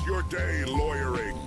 your day lawyering.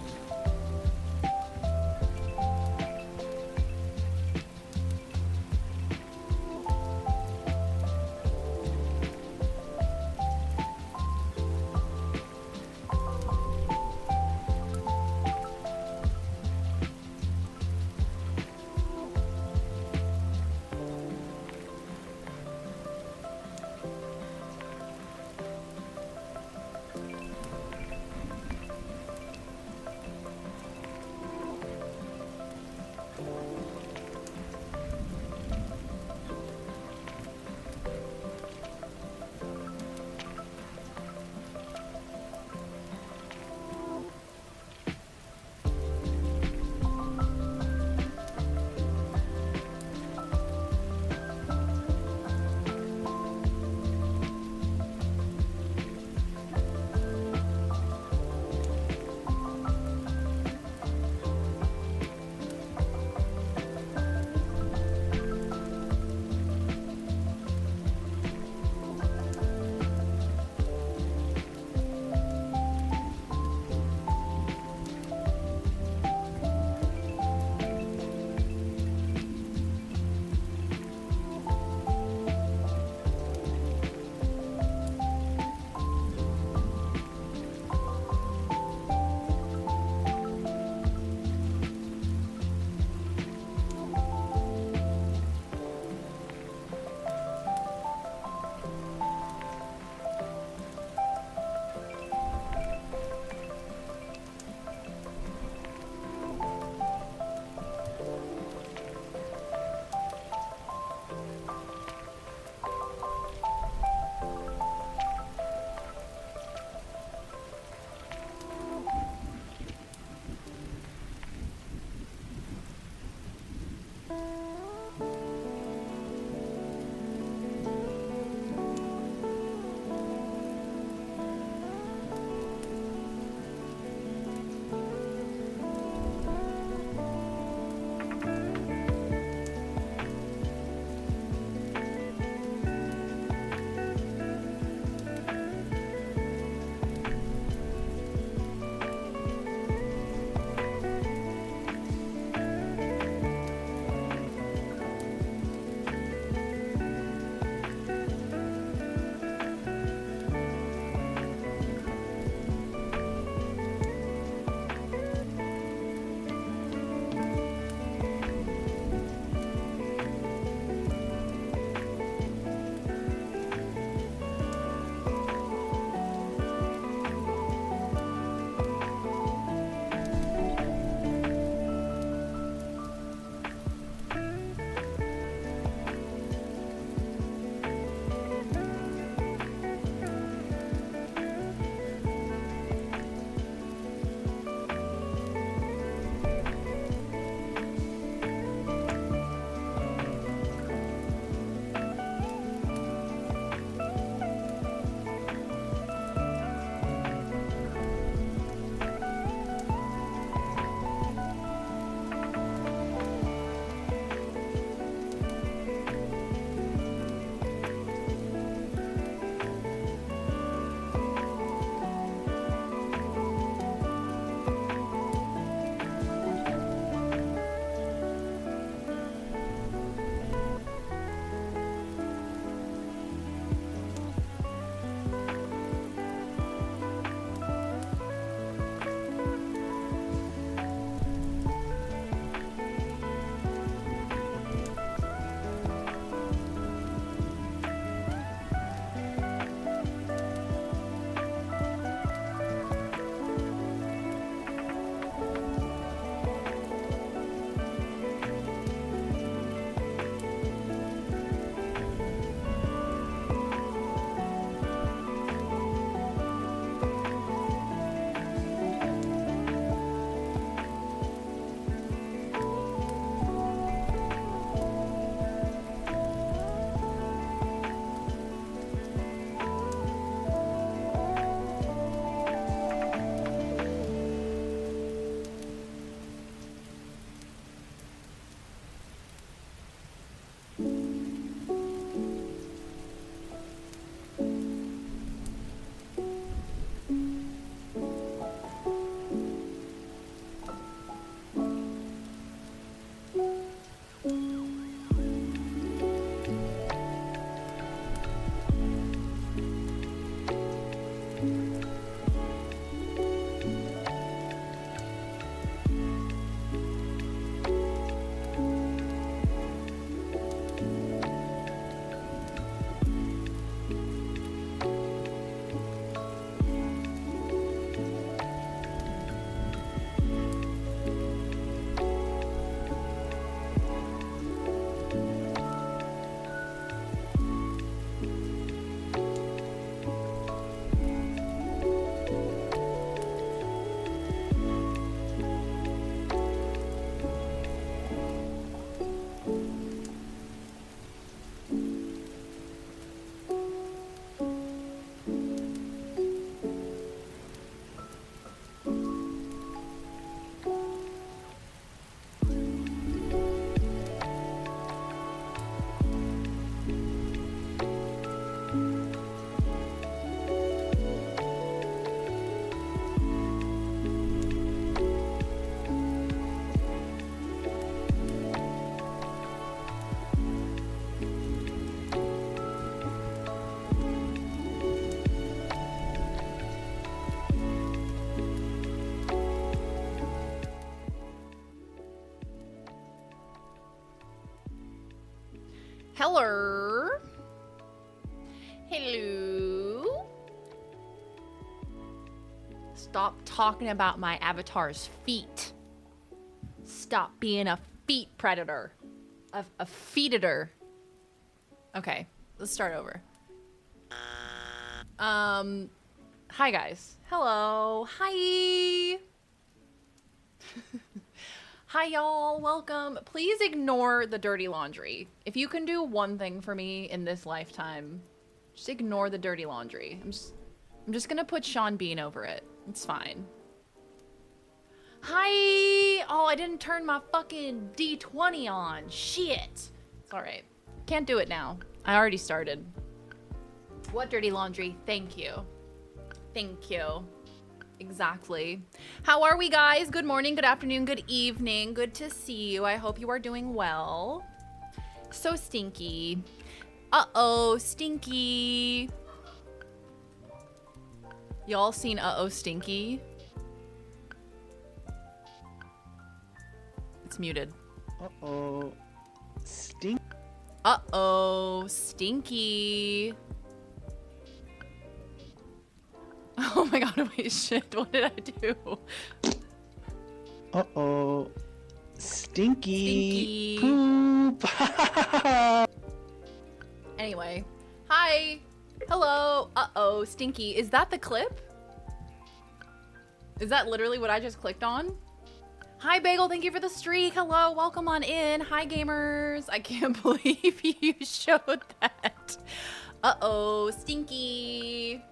Hello. Hello. Stop talking about my avatar's feet. Stop being a feet predator. A feet-eater. Okay, let's start over. Hi guys. Hello. Hi. Hi y'all, welcome. Please ignore the dirty laundry. If you can do one thing for me in this lifetime, just ignore the dirty laundry. I'm just gonna put Sean Bean over it. It's fine. Hi! Oh, I didn't turn my fucking D20 on. Shit. It's alright. Can't do it now. I already started. What dirty laundry? Thank you. Thank you. Exactly. How are we, guys? Good morning, good afternoon, good evening. Good to see you. I hope you are doing well. So stinky. Uh-oh, stinky. Y'all seen uh-oh, stinky? It's muted. Uh-oh. Stink. Uh-oh, stinky. Oh my god, wait, shit, what did I do? Uh-oh. Stinky. Stinky. Poop. Anyway, hi. Hello. Uh-oh, stinky. Is that the clip? Is that literally what I just clicked on? Hi, Bagel. Thank you for the streak. Hello. Welcome on in. Hi, gamers. I can't believe you showed that. Uh-oh, stinky.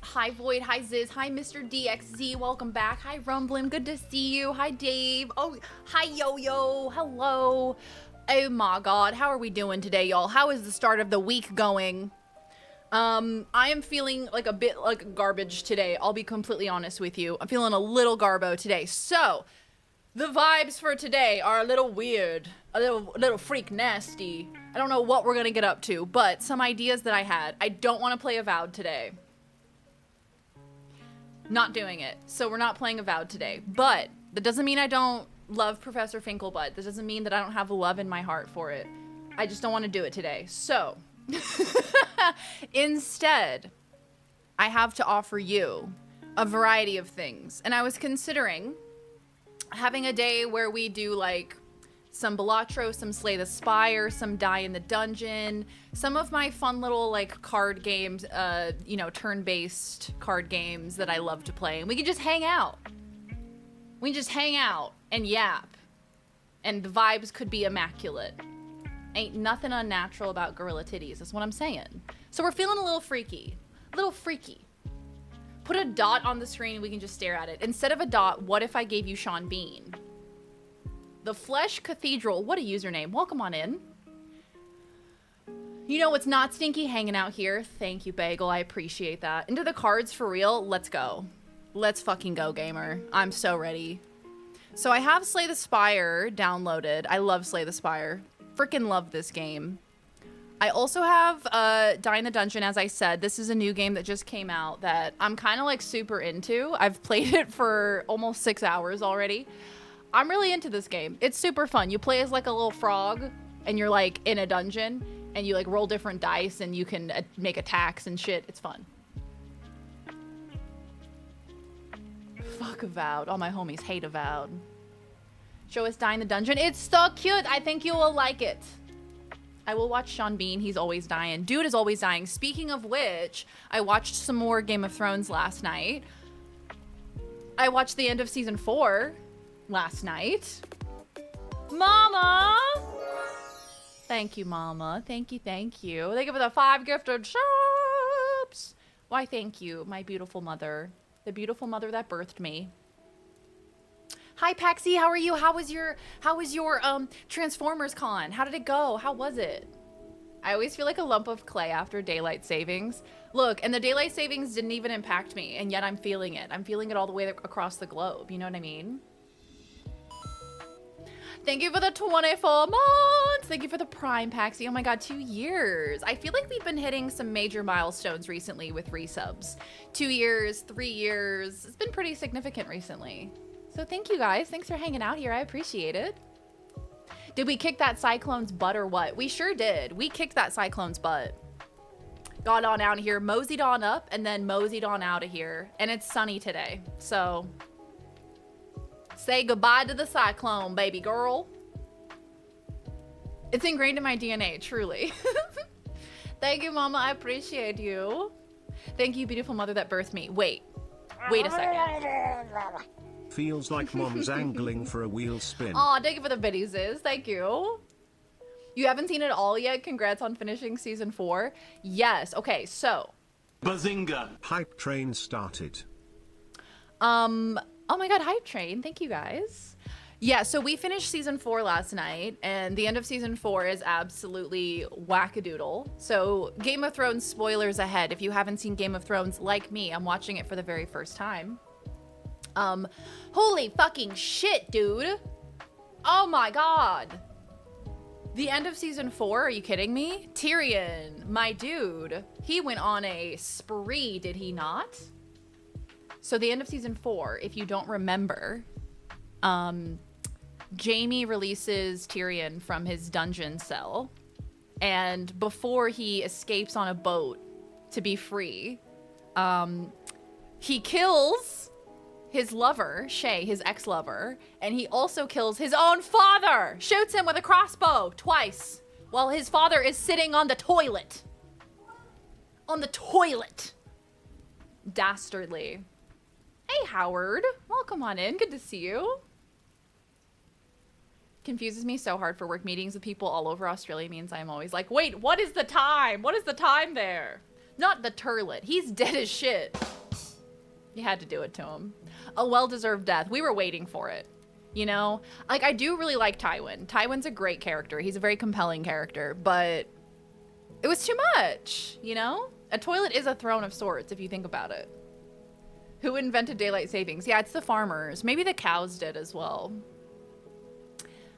Hi, Void. Hi, Ziz. Hi, Mr. DXZ. Welcome back. Hi, Rumblin. Good to see you. Hi, Dave. Oh, hi, Yo-Yo. Hello. Oh, my God. How are we doing today, y'all? How is the start of the week going? I am feeling like a bit like garbage today. I'll be completely honest with you. I'm feeling a little garbo today. So, the vibes for today are a little weird. A little freak nasty. I don't know what we're gonna get up to, but some ideas that I had. I don't want to play Avowed today. Not doing it. So we're not playing Avowed today. But that doesn't mean I don't love Professor Finkelbutt. That doesn't mean that I don't have love in my heart for it. I just don't want to do it today. So, instead, I have to offer you a variety of things. And I was considering having a day where we do like some Balatro, some Slay the Spire, some Die in the Dungeon, some of my fun little like card games, you know, turn-based card games that I love to play. And we can just hang out. We can just hang out and yap. And the vibes could be immaculate. Ain't nothing unnatural about gorilla titties, that's what I'm saying. So we're feeling a little freaky. A little freaky. Put a dot on the screen and we can just stare at it. Instead of a dot, what if I gave you Sean Bean? The Flesh Cathedral, what a username. Welcome on in. You know what's not stinky? Hanging out here. Thank you, Bagel, I appreciate that. Into the cards for real, let's go. Let's fucking go, gamer. I'm so ready. So I have Slay the Spire downloaded. I love Slay the Spire. Freaking love this game. I also have Die in the Dungeon, as I said. This is a new game that just came out that I'm kind of like super into. I've played it for almost 6 hours already. I'm really into this game. It's super fun. You play as like a little frog and you're like in a dungeon and you like roll different dice and you can make attacks and shit. It's fun. Fuck Avowed. All my homies hate Avowed. Show us Die in the Dungeon. It's so cute. I think you will like it. I will watch Sean Bean. He's always dying. Dude is always dying. Speaking of which, I watched some more Game of Thrones last night. I watched the end of season 4 last night. Mama! Thank you, Mama. Thank you, thank you. Thank you for the 5 gifted subs. Why, thank you, my beautiful mother. The beautiful mother that birthed me. Hi, Paxi. How are you? How was your Transformers con? How did it go? How was it? I always feel like a lump of clay after daylight savings. Look, and the daylight savings didn't even impact me, and yet I'm feeling it. I'm feeling it all the way across the globe. You know what I mean? Thank you for the 24 months. Thank you for the Prime, Paxi. Oh my God, 2 years. I feel like we've been hitting some major milestones recently with resubs. 2 years, 3 years. It's been pretty significant recently. So thank you guys. Thanks for hanging out here. I appreciate it. Did we kick that cyclone's butt or what? We sure did. We kicked that cyclone's butt. Got on out of here, moseyed on up, and then moseyed on out of here. And it's sunny today. So, say goodbye to the cyclone, baby girl. It's ingrained in my DNA, truly. Thank you, Mama. I appreciate you. Thank you, beautiful mother that birthed me. Wait a second. Feels like mom's angling for a wheel spin. Aw, thank you for the biddies, Ziz. Thank you. You haven't seen it all yet? Congrats on finishing season 4. Yes. Okay, so. Bazinga. Hype train started. Oh my god, Hype Train. Thank you, guys. Yeah, so we finished season 4 last night, and the end of season 4 is absolutely wackadoodle. So Game of Thrones spoilers ahead. If you haven't seen Game of Thrones, like me, I'm watching it for the very first time. Holy fucking shit, dude. Oh my god. The end of season 4, are you kidding me? Tyrion, my dude, he went on a spree, did he not? So the end of season 4, if you don't remember, Jaime releases Tyrion from his dungeon cell, and before he escapes on a boat to be free, he kills his lover, Shay, his ex-lover, and he also kills his own father, shoots him with a crossbow twice while his father is sitting on the toilet. On the toilet. Dastardly. Hey, Howard. Welcome on in. Good to see you. Confuses me so hard for work meetings with people all over Australia. Means I'm always like, wait, what is the time? What is the time there? Not the turlet. He's dead as shit. You had to do it to him. A well-deserved death. We were waiting for it. You know? Like, I do really like Tywin. Tywin's a great character. He's a very compelling character, but it was too much, you know? A toilet is a throne of sorts, if you think about it. Who invented daylight savings? Yeah, it's the farmers. Maybe the cows did as well.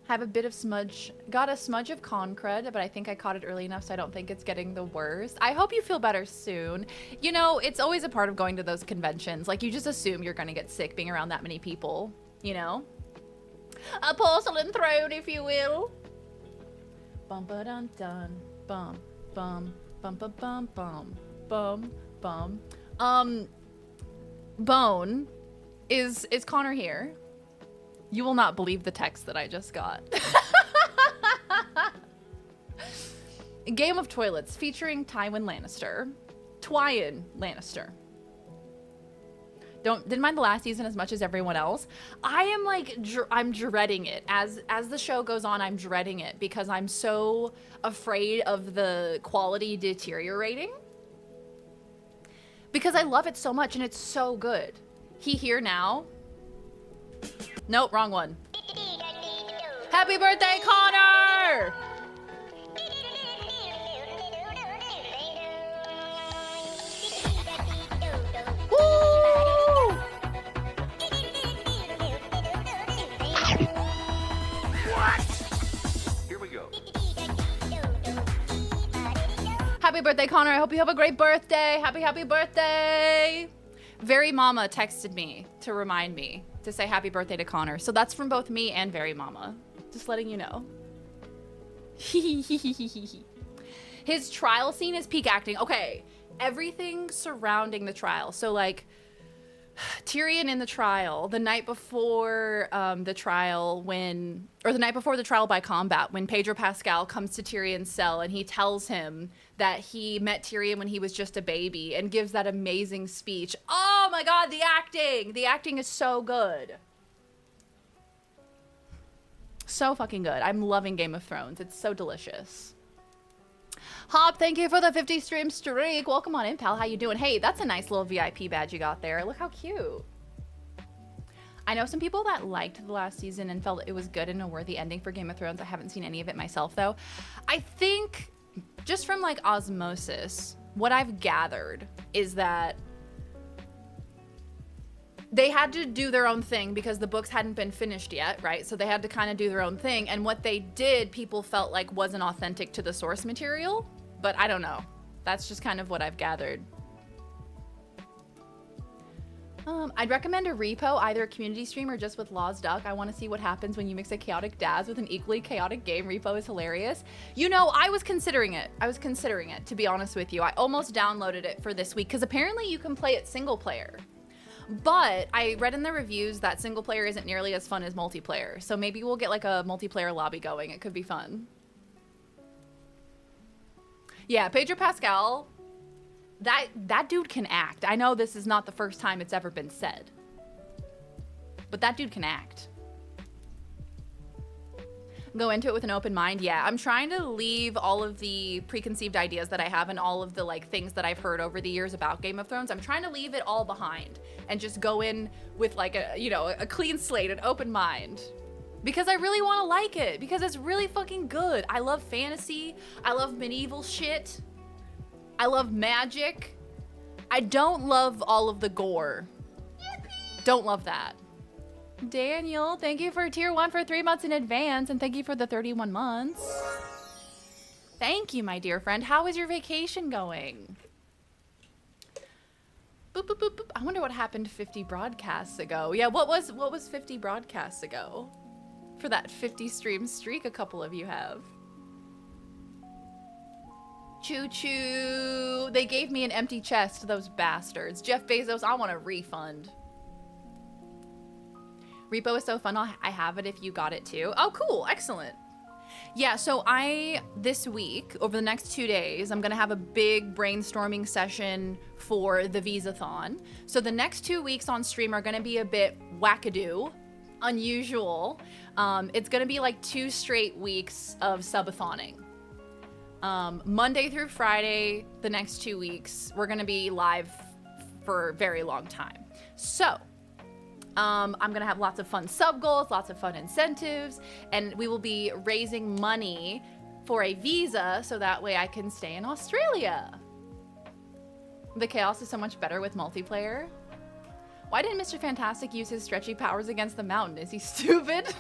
Have a bit of smudge. Got a smudge of con crud, but I think I caught it early enough, so I don't think it's getting the worst. I hope you feel better soon. You know, it's always a part of going to those conventions. Like, you just assume you're going to get sick being around that many people, you know? A porcelain throne, if you will. Bum ba dun dun. Bum bum bum bum bum bum bum bum. Bone, is Connor here? You will not believe the text that I just got. Game of Toilets featuring Tywin Lannister. Twyen Lannister. Didn't mind the last season as much as everyone else. I am like, I'm dreading it. As the show goes on, I'm dreading it because I'm so afraid of the quality deteriorating. Because I love it so much and it's so good. He here now. Nope, wrong one. Happy birthday, Connor! Woo! What? Here we go. Happy birthday, Connor. I hope you have a great birthday. Happy birthday. Very Mama texted me to remind me to say happy birthday to Connor. So that's from both me and Very Mama. Just letting you know. His trial scene is peak acting. Okay, everything surrounding the trial. So like Tyrion in the trial, the night before the trial the night before the trial by combat, when Pedro Pascal comes to Tyrion's cell and he tells him that he met Tyrion when he was just a baby and gives that amazing speech. Oh my God, the acting is so good. So fucking good. I'm loving Game of Thrones. It's so delicious. Hop, thank you for the 50 stream streak. Welcome on in, pal. How you doing? Hey, that's a nice little VIP badge you got there. Look how cute. I know some people that liked the last season and felt it was good and a worthy ending for Game of Thrones. I haven't seen any of it myself, though. I think, just from like osmosis, what I've gathered is that they had to do their own thing because the books hadn't been finished yet, right? So they had to kind of do their own thing. And what they did, people felt like wasn't authentic to the source material. But I don't know. That's just kind of what I've gathered. I'd recommend a repo, either a community stream or just with Law's Duck. I want to see what happens when you mix a chaotic Daz with an equally chaotic game. Repo is hilarious. You know, I was considering it. To be honest with you. I almost downloaded it for this week because apparently you can play it single player. But I read in the reviews that single player isn't nearly as fun as multiplayer. So maybe we'll get like a multiplayer lobby going. It could be fun. Yeah, Pedro Pascal, that dude can act. I know this is not the first time it's ever been said, but that dude can act. Go into it with an open mind. Yeah, I'm trying to leave all of the preconceived ideas that I have and all of the like things that I've heard over the years about Game of Thrones. I'm trying to leave it all behind and just go in with like a, you know, a clean slate, an open mind. Because I really want to like it, because it's really fucking good. I love fantasy. I love medieval shit. I love magic. I don't love all of the gore. Don't love that. Daniel, thank you for tier 1 for 3 months in advance, and thank you for the 31 months. Thank you, my dear friend. How is your vacation going? Boop, boop, boop, boop. I wonder what happened 50 broadcasts ago. Yeah, what was 50 broadcasts ago? For that 50 stream streak a couple of you have. Choo choo. They gave me an empty chest, those bastards. Jeff Bezos, I want a refund. Repo is so fun. I have it if you got it too. Oh, cool. Excellent. Yeah, so this week, over the next 2 days, I'm going to have a big brainstorming session for the visathon. So the next 2 weeks on stream are going to be a bit wackadoo, unusual. It's going to be like 2 straight weeks of subathoning. Monday through Friday, the next 2 weeks, we're going to be live for a very long time. So I'm going to have lots of fun sub goals, lots of fun incentives, and we will be raising money for a visa so that way I can stay in Australia. The chaos is so much better with multiplayer. Why didn't Mr. Fantastic use his stretchy powers against the mountain? Is he stupid?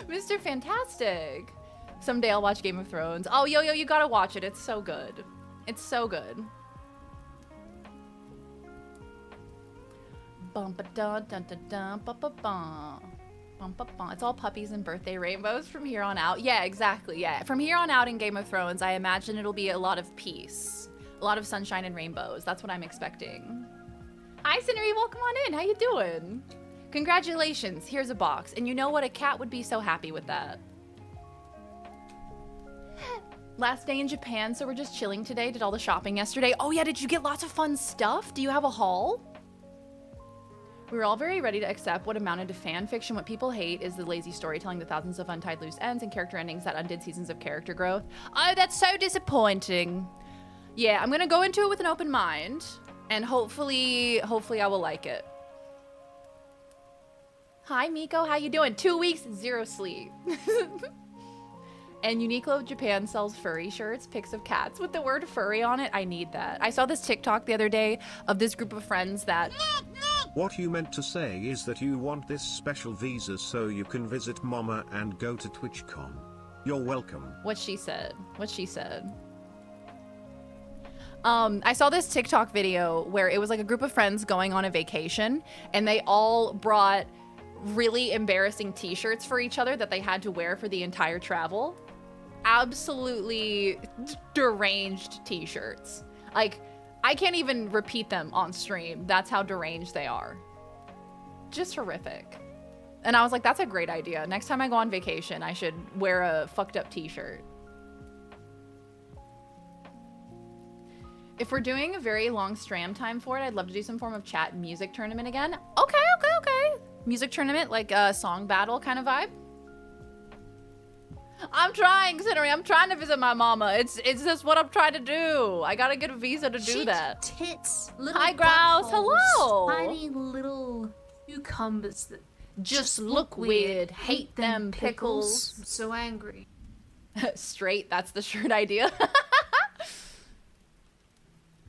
Mr. Fantastic. Someday I'll watch Game of Thrones. Oh, yo, you gotta watch it. It's so good. It's so good. It's all puppies and birthday rainbows from here on out. Yeah, exactly. Yeah, from here on out in Game of Thrones, I imagine it'll be a lot of peace, a lot of sunshine and rainbows. That's what I'm expecting. Hi, Cinery. Welcome on in. How you doing? Congratulations. Here's a box. And you know what? A cat would be so happy with that. Last day in Japan, so we're just chilling today. Did all the shopping yesterday. Oh yeah, did you get lots of fun stuff? Do you have a haul? We were all very ready to accept what amounted to fan fiction. What people hate is the lazy storytelling, the thousands of untied loose ends, and character endings that undid seasons of character growth. Oh, that's so disappointing. Yeah, I'm gonna go into it with an open mind, and hopefully I will like it. Hi, Miko. How you doing? 2 weeks, 0 sleep. And Uniqlo Japan sells furry shirts, pics of cats with the word furry on it. I need that. I saw this TikTok the other day of this group of friends that... What you meant to say is that you want this special visa so you can visit Mama and go to TwitchCon. You're welcome. What she said. I saw this TikTok video where it was like a group of friends going on a vacation, and they all brought really embarrassing t-shirts for each other that they had to wear for the entire travel. Absolutely deranged t-shirts. Like, I can't even repeat them on stream. That's how deranged they are. Just horrific. And I was like, that's a great idea. Next time I go on vacation, I should wear a fucked up t-shirt. If we're doing a very long stream time for it, I'd love to do some form of chat and music tournament again. Okay. Music tournament, like a song battle kind of vibe. I'm trying, Cinery. I'm trying to visit my mama. It's just what I'm trying to do. I gotta get a visa to do that. Tits, little Hi, Grouse. buttholes, Hello. tiny little cucumbers that Just look weird. Hate them pickles. I'm so angry. Straight. That's the shirt idea.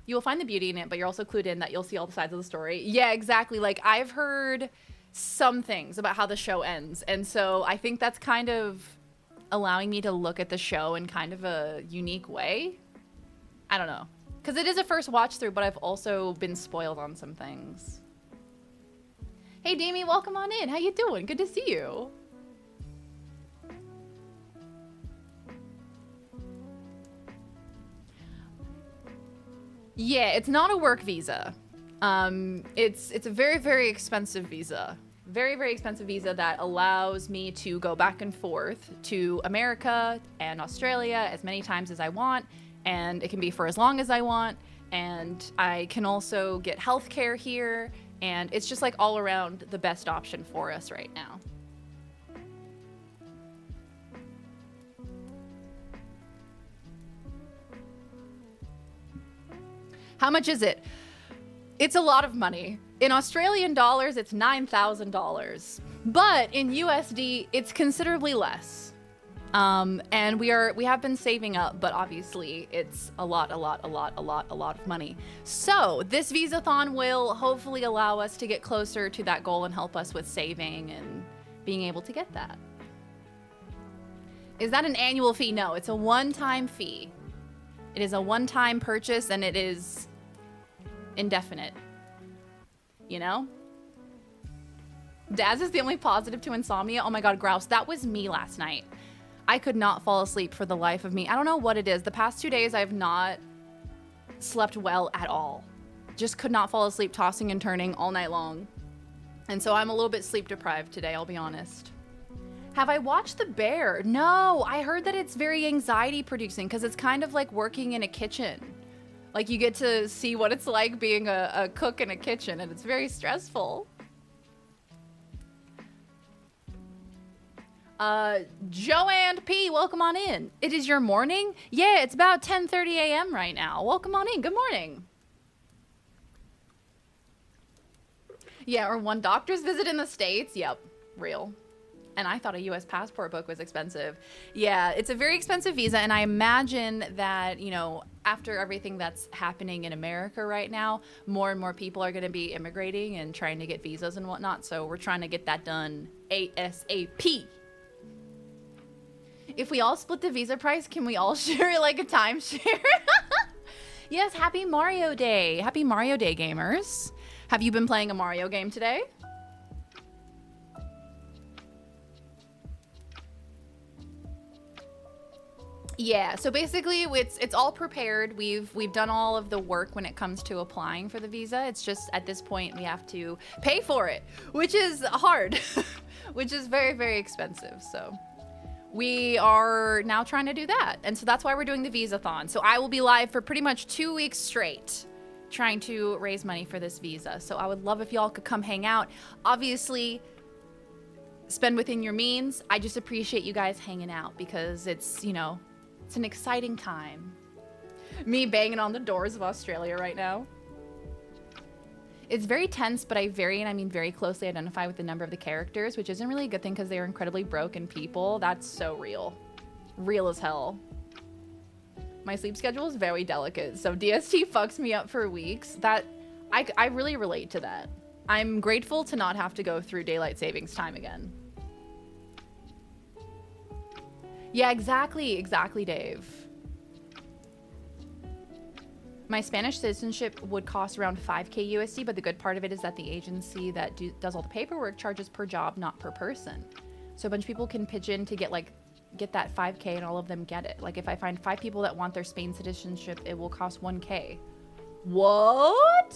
You will find the beauty in it, but you're also clued in that you'll see all the sides of the story. Yeah, exactly. Like, I've heard some things about how the show ends, and so I think that's kind of allowing me to look at the show in kind of a unique way. I don't know. Because it is a first watch through, but I've also been spoiled on some things. Hey, Damie, welcome on in. How you doing? Good to see you. Yeah, it's not a work visa. It's a very, very expensive visa. Very, very expensive visa that allows me to go back and forth to America and Australia as many times as I want, and it can be for as long as I want, and I can also get healthcare here, and it's just like all around the best option for us right now. How much is it? It's a lot of money. In Australian dollars, it's $9,000. But in USD, it's considerably less. And we have been saving up, but obviously it's a lot of money. So this visathon will hopefully allow us to get closer to that goal and help us with saving and being able to get that. Is that an annual fee? No, it's a one-time fee. It is a one-time purchase, and it is indefinite. You know? Daz is the only positive to insomnia. Oh my god, Grouse, that was me last night. I could not fall asleep for the life of me. I don't know what it is. The past 2 days, I have not slept well at all. Just could not fall asleep, tossing and turning all night long. And so I'm a little bit sleep deprived today, I'll be honest. Have I watched The Bear? No, I heard that it's very anxiety producing because it's kind of like working in a kitchen. Like you get to see what it's like being a cook in a kitchen, and it's very stressful. Joanne P, welcome on in. It is your morning? Yeah, it's about 10:30 a.m. right now. Welcome on in. Good morning. Yeah, or one doctor's visit in the States. Yep, real. And I thought a US passport book was expensive. Yeah, it's a very expensive visa, and I imagine that, you know, after everything that's happening in America right now, more and more people are going to be immigrating and trying to get visas and whatnot, so we're trying to get that done ASAP. If we all split the visa price, can we all share it like a timeshare? Yes, happy Mario Day. Happy Mario Day, gamers. Have you been playing a Mario game today? Yeah, so basically it's all prepared. We've done all of the work when it comes to applying for the visa. It's just at this point we have to pay for it, which is hard, which is very, very expensive. So we are now trying to do that. And so that's why we're doing the visathon. So I will be live for pretty much 2 weeks straight trying to raise money for this visa. So I would love if y'all could come hang out. Obviously, spend within your means. I just appreciate you guys hanging out because it's, you know, it's an exciting time. Me banging on the doors of Australia right now. It's very tense, but I very closely identify with the number of the characters, which isn't really a good thing because they are incredibly broken people. That's so real. Real as hell. My sleep schedule is very delicate, so DST fucks me up for weeks. I really relate to that. I'm grateful to not have to go through daylight savings time again. Yeah, exactly, Dave. My Spanish citizenship would cost around 5K USD, but the good part of it is that the agency that does all the paperwork charges per job, not per person. So a bunch of people can pitch in to get that 5K, and all of them get it. Like if I find 5 people that want their Spain citizenship, it will cost 1K. What?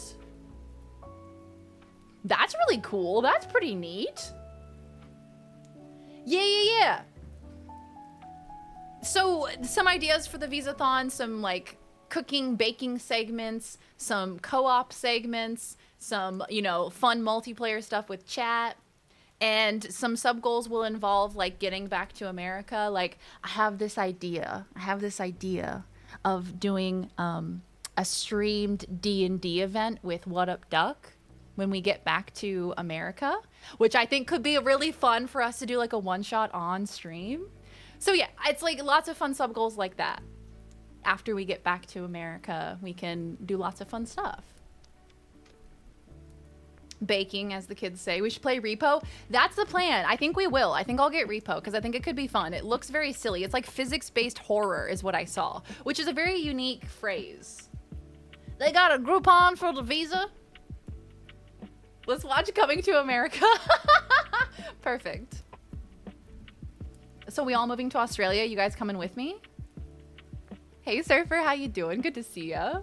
That's really cool. That's pretty neat. Yeah. So some ideas for the visathon, some like cooking, baking segments, some co-op segments, some, you know, fun multiplayer stuff with chat, and some sub goals will involve like getting back to America. Like I have this idea of doing a streamed D&D event with What Up Duck when we get back to America, which I think could be really fun for us to do like a one-shot on stream. So yeah, it's like lots of fun sub goals like that. After we get back to America, we can do lots of fun stuff. Baking, as the kids say. We should play Repo. That's the plan. I think we will. I think I'll get Repo because I think it could be fun. It looks very silly. It's like physics-based horror is what I saw, which is a very unique phrase. They got a Groupon for the visa? Let's watch Coming to America. Perfect. So we all moving to Australia? You guys coming with me? Hey, Surfer, how you doing? Good to see ya.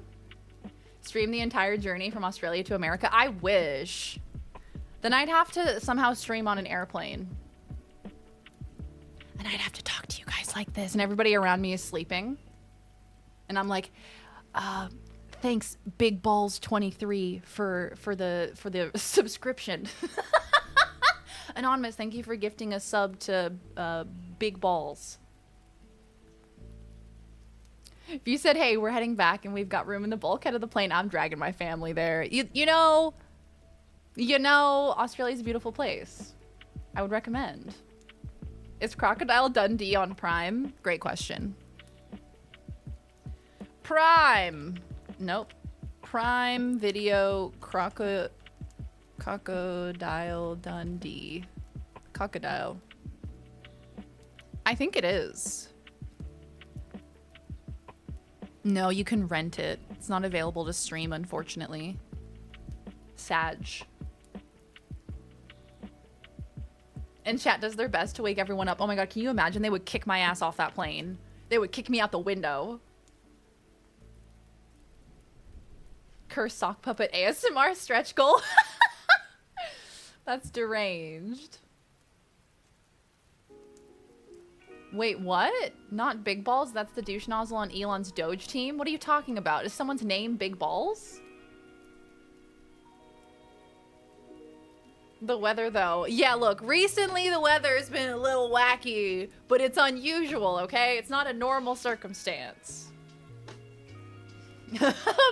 Stream the entire journey from Australia to America? I wish. Then I'd have to somehow stream on an airplane. And I'd have to talk to you guys like this, and everybody around me is sleeping. And I'm like, thanks, Big Balls 23 for the subscription. Anonymous, thank you for gifting a sub to Big Balls. If you said, hey, we're heading back and we've got room in the bulkhead of the plane, I'm dragging my family there. You know, Australia's a beautiful place. I would recommend. Is Crocodile Dundee on Prime? Great question. Prime. Nope. Prime Video Crocodile Dundee. Crocodile. I think it is. No, you can rent it. It's not available to stream, unfortunately. Sag. And chat does their best to wake everyone up. Oh my god, can you imagine? They would kick my ass off that plane. They would kick me out the window. Curse sock puppet ASMR stretch goal. That's deranged. Wait, what? Not Big Balls? That's the douche nozzle on Elon's Doge team? What are you talking about? Is someone's name Big Balls? The weather, though. Yeah, look, recently the weather's been a little wacky, but it's unusual, okay? It's not a normal circumstance.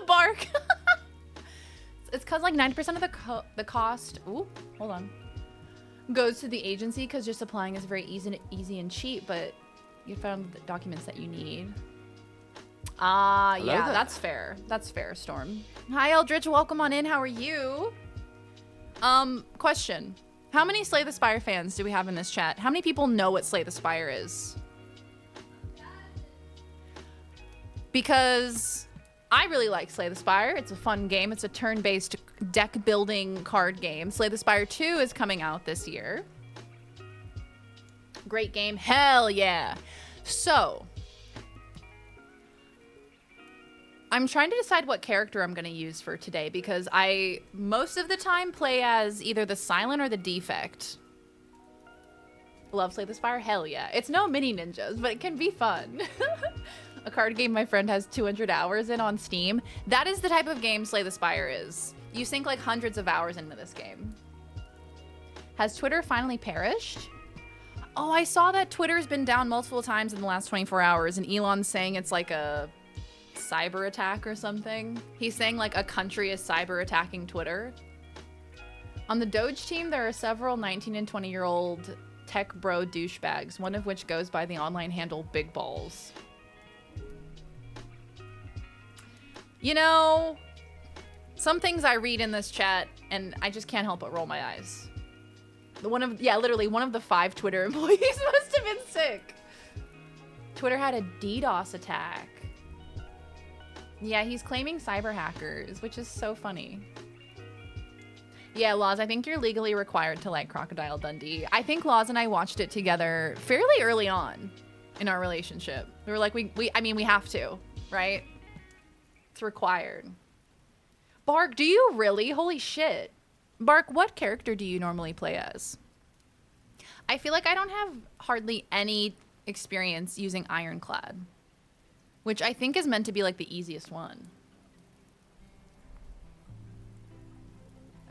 Bark. It's because like 90% of the cost, ooh, hold on, goes to the agency because just applying is very easy and cheap, but you found the documents that you need. Yeah, there. that's fair. That's fair, Storm. Hi, Eldritch. Welcome on in. How are you? Question. How many Slay the Spire fans do we have in this chat? How many people know what Slay the Spire is? Because I really like Slay the Spire. It's a fun game. It's a turn-based deck building card game. Slay the Spire 2 is coming out this year. Great game. Hell yeah. So, I'm trying to decide what character I'm going to use for today because I most of the time play as either the Silent or the Defect. Love Slay the Spire? Hell yeah. It's no mini ninjas, but it can be fun. A card game my friend has 200 hours in on Steam. That is the type of game Slay the Spire is. You sink like hundreds of hours into this game. Has Twitter finally perished? Oh, I saw that Twitter's been down multiple times in the last 24 hours and Elon's saying it's like a cyber attack or something. He's saying like a country is cyber attacking Twitter. On the Doge team, there are several 19 and 20-year-old tech bro douchebags, one of which goes by the online handle Big Balls. You know, some things I read in this chat and I just can't help but roll my eyes. Literally one of the 5 Twitter employees must have been sick. Twitter had a DDoS attack. Yeah, he's claiming cyber hackers, which is so funny. Yeah, Laws, I think you're legally required to like Crocodile Dundee. I think Laws and I watched it together fairly early on in our relationship. We were like, we have to, right? It's required. Bark, do you really? Holy shit. Bark, what character do you normally play as? I feel like I don't have hardly any experience using Ironclad, which I think is meant to be like the easiest one.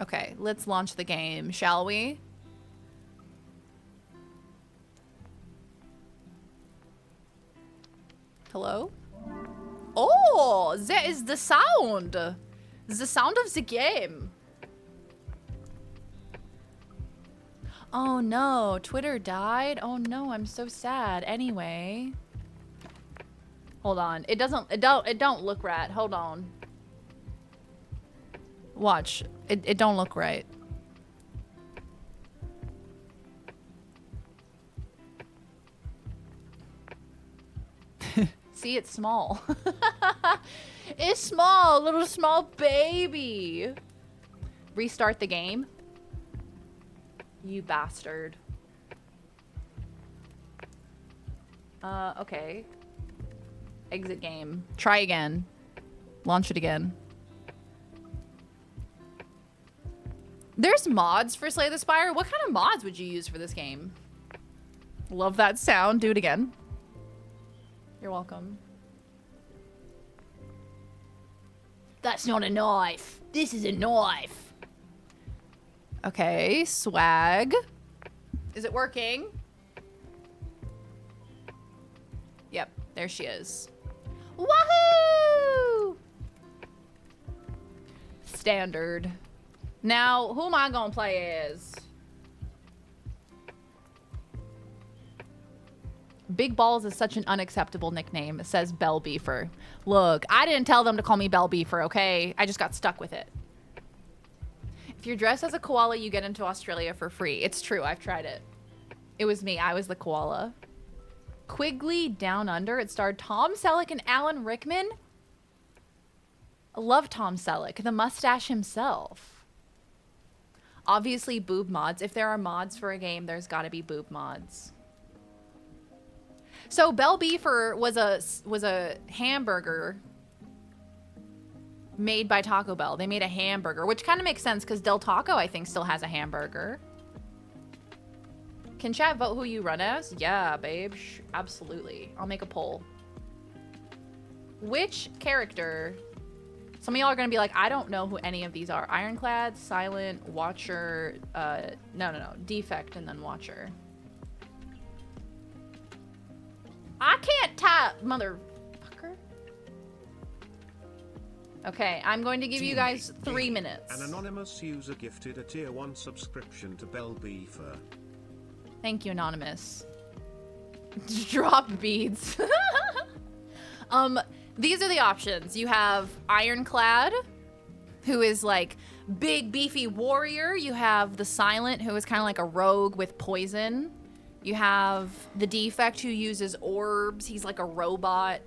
Okay, let's launch the game, shall we? Hello? Oh, that is the sound. The sound of the game. Oh no, Twitter died? Oh no, I'm so sad. Anyway. Hold on. It don't look right. Hold on. Watch. It don't look right. See, it's small. It's small, little small baby. Restart the game. You bastard. Okay. Exit game. Try again. Launch it again. There's mods for Slay the Spire. What kind of mods would you use for this game? Love that sound. Do it again. You're welcome. That's not a knife. This is a knife. Okay, swag. Is it working? Yep, there she is. Woohoo! Standard. Now, who am I gonna play as? Big Balls is such an unacceptable nickname, says Bell Beefer. Look, I didn't tell them to call me Bell Beefer, okay? I just got stuck with it. If you're dressed as a koala, you get into Australia for free. It's true, I've tried it. It was me, I was the koala. Quigley Down Under, it starred Tom Selleck and Alan Rickman. I love Tom Selleck, the mustache himself. Obviously, boob mods. If there are mods for a game, there's gotta be boob mods. So Bell Beefer was a hamburger made by Taco Bell. They made a hamburger, which kind of makes sense because Del Taco, I think, still has a hamburger. Can chat vote who you run as? Yeah, babe. Absolutely. I'll make a poll. Which character... Some of y'all are going to be like, I don't know who any of these are. Ironclad, Silent, Watcher... No. Defect and then Watcher. I can't type, motherfucker. Okay, I'm going to give you guys 3 minutes. An anonymous user gifted a tier 1 subscription to Bell Beefer. Thank you, Anonymous. Drop beads. These are the options. You have Ironclad, who is like big, beefy warrior. You have the Silent, who is kind of like a rogue with poison. You have the Defect, who uses orbs. He's like a robot.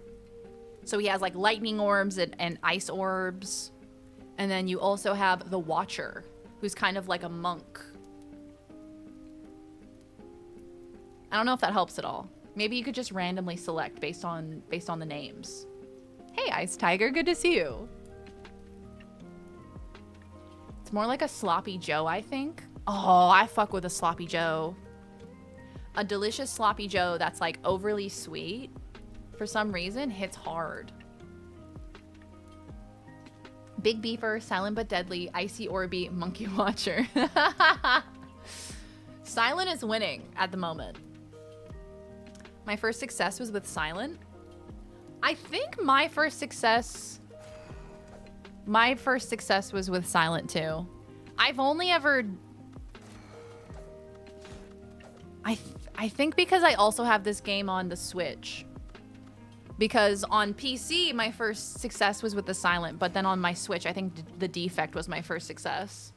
So he has like lightning orbs and ice orbs. And then you also have the Watcher, who's kind of like a monk. I don't know if that helps at all. Maybe you could just randomly select based on the names. Hey, Ice Tiger, good to see you. It's more like a Sloppy Joe, I think. Oh, I fuck with a Sloppy Joe. A delicious Sloppy Joe that's like overly sweet, for some reason, hits hard. Big Beefer, Silent but Deadly, Icy Orby, Monkey Watcher. Silent is winning at the moment. My first success was with Silent. I think my first success was with Silent too. I've only ever... I think because I also have this game on the Switch. Because on PC, my first success was with the Silent, but then on my Switch, I think the Defect was my first success.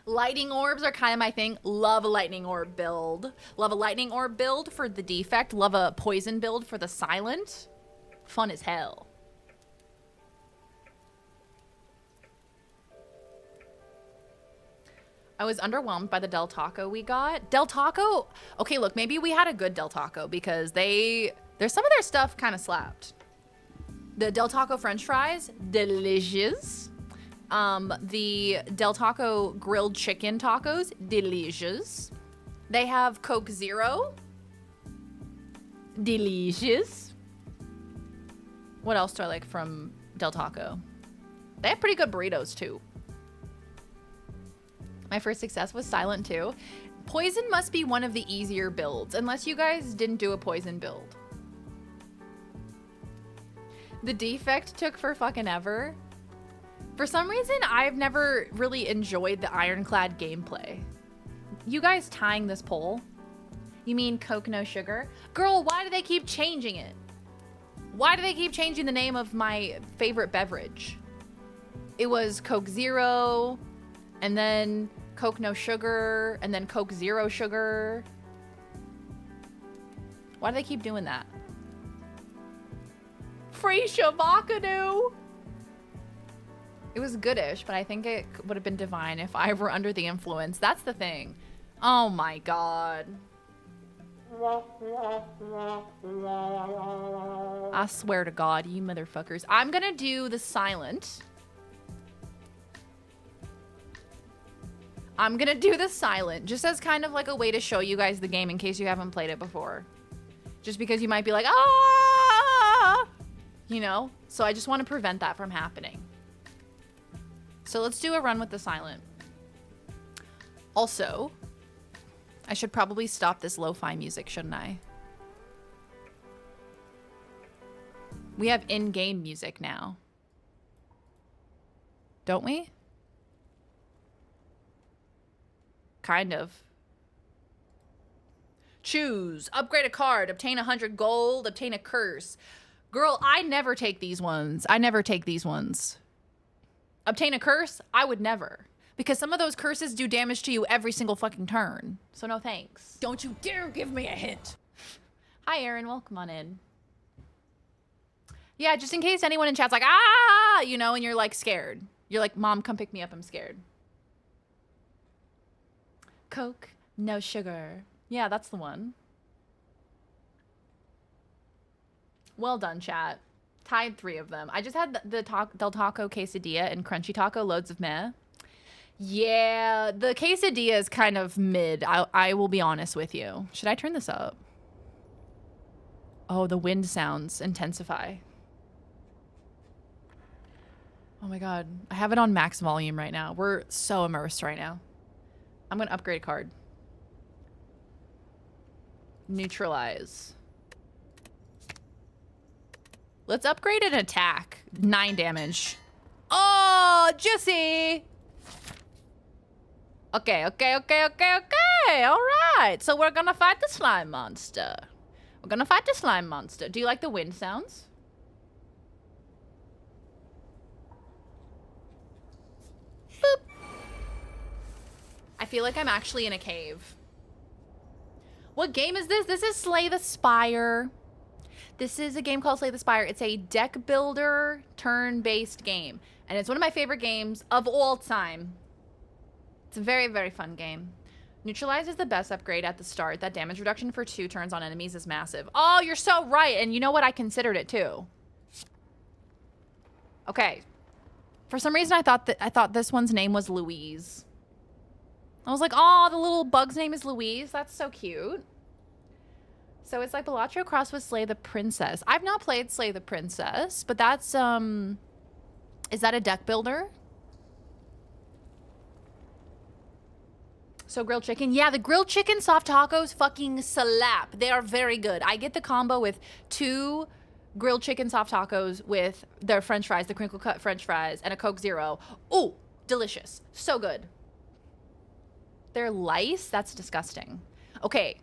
Lightning orbs are kind of my thing. Love a lightning orb build. Love a lightning orb build for the Defect. Love a poison build for the Silent. Fun as hell. I was underwhelmed by the Del Taco we got. Del Taco, okay, look, maybe we had a good Del Taco because there's some of their stuff kind of slapped. The Del Taco French fries, delicious. The Del Taco grilled chicken tacos, delicious. They have Coke Zero, delicious. What else do I like from Del Taco? They have pretty good burritos too. My first success was Silent too. Poison must be one of the easier builds, unless you guys didn't do a poison build. The Defect took for fucking ever. For some reason, I've never really enjoyed the Ironclad gameplay. You guys tying this poll? You mean Coke No Sugar? Girl, why do they keep changing it? Why do they keep changing the name of my favorite beverage? It was Coke Zero, and then Coke No Sugar, and then Coke Zero Sugar. Why do they keep doing that? Free Shavakadu! It was goodish, but I think it would have been divine if I were under the influence. That's the thing. Oh my god. I swear to God, you motherfuckers. I'm gonna do the silent. I'm gonna do the silent just as kind of like a way to show you guys the game in case you haven't played it before. Just because you might be like, ah, you know? So I just want to prevent that from happening. So let's do a run with the silent. Also, I should probably stop this lo-fi music, shouldn't I? We have in-game music now. Don't we? Kind of. Choose. Upgrade a card. Obtain 100 gold. Obtain a curse. Girl, I never take these ones. I never take these ones. Obtain a curse? I would never. Because some of those curses do damage to you every single fucking turn. So no thanks. Don't you dare give me a hint. Hi, Aaron. Welcome on in. Yeah, just in case anyone in chat's like, ah, you know, and you're like scared. You're like, Mom, come pick me up. I'm scared. Coke, no sugar. Yeah, that's the one. Well done, chat. Tied 3 of them. I just had the Del Taco quesadilla and crunchy taco, loads of meh. Yeah, the quesadilla is kind of mid. I will be honest with you. Should I turn this up? Oh, the wind sounds intensify. Oh my god. I have it on max volume right now. We're so immersed right now. I'm going to upgrade a card. Neutralize. Let's upgrade an attack. 9 damage. Oh, Jesse! Okay. All right. So we're going to fight the slime monster. Do you like the wind sounds? Boop. I feel like I'm actually in a cave. What game is this? This is Slay the Spire. This is a game called Slay the Spire. It's a deck builder turn-based game. And it's one of my favorite games of all time. It's a very, very fun game. Neutralize is the best upgrade at the start. That damage reduction for 2 turns on enemies is massive. Oh, you're so right. And you know what? I considered it too. Okay. For some reason, I thought this one's name was Louise. I was like, oh, the little bug's name is Louise. That's so cute. So it's like Balatro crossed with Slay the Princess. I've not played Slay the Princess, but that's, is that a deck builder? So grilled chicken. Yeah, the grilled chicken soft tacos fucking slap. They are very good. I get the combo with 2 grilled chicken soft tacos with their french fries, the crinkle cut french fries, and a Coke Zero. Ooh, delicious. So good. They're lice? That's disgusting. Okay,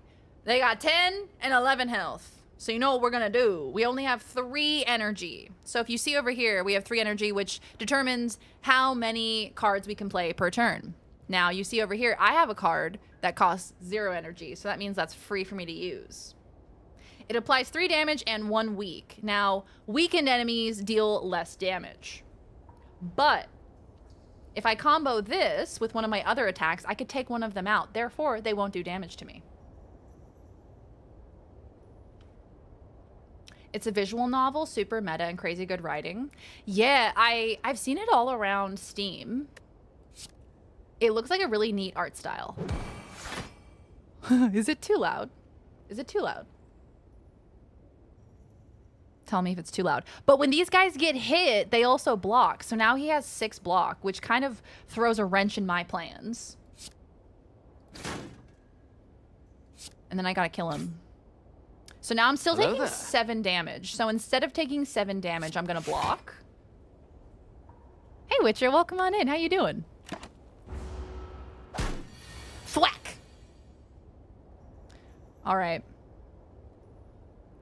they got 10 and 11 health. So you know what we're gonna do. We only have 3 energy. So if you see over here, we have 3 energy, which determines how many cards we can play per turn. Now, you see over here, I have a card that costs 0 energy, so that means that's free for me to use. It applies 3 damage and 1 weak. Now, weakened enemies deal less damage. But if I combo this with one of my other attacks, I could take one of them out. Therefore, they won't do damage to me. It's a visual novel, super meta and crazy good writing. Yeah, I've seen it all around Steam. It looks like a really neat art style. Is it too loud? Is it too loud? Tell me if it's too loud. But when these guys get hit, they also block. So now he has 6 block, which kind of throws a wrench in my plans. And then I gotta kill him. So now I'm still taking 7 damage. So instead of taking 7 damage, I'm gonna block. Hey, Witcher, welcome on in. How you doing? Thwack! All right.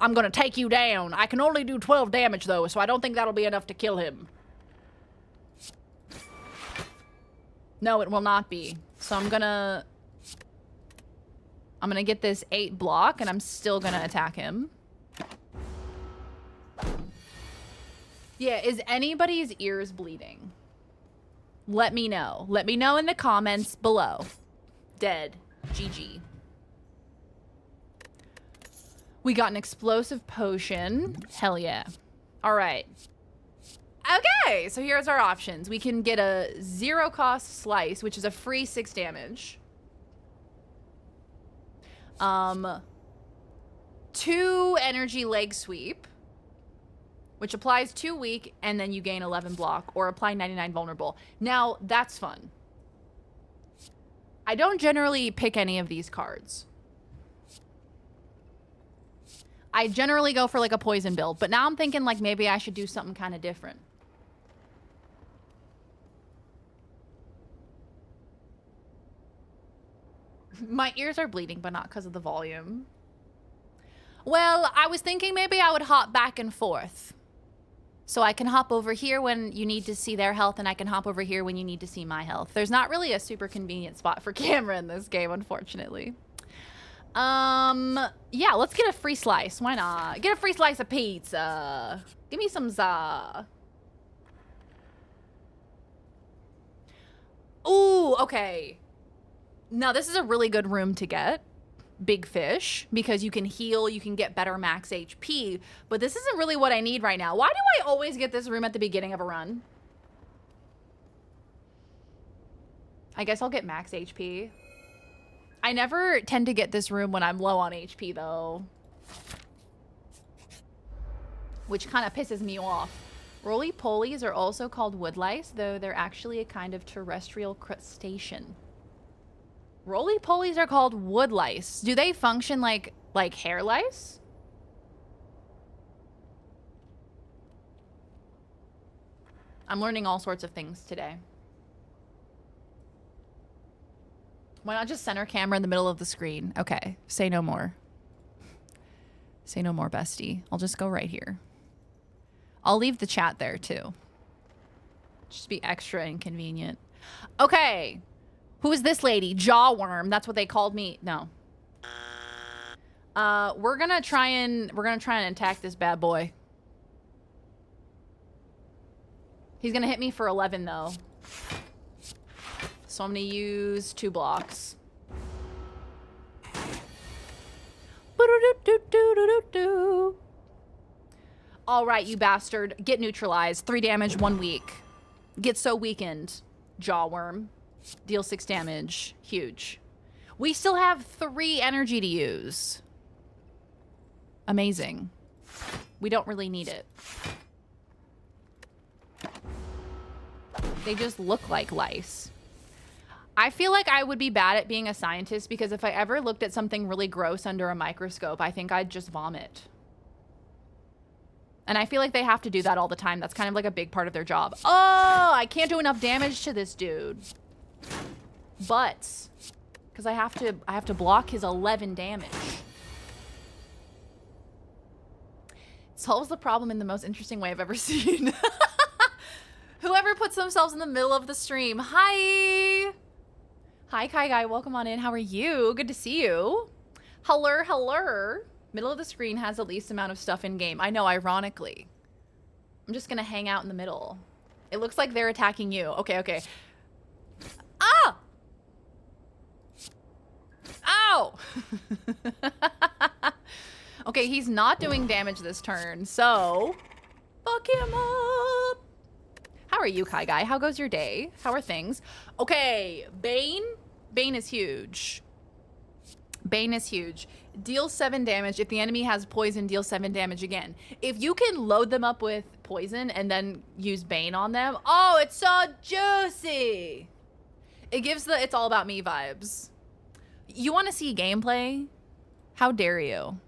I'm gonna take you down. I can only do 12 damage though, so I don't think that'll be enough to kill him. No, it will not be. So I'm gonna get this 8 block and I'm still gonna attack him. Yeah, is anybody's ears bleeding? Let me know. Let me know in the comments below. Dead. GG. We got an explosive potion. Hell yeah. All right. Okay, so here's our options. We can get a 0 cost slice, which is a free 6 damage. 2 energy leg sweep, which applies 2 weak, and then you gain 11 block, or apply 99 vulnerable. Now, that's fun. I don't generally pick any of these cards. I generally go for like a poison build, but now I'm thinking like maybe I should do something kind of different. My ears are bleeding, but not because of the volume. Well, I was thinking maybe I would hop back and forth. So I can hop over here when you need to see their health, and I can hop over here when you need to see my health. There's not really a super convenient spot for camera in this game, unfortunately. Yeah, let's get a free slice. Why not? Get a free slice of pizza. Give me some za. Ooh, okay. Now, this is a really good room to get. Big fish, because you can heal, you can get better max HP, but this isn't really what I need right now. Why do I always get this room at the beginning of a run? I guess I'll get max HP. I never tend to get this room when I'm low on HP, though. Which kind of pisses me off. Roly-polies are also called wood lice, though they're actually a kind of terrestrial crustacean. Roly-polies are called wood lice. Do they function like hair lice? I'm learning all sorts of things today. Why not just center camera in the middle of the screen? Okay, say no more. Say no more, bestie. I'll just go right here. I'll leave the chat there too. Just be extra inconvenient. Okay. Who is this lady? Jawworm. That's what they called me. No. We're gonna try and attack this bad boy. He's gonna hit me for 11 though. So I'm gonna use 2 blocks. All right, you bastard. Get neutralized. 3 damage, 1 weak. Get so weakened. Jawworm. Deal 6 damage. Huge. We still have 3 energy to use. Amazing. We don't really need it. They just look like lice. I feel like I would be bad at being a scientist because if I ever looked at something really gross under a microscope, I think I'd just vomit. And I feel like they have to do that all the time. That's kind of like a big part of their job. Oh, I can't do enough damage to this dude. But because I have to block his 11 damage. It solves the problem in the most interesting way I've ever seen. Whoever puts themselves in the middle of the stream. Hi. Hi, Kai Guy. Welcome on in. How are you? Good to see you. Hello, hello. Middle of the screen has the least amount of stuff in game. I know, ironically. I'm just gonna hang out in the middle. It looks like they're attacking you. Okay, okay. Ah! Ow! Okay, he's not doing damage this turn, so fuck him up. How are you, Kai Guy? How goes your day? How are things? Okay, Bane. Bane is huge. Bane is huge. Deal 7 damage. If the enemy has poison, deal 7 damage again. If you can load them up with poison and then use Bane on them, oh, it's so juicy. It gives the it's all about me vibes. You want to see gameplay? How dare you?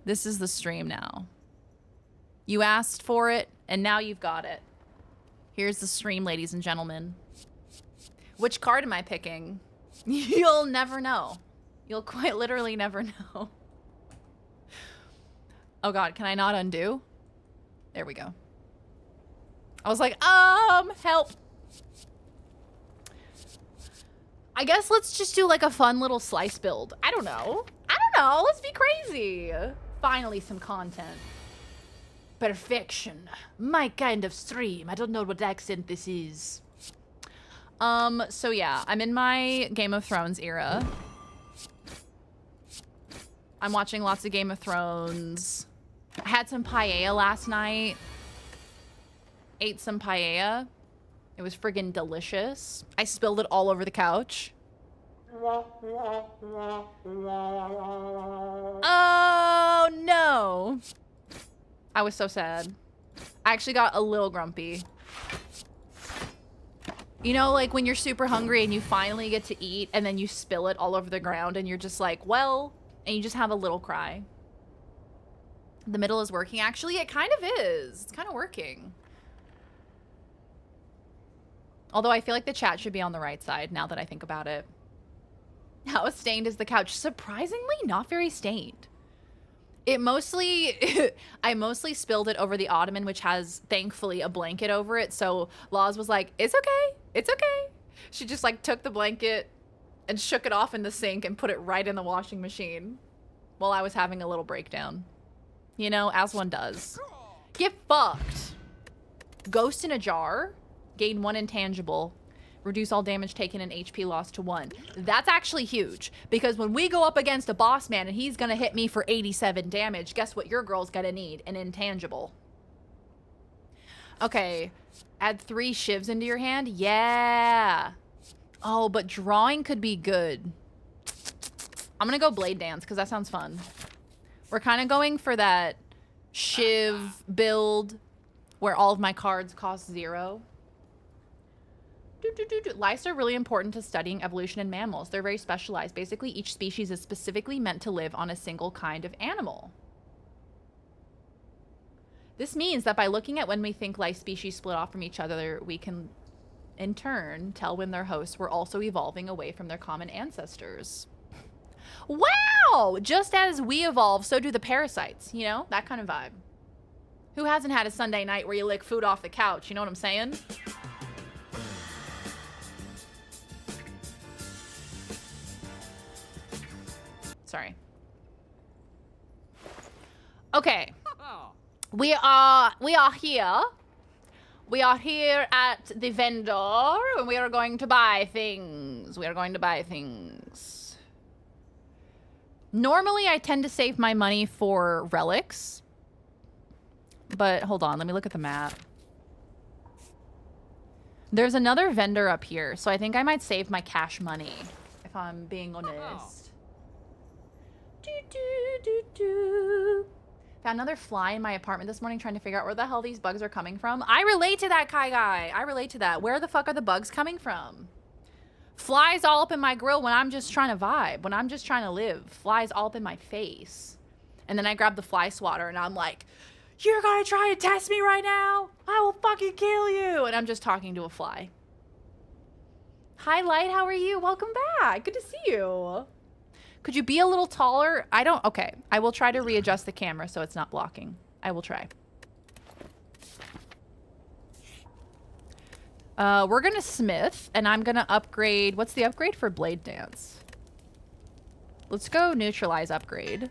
This is the stream now. You asked for it, and now you've got it. Here's the stream, ladies and gentlemen. Which card am I picking? You'll never know. You'll quite literally never know. Oh god, can I not undo? There we go. I was like, help. I guess let's just do like a fun little slice build. I don't know. Let's be crazy. Finally some content. Perfection. My kind of stream. I don't know what accent this is. So yeah, I'm in my Game of Thrones era. I'm watching lots of Game of Thrones. I had some paella last night. Ate some paella. It was friggin' delicious. I spilled it all over the couch. Oh no. I was so sad. I actually got a little grumpy. You know, like when you're super hungry and you finally get to eat and then you spill it all over the ground and you're just like, well, and you just have a little cry. The middle is working. Actually, it kind of is. It's kind of working. Although I feel like the chat should be on the right side now that I think about it. How stained is the couch? Surprisingly, not very stained. It mostly, I mostly spilled it over the ottoman, which has, thankfully, a blanket over it. So Laws was like, it's okay. It's okay. She just like took the blanket and shook it off in the sink and put it right in the washing machine while I was having a little breakdown. You know, as one does. Get fucked. Ghost in a jar. Gain 1 intangible. Reduce all damage taken and HP loss to 1. That's actually huge, because when we go up against a boss man and he's gonna hit me for 87 damage, guess what your girl's gonna need? An intangible. Okay, add 3 shivs into your hand? Yeah. Oh, but drawing could be good. I'm gonna go blade dance, because that sounds fun. We're kind of going for that shiv build where all of my cards cost 0. Lice are really important to studying evolution in mammals. They're very specialized. Basically, each species is specifically meant to live on a single kind of animal. This means that by looking at when we think lice species split off from each other, we can, in turn, tell when their hosts were also evolving away from their common ancestors. Wow! Just as we evolve, so do the parasites. You know, that kind of vibe. Who hasn't had a Sunday night where you lick food off the couch? You know what I'm saying? Sorry. Okay. We are here. We are here at the vendor and we are going to buy things. We are going to buy things. Normally I tend to save my money for relics. But hold on, let me look at the map. There's another vendor up here, so I think I might save my cash money, if I'm being honest. Found another fly in my apartment this morning trying to figure out where the hell these bugs are coming from. I relate to that, Kai Guy. I relate to that. Where the fuck are the bugs coming from? Flies all up in my grill when I'm just trying to vibe, when I'm just trying to live. Flies all up in my face. And then I grab the fly swatter and I'm like, you're gonna try to test me right now? I will fucking kill you. And I'm just talking to a fly. Hi, Light. How are you? Welcome back. Good to see you. Could you be a little taller? I don't... Okay. I will try to readjust the camera so it's not blocking. I will try. We're going to smith, and I'm going to upgrade... What's the upgrade for blade dance? Let's go neutralize upgrade.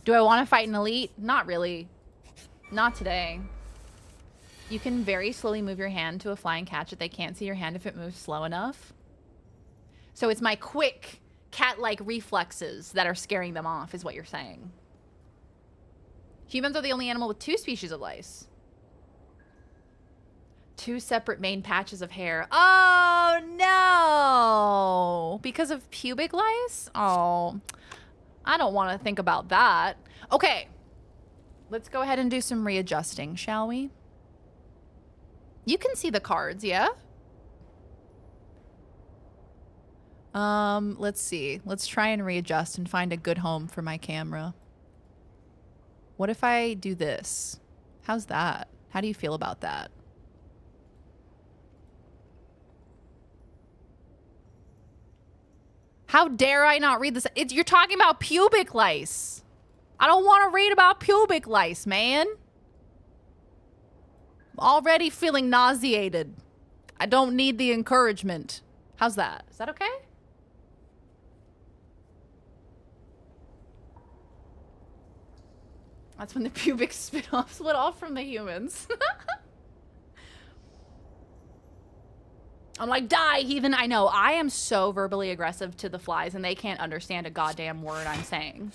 Do I want to fight an elite? Not really. Not today. You can very slowly move your hand to a flying catch it. They can't see your hand if it moves slow enough. So it's my quick cat-like reflexes that are scaring them off, is what you're saying. Humans are the only animal with 2 species of lice. 2 separate main patches of hair. Oh, no! Because of pubic lice? Oh, I don't want to think about that. Okay. Let's go ahead and do some readjusting, shall we? You can see the cards, yeah? Let's see. Let's try and readjust and find a good home for my camera. What if I do this? How's that? How do you feel about that? How dare I not read this? You're talking about pubic lice. I don't want to read about pubic lice, man. Already feeling nauseated. I don't need the encouragement. How's that? Is that okay? That's when the pubic spit-off split off from the humans. I'm like, die, heathen. I know. I am so verbally aggressive to the flies, and they can't understand a goddamn word I'm saying.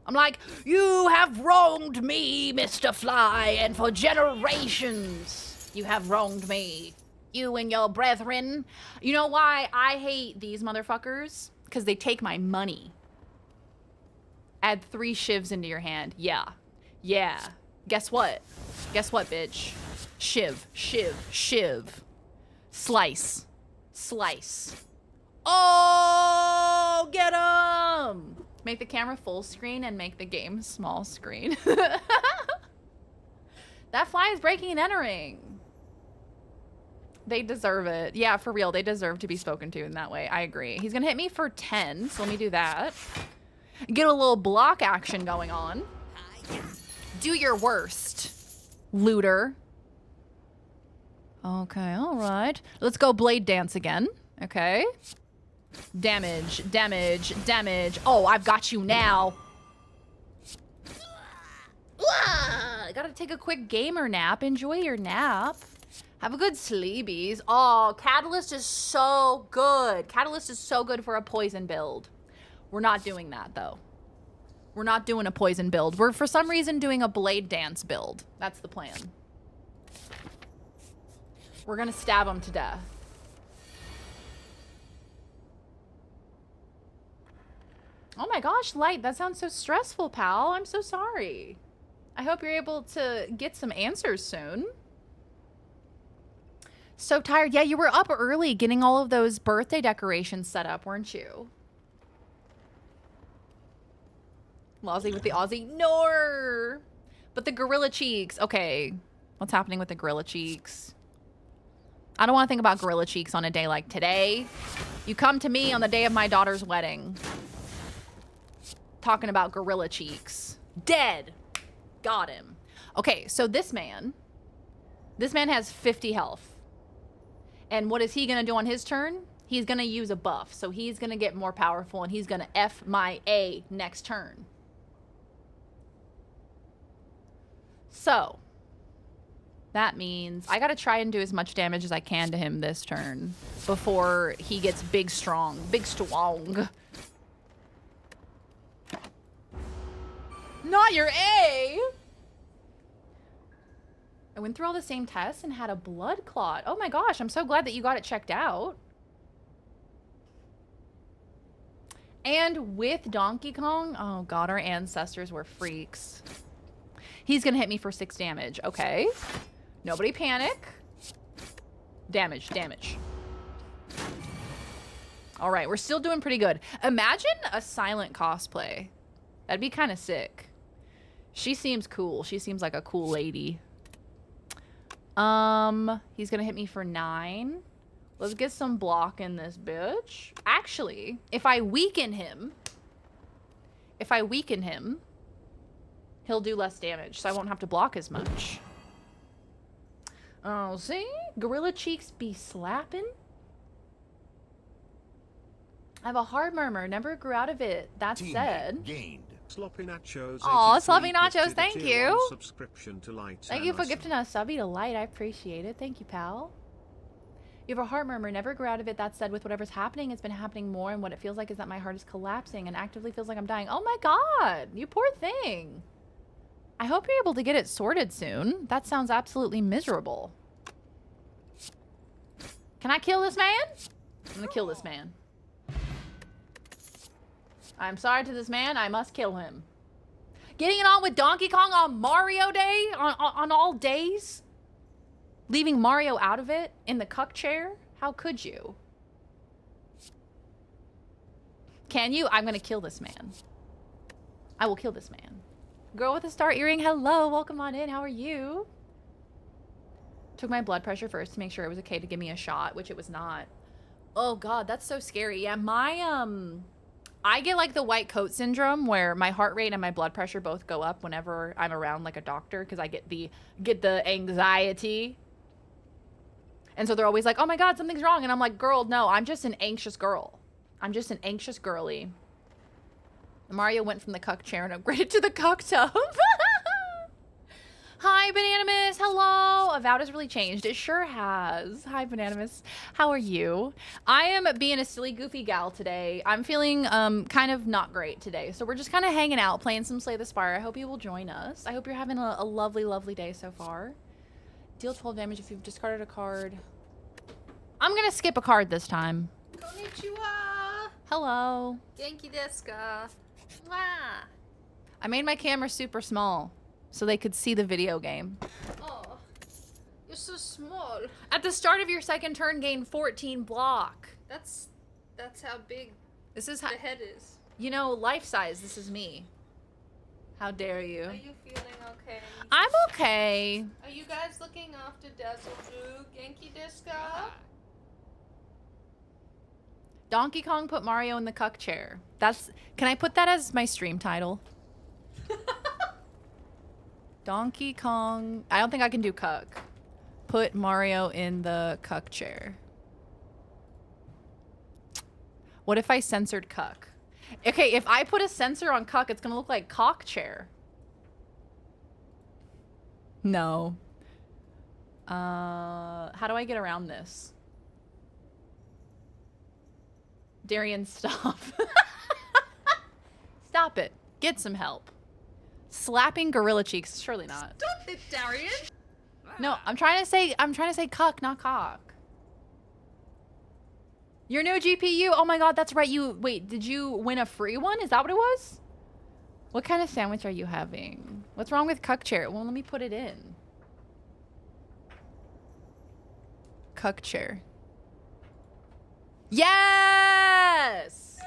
I'm like, you have wronged me, Mr. Fly, and for generations you have wronged me. You and your brethren. You know why I hate these motherfuckers? Because they take my money. Add 3 shivs into your hand. Yeah. Yeah. Guess what? Guess what, bitch? Shiv, shiv, shiv. Slice. Slice. Oh, get him! Make the camera full screen and make the game small screen. That fly is breaking and entering. They deserve it. Yeah, for real. They deserve to be spoken to in that way. I agree. He's gonna hit me for 10, so let me do that. Get a little block action going on. Do your worst, looter. Okay, all right. Let's go blade dance again. Okay. Damage, damage, damage. Oh, I've got you now. I gotta take a quick gamer nap. Enjoy your nap. Have a good sleebies. Oh, Catalyst is so good. Catalyst is so good for a poison build. We're not doing that, though. We're not doing a poison build. We're, for some reason, doing a blade dance build. That's the plan. We're gonna stab him to death. Oh my gosh, Light, that sounds so stressful, pal. I'm so sorry. I hope you're able to get some answers soon. So tired. Yeah, you were up early getting all of those birthday decorations set up, weren't you? Lozzie with the Aussie. No! But the gorilla cheeks. Okay. What's happening with the gorilla cheeks? I don't want to think about gorilla cheeks on a day like today. You come to me on the day of my daughter's wedding. Talking about gorilla cheeks. Dead. Got him. Okay, so this man has 50 health. And what is he going to do on his turn? He's going to use a buff. So he's going to get more powerful and he's going to F my A next turn. So that means I got to try and do as much damage as I can to him this turn before he gets big strong. Big strong. Not your A! I went through all the same tests and had a blood clot. Oh my gosh, I'm so glad that you got it checked out. And with Donkey Kong, oh god, our ancestors were freaks. He's gonna hit me for 6 damage. Okay. Nobody panic. Damage, damage. All right, we're still doing pretty good. Imagine a silent cosplay. That'd be kind of sick. She seems cool. She seems like a cool lady. He's gonna hit me for 9. Let's get some block in this bitch. Actually, if I weaken him, he'll do less damage, so I won't have to block as much. Oh, see? Gorilla cheeks be slapping. I have a hard murmur. Never grew out of it. That said. Gained. Sloppy Nachos. Aw, Sloppy Nachos, thank you. Subscription to Light. Thank you for gifting a subby to Light. I appreciate it. Thank you, pal. You have a heart murmur. Never grew out of it. That said, with whatever's happening, it's been happening more, and what it feels like is that my heart is collapsing and actively feels like I'm dying. Oh my god! You poor thing. I hope you're able to get it sorted soon. That sounds absolutely miserable. Can I kill this man? I'm gonna kill this man. I'm sorry to this man. I must kill him. Getting it on with Donkey Kong on Mario Day? On all days? Leaving Mario out of it? In the cuck chair? How could you? Can you? I'm gonna kill this man. I will kill this man. Girl with a star earring, hello. Welcome on in. How are you? Took my blood pressure first to make sure it was okay to give me a shot, which it was not. Oh god, that's so scary. Yeah, I get like the white coat syndrome where my heart rate and my blood pressure both go up whenever I'm around like a doctor because I get the anxiety. And so they're always like, oh my god, something's wrong. And I'm like, girl, no, I'm just an anxious girl. I'm just an anxious girly. Mario went from the cuck chair and upgraded to the cuck tub. Hi, Bananamus. Hello. Avowed has really changed. It sure has. Hi, Bananamus. How are you? I am being a silly, goofy gal today. I'm feeling kind of not great today. So we're just kind of hanging out, playing some Slay the Spire. I hope you will join us. I hope you're having a lovely, lovely day so far. Deal 12 damage if you've discarded a card. I'm going to skip a card this time. Konnichiwa. Hello. Genki desu ka? Wow. I made my camera super small so they could see the video game. Oh, you're so small. At the start of your second turn, gain 14 block. That's how big This is the how, head is. you know, life size. This is me. How dare you? Are you feeling okay? I'm okay. Are you guys looking after Dazzle-Ju? Genki desu ka? Donkey Kong put Mario in the cuck chair. Can I put that as my stream title? Donkey Kong. I don't think I can do cuck. Put Mario in the cuck chair. What if I censored cuck? Okay, if I put a censor on cuck, it's gonna look like cock chair. No. How do I get around this? Darian, stop. Stop it. Get some help. Slapping gorilla cheeks, surely not. Stop it, Darian. No, I'm trying to say cuck, not cock. Your new GPU. Oh my god, that's right. Wait, did you win a free one? Is that what it was? What kind of sandwich are you having? What's wrong with cuck chair? Well, let me put it in. Cuck chair. Yes!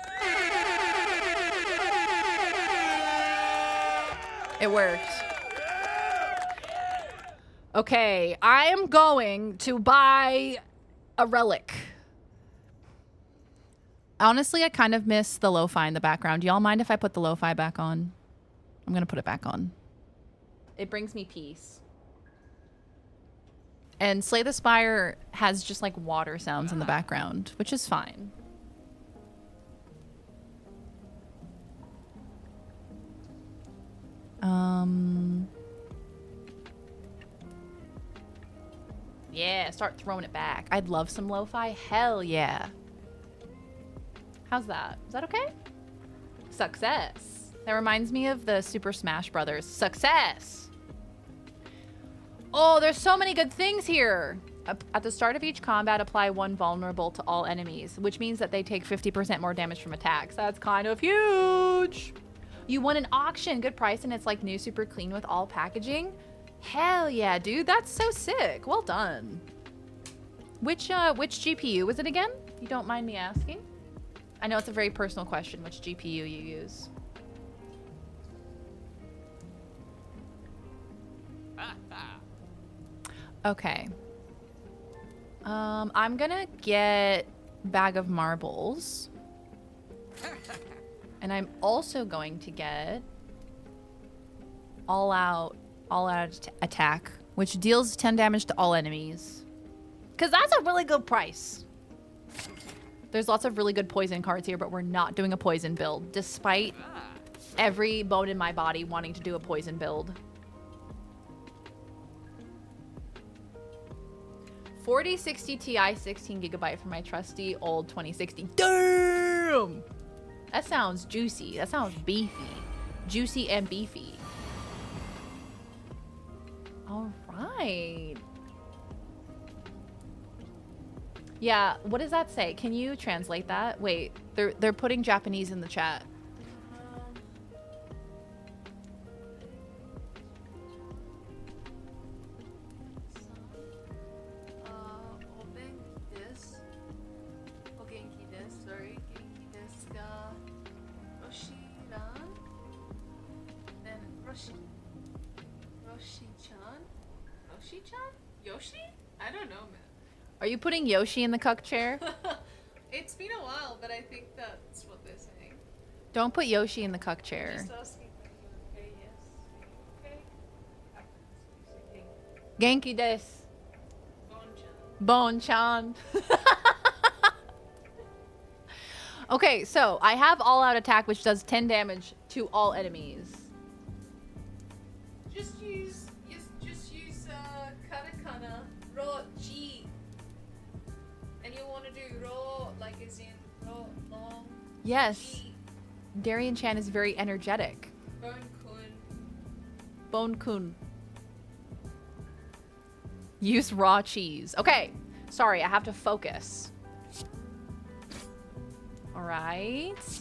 It worked. Okay, I am going to buy a relic. Honestly, I kind of miss the lo-fi in the background. Do y'all mind if I put the lo-fi back on? I'm gonna put it back on. It brings me peace. And Slay the Spire has just like water sounds in the background, which is fine. Yeah, start throwing it back. I'd love some lo-fi. Hell yeah. How's that? Is that okay? Success. That reminds me of the Super Smash Brothers. Success. Oh, there's so many good things here. At the start of each combat, apply one vulnerable to all enemies, which means that they take 50% more damage from attacks. That's kind of huge. You won an auction. Good price, and it's like new, super clean with all packaging. Hell yeah, dude. That's so sick. Well done. Which GPU was it again? You don't mind me asking? I know it's a very personal question, which GPU you use. Okay. I'm gonna get bag of marbles. And I'm also going to get all out attack, which deals 10 damage to all enemies. Cause that's a really good price. There's lots of really good poison cards here, but we're not doing a poison build, despite every bone in my body wanting to do a poison build. 4060 Ti 16GB for my trusty old 2060. Damn! That sounds juicy. That sounds beefy. Juicy and beefy. All right. Yeah, what does that say? Can you translate that? Wait, they're putting Japanese in the chat. Yoshi? I don't know, man. Are you putting Yoshi in the cuck chair? It's been a while, but I think that's what they're saying. Don't put Yoshi in the cuck chair. Just asking, are you okay? Yes. Okay. Genki desu. Bon-chan. Bon-chan. Okay, so I have all-out attack, which does 10 damage to all enemies. Just use katakana raw G. And you want to do raw like as in raw long Yes. G. Darian Chan is very energetic. Bone kun. Bone Kun. Use raw cheese. Okay. Sorry, I have to focus. Alright.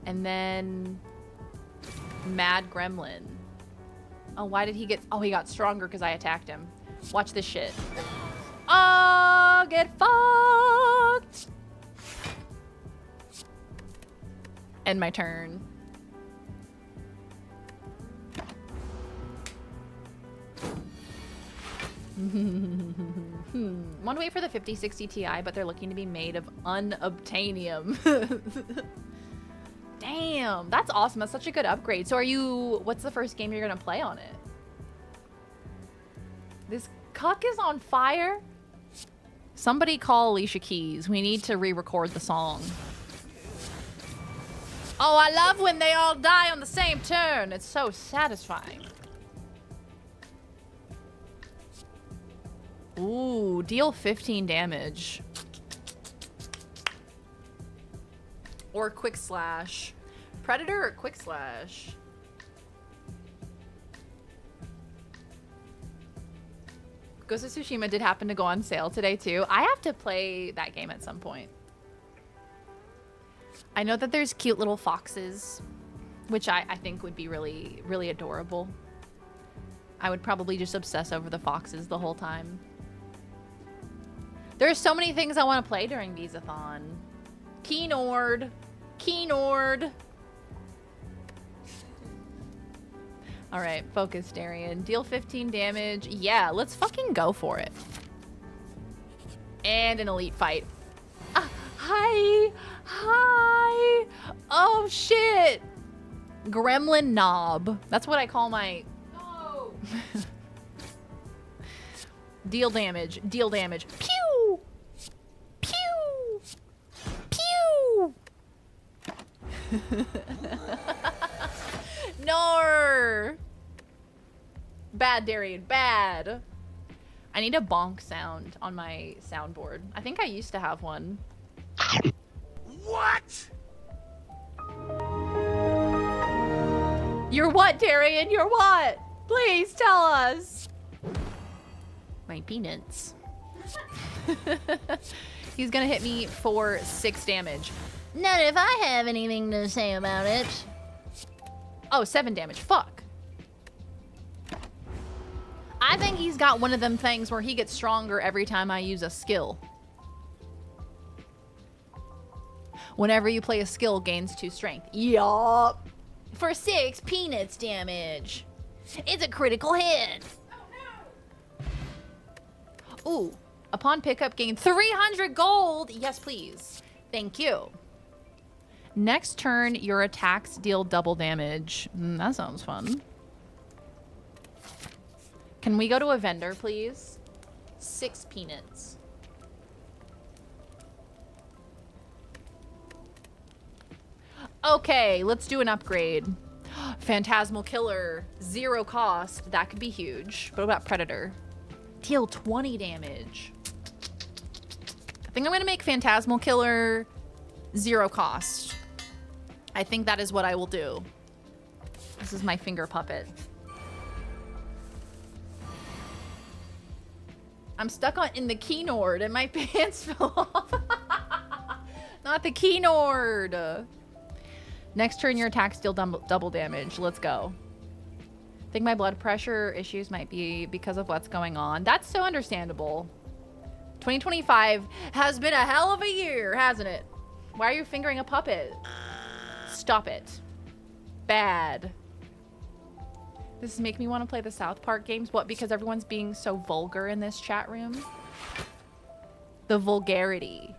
And then Mad Gremlin. Oh, why did he get... Oh, he got stronger because I attacked him. Watch this shit. Oh, get fucked! End my turn. Want to wait for the 5060 Ti, but they're looking to be made of unobtainium. Damn, that's awesome. That's such a good upgrade. So are you... What's the first game you're going to play on it? This cuck is on fire? Somebody call Alicia Keys. We need to re-record the song. Oh, I love when they all die on the same turn. It's so satisfying. Ooh, deal 15 damage. Or quick slash. Predator or quick slash? Ghost of Tsushima did happen to go on sale today too. I have to play that game at some point. I know that there's cute little foxes, which I think would be really, really adorable. I would probably just obsess over the foxes the whole time. There's so many things I want to play during Visathon. Keynord. Keynord. Alright, focus, Darian. Deal 15 damage. Yeah, let's fucking go for it. And an elite fight. Hi! Hi! Oh, shit! Gremlin knob. That's what I call my... No! Deal damage. Deal damage. Pew! Pew! Pew! No! Bad, Darian. Bad. I need a bonk sound on my soundboard. I think I used to have one. What? You're what, Darian? You're what? Please tell us. My peanuts. He's gonna hit me for 6 damage. Not if I have anything to say about it. Oh, 7 damage. Fuck. I think he's got one of them things where he gets stronger every time I use a skill. Whenever you play a skill, gains 2 strength. Yup. For 6 peanuts damage. It's a critical hit. Ooh. Upon pickup, gain 300 gold. Yes, please. Thank you. Next turn, your attacks deal double damage. That sounds fun. Can we go to a vendor, please? 6 peanuts. Okay, let's do an upgrade. Phantasmal Killer, 0 cost. That could be huge. What about Predator? Deal 20 damage. I think I'm gonna make Phantasmal Killer 0 cost. I think that is what I will do. This is my finger puppet. I'm stuck in the keynord and my pants fell off. Not the keynord. Next turn, your attacks deal double damage. Let's go. I think my blood pressure issues might be because of what's going on. That's so understandable. 2025 has been a hell of a year, hasn't it? Why are you fingering a puppet? Stop it. Bad. This is making me want to play the South Park games. What? Because everyone's being so vulgar in this chat room? The vulgarity.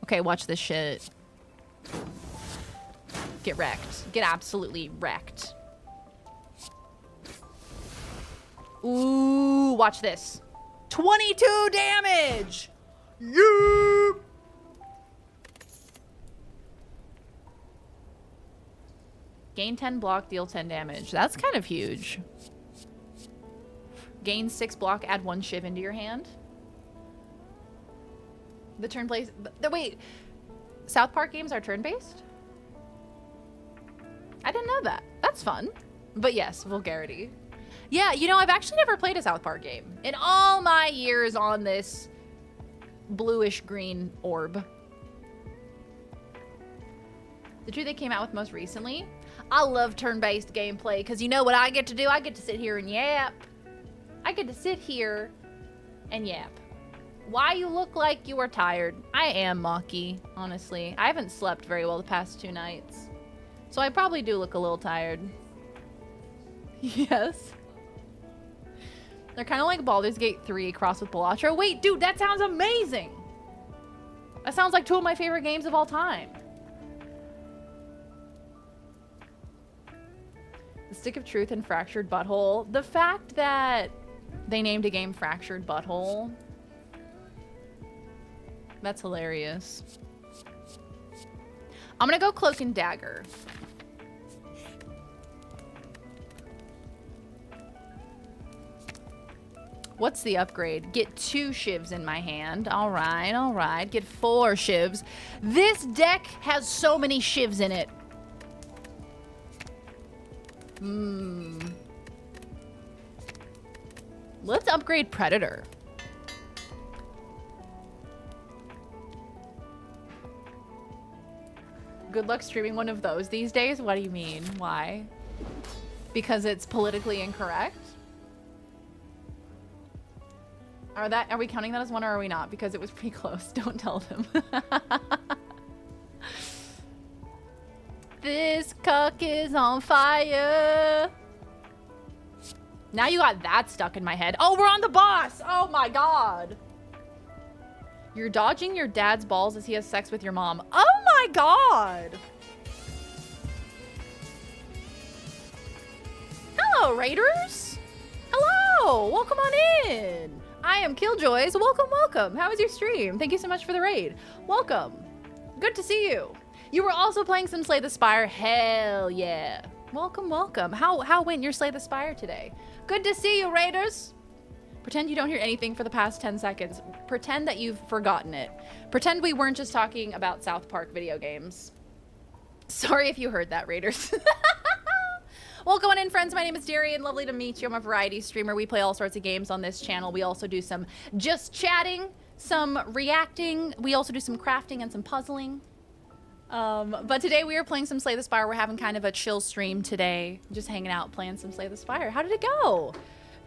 Okay, watch this shit. Get wrecked. Get absolutely wrecked. Ooh, watch this. 22 damage! Yup! Gain 10 block, deal 10 damage. That's kind of huge. Gain 6 block, add 1 shiv into your hand. The turn-based... Wait. South Park games are turn-based? I didn't know that. That's fun. But yes, vulgarity. Yeah, you know, I've actually never played a South Park game. In all my years on this bluish-green orb. The two they came out with most recently. I love turn-based gameplay because you know what I get to do? I get to sit here and yap. I get to sit here and yap. Why you look like you are tired? I am, Maki, honestly. I haven't slept very well the past 2 nights. So I probably do look a little tired. Yes. They're kind of like Baldur's Gate 3 crossed with Balatro. Wait, dude, that sounds amazing! That sounds like 2 of my favorite games of all time. The Stick of Truth and Fractured Butthole. The fact that they named a game Fractured Butthole... That's hilarious. I'm gonna go Cloak and Dagger. What's the upgrade? Get 2 shivs in my hand. All right, all right. Get 4 shivs. This deck has so many shivs in it. Let's upgrade Predator. Good luck streaming one of those these days? What do you mean? Why? Because it's politically incorrect? Are we counting that as one or are we not? Because it was pretty close. Don't tell them. This cuck is on fire. Now you got that stuck in my head. Oh, we're on the boss. Oh my god. You're dodging your dad's balls as he has sex with your mom. Oh my god. Hello, Raiders. Hello. Welcome on in. I am Killjoys. Welcome, welcome. How was your stream? Thank you so much for the raid. Welcome. Good to see you. You were also playing some Slay the Spire. Hell yeah. Welcome, welcome. How went your Slay the Spire today? Good to see you, Raiders. Pretend you don't hear anything for the past 10 seconds. Pretend that you've forgotten it. Pretend we weren't just talking about South Park video games. Sorry if you heard that, Raiders. Welcome on in, friends. My name is Darian. Lovely to meet you. I'm a variety streamer. We play all sorts of games on this channel. We also do some just chatting, some reacting. We also do some crafting and some puzzling. But today we are playing some Slay the Spire. We're having kind of a chill stream today. Just hanging out, playing some Slay the Spire. How did it go?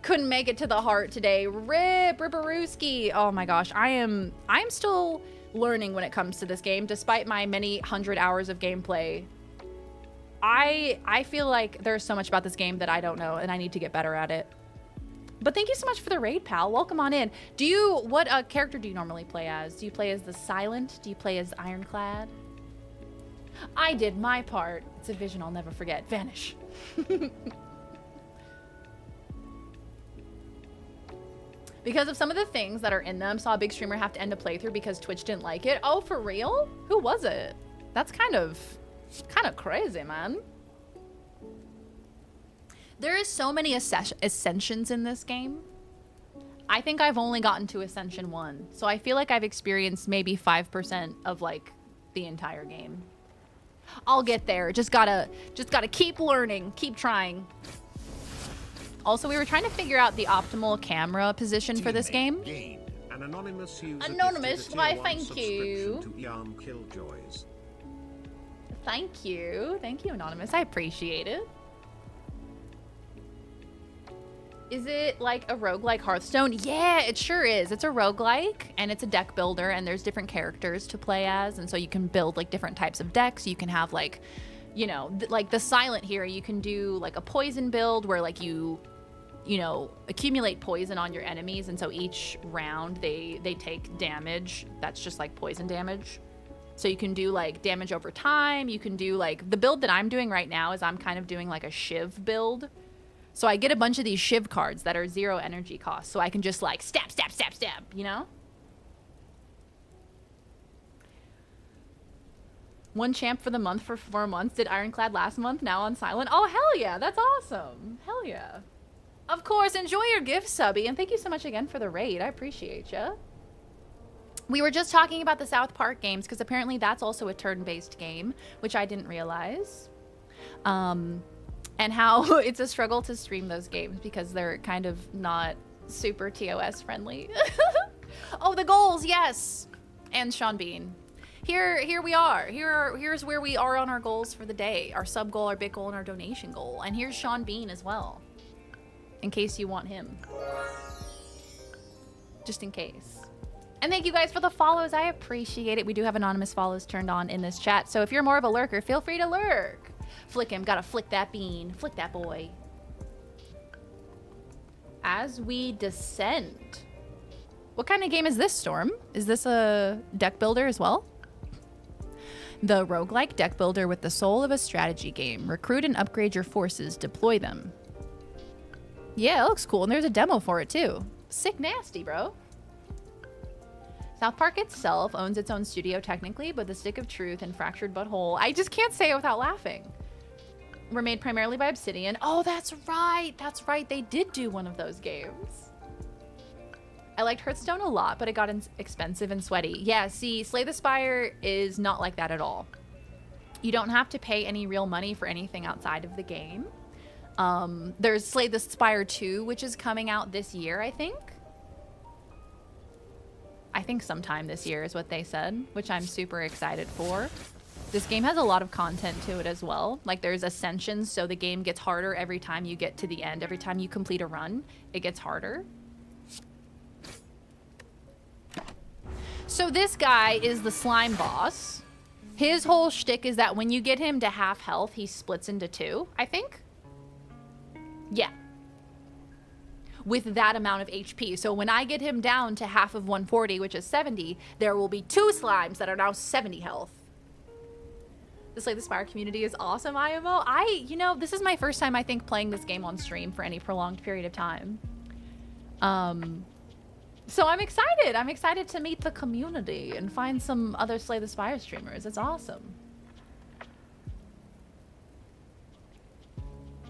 Couldn't make it to the heart today. Rip, Ripperooski. Oh my gosh. I'm still learning when it comes to this game, despite my many 100 hours of gameplay. I feel like there's so much about this game that I don't know, and I need to get better at it. But thank you so much for the raid, pal. Welcome on in. What character do you normally play as? Do you play as the Silent? Do you play as Ironclad? I did my part. It's a vision I'll never forget. Vanish. Because of some of the things that are in them, saw a big streamer have to end a playthrough because Twitch didn't like it. Oh, for real? Who was it? That's kind of crazy, man. There is so many ascensions in this game. I think I've only gotten to Ascension 1. So I feel like I've experienced maybe 5% of like the entire game. I'll get there. Just gotta keep learning, keep trying. Also, we were trying to figure out the optimal camera position for this game. An anonymous user Anonymous, gifted a why tier 1 thank you. subscription to Yarn Killjoys. Thank you. Thank you, Anonymous. I appreciate it. Is it like a roguelike Hearthstone? Yeah, it sure is. It's a roguelike, and it's a deck builder, and there's different characters to play as, and so you can build like different types of decks. You can have like, you know, like the Silent here, you can do like a poison build where like you know, accumulate poison on your enemies, and so each round they take damage. That's just like poison damage. So you can do like damage over time. You can do like the build that I'm doing right now is I'm kind of doing like a Shiv build. So I get a bunch of these Shiv cards that are 0 energy cost. So I can just like stab, stab, stab, stab, you know? One champ for the month for 4 months. Did Ironclad last month, now on silent. Oh, hell yeah. That's awesome. Hell yeah. Of course, enjoy your gift, Subby. And thank you so much again for the raid. I appreciate you. We were just talking about the South Park games because apparently that's also a turn-based game, which I didn't realize. And how it's a struggle to stream those games because they're kind of not super TOS friendly. Oh, the goals, yes. And Sean Bean. Here we are. Here's where we are on our goals for the day. Our sub goal, our big goal, and our donation goal. And here's Sean Bean as well. In case you want him. Just in case. And thank you guys for the follows. I appreciate it. We do have anonymous follows turned on in this chat. So if you're more of a lurker, feel free to lurk. Flick him. Gotta flick that bean. Flick that boy. As we descend. What kind of game is this, Storm? Is this a deck builder as well? The roguelike deck builder with the soul of a strategy game. Recruit and upgrade your forces. Deploy them. Yeah, it looks cool. And there's a demo for it too. Sick nasty, bro. South Park itself owns its own studio technically, but The Stick of Truth and Fractured But Whole, I just can't say it without laughing, were made primarily by Obsidian. Oh, that's right. That's right. They did do one of those games. I liked Hearthstone a lot, but it got expensive and sweaty. Yeah, see, Slay the Spire is not like that at all. You don't have to pay any real money for anything outside of the game. There's Slay the Spire 2, which is coming out this year, I think. I think sometime this year is what they said, which I'm super excited for. This game has a lot of content to it as well. Like there's ascensions, so the game gets harder every time you get to the end. Every time you complete a run, it gets harder. So this guy is the slime boss. His whole shtick is that when you get him to half health, he splits into two, I think. Yeah. With that amount of HP. So when I get him down to half of 140, which is 70, there will be 2 slimes that are now 70 health. The Slay the Spire community is awesome, IMO. You know, this is my first time, I think, playing this game on stream for any prolonged period of time. So I'm excited. I'm excited to meet the community and find some other Slay the Spire streamers. It's awesome.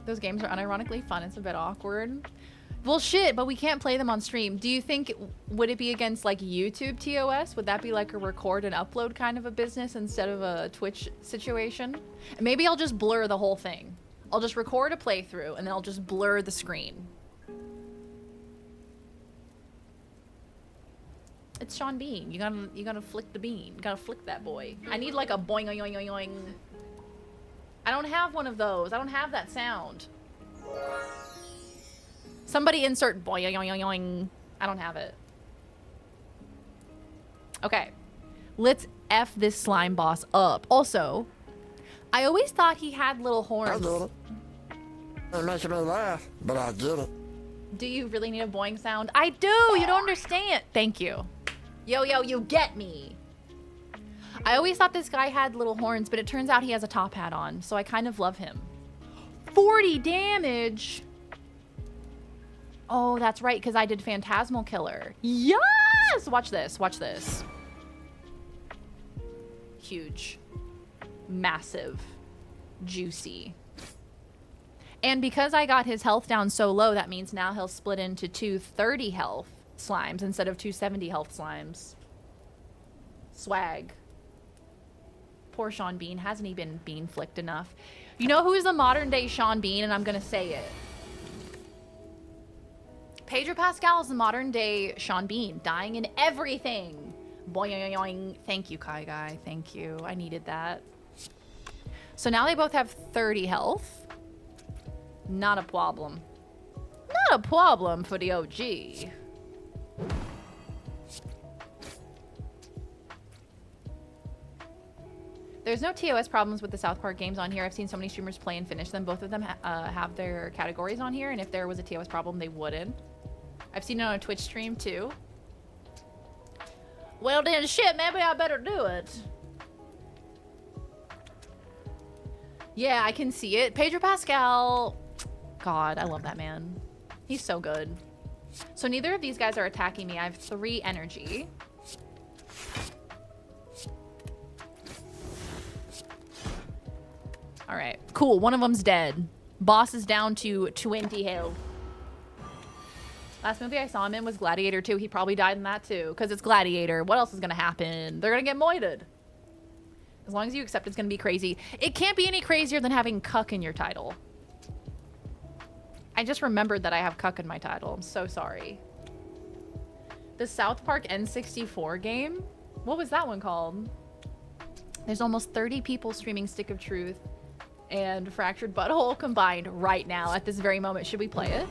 Those games are unironically fun. It's a bit awkward. Well, shit, but we can't play them on stream. Do you think, would it be against like YouTube TOS? Would that be like a record and upload kind of a business instead of a Twitch situation? And maybe I'll just blur the whole thing. I'll just record a playthrough and then I'll just blur the screen. It's Sean Bean. You gotta flick the bean. You gotta flick that boy. I need like a boing oing oing oing. I don't have one of those. I don't have that sound. Somebody insert boing oing oing oing. I don't have it. Okay. Let's F this slime boss up. Also, I always thought he had little horns. I get it. It makes me laugh, but I get it. Do you really need a boing sound? I do! You don't understand! Thank you. Yo, you get me! I always thought this guy had little horns, but it turns out he has a top hat on, so I kind of love him. 40 damage! Oh, that's right, because I did Phantasmal Killer. Yes! Watch this, watch this. Huge. Massive. Juicy. And because I got his health down so low, that means now he'll split into 230 health slimes instead of 270 health slimes. Swag. Poor Sean Bean. Hasn't he been bean flicked enough? You know who's the modern day Sean Bean? And I'm going to say it. Pedro Pascal is the modern day Sean Bean. Dying in everything. Boing. Thank you, Kai Guy. Thank you. I needed that. So now they both have 30 health. Not a problem. Not a problem for the OG. There's no TOS problems with the South Park games on here. I've seen so many streamers play and finish them. Both of them have their categories on here, and if there was a TOS problem, they wouldn't. I've seen it on a Twitch stream, too. Well, then, shit, maybe I better do it. Yeah, I can see it. Pedro Pascal... God, I love that man. He's so good. So neither of these guys are attacking me. I have 3 energy. All right, cool. One of them's dead. Boss is down to 20 health. Last movie I saw him in was Gladiator 2. He probably died in that too, because it's Gladiator. What else is gonna happen? They're gonna get moited. As long as you accept it's gonna be crazy. It can't be any crazier than having cuck in your title. I just remembered that I have cuck in my title. I'm so sorry. The South Park N64 game? What was that one called? There's almost 30 people streaming Stick of Truth and Fractured Butthole combined right now at this very moment. Should we play it?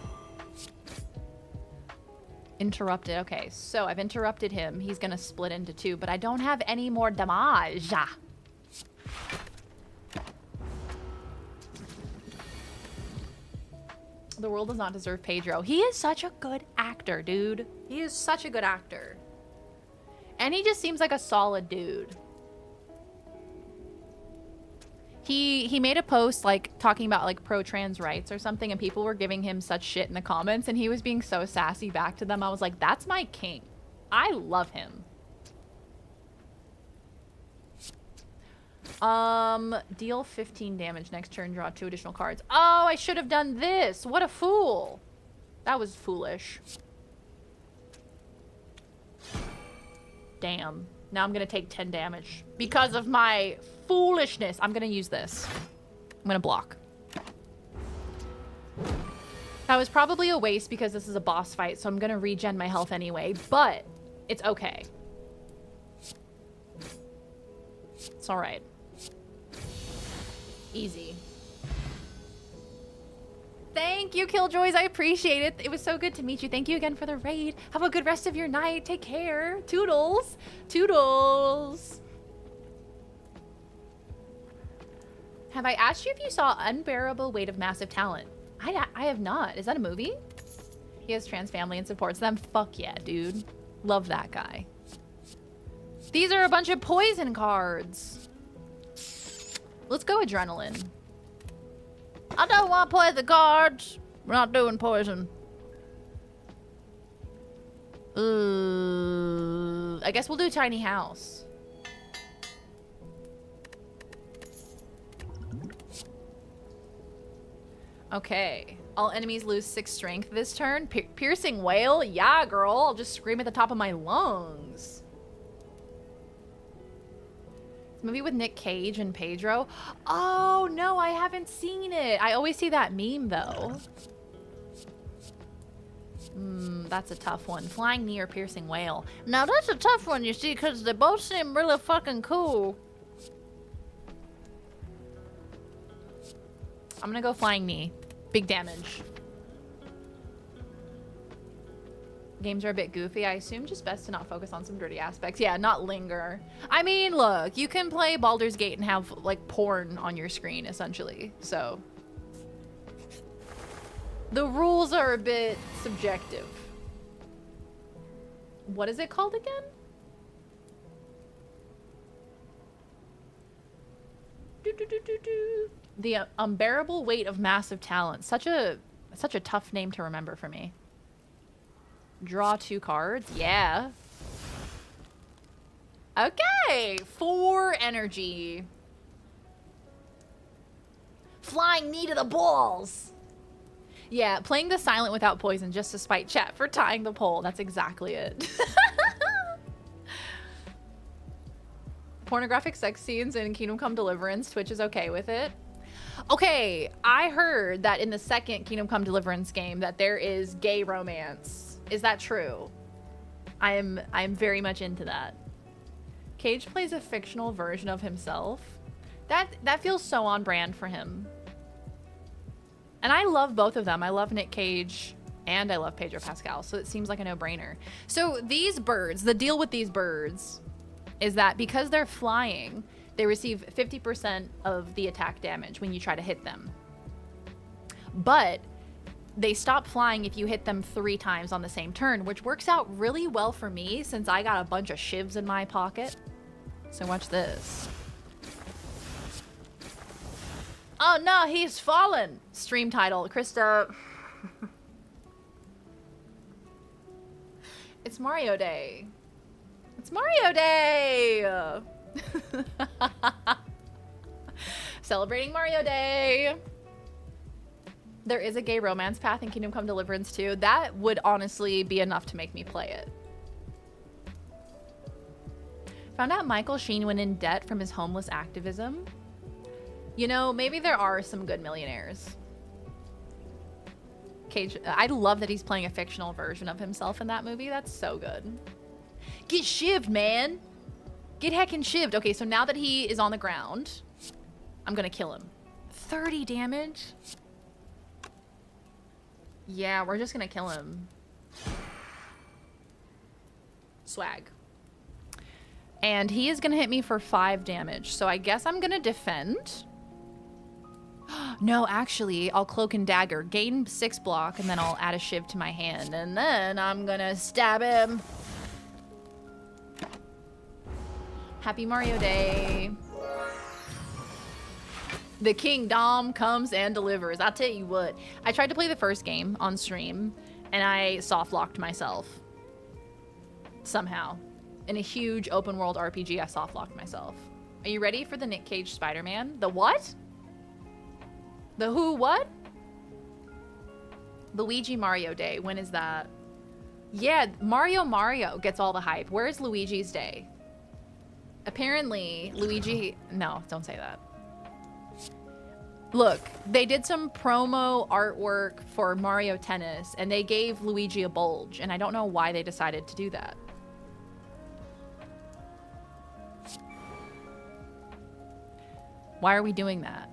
Interrupted. Okay, so I've interrupted him. He's gonna split into two, but I don't have any more damage. The world does not deserve Pedro. He is such a good actor, dude. He is such a good actor. And he just seems like a solid dude. He made a post like talking about like pro-trans rights or something, and people were giving him such shit in the comments, and he was being so sassy back to them. I was like, that's my king. I love him. Deal 15 damage next turn, draw 2 additional cards. Oh, I should have done this. What a fool. That was foolish. Damn. Now I'm gonna take 10 damage because of my foolishness. I'm gonna use this. I'm gonna block. That was probably a waste because this is a boss fight, so I'm gonna regen my health anyway, but it's okay. It's alright. Easy. Thank you, Killjoys. I appreciate it. It was so good to meet you. Thank you again for the raid. Have a good rest of your night. Take care. Toodles. Toodles. Have I asked you if you saw Unbearable Weight of Massive Talent? I have not. Is that a movie? He has trans family and supports them. Fuck yeah, dude. Love that guy. These are a bunch of poison cards. Let's go adrenaline. I don't want poison cards. We're not doing poison. I guess we'll do tiny house. Okay. All enemies lose 6 strength this turn. Piercing wail? Yeah, girl. I'll just scream at the top of my lungs. Movie with Nick Cage and Pedro. Oh, no, I haven't seen it. I always see that meme, though. That's a tough one. Flying Knee or Piercing Wail. Now, that's a tough one, you see, because they both seem really fucking cool. I'm gonna go Flying Knee. Big damage. Games are a bit goofy. I assume just best to not focus on some dirty aspects. Yeah, not linger. I mean, look, you can play Baldur's Gate and have, like, porn on your screen, essentially. So, the rules are a bit subjective. What is it called again? The Unbearable Weight of Massive Talent. Such a tough name to remember for me. Draw 2 cards. Yeah. Okay. 4 energy. Flying Knee to the balls. Yeah, playing the silent without poison just to spite chat for tying the pole. That's exactly it. Pornographic sex scenes in Kingdom Come Deliverance. Twitch is okay with it. Okay, I heard that in the second Kingdom Come Deliverance game that there is gay romance. Is that true? I'm very much into that. Cage plays a fictional version of himself. That feels so on brand for him. And I love both of them. I love Nick Cage and I love Pedro Pascal, so it seems like a no-brainer. So these birds, the deal with these birds is that because they're flying, they receive 50% of the attack damage when you try to hit them. But they stop flying if you hit them 3 times on the same turn, which works out really well for me since I got a bunch of shivs in my pocket. So watch this. Oh no, he's fallen! Stream title, Krista. It's Mario Day. It's Mario Day! Celebrating Mario Day. There is a gay romance path in Kingdom Come Deliverance too. That would honestly be enough to make me play it. Found out Michael Sheen went in debt from his homeless activism. You know, maybe there are some good millionaires. Cage, I love that he's playing a fictional version of himself in that movie. That's so good. Get shivved, man. Get heckin' shivved. Okay, so now that he is on the ground, I'm gonna kill him. 30 damage? Yeah, we're just gonna kill him. Swag. And he is gonna hit me for 5 damage. So I guess I'm gonna defend. No, actually, I'll cloak and dagger. Gain 6 block, and then I'll add a shiv to my hand. And then I'm gonna stab him. Happy Mario Day. The King Dom comes and delivers. I'll tell you what. I tried to play the first game on stream, and I soft-locked myself. Somehow. In a huge open-world RPG, I soft-locked myself. Are you ready for the Nick Cage Spider-Man? The what? The who what? Luigi Mario Day. When is that? Yeah, Mario gets all the hype. Where's Luigi's Day? Apparently, Luigi... No, don't say that. Look, they did some promo artwork for Mario Tennis, and they gave Luigi a bulge, and I don't know why they decided to do that. Why are we doing that?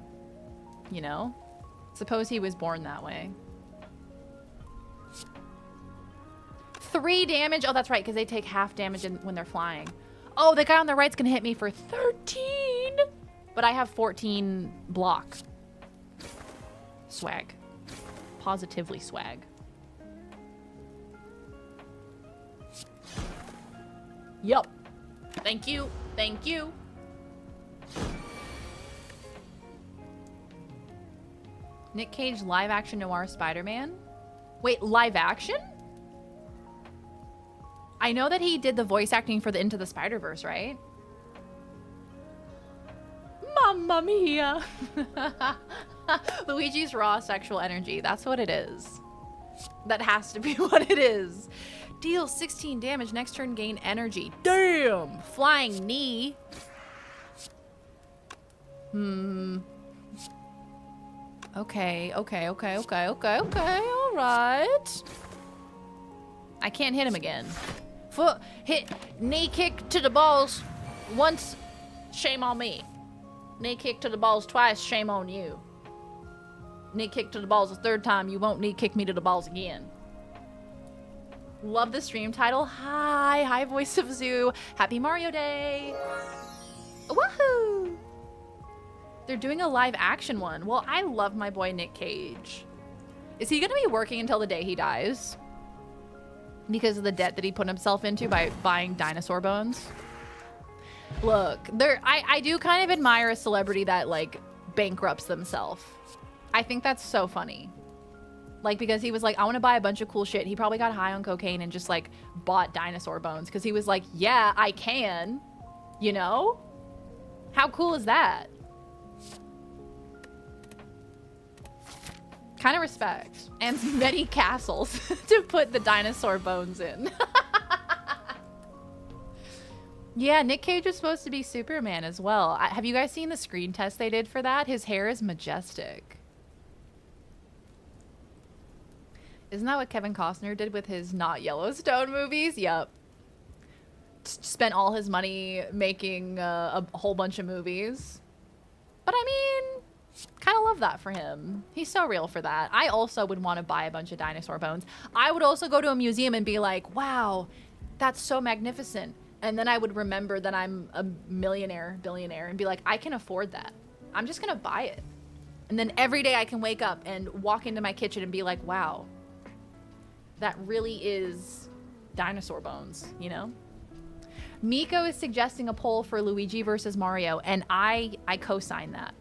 You know? Suppose he was born that way. 3 damage? Oh, that's right, because they take half damage when they're flying. Oh, the guy on the right's gonna hit me for 13! But I have 14 block. Swag. Positively swag. Yup. Thank you. Thank you. Nick Cage live action noir Spider-Man? Wait, live action? I know that he did the voice acting for the Into the Spider-Verse, right? Mamma mia! Luigi's raw sexual energy. That's what it is. That has to be what it is. Deal 16 damage. Next turn, gain energy. Damn! Flying knee. Okay. All right. I can't hit him again. Foot hit, knee kick to the balls once, shame on me. Knee kick to the balls twice, shame on you. Knee kick to the balls the 3rd time, you won't knee kick me to the balls again. Love the stream title. Hi, Voice of Zoo. Happy Mario Day. Woohoo! They're doing a live action one. Well, I love my boy Nick Cage. Is he gonna be working until the day he dies? Because of the debt that he put himself into by buying dinosaur bones? Look, I do kind of admire a celebrity that, like, bankrupts themselves. I think that's so funny. Like, because he was like, I want to buy a bunch of cool shit. He probably got high on cocaine and just, like, bought dinosaur bones. Because he was like, yeah, I can. You know? How cool is that? Kind of respect. And many castles to put the dinosaur bones in. Yeah, Nick Cage is supposed to be Superman as well. Have you guys seen the screen test they did for that? His hair is majestic. Isn't that what Kevin Costner did with his Not Yellowstone movies? Yep. Spent all his money making a whole bunch of movies. But I mean, kind of love that for him. He's so real for that. I also would want to buy a bunch of dinosaur bones. I would also go to a museum and be like, wow, that's so magnificent. And then I would remember that I'm a millionaire, billionaire, and be like, I can afford that. I'm just going to buy it. And then every day I can wake up and walk into my kitchen and be like, wow, that really is dinosaur bones, you know? Miko is suggesting a poll for Luigi versus Mario, and I co-sign that.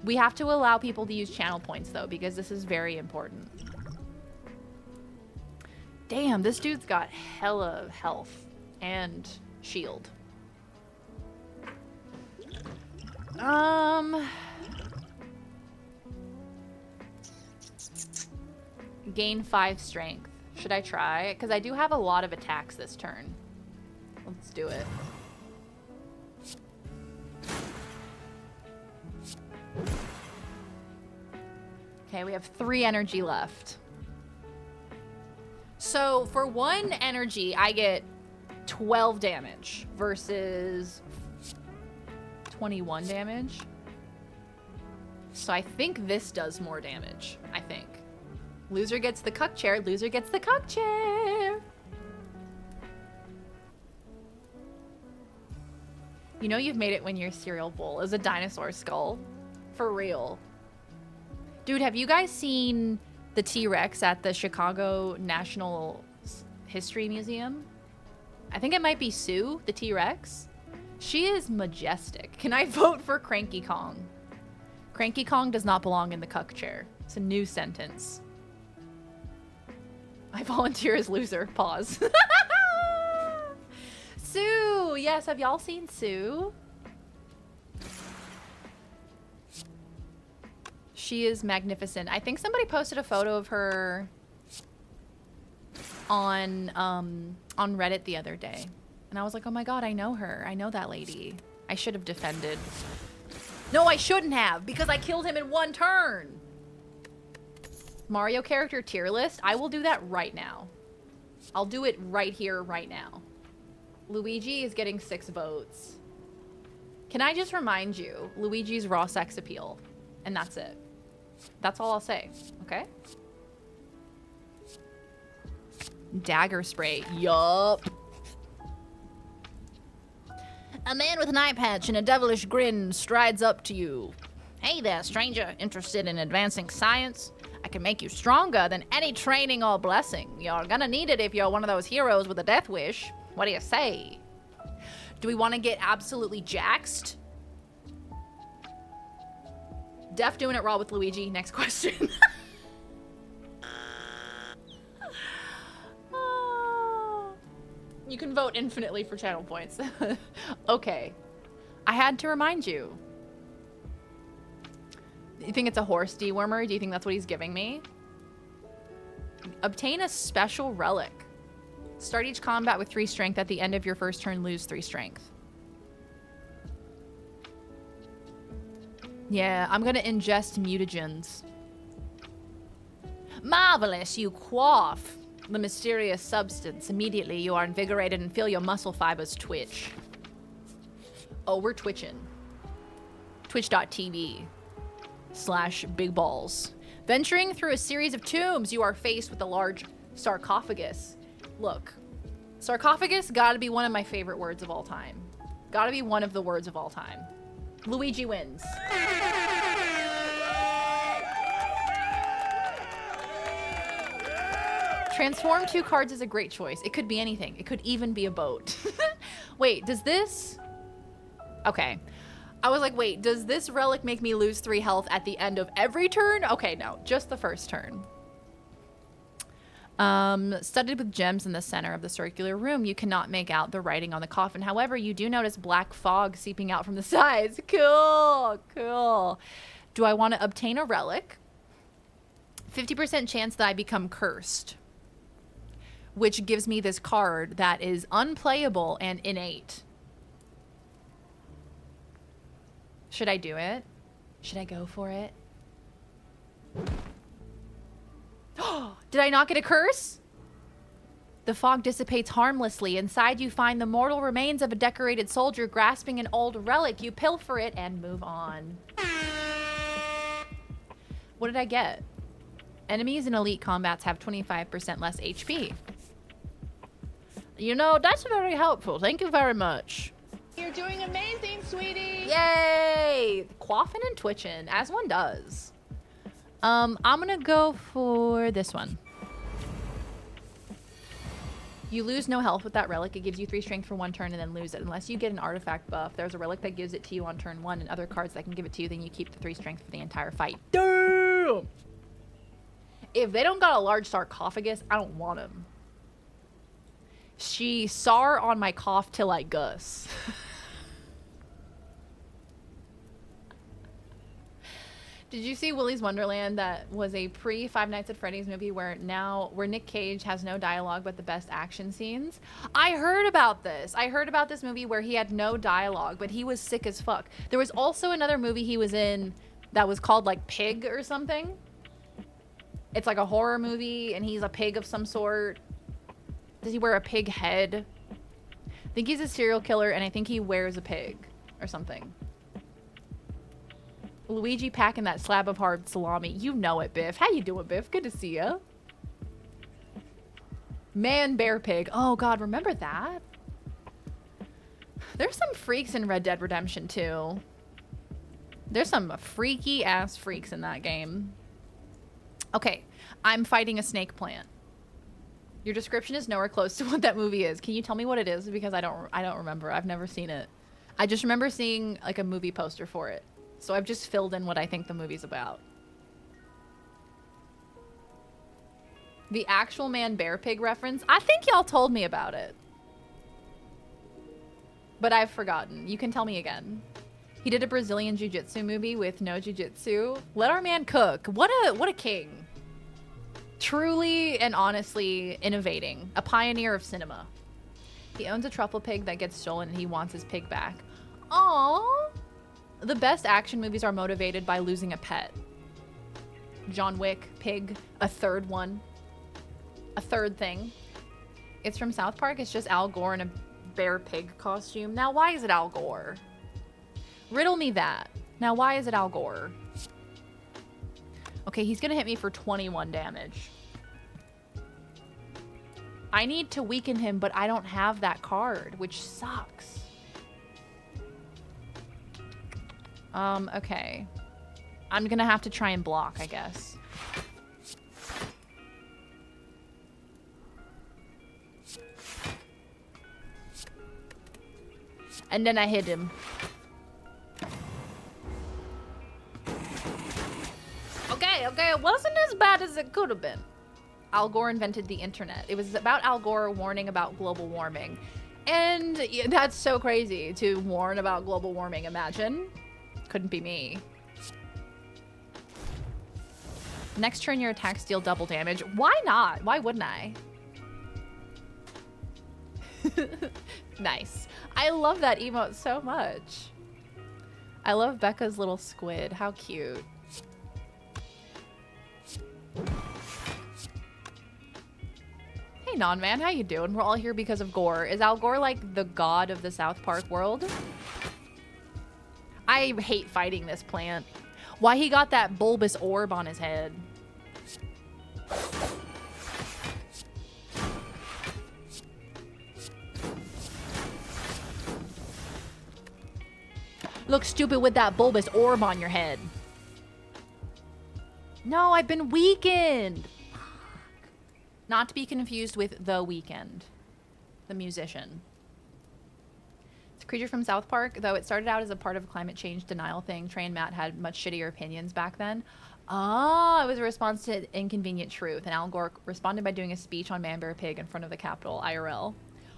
We have to allow people to use channel points, though, because this is very important. Damn, this dude's got hella health and shield. Gain 5 strength. Should I try? Because I do have a lot of attacks this turn. Let's do it. Okay, we have 3 energy left. So for 1 energy, I get 12 damage versus 21 damage. So I think this does more damage. I think. Loser gets the cuck chair. Loser gets the cuck chair. You know you've made it when your cereal bowl is a dinosaur skull. For real. Dude, have you guys seen the T-Rex at the Chicago National History Museum? I think it might be Sue, the T-Rex. She is majestic. Can I vote for Cranky Kong? Cranky Kong does not belong in the cuck chair. It's a new sentence. I volunteer as loser. Pause. Sue! Yes, have y'all seen Sue? She is magnificent. I think somebody posted a photo of her on Reddit the other day. And I was like, oh my god, I know her. I know that lady. I should have defended. No, I shouldn't have, because I killed him in 1 turn. Mario character tier list. I will do that right now. I'll do it right here, right now. Luigi is getting 6 votes. Can I just remind you, Luigi's raw sex appeal. And that's it. That's all I'll say, okay? Dagger spray. Yup. A man with an eye patch and a devilish grin strides up to you. Hey there, stranger. Interested in advancing science? I can make you stronger than any training or blessing. You're gonna need it if you're one of those heroes with a death wish. What do you say? Do we want to get absolutely jaxed? Def doing it raw with Luigi. Next question. You can vote infinitely for channel points. Okay. I had to remind you. You think it's a horse dewormer? Do you think that's what he's giving me? Obtain a special relic. Start each combat with 3 strength. At the end of your first turn, lose 3 strength. Yeah, I'm gonna ingest mutagens. Marvelous, you quaff the mysterious substance. Immediately, you are invigorated and feel your muscle fibers twitch. Oh, we're twitching. Twitch.tv/bigballs. Venturing through a series of tombs, you are faced with a large sarcophagus. Look, sarcophagus gotta be one of my favorite words of all time. Gotta be one of the words of all time. Luigi wins. Transform 2 cards is a great choice. It could be anything. It could even be a boat. Wait, does this... Okay. I was like, wait, does this relic make me lose 3 health at the end of every turn? Okay, no, just the first turn. Studded with gems in the center of the circular room, you cannot make out the writing on the coffin. However, you do notice black fog seeping out from the sides. Cool, cool. Do I want to obtain a relic? 50% chance that I become cursed, which gives me this card that is unplayable and innate. Should I do it? Should I go for it? Did I not get a curse? The fog dissipates harmlessly. Inside you find the mortal remains of a decorated soldier grasping an old relic. You pilfer it and move on. What did I get? Enemies in elite combats have 25% less HP. You know, that's very helpful. Thank you very much. You're doing amazing, sweetie. Yay! Quaffing and twitching, as one does. I'm gonna go for this one. You lose no health with that relic. It gives you 3 strength for 1 turn and then lose it. Unless you get an artifact buff, there's a relic that gives it to you on turn 1 and other cards that can give it to you, then you keep the 3 strength for the entire fight. Damn! If they don't got a large sarcophagus, I don't want them. She sar on my cough till I Gus. Did you see Willy's Wonderland? That was a pre Five Nights at Freddy's movie where Nick Cage has no dialogue but the best action scenes. I heard about this. I heard about this movie where he had no dialogue but he was sick as fuck. There was also another movie he was in that was called like Pig or something. It's like a horror movie and he's a pig of some sort. Does he wear a pig head? I think he's a serial killer and I think he wears a pig or something. Luigi packing that slab of hard salami. You know it, Biff. How you doing, Biff? Good to see ya. Man, bear, pig. Oh, God, remember that? There's some freaks in Red Dead Redemption 2. There's some freaky-ass freaks in that game. Okay, I'm fighting a snake plant. Your description is nowhere close to what that movie is. Can you tell me what it is? Because I don't remember. I've never seen it. I just remember seeing, like, a movie poster for it. So I've just filled in what I think the movie's about. The actual man bear pig reference, I think y'all told me about it. But I've forgotten. You can tell me again. He did a Brazilian jiu-jitsu movie with no jiu-jitsu. Let our man cook. What a king. Truly and honestly innovating. A pioneer of cinema. He owns a truffle pig that gets stolen and he wants his pig back. Aww. The best action movies are motivated by losing a pet. John Wick, Pig, a third one. A third thing. It's from South Park. It's just Al Gore in a bear pig costume. Now, why is it Al Gore? Riddle me that. Now, why is it Al Gore? Okay, he's gonna hit me for 21 damage. I need to weaken him, but I don't have that card, which sucks. Okay. I'm gonna have to try and block, I guess. And then I hit him. Okay, it wasn't as bad as it could have been. Al Gore invented the internet. It was about Al Gore warning about global warming. And yeah, that's so crazy to warn about global warming, imagine. Couldn't be me. Next turn, your attacks deal double damage. Why not? Why wouldn't I? Nice. I love that emote so much. I love Becca's little squid. How cute. Hey, Non-Man, how you doing? We're all here because of Gore. Is Al Gore like the god of the South Park world? I hate fighting this plant. Why he got that bulbous orb on his head? Look stupid with that bulbous orb on your head. No, I've been weakened. Fuck. Not to be confused with The Weeknd, the musician. It's a creature from South Park, though it started out as a part of a climate change denial thing. Trey and Matt had much shittier opinions back then. Ah, it was a response to Inconvenient Truth, and Al Gore responded by doing a speech on Man Bear Pig in front of the Capitol, IRL.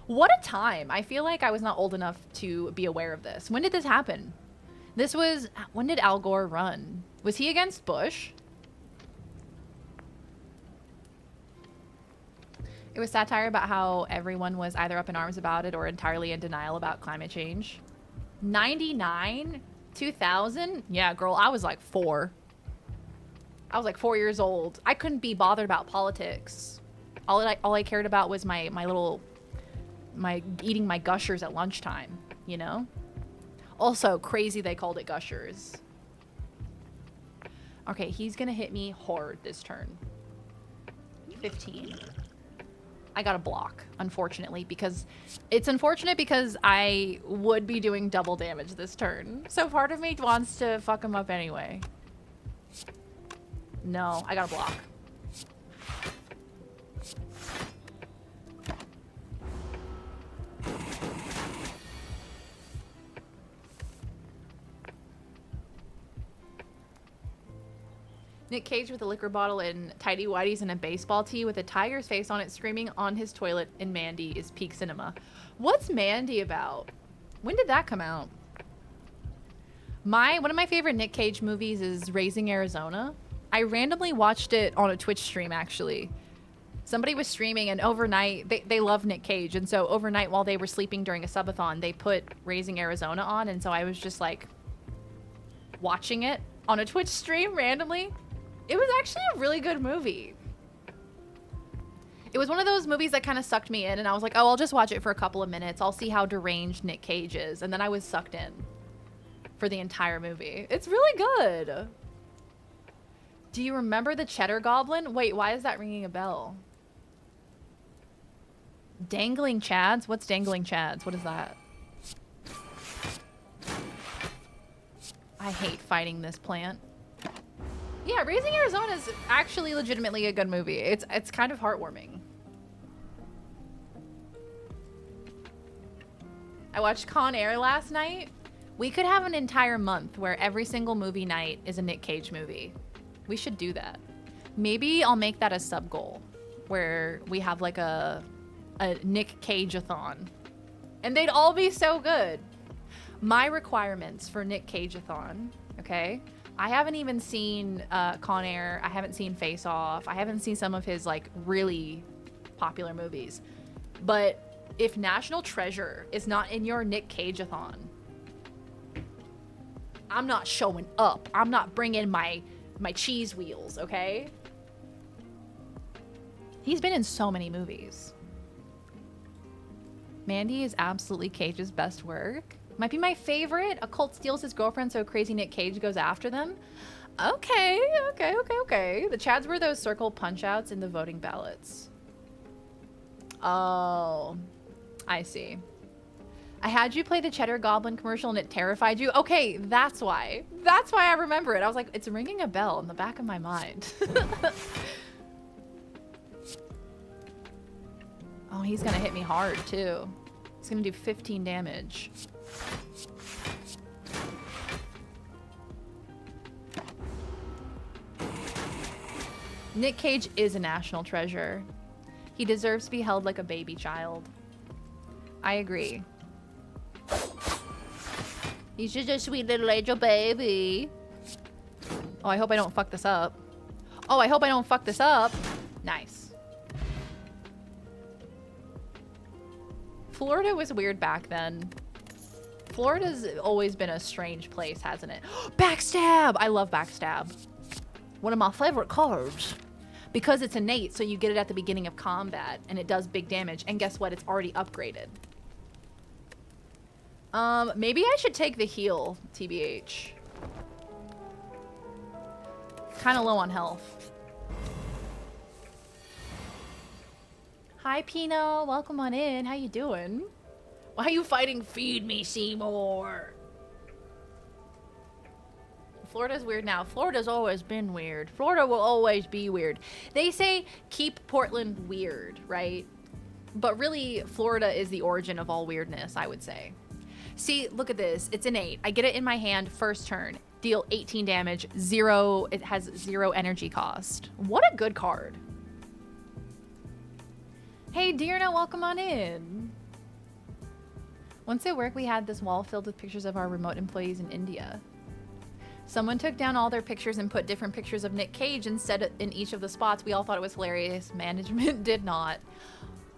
What a time. I feel like I was not old enough to be aware of this. When did this happen? When did Al Gore run? Was he against Bush? It was satire about how everyone was either up in arms about it or entirely in denial about climate change. 99? 2000? Yeah, girl, I was like 4. I was like 4 years old. I couldn't be bothered about politics. All I cared about was my eating my gushers at lunchtime, you know? Also, crazy they called it gushers. Okay, he's gonna hit me hard this turn. 15. I got a block, unfortunately, because it's unfortunate because I would be doing double damage this turn. So part of me wants to fuck him up anyway. No, I got a block. Nick Cage with a liquor bottle and tidy whities and a baseball tee with a tiger's face on it screaming on his toilet in Mandy is peak cinema. What's Mandy about? When did that come out? One of my favorite Nick Cage movies is Raising Arizona. I randomly watched it on a Twitch stream, actually. Somebody was streaming, and overnight, they love Nick Cage, and so overnight while they were sleeping during a subathon, they put Raising Arizona on, and so I was just like watching it on a Twitch stream randomly. It was actually a really good movie. It was one of those movies that kind of sucked me in, and I was like, oh, I'll just watch it for a couple of minutes. I'll see how deranged Nick Cage is, and then I was sucked in for the entire movie. It's really good. Do you remember the Cheddar Goblin? Wait, why is that ringing a bell? Dangling Chads? What's Dangling Chads? What is that? I hate fighting this plant. Yeah, Raising Arizona is actually legitimately a good movie. It's kind of heartwarming. I watched Con Air last night. We could have an entire month where every single movie night is a Nick Cage movie. We should do that. Maybe I'll make that a sub goal where we have like a Nick Cage-a-thon. And they'd all be so good. My requirements for Nick Cage-a-thon, okay? I haven't even seen Con Air. I haven't seen Face Off. I haven't seen some of his like really popular movies. But if National Treasure is not in your Nick Cage-a-thon, I'm not showing up. I'm not bringing my cheese wheels, okay? He's been in so many movies. Mandy is absolutely Cage's best work. Might be my favorite. A cult steals his girlfriend, so crazy Nick Cage goes after them. Okay. The Chads were those circle punch-outs in the voting ballots. Oh, I see. I had you play the Cheddar Goblin commercial and it terrified you. Okay, that's why. That's why I remember it. I was like, it's ringing a bell in the back of my mind. Oh, he's gonna hit me hard too. He's gonna do 15 damage. Nick Cage is a national treasure. He deserves to be held like a baby child. I agree. He's just a sweet little angel baby. Oh, I hope I don't fuck this up. Oh, I hope I don't fuck this up. Nice. Florida was weird back then. Florida's always been a strange place, hasn't it? Backstab! I love backstab. One of my favorite cards. Because it's innate, so you get it at the beginning of combat, and it does big damage. And guess what? It's already upgraded. Maybe I should take the heal, TBH. Kind of low on health. Hi, Pino. Welcome on in. How you doing? Why are you fighting? Feed me, Seymour. Florida's weird now. Florida's always been weird. Florida will always be weird. They say keep Portland weird, right? But really, Florida is the origin of all weirdness, I would say. See, look at this. It's innate. I get it in my hand first turn. Deal 18 damage. It has 0 energy cost. What a good card. Hey, Dearna, welcome on in. Once at work, we had this wall filled with pictures of our remote employees in India. Someone took down all their pictures and put different pictures of Nick Cage and set it in each of the spots. We all thought it was hilarious. Management did not.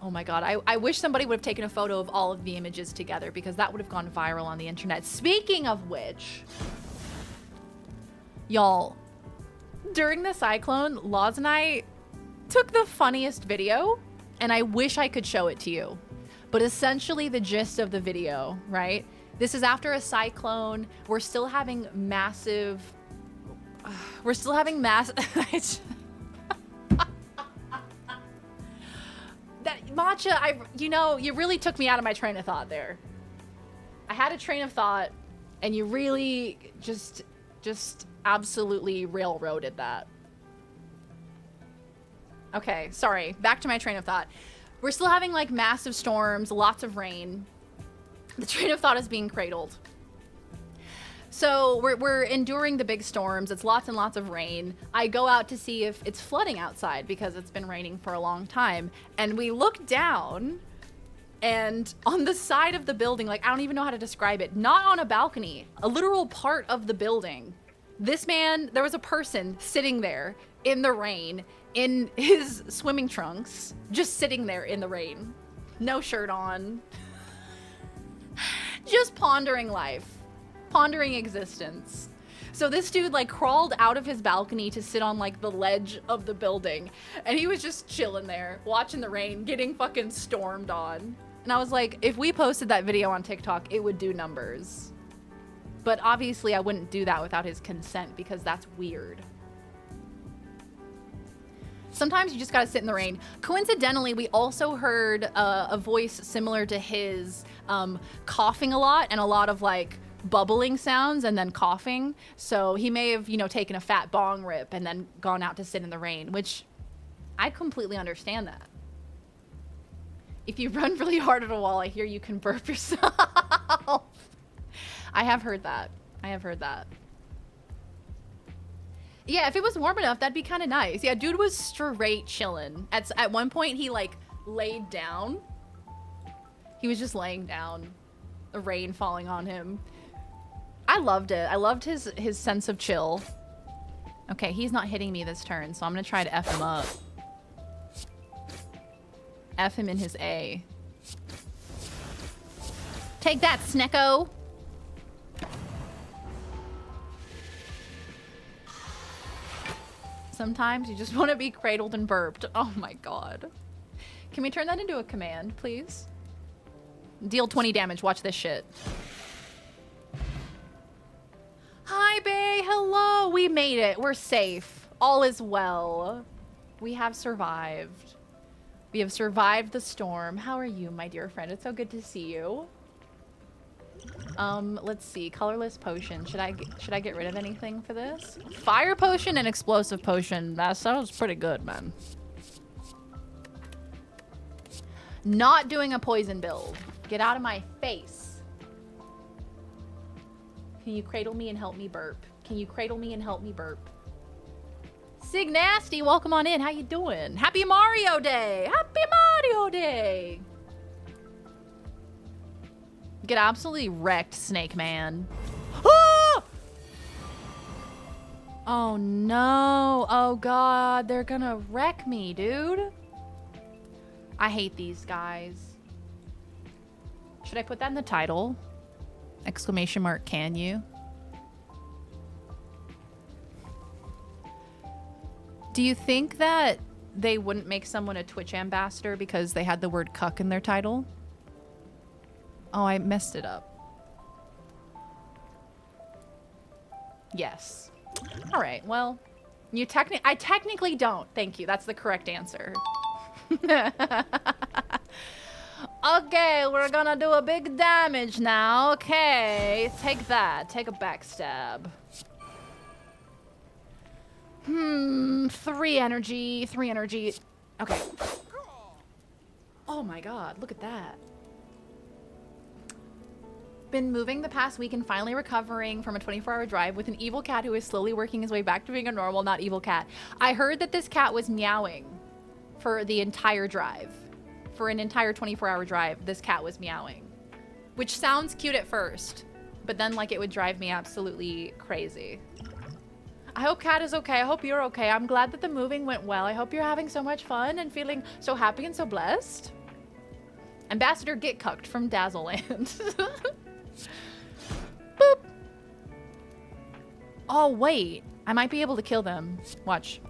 Oh my god, I wish somebody would have taken a photo of all of the images together because that would have gone viral on the internet. Speaking of which, y'all, during the cyclone, Laws and I took the funniest video, and I wish I could show it to you. But essentially the gist of the video, right? This is after a cyclone. We're still having massive... Matcha, you really took me out of my train of thought there. I had a train of thought, and you really just absolutely railroaded that. Okay, sorry. Back to my train of thought. We're still having, like, massive storms, lots of rain. The train of thought is being cradled. So we're enduring the big storms. It's lots and lots of rain. I go out to see if it's flooding outside because it's been raining for a long time. And we look down And on the side of the building, like, I don't even know how to describe it, not on a balcony, a literal part of the building, this man, there was a person sitting there in the rain in his swimming trunks, just sitting there in the rain, no shirt on, just pondering life, pondering existence. So this dude like crawled out of his balcony to sit on like the ledge of the building, and he was just chilling there, watching the rain, getting fucking stormed on. And I was like, if we posted that video on TikTok, it would do numbers. But obviously I wouldn't do that without his consent because that's weird. Sometimes you just gotta sit in the rain. Coincidentally, we also heard a voice similar to his coughing a lot and a lot of like bubbling sounds and then coughing. So he may have, you know, taken a fat bong rip and then gone out to sit in the rain, which I completely understand that. If you run really hard at a wall, I hear you can burp yourself. I have heard that. I have heard that. Yeah, if it was warm enough, that'd be kind of nice. Yeah, dude was straight chilling. At one point, he like laid down. He was just laying down, the rain falling on him. I loved it. I loved his sense of chill. Okay, he's not hitting me this turn, so I'm gonna try to F him up. F him in his A. Take that, Snecko! Sometimes you just want to be cradled and burped. Oh my god. Can we turn that into a command, please? Deal 20 damage. Watch this shit. Hi, Bae. Hello. We made it. We're safe. All is well. We have survived. We have survived the storm. How are you, my dear friend? It's so good to see you. Let's see. Colorless potion. Should I get rid of anything for this? Fire potion and explosive potion. That sounds pretty good, man. Not doing a poison build. Get out of my face. Can you cradle me and help me burp? Can you cradle me and help me burp? Sig Nasty, welcome on in. How you doing? Happy Mario Day! Happy Mario Day! Get absolutely wrecked, Snake Man. Ah! Oh no. Oh god, they're gonna wreck me, dude. I hate these guys. Should I put that in the title? Exclamation mark, can you? Do you think that they wouldn't make someone a Twitch ambassador because they had the word cuck in their title? Oh, I messed it up. Yes. All right, well, I technically don't. Thank you. That's the correct answer. Okay, we're gonna do a big damage now. Okay, take that. Take a backstab. 3 energy. 3 energy. Okay. Oh my god, look at that. Been moving the past week and finally recovering from a 24-hour drive with an evil cat who is slowly working his way back to being a normal, not evil cat. I heard that this cat was meowing for the entire drive. For an entire 24-hour drive, this cat was meowing. Which sounds cute at first, but then like it would drive me absolutely crazy. I hope Cat is okay. I hope you're okay. I'm glad that the moving went well. I hope you're having so much fun and feeling so happy and so blessed. Ambassador Get Cucked from Dazzleland. Boop. Oh, wait. I might be able to kill them. Watch.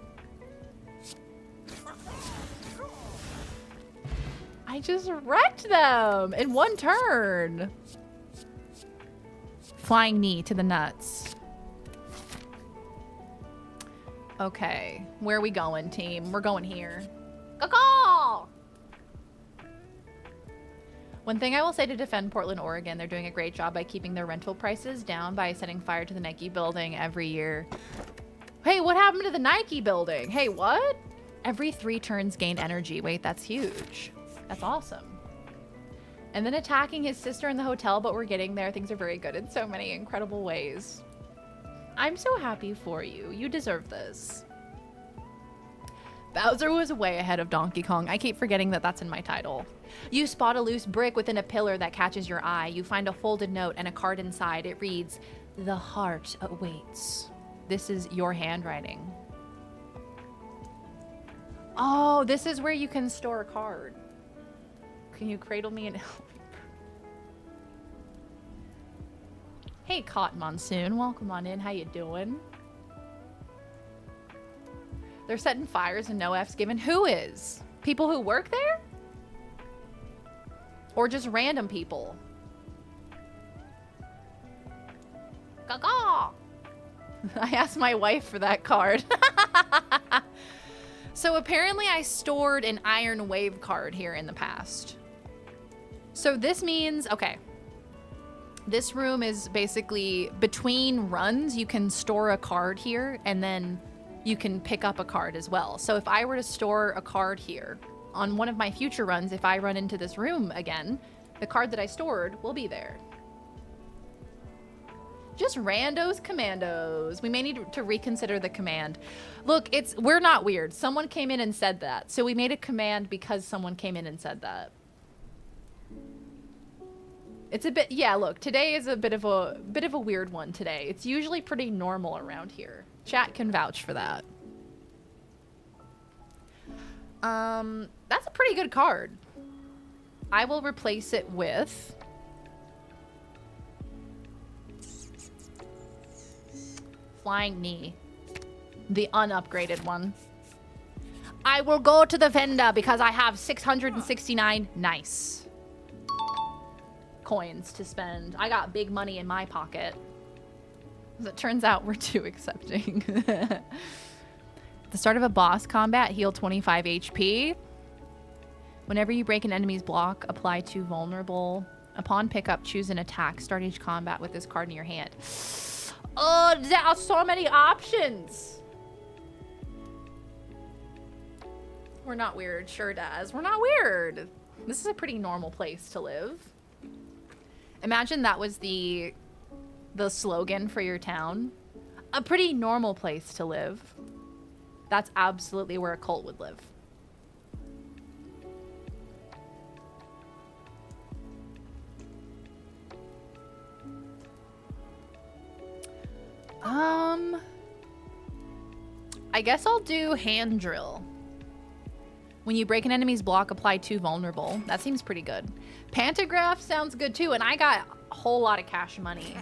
I just wrecked them in one turn. Flying knee to the nuts. Okay, where are we going, team? We're going here. Caw-caw! One thing I will say to defend Portland, Oregon, they're doing a great job by keeping their rental prices down by setting fire to the Nike building every year. Hey, what happened to the Nike building? Hey, what? Every 3 turns gain energy. Wait, that's huge. That's awesome. And then attacking his sister in the hotel, but we're getting there. Things are very good in so many incredible ways. I'm so happy for you. You deserve this. Bowser was way ahead of Donkey Kong. I keep forgetting that that's in my title. You spot a loose brick within a pillar that catches your eye. You find a folded note and a card inside. It reads, "The heart awaits." This is your handwriting. Oh, this is where you can store a card. Can you cradle me and help? Hey, Cotton Monsoon. Welcome on in. How you doing? They're setting fires and no F's given. Who is? People who work there? Or just random people? Gaga! I asked my wife for that card. So apparently I stored an Iron Wave card here in the past. So this means, okay. This room is basically between runs. You can store a card here and then you can pick up a card as well. So if I were to store a card here on one of my future runs, if I run into this room again, the card that I stored will be there. Just randos commandos. We may need to reconsider the command. Look, we're not weird. Someone came in and said that. So we made a command because someone came in and said that. It's a bit, yeah, look, today is a bit of a weird one today. It's usually pretty normal around here. Chat can vouch for that. That's a pretty good card. I will replace it with Flying Knee, the unupgraded one. I will go to the vendor because I have 669 nice coins to spend. I got big money in my pocket. As it turns out, we're too accepting. At the start of a boss combat, heal 25 HP. Whenever you break an enemy's block, apply to vulnerable. Upon pickup, choose an attack. Start each combat with this card in your hand. Oh, there are so many options. We're not weird. Sure does. We're not weird. This is a pretty normal place to live. Imagine that was the slogan for your town. A pretty normal place to live. That's absolutely where a cult would live. I guess I'll do hand drill. When you break an enemy's block, apply 2 vulnerable. That seems pretty good. Pantograph sounds good too, and I got a whole lot of cash money.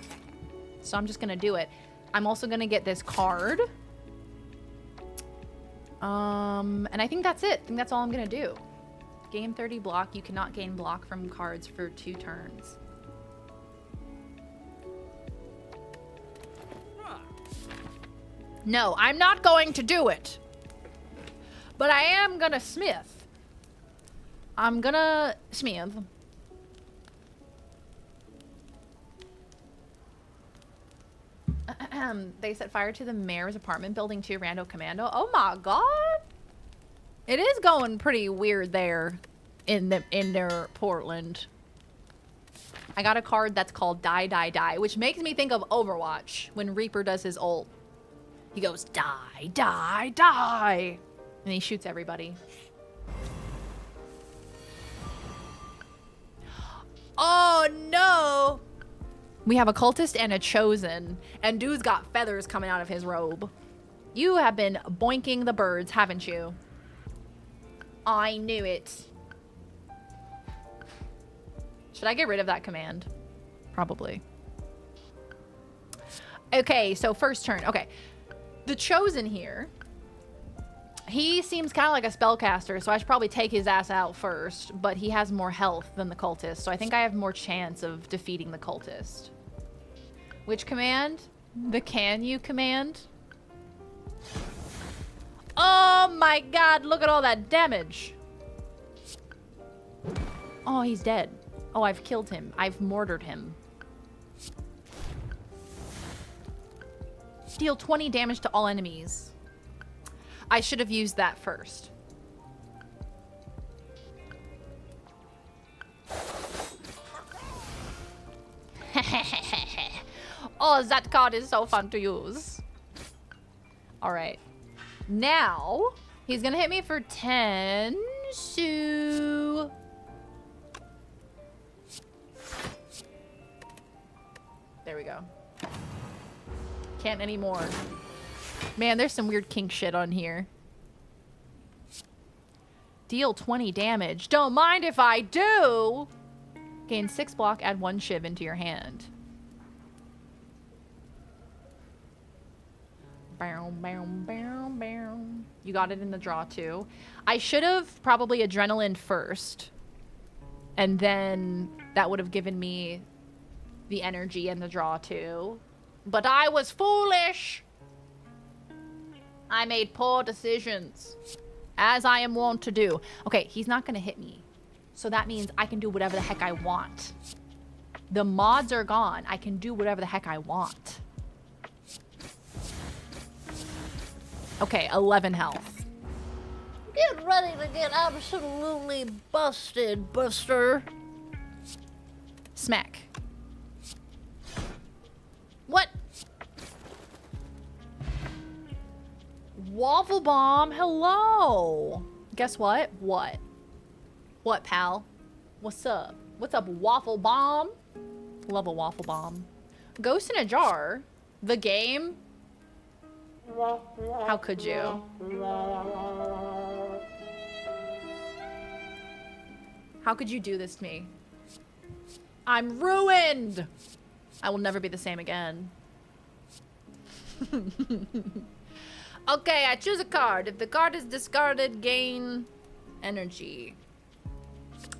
So I'm just gonna do it. I'm also gonna get this card. And I think that's it. I think that's all I'm gonna do. Gain 30 block. You cannot gain block from cards for 2 turns. No, I'm not going to do it. But I am gonna smith. I'm gonna smith. They set fire to the mayor's apartment building to Rando Commando. Oh my god. It is going pretty weird there in their Portland. I got a card that's called Die Die Die, which makes me think of Overwatch when Reaper does his ult. He goes, die, die, die. And he shoots everybody. Oh no! We have a cultist and a chosen. And dude's got feathers coming out of his robe. You have been boinking the birds, haven't you? I knew it. Should I get rid of that command? Probably. Okay, so first turn. Okay. The chosen here, he seems kind of like a spellcaster, so I should probably take his ass out first, but he has more health than the cultist, so I think I have more chance of defeating the cultist. Which command? The can you command? Oh my god, look at all that damage. Oh, he's dead. Oh, I've killed him. I've mortared him. Deal 20 damage to all enemies. I should have used that first. Oh, that card is so fun to use. All right. Now, He's gonna hit me for 10. So... There we go. Can't anymore. Man, there's some weird kink shit on here. Deal 20 damage. Don't mind if I do! Gain 6 block, add 1 shiv into your hand. Bow, bow, bow, bow. You got it in the draw too. I should have probably adrenaline first. And then that would have given me the energy and the draw too. But I was foolish! I made poor decisions. As I am wont to do. Okay, he's not gonna hit me. So that means I can do whatever the heck I want. The mods are gone. I can do whatever the heck I want. Okay, 11 health. Get ready to get absolutely busted, Buster. Smack. What? Waffle Bomb, hello. Guess what? What? What, pal? What's up? What's up, Waffle Bomb? Love a Waffle Bomb. Ghost in a Jar? The game? How could you? How could you do this to me? I'm ruined! I will never be the same again. Okay, I choose a card. If the card is discarded, gain energy.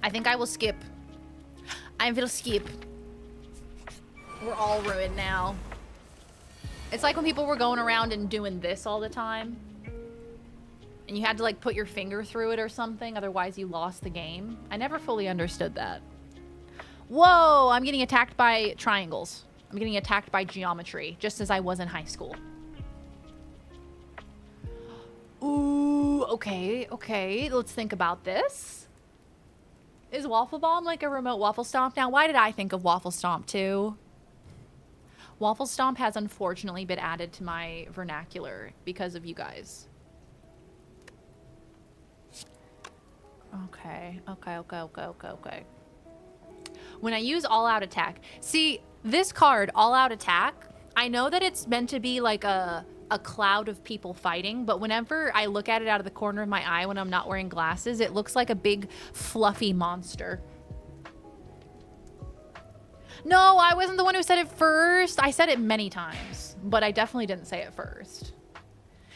I think I will skip. I will skip. We're all ruined now. It's like when people were going around and doing this all the time. And you had to like put your finger through it or something, otherwise you lost the game. I never fully understood that. Whoa, I'm getting attacked by triangles. I'm getting attacked by geometry, just as I was in high school. Ooh, okay, okay. Let's think about this. Is Waffle Bomb like a remote Waffle Stomp? Now, why did I think of Waffle Stomp too? Waffle Stomp has unfortunately been added to my vernacular because of you guys. Okay, okay, okay, okay, okay, okay. When I use All Out Attack. See, this card, All Out Attack, I know that it's meant to be like a cloud of people fighting, but whenever I look at it out of the corner of my eye when I'm not wearing glasses, it looks like a big fluffy monster. No, I wasn't the one who said it first. I said it many times, but I definitely didn't say it first.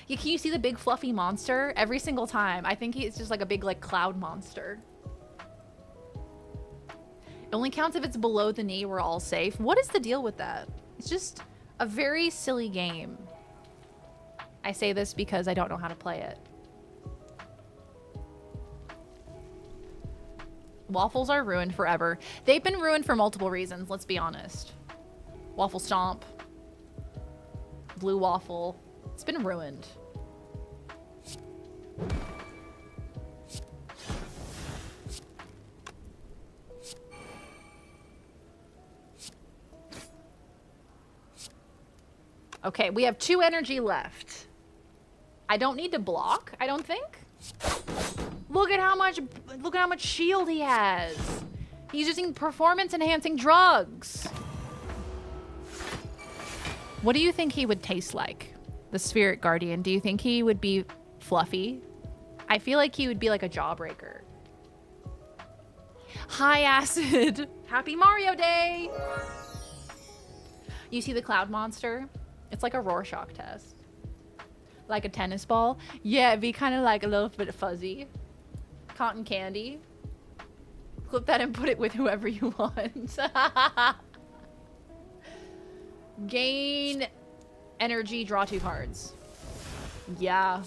Yeah, can you see the big fluffy monster? Every single time. I think it's just like a big like cloud monster. It only counts if it's below the knee. We're all safe. What is the deal with that? It's just a very silly game. I say this because I don't know how to play it. Waffles are ruined forever. They've been ruined for multiple reasons, let's be honest. Waffle Stomp. Blue Waffle. It's been ruined. Okay, we have 2 energy left. I don't need to block, I don't think. Look at how much shield he has. He's using performance enhancing drugs. What do you think he would taste like? The Spirit Guardian, do you think he would be fluffy? I feel like he would be like a jawbreaker. High acid. Happy Mario Day. You see the cloud monster? It's like a Rorschach test. Like a tennis ball. Yeah, it'd be kind of like a little bit fuzzy. Cotton candy. Clip that and put it with whoever you want. Gain energy, draw 2 cards. Yeah.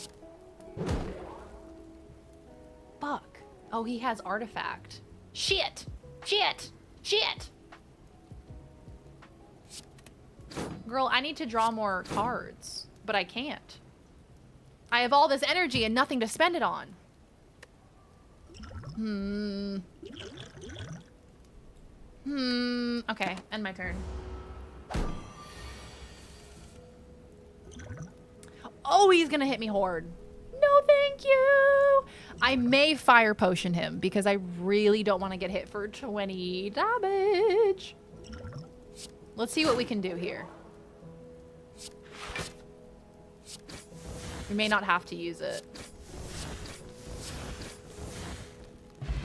Fuck. Oh, he has artifact. Shit! Shit! Shit! Girl, I need to draw more cards, but I can't. I have all this energy and nothing to spend it on. Okay, end my turn. Oh, he's gonna hit me hard. No, thank Thank you. I may fire potion him because I really don't want to get hit for 20 damage. Let's see what we can do here. We may not have to use it.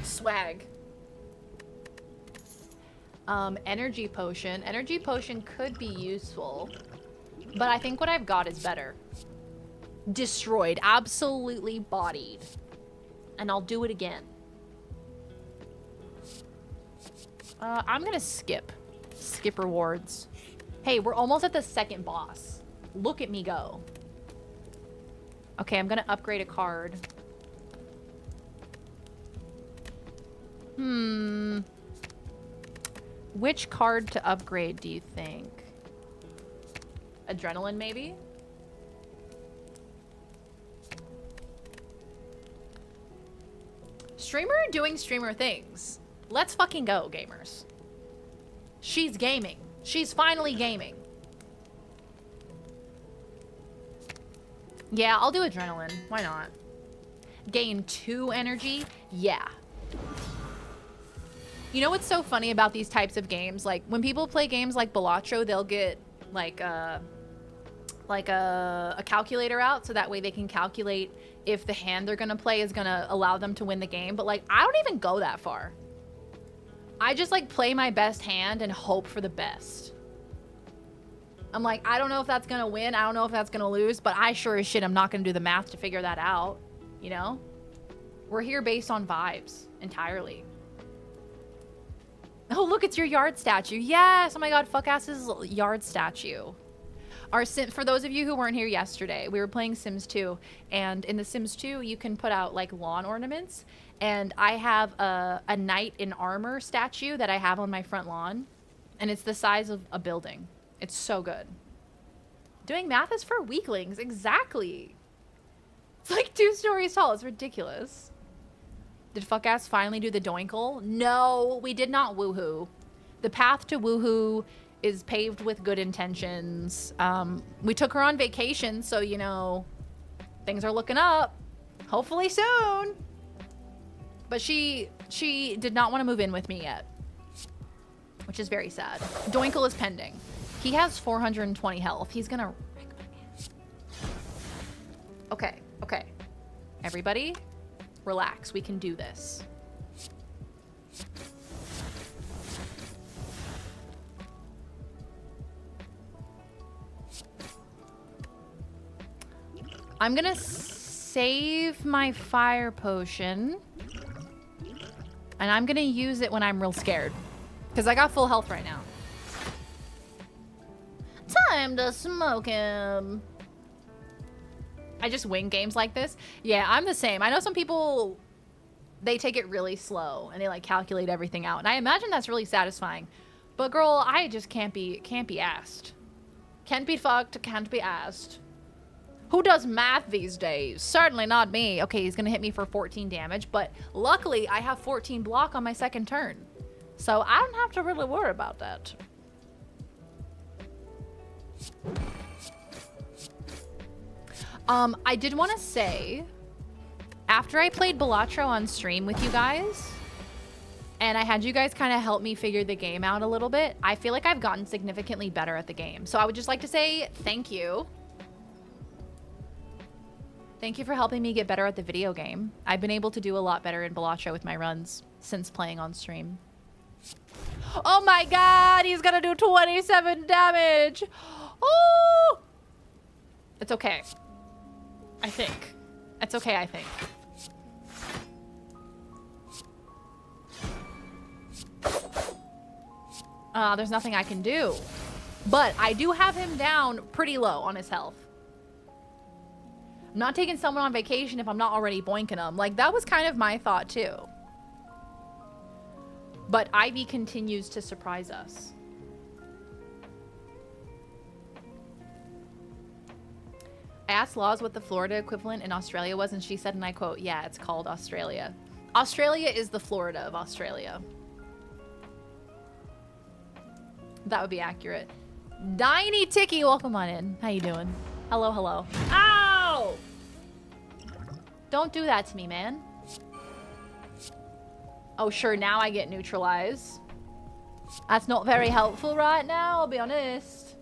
Swag. Energy potion. Energy potion could be useful, but I think what I've got is better. Destroyed. Absolutely bodied. And I'll do it again. I'm gonna skip. Skip rewards. Hey, we're almost at the second boss. Look at me go. Okay, I'm gonna upgrade a card. Which card to upgrade do you think? Adrenaline, maybe? Streamer doing streamer things. Let's fucking go, gamers. She's gaming. She's finally gaming. Yeah, I'll do adrenaline. Why not? Gain 2 energy? Yeah. You know what's so funny about these types of games? Like, when people play games like Balatro, they'll get, like a calculator out, so that way they can calculate if the hand they're gonna play is gonna allow them to win the game. But, like, I don't even go that far. I just, like, play my best hand and hope for the best. I'm like, I don't know if that's gonna win. I don't know if that's gonna lose, but I sure as shit am not gonna do the math to figure that out. You know? We're here based on vibes entirely. Oh, look, it's your yard statue. Yes! Oh my god, fuck-ass's yard statue. For those of you who weren't here yesterday, we were playing Sims 2, and in the Sims 2, you can put out, like, lawn ornaments, and I have a knight in armor statue that I have on my front lawn, and it's the size of a building. It's so good. Doing math is for weaklings. Exactly. It's like 2 stories tall. It's ridiculous. Did fuck-ass finally do the doinkle? No, we did not woohoo. The path to woohoo is paved with good intentions. We took her on vacation, so, you know, things are looking up. Hopefully soon. But she did not want to move in with me yet, which is very sad. Doinkle is pending. He has 420 health. He's gonna wreck my ass. Okay, okay. Everybody, relax. We can do this. I'm gonna save my fire potion. And I'm gonna use it when I'm real scared. Because I got full health right now. Time to smoke him. I just wing games like this. Yeah, I'm the same. I know some people, they take it really slow and they like calculate everything out. And I imagine that's really satisfying. But girl, I just can't be asked. Can't be fucked, can't be asked. Who does math these days? Certainly not me. Okay, he's gonna hit me for 14 damage, but luckily I have 14 block on my second turn. So I don't have to really worry about that. I did want to say, after I played Balatro on stream with you guys, and I had you guys kind of help me figure the game out a little bit, I feel like I've gotten significantly better at the game. So I would just like to say thank you. Thank you for helping me get better at the video game. I've been able to do a lot better in Balatro with my runs since playing on stream. Oh my god, he's gonna do 27 damage. Oh! It's okay. I think. It's okay, I think. There's nothing I can do. But I do have him down pretty low on his health. I'm not taking someone on vacation if I'm not already boinking them. Like, that was kind of my thought, too. But Ivy continues to surprise us. I asked Laws what the Florida equivalent in Australia was, and she said, and I quote, yeah, it's called Australia. Australia is the Florida of Australia. That would be accurate. Diney Ticky, welcome on in. How you doing? Hello, hello. Ow! Don't do that to me, man. Oh, sure, now I get neutralized. That's not very helpful right now, I'll be honest.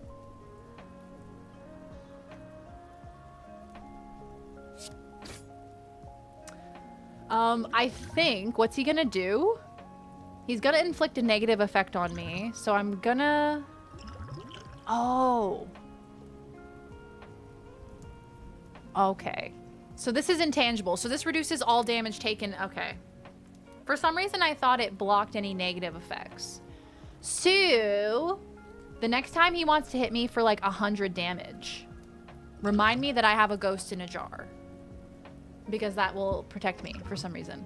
I think, what's he gonna do? He's gonna inflict a negative effect on me, so I'm gonna... Oh. Okay. So this is intangible, so this reduces all damage taken. Okay. For some reason, I thought it blocked any negative effects. So, the next time he wants to hit me for like 100 damage, remind me that I have a ghost in a jar. Because that will protect me for some reason.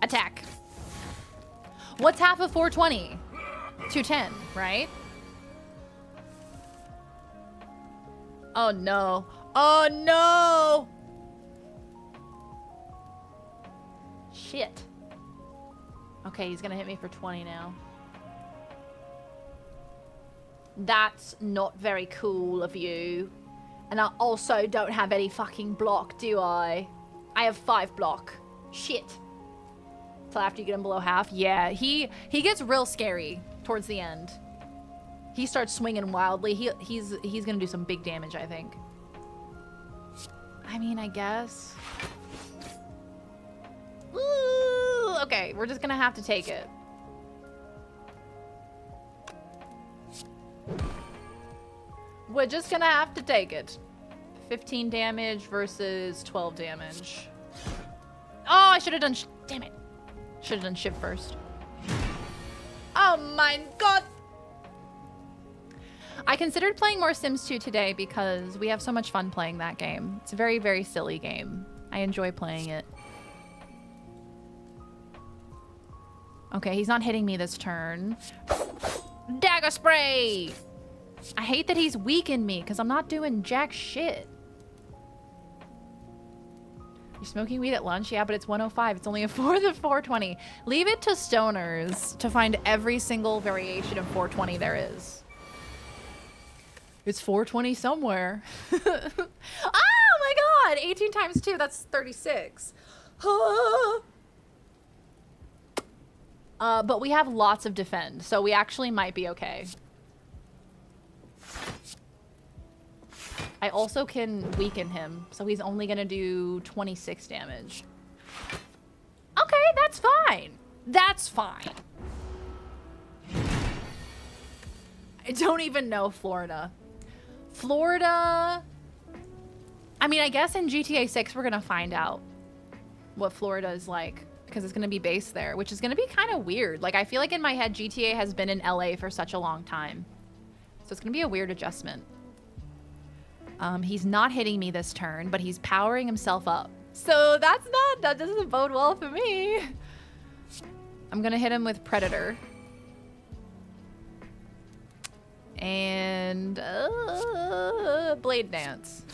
Attack. What's half of 420? 210, right? Oh no. Oh no! Shit. Okay, he's gonna hit me for 20 now. That's not very cool of you. And I also don't have any fucking block, do I? I have 5 block. Shit. Till after you get him below half. Yeah, he gets real scary towards the end. He starts swinging wildly. He's gonna do some big damage, I think. I mean, I guess. Ooh, okay, we're just gonna have to take it. We're just gonna have to take it. 15 damage versus 12 damage. Oh, I should have done... Damn it. Should have done shift first. Oh my god. I considered playing more Sims 2 today because we have so much fun playing that game. It's a very, very silly game. I enjoy playing it. Okay, he's not hitting me this turn. Dagger spray! I hate that he's weakened me because I'm not doing jack shit. You're smoking weed at lunch? Yeah, but it's 105. It's only a fourth of 420. Leave it to stoners to find every single variation of 420 there is. It's 420 somewhere. Oh my god! 18 times 2, that's 36. But we have lots of defend, so we actually might be okay. I also can weaken him, so he's only gonna do 26 damage. Okay, that's fine. That's fine. I don't even know Florida. Florida... I mean, I guess in GTA 6 we're gonna find out what Florida is like, because it's gonna be based there, which is gonna be kind of weird. Like, I feel like in my head GTA has been in LA for such a long time. So it's gonna be a weird adjustment. He's not hitting me this turn, but he's powering himself up. So that doesn't bode well for me. I'm gonna hit him with Predator. And Blade Dance.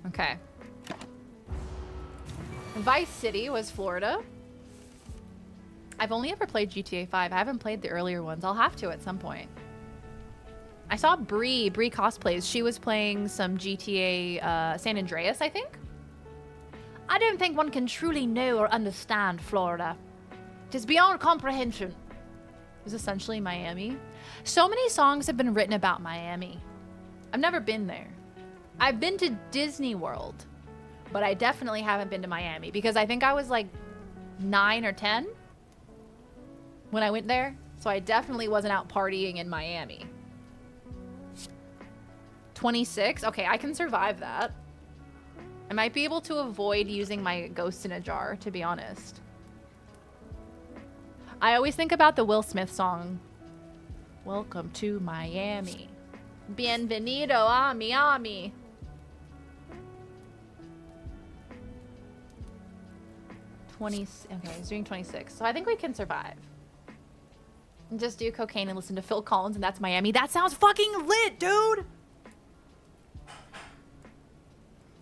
Okay. Vice City was Florida. I've only ever played GTA 5. I haven't played the earlier ones. I'll have to at some point. I saw Bree cosplays. She was playing some GTA San Andreas, I think. I don't think one can truly know or understand Florida. It is beyond comprehension. It was essentially Miami. So many songs have been written about Miami. I've never been there. I've been to Disney World, but I definitely haven't been to Miami because I think I was like 9 or 10 when I went there. So I definitely wasn't out partying in Miami. 26? Okay, I can survive that. I might be able to avoid using my ghost in a jar, to be honest. I always think about the Will Smith song. Welcome to Miami. Bienvenido a Miami. Okay, he's doing 26. So I think we can survive. And just do cocaine and listen to Phil Collins, and that's Miami. That sounds fucking lit, dude!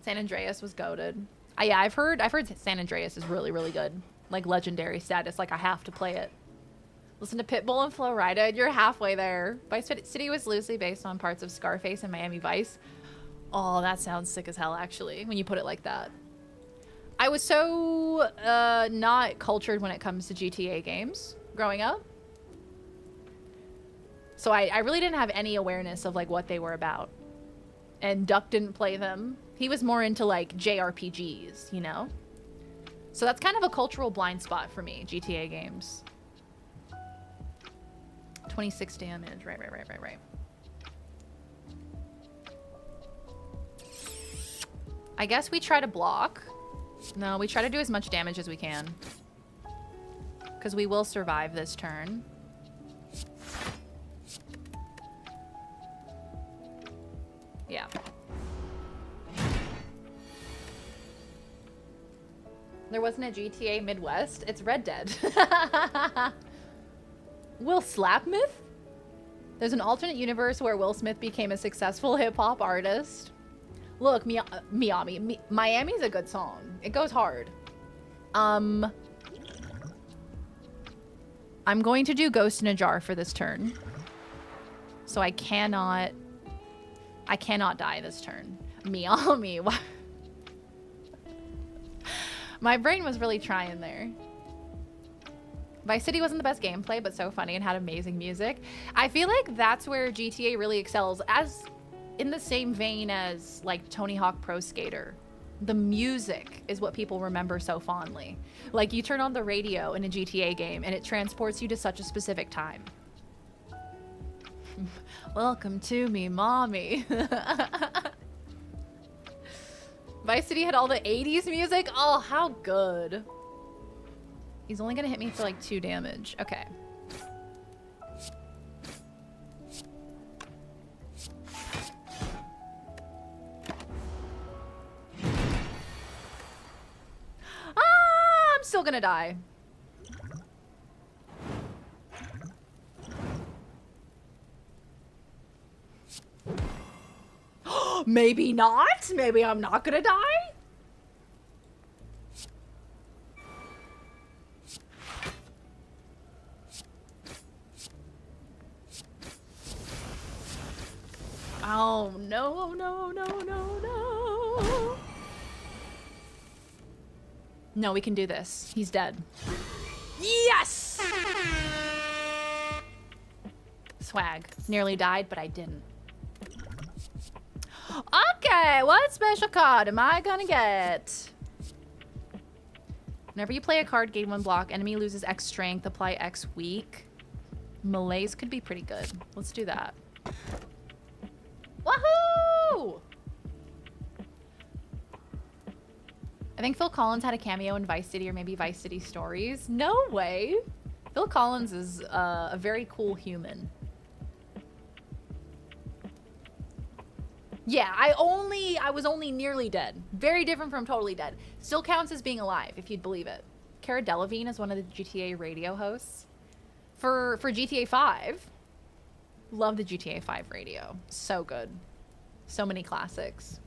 San Andreas was goated. Yeah, I've heard San Andreas is really, really good. Like legendary status. Like I have to play it. Listen to Pitbull and Flo Rida. You're halfway there. Vice City was loosely based on parts of Scarface and Miami Vice. Oh, that sounds sick as hell, actually, when you put it like that. I was so not cultured when it comes to GTA games growing up. So I really didn't have any awareness of like what they were about. And Duck didn't play them. He was more into like JRPGs, you know? So that's kind of a cultural blind spot for me, GTA games. 26 damage. Right. I guess we try to block. No, we try to do as much damage as we can. Because we will survive this turn. Yeah. There wasn't a GTA Midwest. It's Red Dead. Will Slapmith? There's an alternate universe where Will Smith became a successful hip-hop artist. Look, Miami's a good song. It goes hard. I'm going to do Ghost in a Jar for this turn. So I cannot die this turn. Miami. My brain was really trying there. Vice City wasn't the best gameplay, but so funny and had amazing music. I feel like that's where GTA really excels, as in the same vein as like Tony Hawk Pro Skater. The music is what people remember so fondly. Like you turn on the radio in a GTA game and it transports you to such a specific time. Welcome to me, mommy. Vice City had all the 80s music. Oh, how good. He's only gonna hit me for like 2 damage. Okay. Ah, I'm still gonna die. Maybe not. Maybe I'm not gonna die. Oh, no. No, we can do this. He's dead. Yes! Swag. Nearly died, but I didn't. Okay, what special card am I gonna get? Whenever you play a card, gain 1 block. Enemy loses X strength, apply X weak. Malaise could be pretty good. Let's do that. Woohoo! I think Phil Collins had a cameo in Vice City or maybe Vice City Stories. No way. Phil Collins is a very cool human. Yeah, I was only nearly dead. Very different from totally dead. Still counts as being alive, if you'd believe it. Cara Delevingne is one of the GTA radio hosts. For GTA 5. Love the GTA 5 radio. So good. So many classics.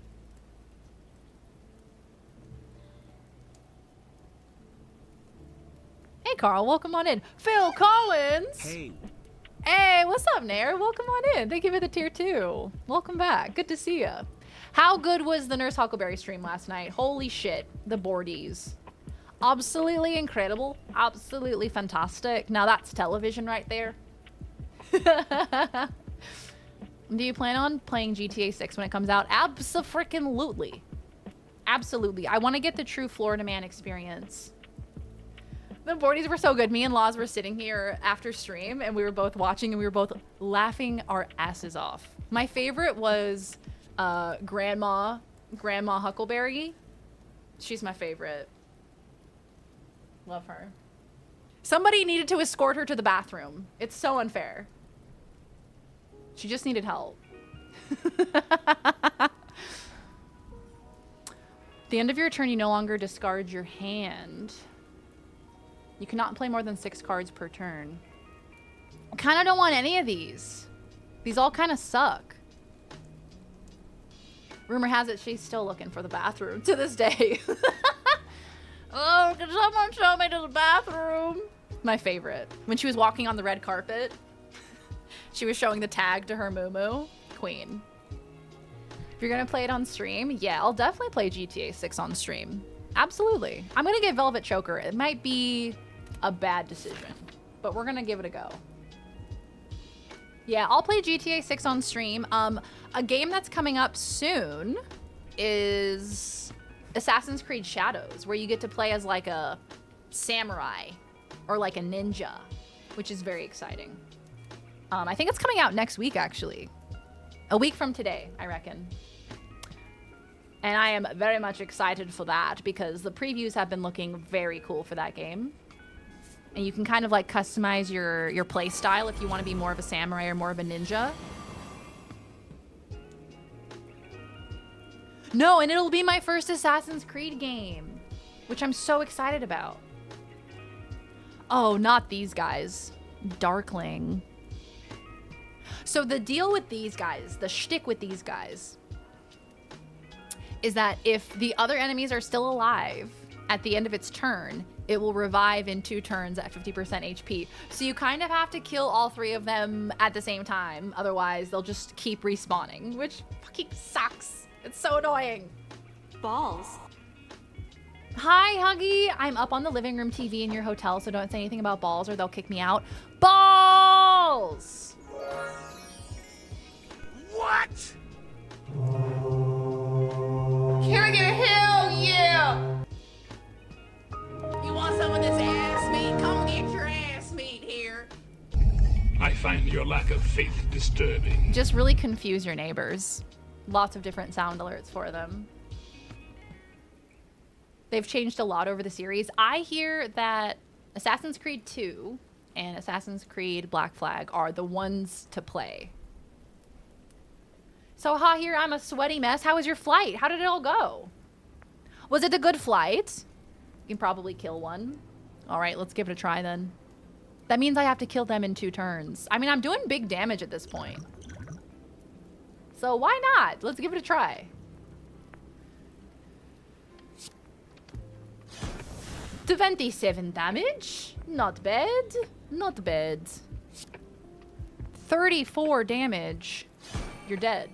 Hey, Carl. Welcome on in. Phil Collins! Hey. Hey, what's up, Nair? Welcome on in. Thank you for the tier 2. Welcome back. Good to see ya. How good was the Nurse Huckleberry stream last night? Holy shit. The boardies. Absolutely incredible. Absolutely fantastic. Now that's television right there. Do you plan on playing GTA 6 when it comes out? Abso-freaking-lutely. Absolutely. I want to get the true Florida man experience. The boardies were so good. Me and Laws were sitting here after stream and we were both watching and we were both laughing our asses off. My favorite was Grandma Huckleberry. She's my favorite. Love her. Somebody needed to escort her to the bathroom. It's so unfair. She just needed help. At the end of your turn, you no longer discard your hand. You cannot play more than 6 cards per turn. I kind of don't want any of these. These all kind of suck. Rumor has it she's still looking for the bathroom to this day. Oh, can someone show me to the bathroom? My favorite. When she was walking on the red carpet, she was showing the tag to her moo-moo. Queen. If you're gonna play it on stream, yeah, I'll definitely play GTA 6 on stream. Absolutely. I'm gonna get Velvet Choker. It might be a bad decision, but we're gonna give it a go. Yeah, I'll play GTA 6 on stream. A game that's coming up soon is Assassin's Creed Shadows, where you get to play as like a samurai or like a ninja, which is very exciting. I think it's coming out next week, actually. A week from today, I reckon. And I am very much excited for that because the previews have been looking very cool for that game. And you can kind of like customize your play style if you want to be more of a samurai or more of a ninja. No, and it'll be my first Assassin's Creed game, which I'm so excited about. Oh, not these guys. Darkling. So the deal with these guys, the shtick with these guys, is that if the other enemies are still alive at the end of its turn, it will revive in 2 turns at 50% HP. So you kind of have to kill all 3 of them at the same time. Otherwise, they'll just keep respawning, which fucking sucks. It's so annoying. Balls. Hi, Huggy. I'm up on the living room TV in your hotel, so don't say anything about balls or they'll kick me out. Balls! What? Can I get a hell yeah? You want some of this ass meat? Come get your ass meat here. I find your lack of faith disturbing. Just really confuse your neighbors. Lots of different sound alerts for them. They've changed a lot over the series. I hear that Assassin's Creed 2 and Assassin's Creed Black Flag are the ones to play. So, here, I'm a sweaty mess. How was your flight? How did it all go? Was it a good flight? You can probably kill one. All right, let's give it a try then. That means I have to kill them in 2 turns. I mean, I'm doing big damage at this point. So why not? Let's give it a try. To 27 damage. Not bad. Not bad. 34 damage. You're dead.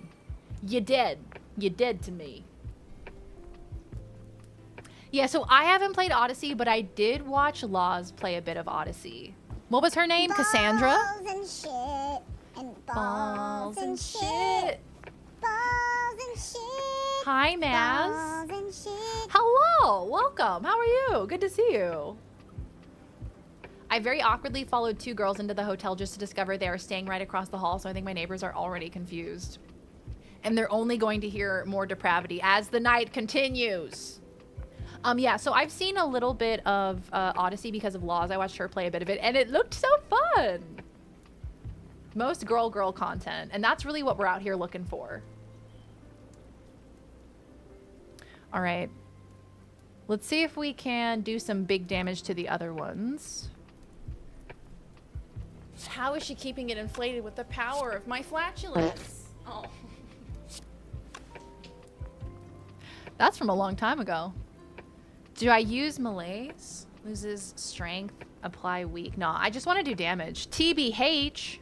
You're dead. You're dead to me. Yeah, so I haven't played Odyssey, but I did watch Laws play a bit of Odyssey. What was her name? Cassandra? Balls and shit. And Balls and shit. Balls and shit. Hi, Maz. Balls and shit. Hello. Welcome. How are you? Good to see you. I very awkwardly followed 2 girls into the hotel just to discover they are staying right across the hall, so I think my neighbors are already confused. And they're only going to hear more depravity as the night continues. Yeah, so I've seen a little bit of Odyssey because of Laws. I watched her play a bit of it, and it looked so fun. Most girl content, and that's really what we're out here looking for. All right. Let's see if we can do some big damage to the other ones. How is she keeping it inflated with the power of my flatulence? Oh. That's from a long time ago. Do I use malaise? Loses strength, apply weak. No, I just want to do damage. TBH.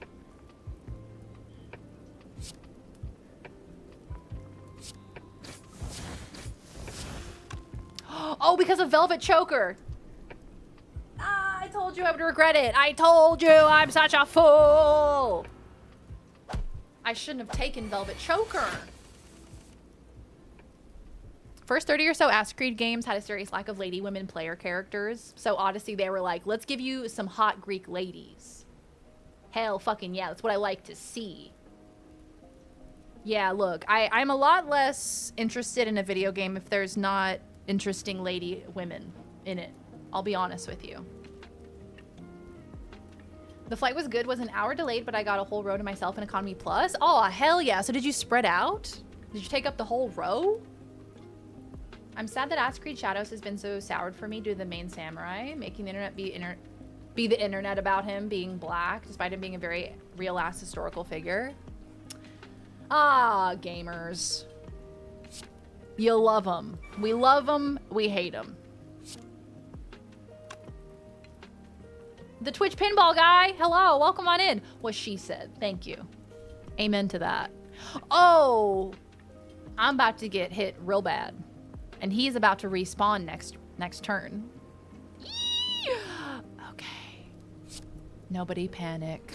Oh, because of Velvet Choker. Ah, I told you I would regret it. I told you I'm such a fool. I shouldn't have taken Velvet Choker. First 30 or so Assassin's Creed games had a serious lack of lady women player characters. So Odyssey, they were like, let's give you some hot Greek ladies. Hell fucking yeah, that's what I like to see. Yeah, look, I'm a lot less interested in a video game if there's not interesting lady women in it. I'll be honest with you. The flight was good, was an hour delayed, but I got a whole row to myself in Economy Plus. Oh, hell yeah. So did you spread out? Did you take up the whole row? I'm sad that Assassin's Creed Shadows has been so soured for me due to the main samurai, making the internet be the internet about him being black, despite him being a very real-ass historical figure. Ah, gamers. You love them. We love them. We hate them. The Twitch pinball guy. Hello, welcome on in. What she said. Thank you. Amen to that. Oh, I'm about to get hit real bad. And he's about to respawn next turn. Yee! Okay. Nobody panic.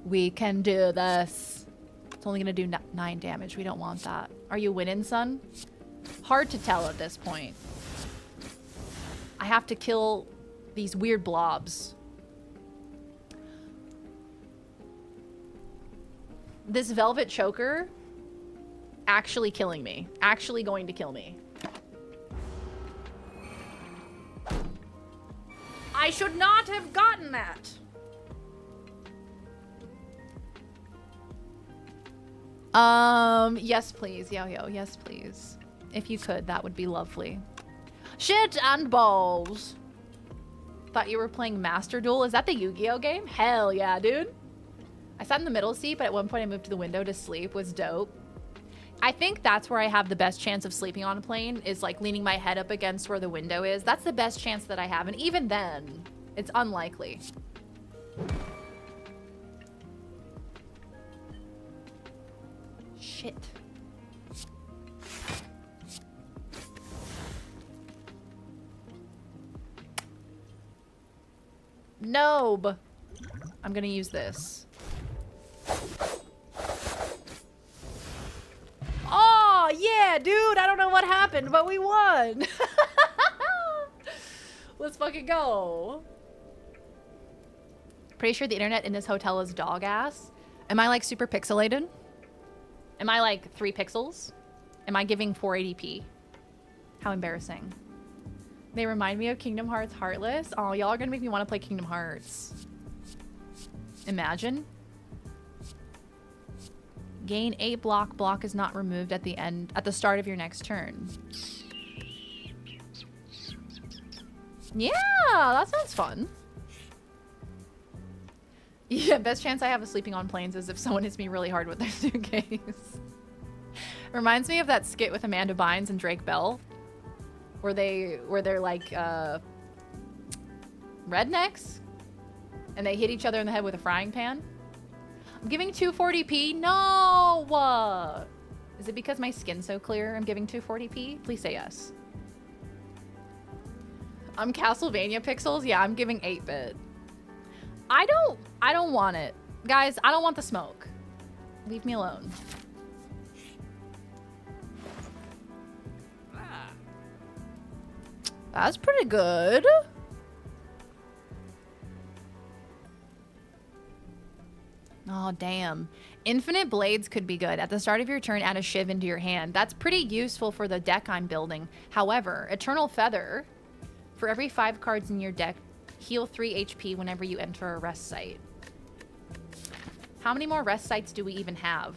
We can do this. It's only gonna do 9 damage. We don't want that. Are you winning, son? Hard to tell at this point. I have to kill these weird blobs. This velvet choker actually killing me. Actually going to kill me. I should not have gotten that. Yes, please. Yo, yes, please. If you could, that would be lovely. Shit and balls. Thought you were playing Master Duel. Is that the Yu-Gi-Oh game? Hell yeah, dude. I sat in the middle seat, but at one point I moved to the window to sleep. Was dope. I think that's where I have the best chance of sleeping on a plane, is like leaning my head up against where the window is. That's the best chance that I have. And even then, it's unlikely. Shit. Nope. I'm gonna use this. Oh, yeah, dude. I don't know what happened, but we won. Let's fucking go. Pretty sure the internet in this hotel is dog ass. Am I like super pixelated? Am I like 3 pixels? Am I giving 480p? How embarrassing. They remind me of Kingdom Hearts Heartless. Oh, y'all are gonna make me want to play Kingdom Hearts. Imagine. Gain 8 block. Block is not removed at the start of your next turn. Yeah, that sounds fun. Yeah, best chance I have of sleeping on planes is if someone hits me really hard with their suitcase. Reminds me of that skit with Amanda Bynes and Drake Bell, where they're like rednecks, and they hit each other in the head with a frying pan. I'm giving 240p. No. Is it because my skin's so clear? I'm giving 240p. Please say yes. I'm Castlevania pixels. Yeah, I'm giving 8-bit. I don't want it. Guys, I don't want the smoke. Leave me alone. That's pretty good. Oh, damn. Infinite blades could be good. At the start of your turn, add a shiv into your hand. That's pretty useful for the deck I'm building. However, Eternal Feather, for every 5 cards in your deck, heal 3 HP whenever you enter a rest site. How many more rest sites do we even have?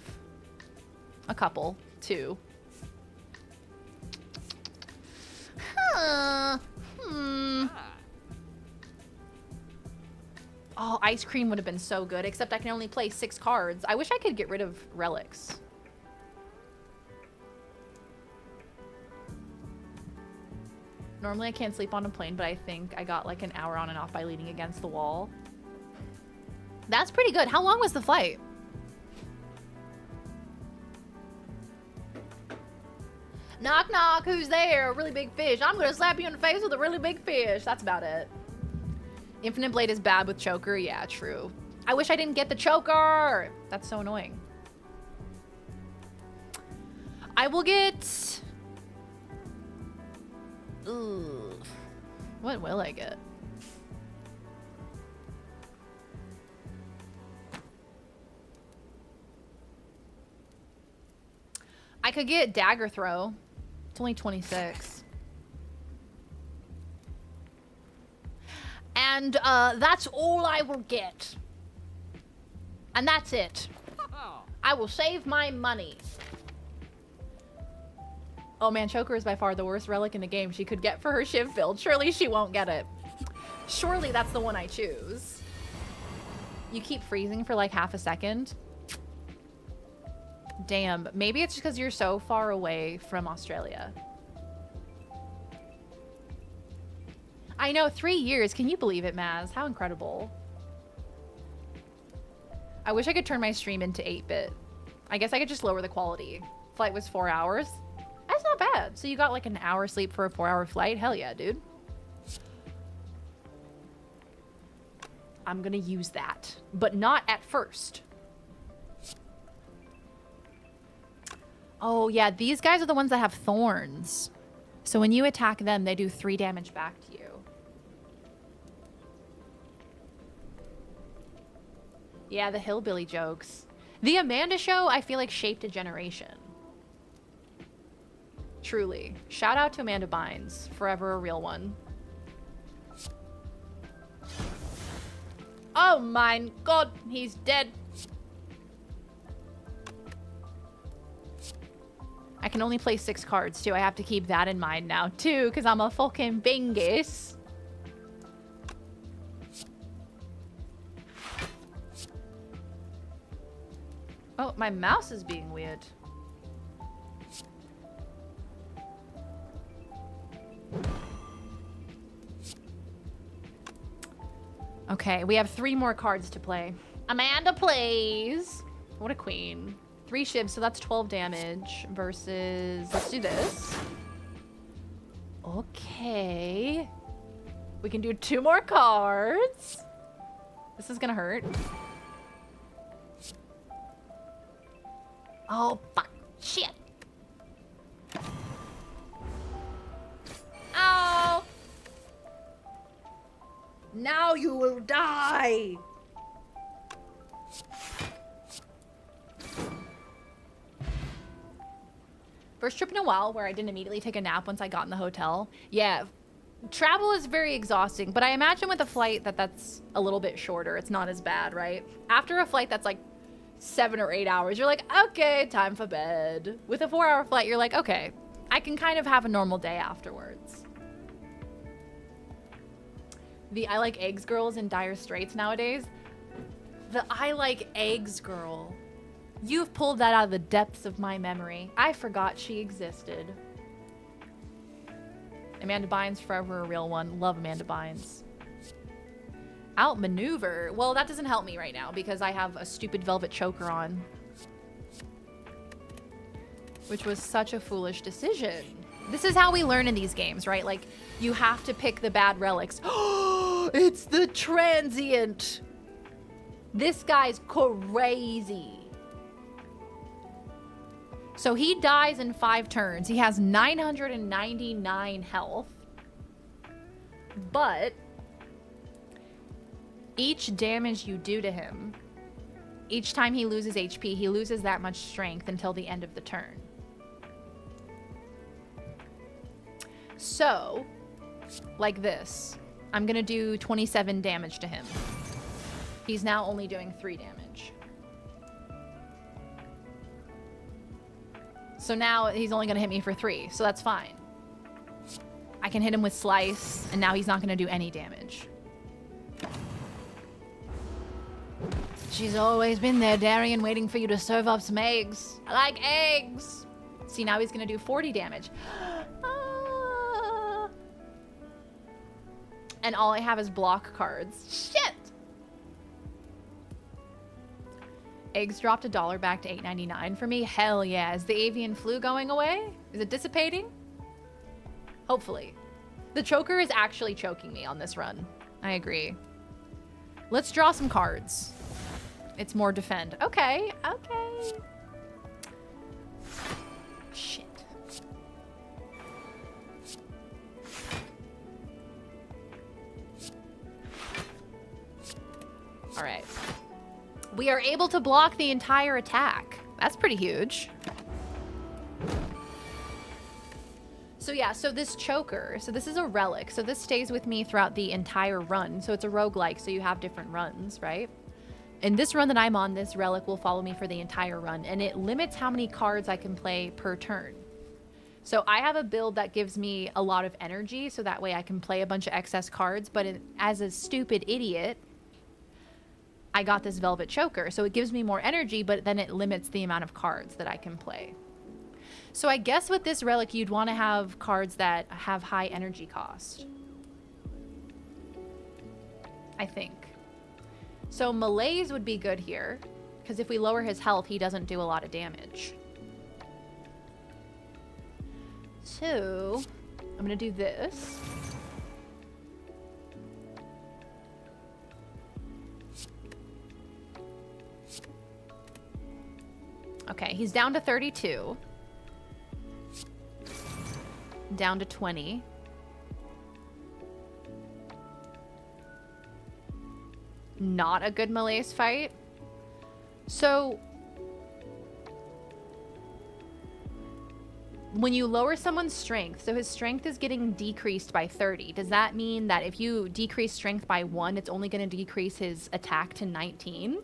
A couple. 2. Huh. Oh, ice cream would have been so good, except I can only play 6 cards. I wish I could get rid of relics. Normally I can't sleep on a plane, but I think I got like an hour on and off by leaning against the wall. That's pretty good. How long was the flight? Knock, knock. Who's there? A really big fish. I'm going to slap you in the face with a really big fish. That's about it. Infinite Blade is bad with choker. Yeah, true. I wish I didn't get the choker. That's so annoying. I will get... Ugh. What will I get? I could get Dagger Throw. It's only 26. And that's all I will get. And that's it. I will save my money. Oh man, Choker is by far the worst relic in the game she could get for her shiv build. Surely she won't get it. Surely that's the one I choose. You keep freezing for like half a second. Damn, maybe it's because you're so far away from Australia. I know, 3 years. Can you believe it, Maz? How incredible. I wish I could turn my stream into 8-bit. I guess I could just lower the quality. Flight was 4 hours. That's not bad. So you got like an hour sleep for a 4-hour flight? Hell yeah, dude. I'm gonna use that, but not at first. Oh yeah, these guys are the ones that have thorns. So when you attack them, they do 3 damage back to you. Yeah, the hillbilly jokes. The Amanda Show, I feel like, shaped a generation. Truly. Shout out to Amanda Bynes. Forever a real one. Oh my god, he's dead. I can only play 6 cards too. I have to keep that in mind now too, because I'm a fucking bingus. Oh, my mouse is being weird. Okay, we have 3 more cards to play. Amanda plays. What a queen. 3 shivs, so that's 12 damage versus... Let's do this. Okay. We can do 2 more cards. This is gonna hurt. Oh, fuck. Shit. Ow. Now you will die. First trip in a while where I didn't immediately take a nap once I got in the hotel. Yeah, travel is very exhausting, but I imagine with a flight that's a little bit shorter, it's not as bad, right? After a flight that's like 7 or 8 hours, you're like, okay, time for bed. With a 4-hour flight, you're like, okay, I can kind of have a normal day afterwards. The I like eggs girls in dire straits nowadays. The I like eggs girl. You've pulled that out of the depths of my memory. I forgot she existed. Amanda Bynes, forever a real one. Love Amanda Bynes. Outmaneuver. Well, that doesn't help me right now because I have a stupid velvet choker on. Which was such a foolish decision. This is how we learn in these games, right? Like, you have to pick the bad relics. It's the transient. This guy's crazy. So he dies in 5 turns. He has 999 health. But each damage you do to him, each time he loses HP, he loses that much strength until the end of the turn. So, like this. I'm gonna do 27 damage to him. He's now only doing 3 damage. So now he's only gonna hit me for 3, so that's fine. I can hit him with Slice, and now he's not gonna do any damage. She's always been there, Darian, waiting for you to serve up some eggs. I like eggs! See, now he's gonna do 40 damage. And all I have is block cards. Shit! Eggs dropped $1 back to $8.99 for me. Hell yeah. Is the avian flu going away? Is it dissipating? Hopefully. The choker is actually choking me on this run. I agree. Let's draw some cards. It's more defend. Okay, okay. Shit. All right. We are able to block the entire attack. That's pretty huge. So yeah, so this choker, so this is a relic. So this stays with me throughout the entire run. So it's a roguelike, so you have different runs, right? In this run that I'm on, this relic will follow me for the entire run, and it limits how many cards I can play per turn. So I have a build that gives me a lot of energy, so that way I can play a bunch of excess cards, but as a stupid idiot, I got this Velvet Choker, so it gives me more energy, but then it limits the amount of cards that I can play. So I guess with this relic, you'd want to have cards that have high energy cost. I think. So malaise would be good here, because if we lower his health, he doesn't do a lot of damage. So, I'm gonna do this. Okay, he's down to 32. Down to 20. Not a good malaise fight. So, when you lower someone's strength, so his strength is getting decreased by 30. Does that mean that if you decrease strength by 1, it's only going to decrease his attack to 19?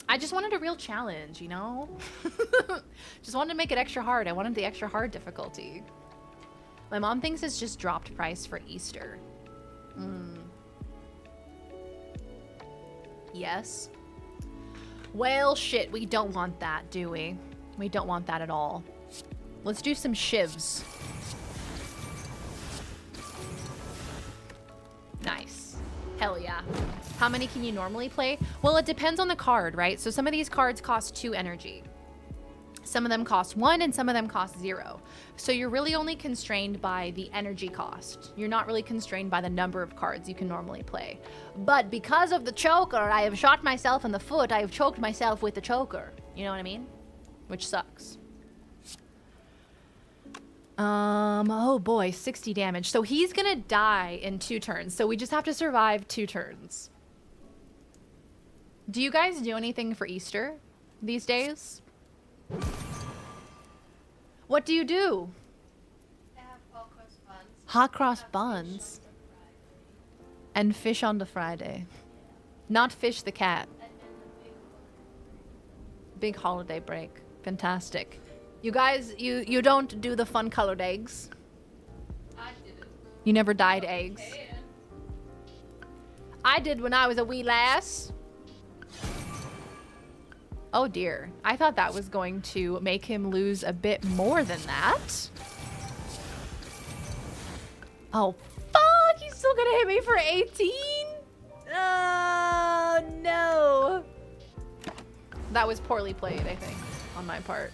I just wanted a real challenge, you know? Just wanted to make it extra hard. I wanted the extra hard difficulty. My mom thinks it's just dropped price for Easter. Yes. Well, shit, we don't want that, do we? We don't want that at all. Let's do some shivs. Nice. Hell yeah. How many can you normally play? Well, it depends on the card, right? So some of these cards cost 2 energy. Some of them cost 1 and some of them cost 0. So you're really only constrained by the energy cost. You're not really constrained by the number of cards you can normally play. But because of the choker, I have shot myself in the foot. I have choked myself with the choker. You know what I mean? Which sucks. Oh boy, 60 damage. So he's gonna die in 2 turns. So we just have to survive 2 turns. Do you guys do anything for Easter these days? What do you do? I have hot cross buns. Hot cross buns. And fish on the Friday. Not Fish the cat. And then the Big holiday break. Fantastic. You guys, you don't do the fun colored eggs? I didn't. You never dyed eggs? Hey, I did when I was a wee lass. Oh dear. I thought that was going to make him lose a bit more than that. Oh, fuck! He's still gonna hit me for 18? Oh, no. That was poorly played, I think, on my part.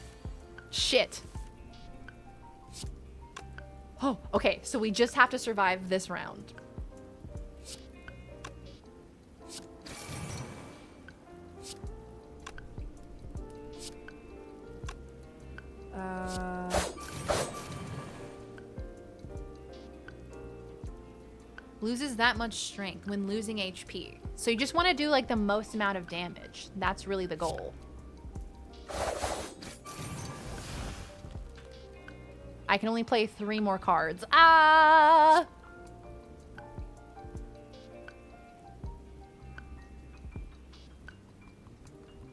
Shit. Oh, okay. So we just have to survive this round. Loses that much strength when losing HP. So you just want to do like the most amount of damage. That's really the goal. I can only play 3 more cards. Ah!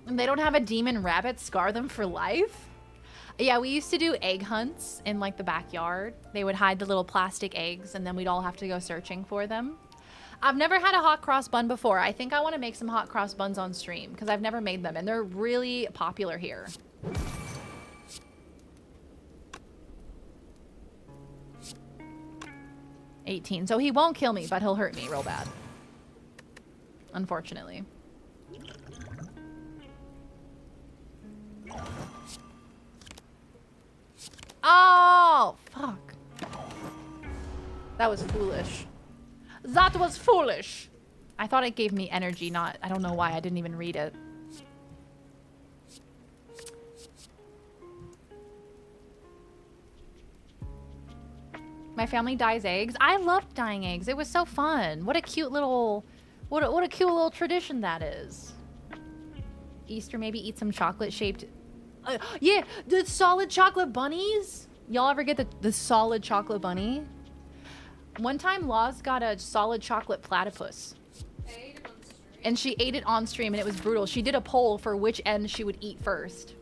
And they don't have a demon rabbit scar them for life? Yeah, we used to do egg hunts in like the backyard. They would hide the little plastic eggs and then we'd all have to go searching for them. I've never had a hot cross bun before. I think I want to make some hot cross buns on stream because I've never made them and they're really popular here. $18. So he won't kill me, but he'll hurt me real bad. Unfortunately. Oh, fuck. That was foolish. That was foolish. I thought it gave me energy, not... I don't know why. I didn't even read it. My family dyes eggs. I loved dyeing eggs. It was so fun. What a cute little... What a cute little tradition that is. Easter, maybe eat some chocolate-shaped... yeah, the solid chocolate bunnies. Y'all ever get the solid chocolate bunny? One time, Laws got a solid chocolate platypus. I ate it on stream. And she ate it on stream, and it was brutal. She did a poll for which end she would eat first.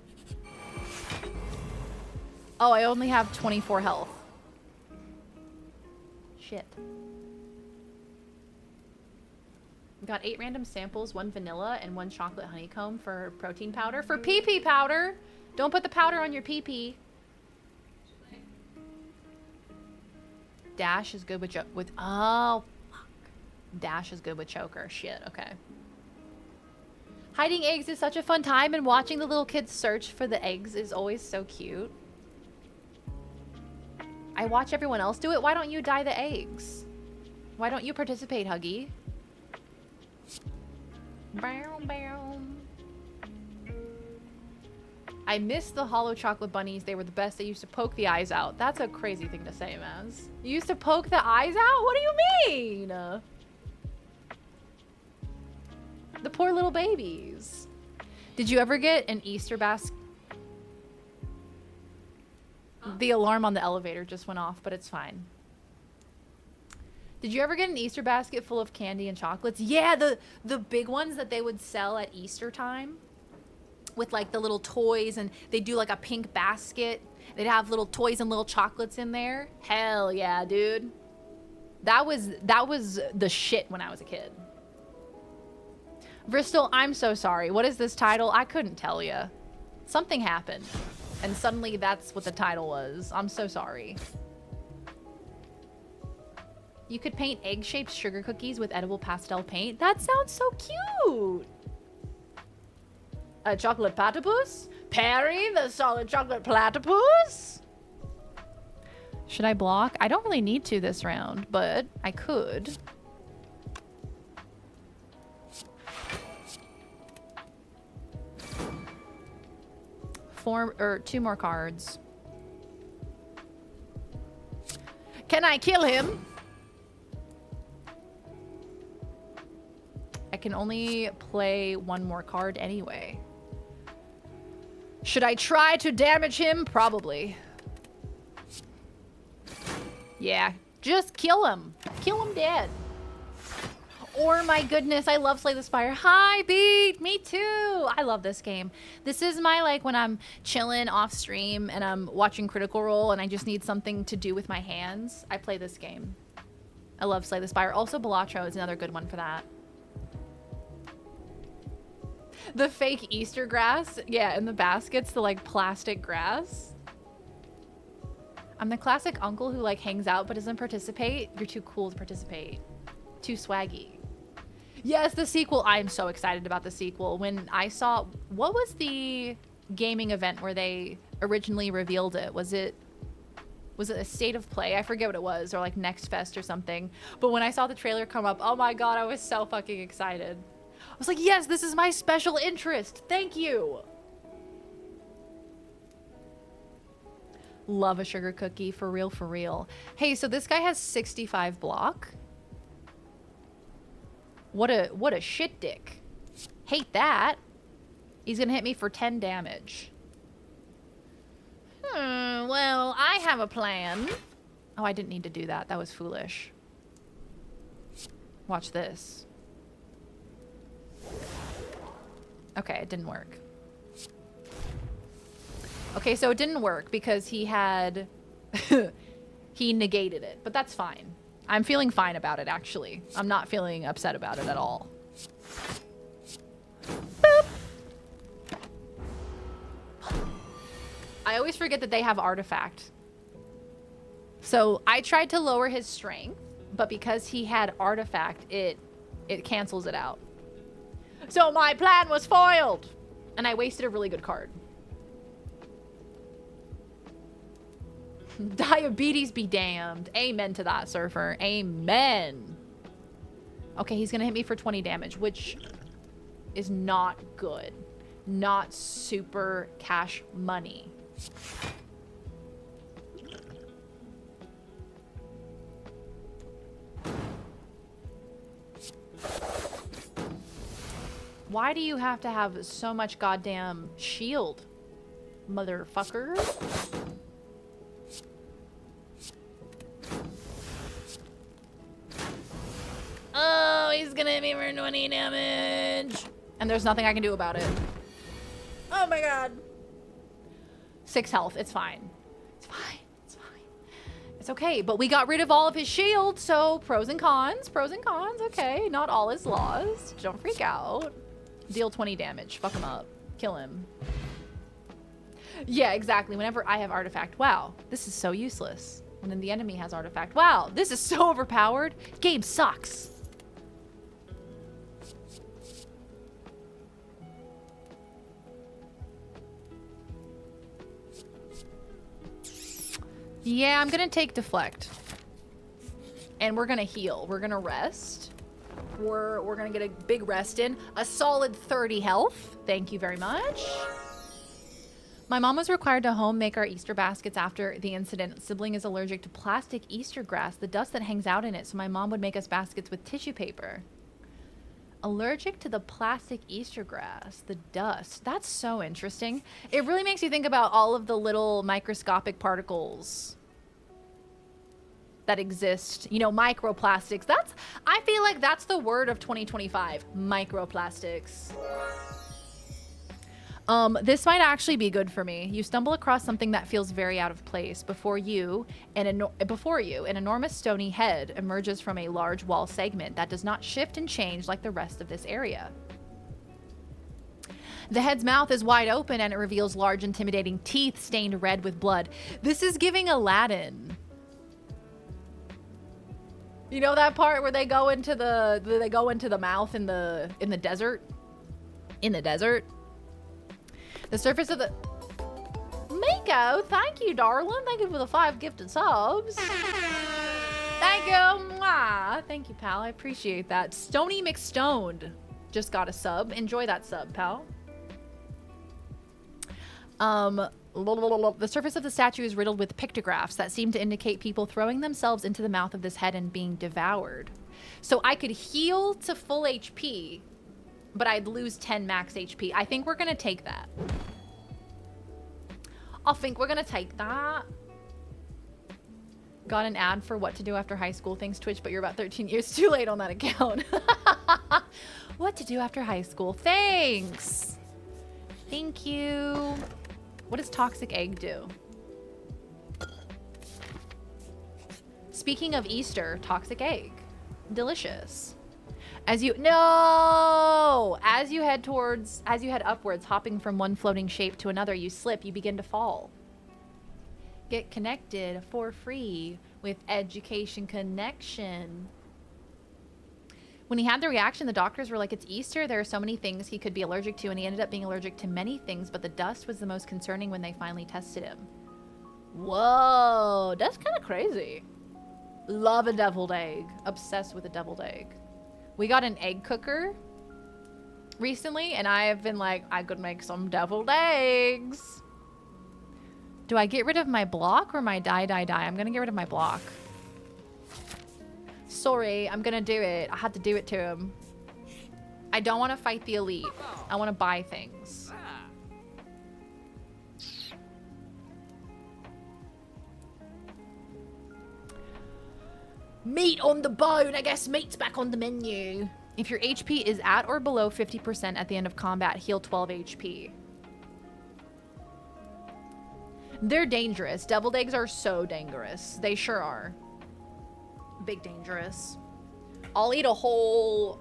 Oh, I only have 24 health. Shit. We got 8 random samples, 1 vanilla, and 1 chocolate honeycomb for protein powder. For pee-pee powder! Don't put the powder on your pee-pee. Dash is good with oh, fuck. Dash is good with choker. Shit, okay. Hiding eggs is such a fun time, and watching the little kids search for the eggs is always so cute. I watch everyone else do it. Why don't you dye the eggs? Why don't you participate, Huggy? Bow, bow. I miss the hollow chocolate bunnies. They were the best. They used to poke the eyes out. That's a crazy thing to say, Maz. You used to poke the eyes out? What do you mean? The poor little babies. Did you ever get an Easter basket? The alarm on the elevator just went off, but it's fine. Did you ever get an Easter basket full of candy and chocolates? Yeah, the big ones that they would sell at Easter time. With like the little toys, and they do like a pink basket. They'd have little toys and little chocolates in there. Hell yeah, dude. That was the shit when I was a kid. Bristol, I'm so sorry. What is this title? I couldn't tell you. Something happened, and suddenly that's what the title was. I'm so sorry. You could paint egg-shaped sugar cookies with edible pastel paint. That sounds so cute. A chocolate platypus? Perry, the solid chocolate platypus? Should I block? I don't really need to this round, but I could. Two more cards. Can I kill him? I can only play one more card anyway. Should I try to damage him? Probably. Yeah, just kill him. Kill him dead. Or my goodness, I love Slay the Spire. Hi, Beat. Me too. I love this game. This is my, like, when I'm chilling off stream and I'm watching Critical Role and I just need something to do with my hands. I play this game. I love Slay the Spire. Also, Balatro is another good one for that. The fake Easter grass. Yeah, in the baskets, the like plastic grass. I'm the classic uncle who like hangs out but doesn't participate. You're too cool to participate. Too swaggy. Yes, the sequel. I'm so excited about the sequel. When I saw, what was the gaming event where they originally revealed it? Was it a State of Play? I forget what it was, or like Next Fest or something. But when I saw the trailer come up, oh my god, I was so fucking excited. I was like, yes, this is my special interest. Thank you. Love a sugar cookie. For real, for real. Hey, so this guy has 65 block. What a shit dick. Hate that. He's gonna hit me for 10 damage. Well, I have a plan. Oh, I didn't need to do that. That was foolish. Watch this. Okay, it didn't work. Okay, so it didn't work because he had... he negated it, but that's fine. I'm feeling fine about it, actually. I'm not feeling upset about it at all. Boop. I always forget that they have artifact. So I tried to lower his strength, but because he had artifact, it cancels it out. So my plan was foiled! And I wasted a really good card. Diabetes be damned. Amen to that, Surfer. Amen. Okay, he's gonna hit me for 20 damage, which is not good. Not super cash money. Why do you have to have so much goddamn shield, motherfucker? Oh, he's gonna hit me for 20 damage. And there's nothing I can do about it. Oh my god. 6 health. It's fine. It's fine. It's fine. It's okay. But we got rid of all of his shield, so pros and cons. Pros and cons. Okay. Not all is lost. Don't freak out. Deal 20 damage. Fuck him up. Kill him. Yeah, exactly. Whenever I have artifact. Wow. This is so useless. And then the enemy has artifact. Wow, this is so overpowered. Game sucks. Yeah, I'm gonna take deflect. And we're gonna heal. We're gonna rest. We're gonna get a big rest in. A solid 30 health. Thank you very much. My mom was required to home make our Easter baskets after the incident. Sibling is allergic to plastic Easter grass, the dust that hangs out in it, so my mom would make us baskets with tissue paper. Allergic to the plastic Easter grass, the dust. That's so interesting. It really makes you think about all of the little microscopic particles that exist. You know, microplastics. I feel like that's the word of 2025. Microplastics. This might actually be good for me. You stumble across something that feels very out of place. Before you, an enormous stony head emerges from a large wall segment that does not shift and change like the rest of this area. The head's mouth is wide open and it reveals large, intimidating teeth stained red with blood. This is giving Aladdin. You know that part where they go into the mouth in the desert? In the desert? The surface of the... Miko, thank you, darling. Thank you for the 5 gifted subs. Thank you. Mwah. Thank you, pal. I appreciate that. Stony McStoned just got a sub. Enjoy that sub, pal. The surface of the statue is riddled with pictographs that seem to indicate people throwing themselves into the mouth of this head and being devoured. So I could heal to full HP, but I'd lose 10 max HP. I think we're gonna take that. Got an ad for what to do after high school. Thanks, Twitch, but you're about 13 years too late on that account. What to do after high school. Thanks. Thank you. What does toxic egg do? Speaking of Easter, toxic egg. Delicious. As you head upwards, hopping from one floating shape to another, you slip, you begin to fall. Get connected for free with Education Connection. When he had the reaction, the doctors were like, it's Easter. There are so many things he could be allergic to, and he ended up being allergic to many things, but the dust was the most concerning when they finally tested him. Whoa, that's kind of crazy. Love a deviled egg. Obsessed with a deviled egg. We got an egg cooker recently, and I have been like, I could make some deviled eggs. Do I get rid of my block or my die? I'm gonna get rid of my block. Sorry, I'm gonna do it. I had to do it to him. I don't want to fight the elite. I want to buy things. Meat on the bone. I guess meat's back on the menu. If your HP is at or below 50% at the end of combat, heal 12 HP. They're dangerous. Deviled eggs are so dangerous. They sure are. Big dangerous. I'll eat a whole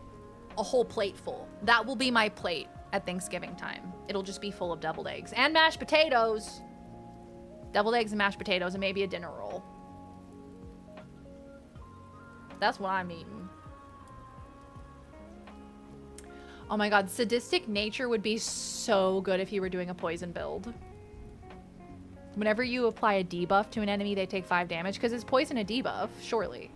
plate full. That will be my plate at Thanksgiving time. It'll just be full of deviled eggs and mashed potatoes. Deviled eggs and mashed potatoes and maybe a dinner roll. That's what I'm eating. Oh my god, sadistic nature would be so good if you were doing a poison build. Whenever you apply a debuff to an enemy, they take 5 damage. Because is poison a debuff? Surely.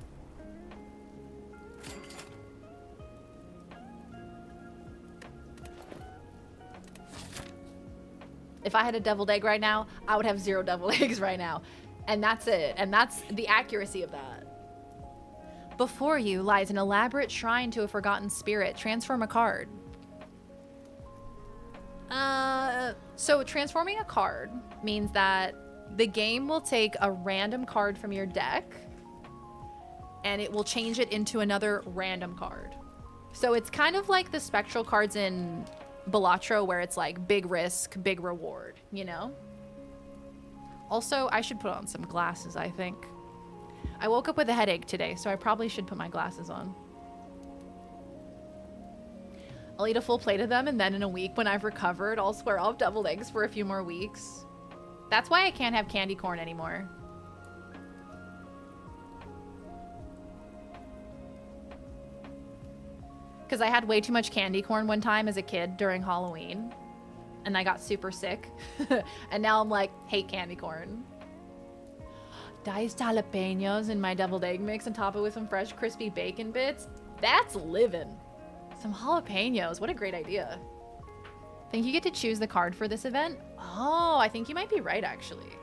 If I had a deviled egg right now, I would have 0 deviled eggs right now. And that's it. And that's the accuracy of that. Before you lies an elaborate shrine to a forgotten spirit. Transform a card. So transforming a card means that the game will take a random card from your deck and it will change it into another random card. So it's kind of like the spectral cards in Balatro where it's like big risk, big reward, you know? Also, I should put on some glasses, I think. I woke up with a headache today, so I probably should put my glasses on. I'll eat a full plate of them, and then in a week when I've recovered, I'll swear I'll have deviled eggs for a few more weeks. That's why I can't have candy corn anymore. Because I had way too much candy corn one time as a kid during Halloween. And I got super sick. And now I'm like, hate candy corn. Diced jalapenos in my deviled egg mix and top it with some fresh crispy bacon bits. That's living. Some jalapenos. What a great idea. Think you get to choose the card for this event? Oh, I think you might be right, actually.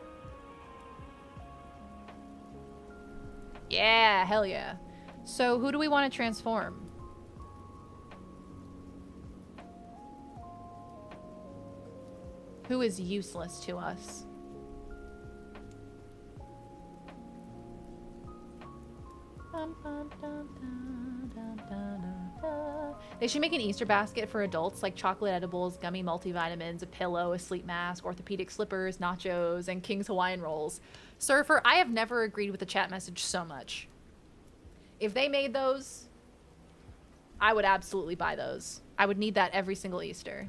Yeah, hell yeah. So who do we want to transform? Who is useless to us? They should make an Easter basket for adults, like chocolate edibles, gummy multivitamins, a pillow, a sleep mask, orthopedic slippers, nachos, and King's Hawaiian rolls. Surfer, I have never agreed with the chat message so much. If they made those, I would absolutely buy those. I would need that every single Easter.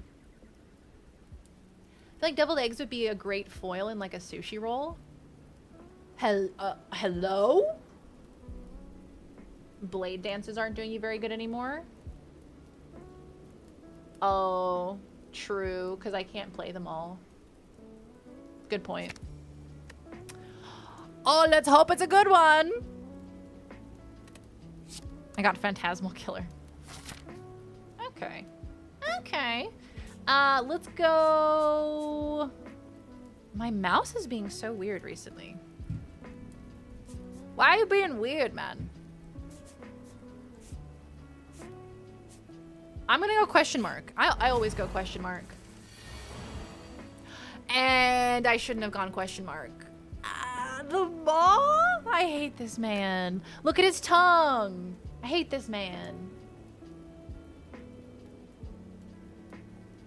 I feel like deviled eggs would be a great foil in like a sushi roll. Hello? Blade dances aren't doing you very good anymore. Oh, true, because I can't play them all. Good point. Oh, let's hope it's a good one. I got Phantasmal Killer. Okay. Okay. Let's go... My mouse is being so weird recently. Why are you being weird, man? I'm gonna go question mark. I always go question mark. And I shouldn't have gone question mark. The ball? I hate this man. Look at his tongue. I hate this man.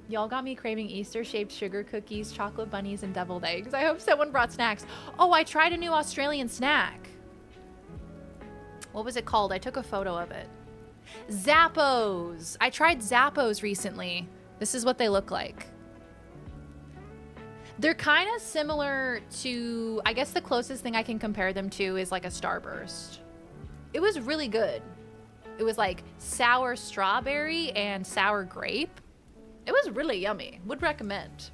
Y'all got me craving Easter-shaped sugar cookies, chocolate bunnies, and deviled eggs. I hope someone brought snacks. Oh, I tried a new Australian snack. What was it called? I took a photo of it. Zappos. I tried Zappos recently. This is what they look like. They're kind of similar to, I guess the closest thing I can compare them to is like a Starburst. It was really good. It was like sour strawberry and sour grape. It was really yummy. Would recommend.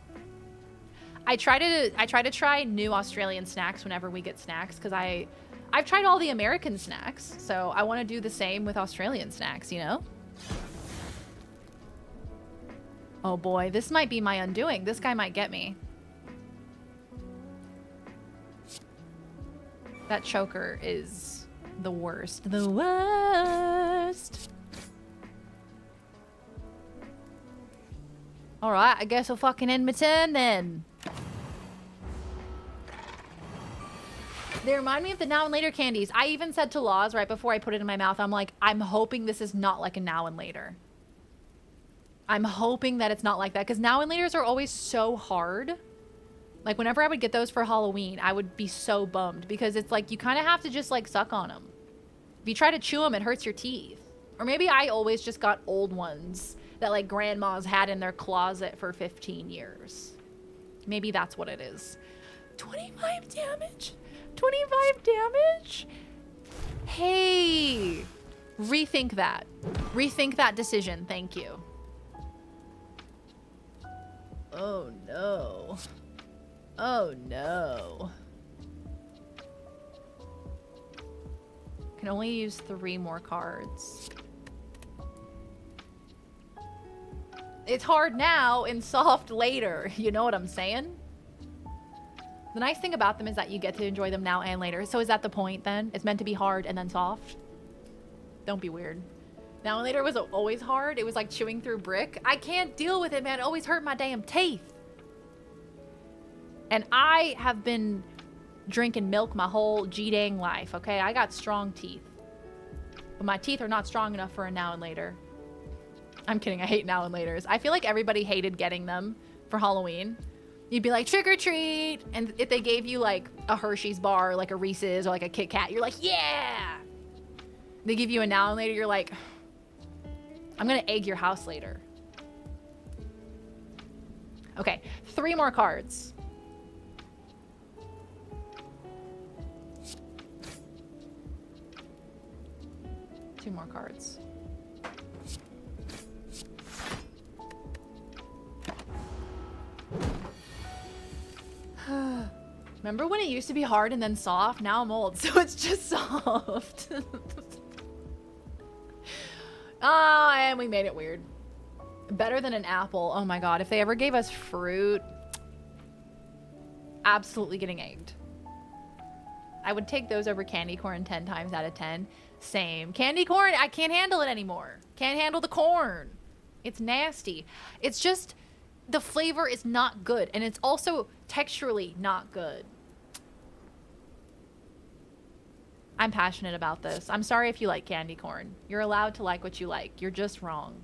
I try to try new Australian snacks whenever we get snacks because I've tried all the American snacks, so I want to do the same with Australian snacks, you know? Oh boy, this might be my undoing. This guy might get me. That choker is the worst. The worst. Alright, I guess I'll fucking end my turn then. They remind me of the now and later candies. I even said to Laws right before I put it in my mouth, I'm like, I'm hoping this is not like a now and later. I'm hoping that it's not like that because now and laters are always so hard. Like whenever I would get those for Halloween, I would be so bummed because it's like you kind of have to just like suck on them. If you try to chew them, it hurts your teeth. Or maybe I always just got old ones that like grandmas had in their closet for 15 years. Maybe that's what it is. 25 damage? 25 damage? Hey, rethink that. Rethink that decision. Thank you. Oh no. Oh no. Can only use 3 more cards. It's hard now and soft later. You know what I'm saying? The nice thing about them is that you get to enjoy them now and later. So is that the point then? It's meant to be hard and then soft? Don't be weird. Now and later was always hard. It was like chewing through brick. I can't deal with it, man. It always hurt my damn teeth. And I have been drinking milk my whole G-dang life, okay? I got strong teeth. But my teeth are not strong enough for a now and later. I'm kidding. I hate now and laters. I feel like everybody hated getting them for Halloween. You'd be like, trick or treat. And if they gave you like a Hershey's bar, like a Reese's or like a Kit Kat, you're like, yeah. They give you a now and later, you're like, I'm going to egg your house later. Okay, 3 more cards. Two more cards. Remember when it used to be hard and then soft? Now I'm old, so it's just soft. Ah, and we made it weird. Better than an apple. Oh my god, if they ever gave us fruit, absolutely getting egged. I would take those over candy corn 10 times out of 10. Same. Candy corn, I can't handle it anymore. Can't handle the corn. It's nasty. It's just, the flavor is not good. And it's also texturally not good. I'm passionate about this. I'm sorry if you like candy corn. You're allowed to like what you like. You're just wrong.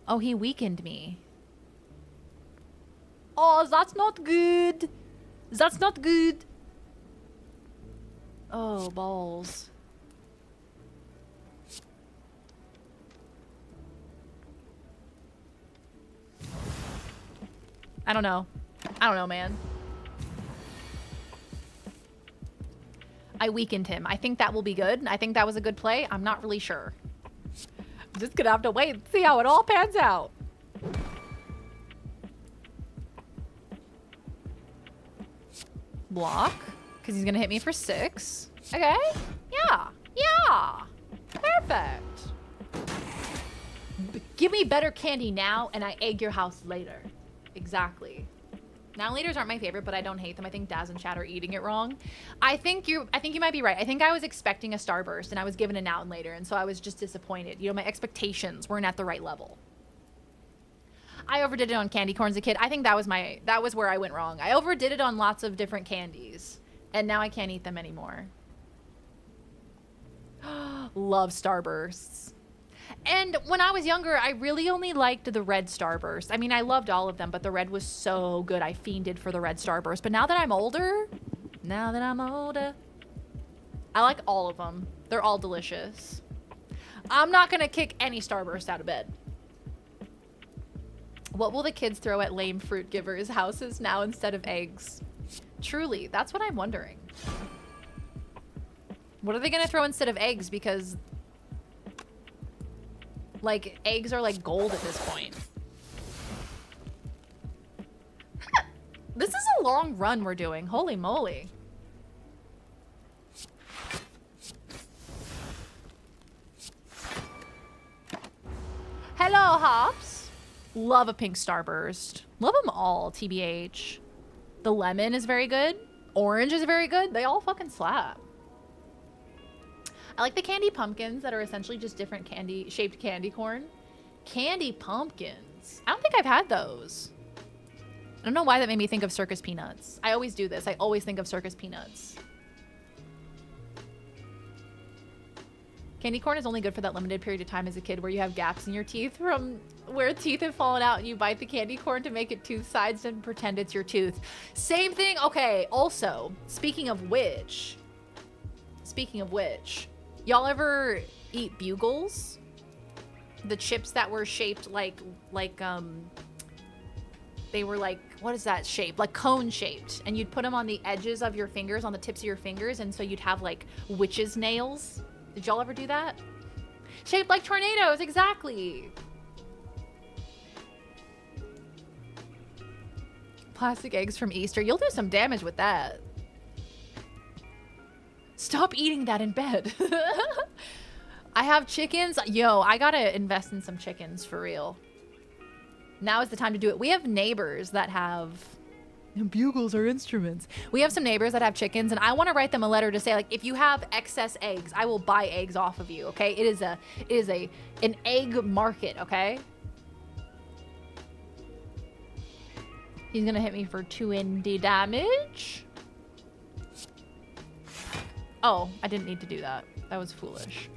Oh, he weakened me. Oh, that's not good. That's not good. Oh, balls. I don't know. I don't know, man. I weakened him. I think that will be good. I think that was a good play. I'm not really sure. I'm just gonna have to wait and see how it all pans out. Block. Because he's gonna hit me for 6. Okay. Yeah. Yeah. Perfect. Give me better candy now and I egg your house later. Exactly. Now laters aren't my favorite, but I don't hate them. I think Daz and Chad are eating it wrong. I think you might be right. I think I was expecting a starburst and I was given a now and later, and so I was just disappointed. You know, my expectations weren't at the right level. I overdid it on candy corn as a kid. I think that was where I went wrong. I overdid it on lots of different candies, and now I can't eat them anymore. Love starbursts. And when I was younger, I really only liked the red starburst. I mean, I loved all of them, but the red was so good. I fiended for the red starburst. But now that I'm older, I like all of them. They're all delicious. I'm not gonna kick any starburst out of bed. What will the kids throw at lame fruit givers' houses now instead of eggs? Truly, that's what I'm wondering. What are they gonna throw instead of eggs? Because like, eggs are like gold at this point. This is a long run we're doing. Holy moly. Hello, Hops. Love a pink starburst. Love them all, TBH. The lemon is very good. Orange is very good. They all fucking slap. I like the candy pumpkins that are essentially just different shaped candy corn. Candy pumpkins. I don't think I've had those. I don't know why that made me think of circus peanuts. I always do this. I always think of circus peanuts. Candy corn is only good for that limited period of time as a kid where you have gaps in your teeth from where teeth have fallen out and you bite the candy corn to make it tooth sides and pretend it's your tooth. Same thing. Okay. Also, speaking of which, y'all ever eat Bugles? The chips that were shaped like they were like, what is that shape? Like cone shaped. And you'd put them on the edges of your fingers, on the tips of your fingers. And so you'd have like witch's nails. Did y'all ever do that? Shaped like tornadoes, exactly. Plastic eggs from Easter. You'll do some damage with that. Stop eating that in bed. I have chickens. Yo, I gotta invest in some chickens for real. Now is the time to do it. We have neighbors that have... Bugles are instruments. We have some neighbors that have chickens, and I want to write them a letter to say, like, if you have excess eggs, I will buy eggs off of you, okay? It is an egg market, okay? He's gonna hit me for 2 indie damage. Oh, I didn't need to do that. That was foolish.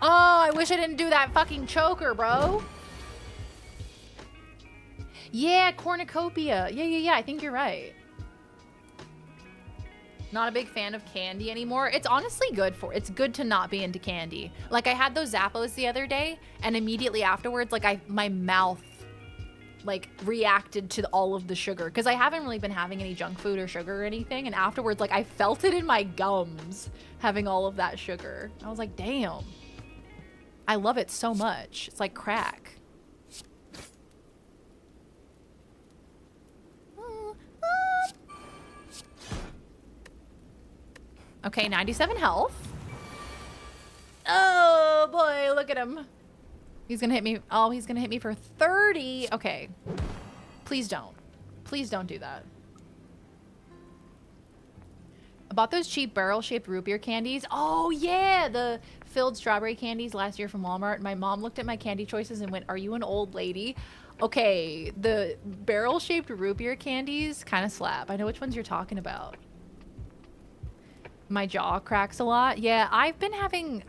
Oh, I wish I didn't do that fucking choker, bro. Yeah, cornucopia. Yeah, I think you're right. Not a big fan of candy anymore. It's honestly it's good to not be into candy. Like, I had those Zappos the other day, and immediately afterwards, like, my mouth like reacted to all of the sugar, because I haven't really been having any junk food or sugar or anything, and afterwards like I felt it in my gums having all of that sugar. I was like, damn, I love it so much. It's like crack. Okay, 97 health. Oh boy, look at him. He's gonna hit me. Oh, he's gonna hit me for 30. Okay. Please don't. Please don't do that. I bought those cheap barrel-shaped root beer candies. Oh yeah, the filled strawberry candies last year from Walmart. My mom looked at my candy choices and went, "Are you an old lady?" Okay, the barrel-shaped root beer candies kind of slap. I know which ones you're talking about. My jaw cracks a lot. Yeah, I've been having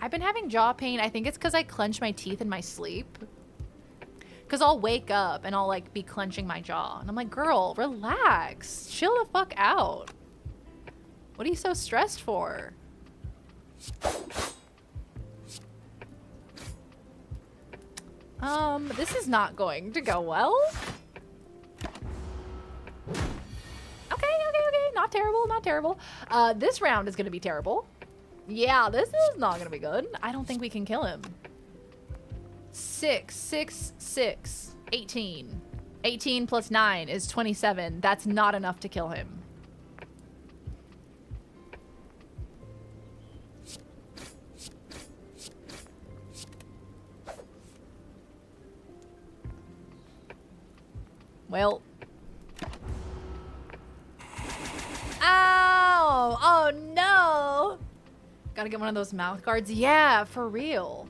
jaw pain. I think it's because I clench my teeth in my sleep. Because I'll wake up and I'll like be clenching my jaw. And I'm like, girl, relax. Chill the fuck out. What are you so stressed for? This is not going to go well. Okay. Not terrible, not terrible. This round is gonna be terrible. Yeah, this is not gonna be good. I don't think we can kill him. 6, 6, 6, 18. 18 plus 9 is 27. That's not enough to kill him. Well. Ow! Oh no! Gotta get one of those mouth guards. Yeah, for real.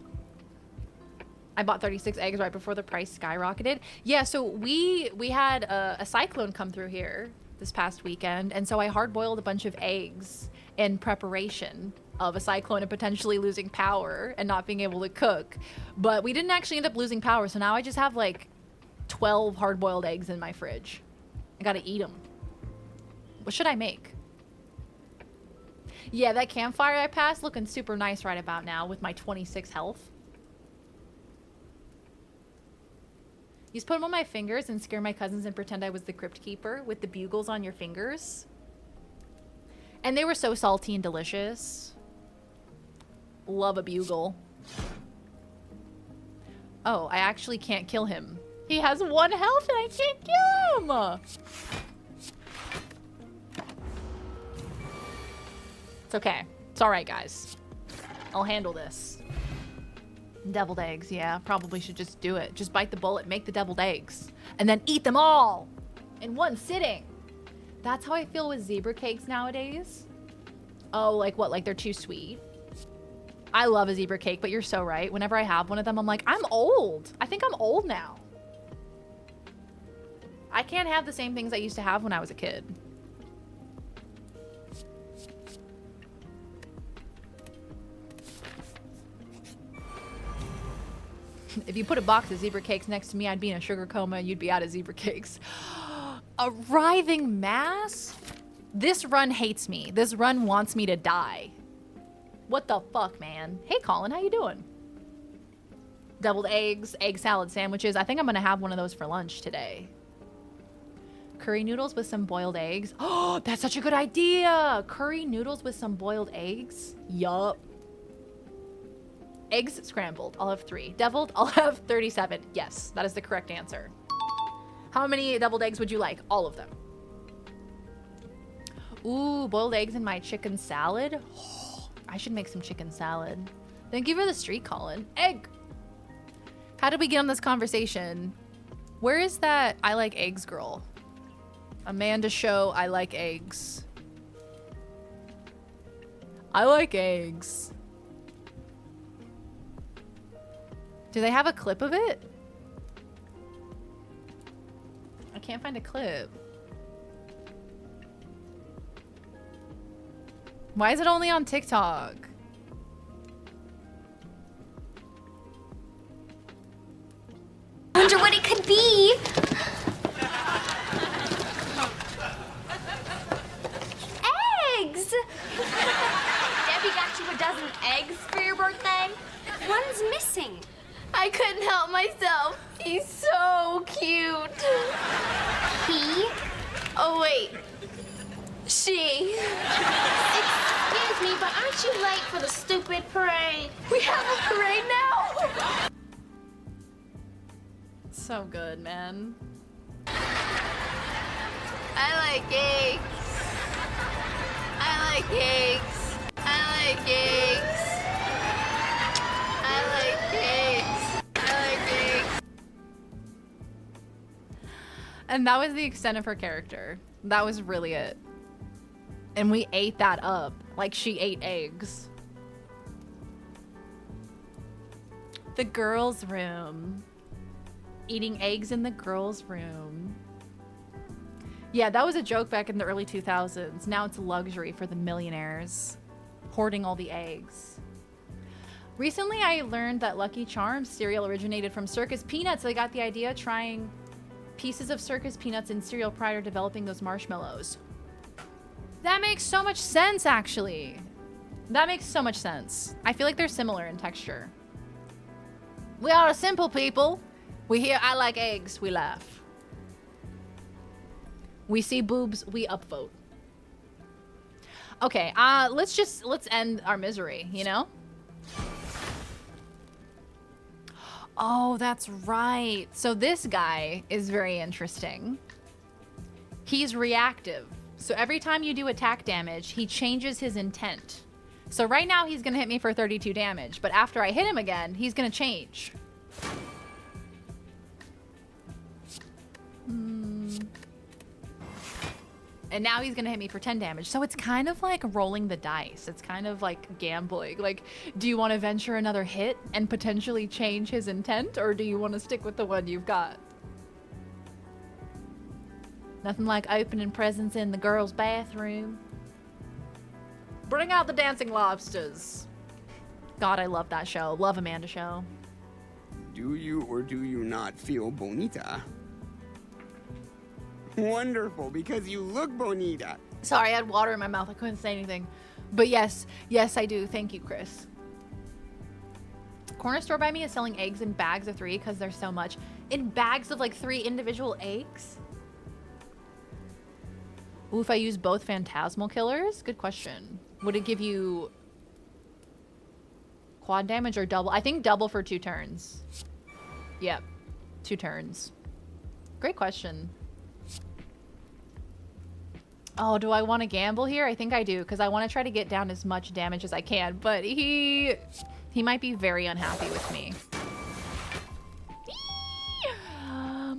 I bought 36 eggs right before the price skyrocketed. Yeah, so we had a cyclone come through here this past weekend, and so I hard-boiled a bunch of eggs in preparation of a cyclone and potentially losing power and not being able to cook. But we didn't actually end up losing power, so now I just have like 12 hard-boiled eggs in my fridge. I gotta eat them. What should I make? Yeah, that campfire I passed looking super nice right about now with my 26 health. Just put them on my fingers and scare my cousins and pretend I was the crypt keeper with the bugles on your fingers. And they were so salty and delicious. Love a bugle. Oh, I actually can't kill him. He has 1 health and I can't kill him! It's okay. It's alright, guys. I'll handle this. Deviled eggs, yeah. Probably should just do it. Just bite the bullet, make the deviled eggs. And then eat them all! In one sitting! That's how I feel with zebra cakes nowadays. Oh, like what? Like they're too sweet? I love a zebra cake, but you're so right. Whenever I have one of them, I'm like, I'm old. I think I'm old now. I can't have the same things I used to have when I was a kid. If you put a box of zebra cakes next to me, I'd be in a sugar coma and you'd be out of zebra cakes. Arriving mass? This run hates me. This run wants me to die. What the fuck, man? Hey, Colin, how you doing? Deviled eggs, egg salad sandwiches. I think I'm gonna have one of those for lunch today. Curry noodles with some boiled eggs. Oh, that's such a good idea. Curry noodles with some boiled eggs. Yup. Eggs scrambled. I'll have 3. Deviled, I'll have 37. Yes, that is the correct answer. How many deviled eggs would you like? All of them. Ooh, boiled eggs in my chicken salad. Oh, I should make some chicken salad. Thank you for the streak, Colin. Egg! How did we get on this conversation? Where is that I like eggs girl? Amanda show I like eggs. I like eggs. Do they have a clip of it? I can't find a clip. Why is it only on TikTok? I wonder what it could be. Eggs! Debbie got you a dozen eggs for your birthday? One's missing. I couldn't help myself. He's so cute. He? Oh, wait. She. Excuse me, but aren't you late for the stupid parade? We have a parade now? So good, man. I like eggs. I like eggs. I like eggs. I like eggs. I like eggs. And that was the extent of her character. That was really it. And we ate that up like she ate eggs. The girls' room. Eating eggs in the girls' room. Yeah, that was a joke back in the early 2000s. Now it's a luxury for the millionaires. Hoarding all the eggs. Recently, I learned that Lucky Charms cereal originated from circus peanuts. I got the idea trying pieces of circus peanuts in cereal prior to developing those marshmallows. That makes so much sense, actually. That makes so much sense. I feel like they're similar in texture. We are a simple people. We hear I like eggs, we laugh. We see boobs, we upvote. Okay, let's end our misery, you know? Oh, that's right. So this guy is very interesting. He's reactive. So every time you do attack damage, he changes his intent. So right now he's gonna hit me for 32 damage, but after I hit him again, he's gonna change. And now he's gonna hit me for 10 damage. So it's kind of like rolling the dice. It's kind of like gambling. Like, do you want to venture another hit and potentially change his intent? Or do you want to stick with the one you've got? Nothing like opening presents in the girls' bathroom. Bring out the dancing lobsters. God, I love that show. Love Amanda Show. Do you or do you not feel bonita? Wonderful, because you look bonita. Sorry, I had water in my mouth. I couldn't say anything. But yes, I do. Thank you, Chris. Corner store by me is selling eggs in bags of 3 because there's so much. In bags of like 3 individual eggs? Ooh, if I use both phantasmal killers? Good question. Would it give you quad damage or double? I think double for 2 turns. Yep, 2 turns. Great question. Oh, do I want to gamble here? I think I do, because I want to try to get down as much damage as I can, but he might be very unhappy with me.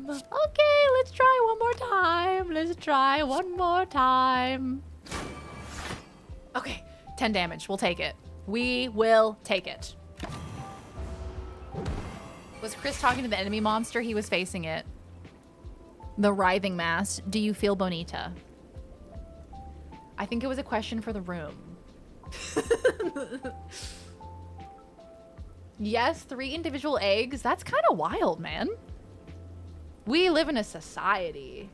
Okay, let's try one more time. Let's try one more time. Okay, 10 damage. We'll take it. We will take it. Was Chris talking to the enemy monster? He was facing it. The writhing mass. Do you feel bonita? I think it was a question for the room. Yes, 3 individual eggs. That's kind of wild, man. We live in a society.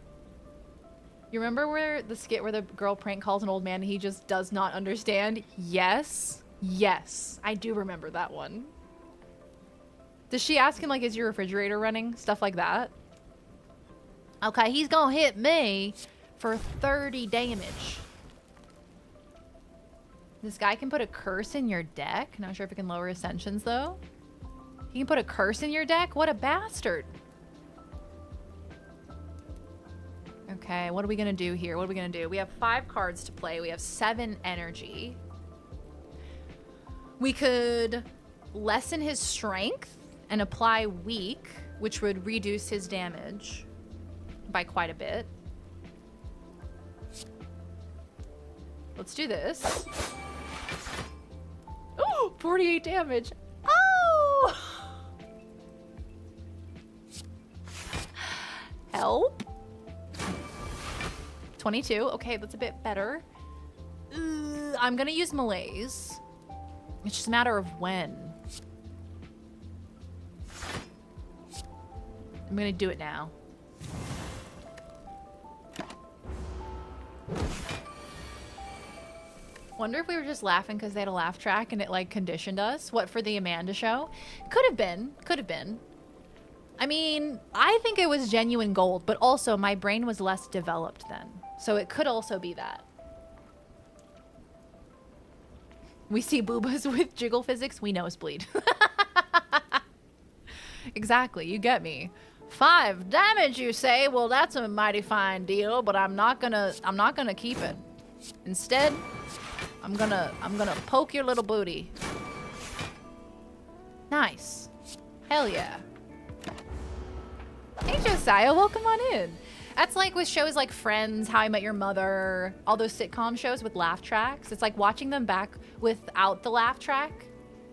You remember where the skit where the girl prank calls an old man and he just does not understand? Yes. Yes. I do remember that one. Does she ask him, like, is your refrigerator running? Stuff like that. Okay, he's gonna hit me for 30 damage. This guy can put a curse in your deck. Not sure if it can lower ascensions, though. He can put a curse in your deck? What a bastard. Okay, what are we gonna do here? What are we gonna do? We have 5 cards to play. We have 7 energy. We could lessen his strength and apply weak, which would reduce his damage by quite a bit. Let's do this. Oh, 48 damage. Oh! Help. 22. Okay, that's a bit better. I'm gonna use malaise. It's just a matter of when. I'm gonna do it now. Wonder if we were just laughing because they had a laugh track and it like conditioned us. What, for the Amanda show? Could have been. Could have been. I mean, I think it was genuine gold, but also my brain was less developed then. So it could also be that. We see boobas with jiggle physics, we nosebleed. Exactly, you get me. 5 damage, you say? Well, that's a mighty fine deal, but I'm not gonna keep it. Instead, I'm gonna poke your little booty. Nice. Hell yeah. Hey Josiah, welcome on in. That's like with shows like Friends, How I Met Your Mother, all those sitcom shows with laugh tracks. It's like watching them back without the laugh track,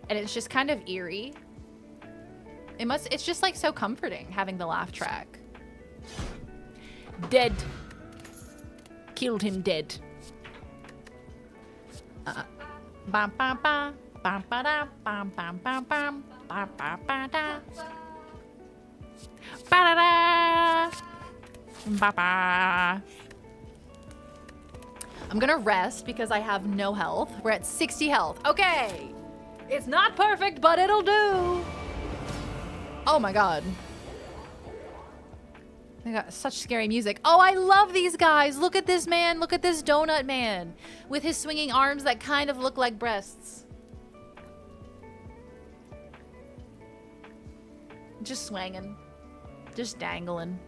and it's just kind of eerie. It's just like so comforting having the laugh track. Dead. Killed him dead. Bam bam bam bam ba bam bam bam bam bam bam ba da ba da ba ba. I'm gonna rest because I have no health. We're at 60 health. Okay. It's not perfect, but it'll do. Oh my god. They got such scary music. Oh, I love these guys. Look at this man. Look at this donut man with his swinging arms that kind of look like breasts. Just swinging. Just dangling.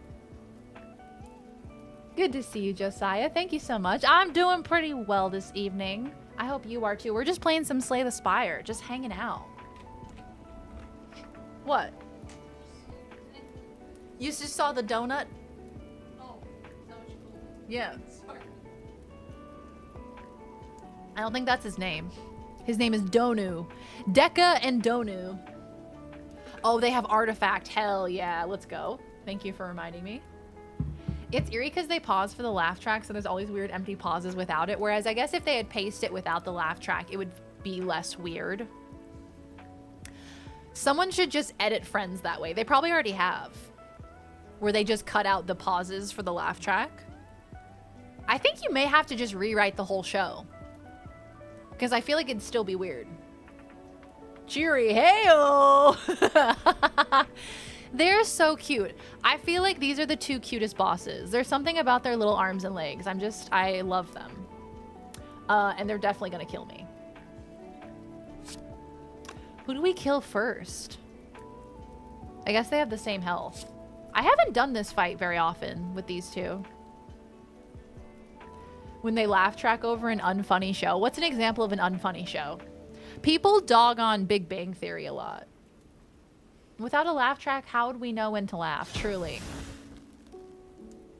Good to see you, Josiah. Thank you so much. I'm doing pretty well this evening. I hope you are too. We're just playing some Slay the Spire. Just hanging out. What? You just saw the donut? Oh, is that what you call it? Yeah. Sorry. I don't think that's his name. His name is Donu. Deka and Donu. Oh, they have artifact. Hell yeah. Let's go. Thank you for reminding me. It's eerie because they pause for the laugh track, so there's always weird empty pauses without it. Whereas I guess if they had paced it without the laugh track, it would be less weird. Someone should just edit Friends that way. They probably already have. Where they just cut out the pauses for the laugh track. I think you may have to just rewrite the whole show. Because I feel like it'd still be weird. Cheery, hey-o! They're so cute. I feel like these are the 2 cutest bosses. There's something about their little arms and legs. I love them. And they're definitely gonna kill me. Who do we kill first? I guess they have the same health. I haven't done this fight very often with these 2. When they laugh track over an unfunny show. What's an example of an unfunny show? People dog on Big Bang Theory a lot. Without a laugh track, how would we know when to laugh? Truly.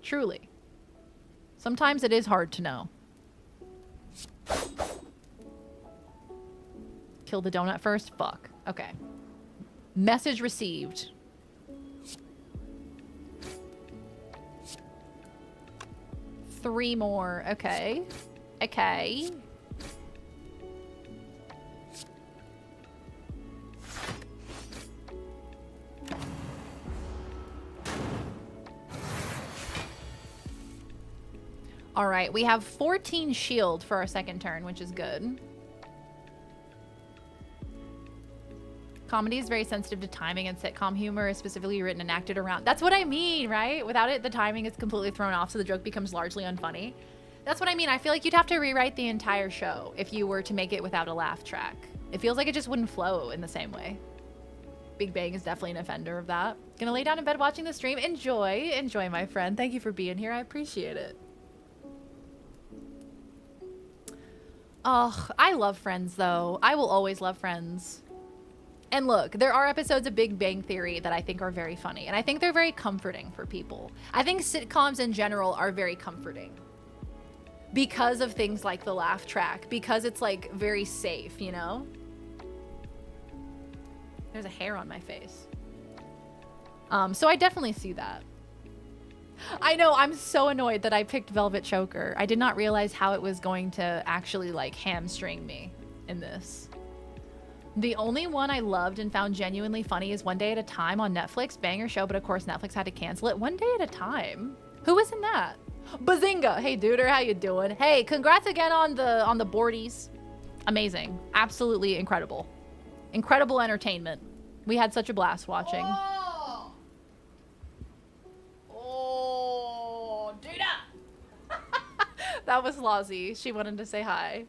Truly. Sometimes it is hard to know. Kill the donut first? Fuck. Okay. Message received. Three more. Okay. Okay. All right, we have 14 shield for our second turn, which is good. Comedy is very sensitive to timing, and sitcom humor is specifically written and acted around. That's what I mean, right? Without it, the timing is completely thrown off, so the joke becomes largely unfunny. That's what I mean. I feel like you'd have to rewrite the entire show if you were to make it without a laugh track. It feels like it just wouldn't flow in the same way. Big Bang is definitely an offender of that. Gonna lay down in bed watching the stream. Enjoy. Enjoy, my friend. Thank you for being here. I appreciate it. Oh, I love Friends, though. I will always love Friends. And look, there are episodes of Big Bang Theory that I think are very funny. And I think they're very comforting for people. I think sitcoms in general are very comforting. Because of things like the laugh track. Because it's, like, very safe, you know? There's a hair on my face. So I definitely see that. I know, I'm so annoyed that I picked Velvet Choker. I did not realize how it was going to actually, like, hamstring me in this. The only one I loved and found genuinely funny is One Day at a Time on Netflix. Banger show, but of course Netflix had to cancel it. One Day at a Time? Who was in that? Bazinga! Hey, duder, how you doing? Hey, congrats again on the boardies. Amazing. Absolutely incredible. Incredible entertainment. We had such a blast watching. Oh, oh, duda. That was Lozzie. She wanted to say hi.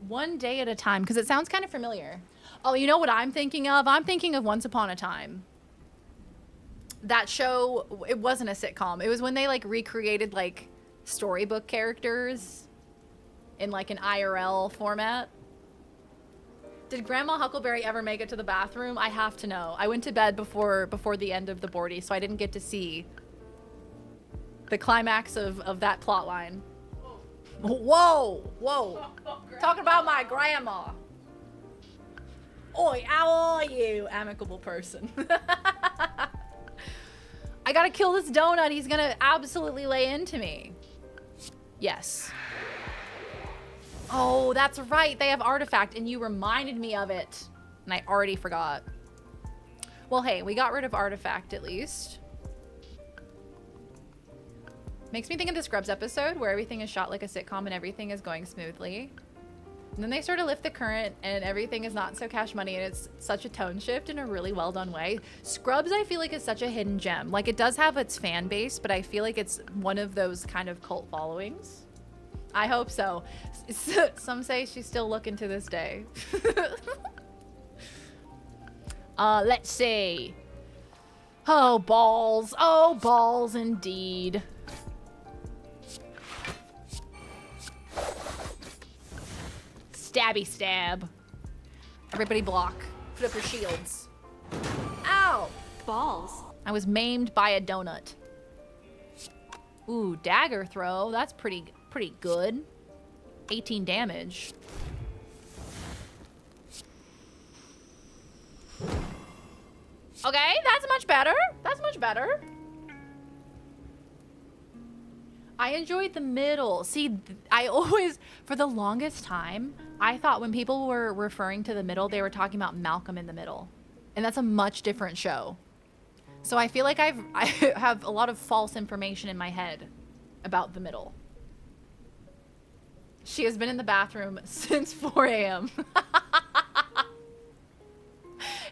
One day at a time, because it sounds kind of familiar. Oh, you know what I'm thinking of? I'm thinking of Once Upon a Time. That show, it wasn't a sitcom. It was when they like recreated like storybook characters in like an IRL format. Did Grandma Huckleberry ever make it to the bathroom? I have to know. I went to bed before the end of the boardie, so I didn't get to see the climax of that plot line. Whoa, whoa. Talking about my grandma. Oi, how are you, amicable person? I gotta kill this donut. He's gonna absolutely lay into me. Yes. Oh, that's right. They have Artifact, and you reminded me of it. And I already forgot. Well, hey, we got rid of Artifact at least. Makes me think of the Scrubs episode where everything is shot like a sitcom and everything is going smoothly. And then they sort of lift the current and everything is not so cash money, and it's such a tone shift in a really well done way. Scrubs, I feel like, is such a hidden gem. Like, it does have its fan base, but I feel like it's one of those kind of cult followings. I hope so. Some say she's still looking to this day. Let's see. Oh, balls. Oh, balls indeed. Stabby stab. Everybody block. Put up your shields. Ow! Balls. I was maimed by a donut. Ooh, dagger throw. That's pretty good. 18 damage. Okay, that's much better. That's much better. I enjoyed the middle. See, I always, for the longest time, I thought when people were referring to the middle, they were talking about Malcolm in the Middle. And that's a much different show. So I feel like I have a lot of false information in my head about the middle. She has been in the bathroom since 4 a.m.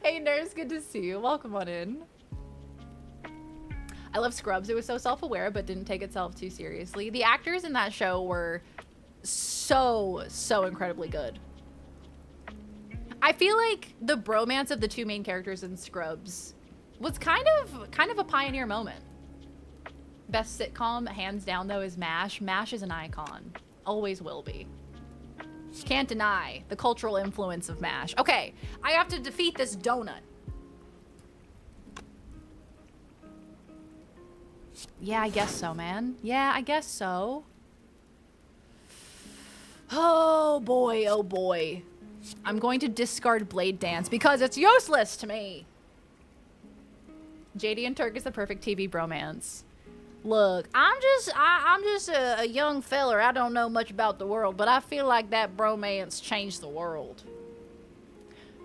Hey, nurse, good to see you. Welcome on in. I love Scrubs. It was so self-aware, but didn't take itself too seriously. The actors in that show were so incredibly good. I feel like the bromance of the two main characters in Scrubs was kind of a pioneer moment. Best sitcom, hands down, though, is MASH. MASH is an icon. Always will be. Can't deny the cultural influence of MASH. Okay, I have to defeat this donut. Yeah, I guess so, man. Yeah, I guess so. Oh boy, oh boy. I'm going to discard Blade Dance because it's useless to me. JD and Turk is the perfect TV bromance. Look, I'm just a young feller. I don't know much about the world, but I feel like that bromance changed the world.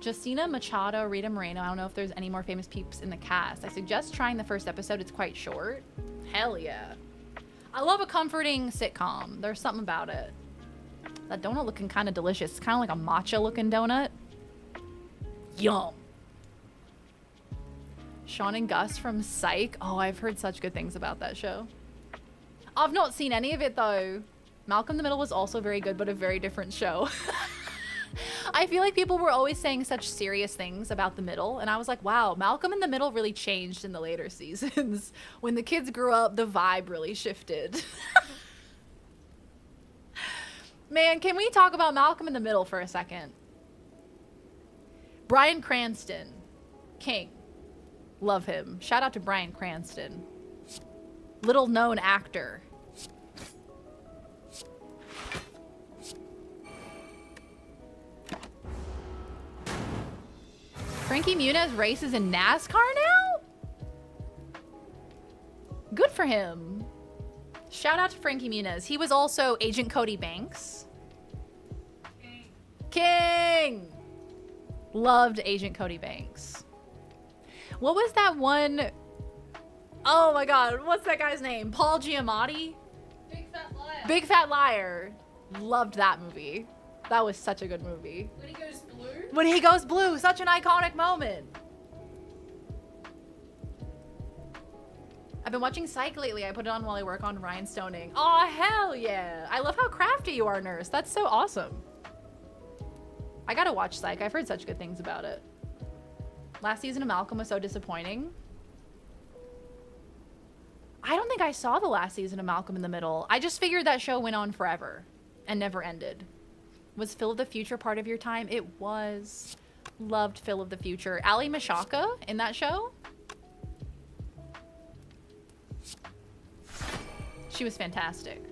Justina Machado, Rita Moreno. I don't know if there's any more famous peeps in the cast. I suggest trying the first episode. It's quite short. Hell yeah. I love a comforting sitcom. There's something about it. That donut looking kind of delicious. It's kind of like a matcha looking donut. Yum. Sean and Gus from Psych. Oh, I've heard such good things about that show. I've not seen any of it though. Malcolm in the Middle was also very good, but a very different show. I feel like people were always saying such serious things about the middle, and I was like, wow, Malcolm in the Middle really changed in the later seasons. When the kids grew up, the vibe really shifted. Man, can we talk about Malcolm in the Middle for a second? Bryan Cranston, King. Love him. Shout out to Bryan Cranston. Little known actor. Frankie Muniz races in NASCAR now? Good for him. Shout out to Frankie Muniz. He was also Agent Cody Banks. King! Loved Agent Cody Banks. What was that one? Oh my god, what's that guy's name? Paul Giamatti? Big Fat Liar. Big Fat Liar. Loved that movie. That was such a good movie. When he goes blue. When he goes blue, such an iconic moment. I've been watching Psych lately. I put it on while I work on rhinestoning. Oh, hell yeah. I love how crafty you are, nurse. That's so awesome. I gotta watch Psych. I've heard such good things about it. Last season of Malcolm was so disappointing. I don't think I saw the last season of Malcolm in the Middle. I just figured that show went on forever and never ended. Was Phil of the Future part of your time? It was. Loved Phil of the Future. Ali Mashaka in that show? She was fantastic.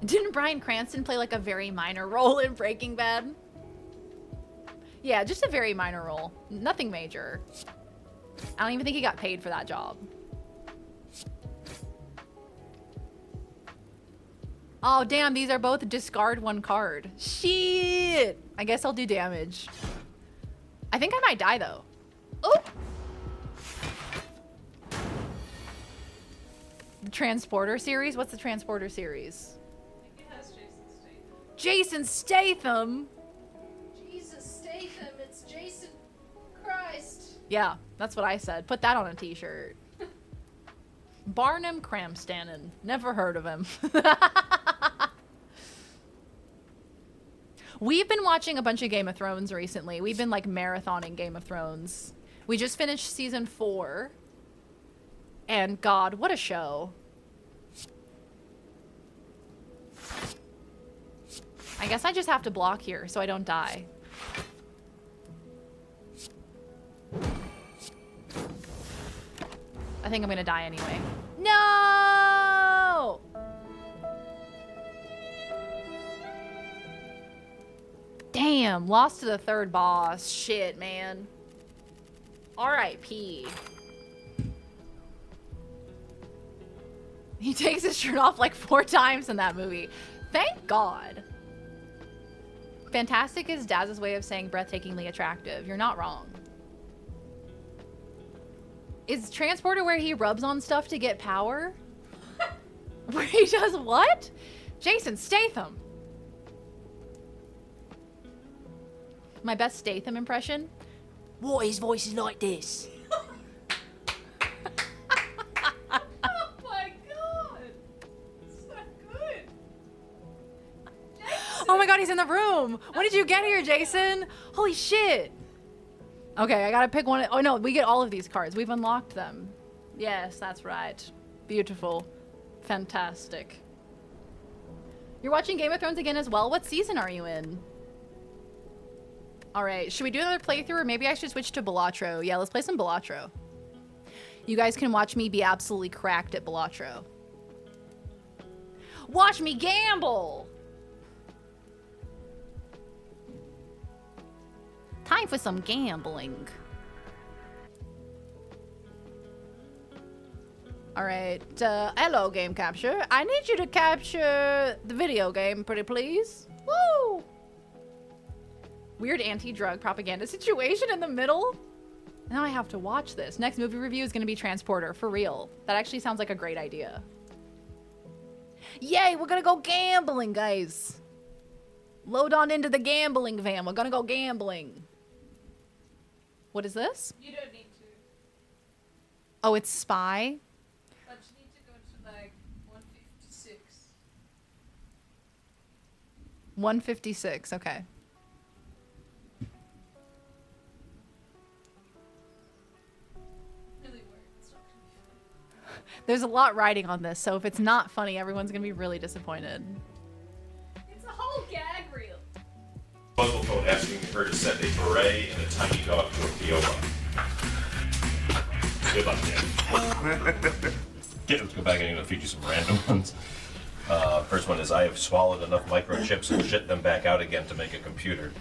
Didn't Bryan Cranston play like a very minor role in Breaking Bad? Yeah, just a very minor role. Nothing major. I don't even think he got paid for that job. Oh, damn, these are both discard one card. Shit! I guess I'll do damage. I think I might die, though. Oh! The Transporter series? What's the Transporter series? I think it has Jason Statham. Jason Statham? Jesus Statham, it's Jason Christ. Yeah, that's what I said. Put that on a t-shirt. Barnum Cramstannon. Never heard of him. We've been watching a bunch of Game of Thrones recently. We've been like marathoning Game of Thrones. We just finished season 4. And God, what a show. I guess I just have to block here so I don't die. I think I'm gonna die anyway. No! Damn, lost to the third boss. Shit, man. R.I.P. He takes his shirt off like 4 times in that movie. Thank God. Fantastic is Daz's way of saying breathtakingly attractive. You're not wrong. Is Transporter where he rubs on stuff to get power? Where he does what? Jason Statham. My best Statham impression? What, his voice is like this? Oh my god! So good! Jason! Oh my god, he's in the room! When did you get here, Jason? Holy shit! Okay, I gotta pick one. Oh no, we get all of these cards. We've unlocked them. Yes, that's right. Beautiful. Fantastic. You're watching Game of Thrones again as well? What season are you in? Alright, should we do another playthrough or maybe I should switch to Balatro? Yeah, let's play some Balatro. You guys can watch me be absolutely cracked at Balatro. Watch me gamble! Time for some gambling. Alright, hello game capture. I need you to capture the video game, pretty please. Woo! Weird anti-drug propaganda situation in the middle. Now I have to watch this. Next movie review is gonna be Transporter, for real. That actually sounds like a great idea. Yay, we're gonna go gambling, guys. Load on into the gambling van. We're gonna go gambling. What is this? You don't need to. Oh, it's Spy? But you need to go to like 156. 156, okay. Really weird. It's not gonna be fun. There's a lot riding on this, so if it's not funny, everyone's gonna be really disappointed. It's a whole gag reel. Puzzle phone asking her to send a beret and a tiny dog to a PO box. Good luck, Dan. Yeah, let's go back and feature some random ones. First one is, I have swallowed enough microchips and shit them back out again to make a computer.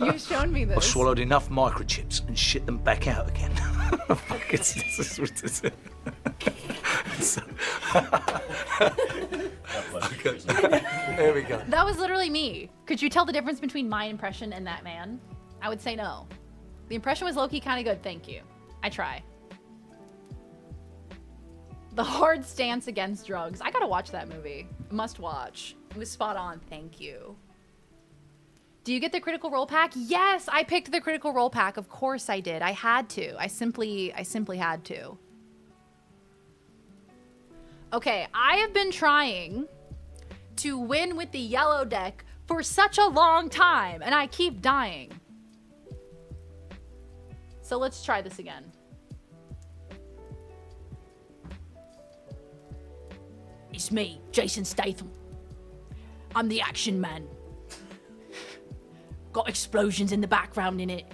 You've shown me this. I swallowed enough microchips and shit them back out again. Fuck, this is what this is. There we go. That was literally me. Could you tell the difference between my impression and that man? I would say no. The impression was low-key kind of good. Thank you. I try. The hard stance against drugs. I gotta watch that movie. Must watch. It was spot on. Thank you. Do you get the Critical Role pack? Yes, I picked the Critical Role pack. Of course I did. I had to. I simply had to. Okay, I have been trying to win with the yellow deck for such a long time, and I keep dying. So let's try this again. It's me, Jason Statham. I'm the action man. Got explosions in the background in it.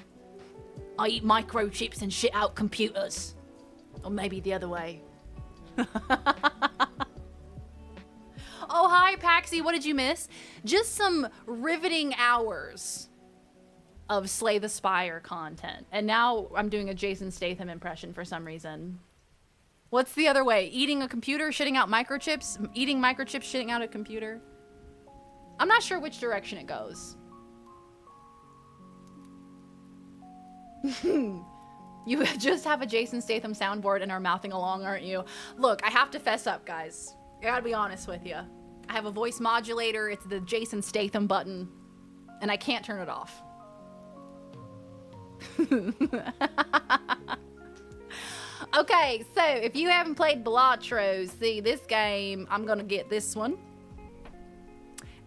I eat microchips and shit out computers. Or maybe the other way. Oh, hi, Paxi. What did you miss? Just some riveting hours of Slay the Spire content. And now I'm doing a Jason Statham impression for some reason. What's the other way? Eating a computer, shitting out microchips? Eating microchips, shitting out a computer? I'm not sure which direction it goes. You just have a Jason Statham soundboard and are mouthing along, aren't you? Look, I have to fess up, guys. I gotta be honest with you. I have a voice modulator. It's the Jason Statham button. And I can't turn it off. Okay, so if you haven't played Balatro, see this game, I'm gonna get this one.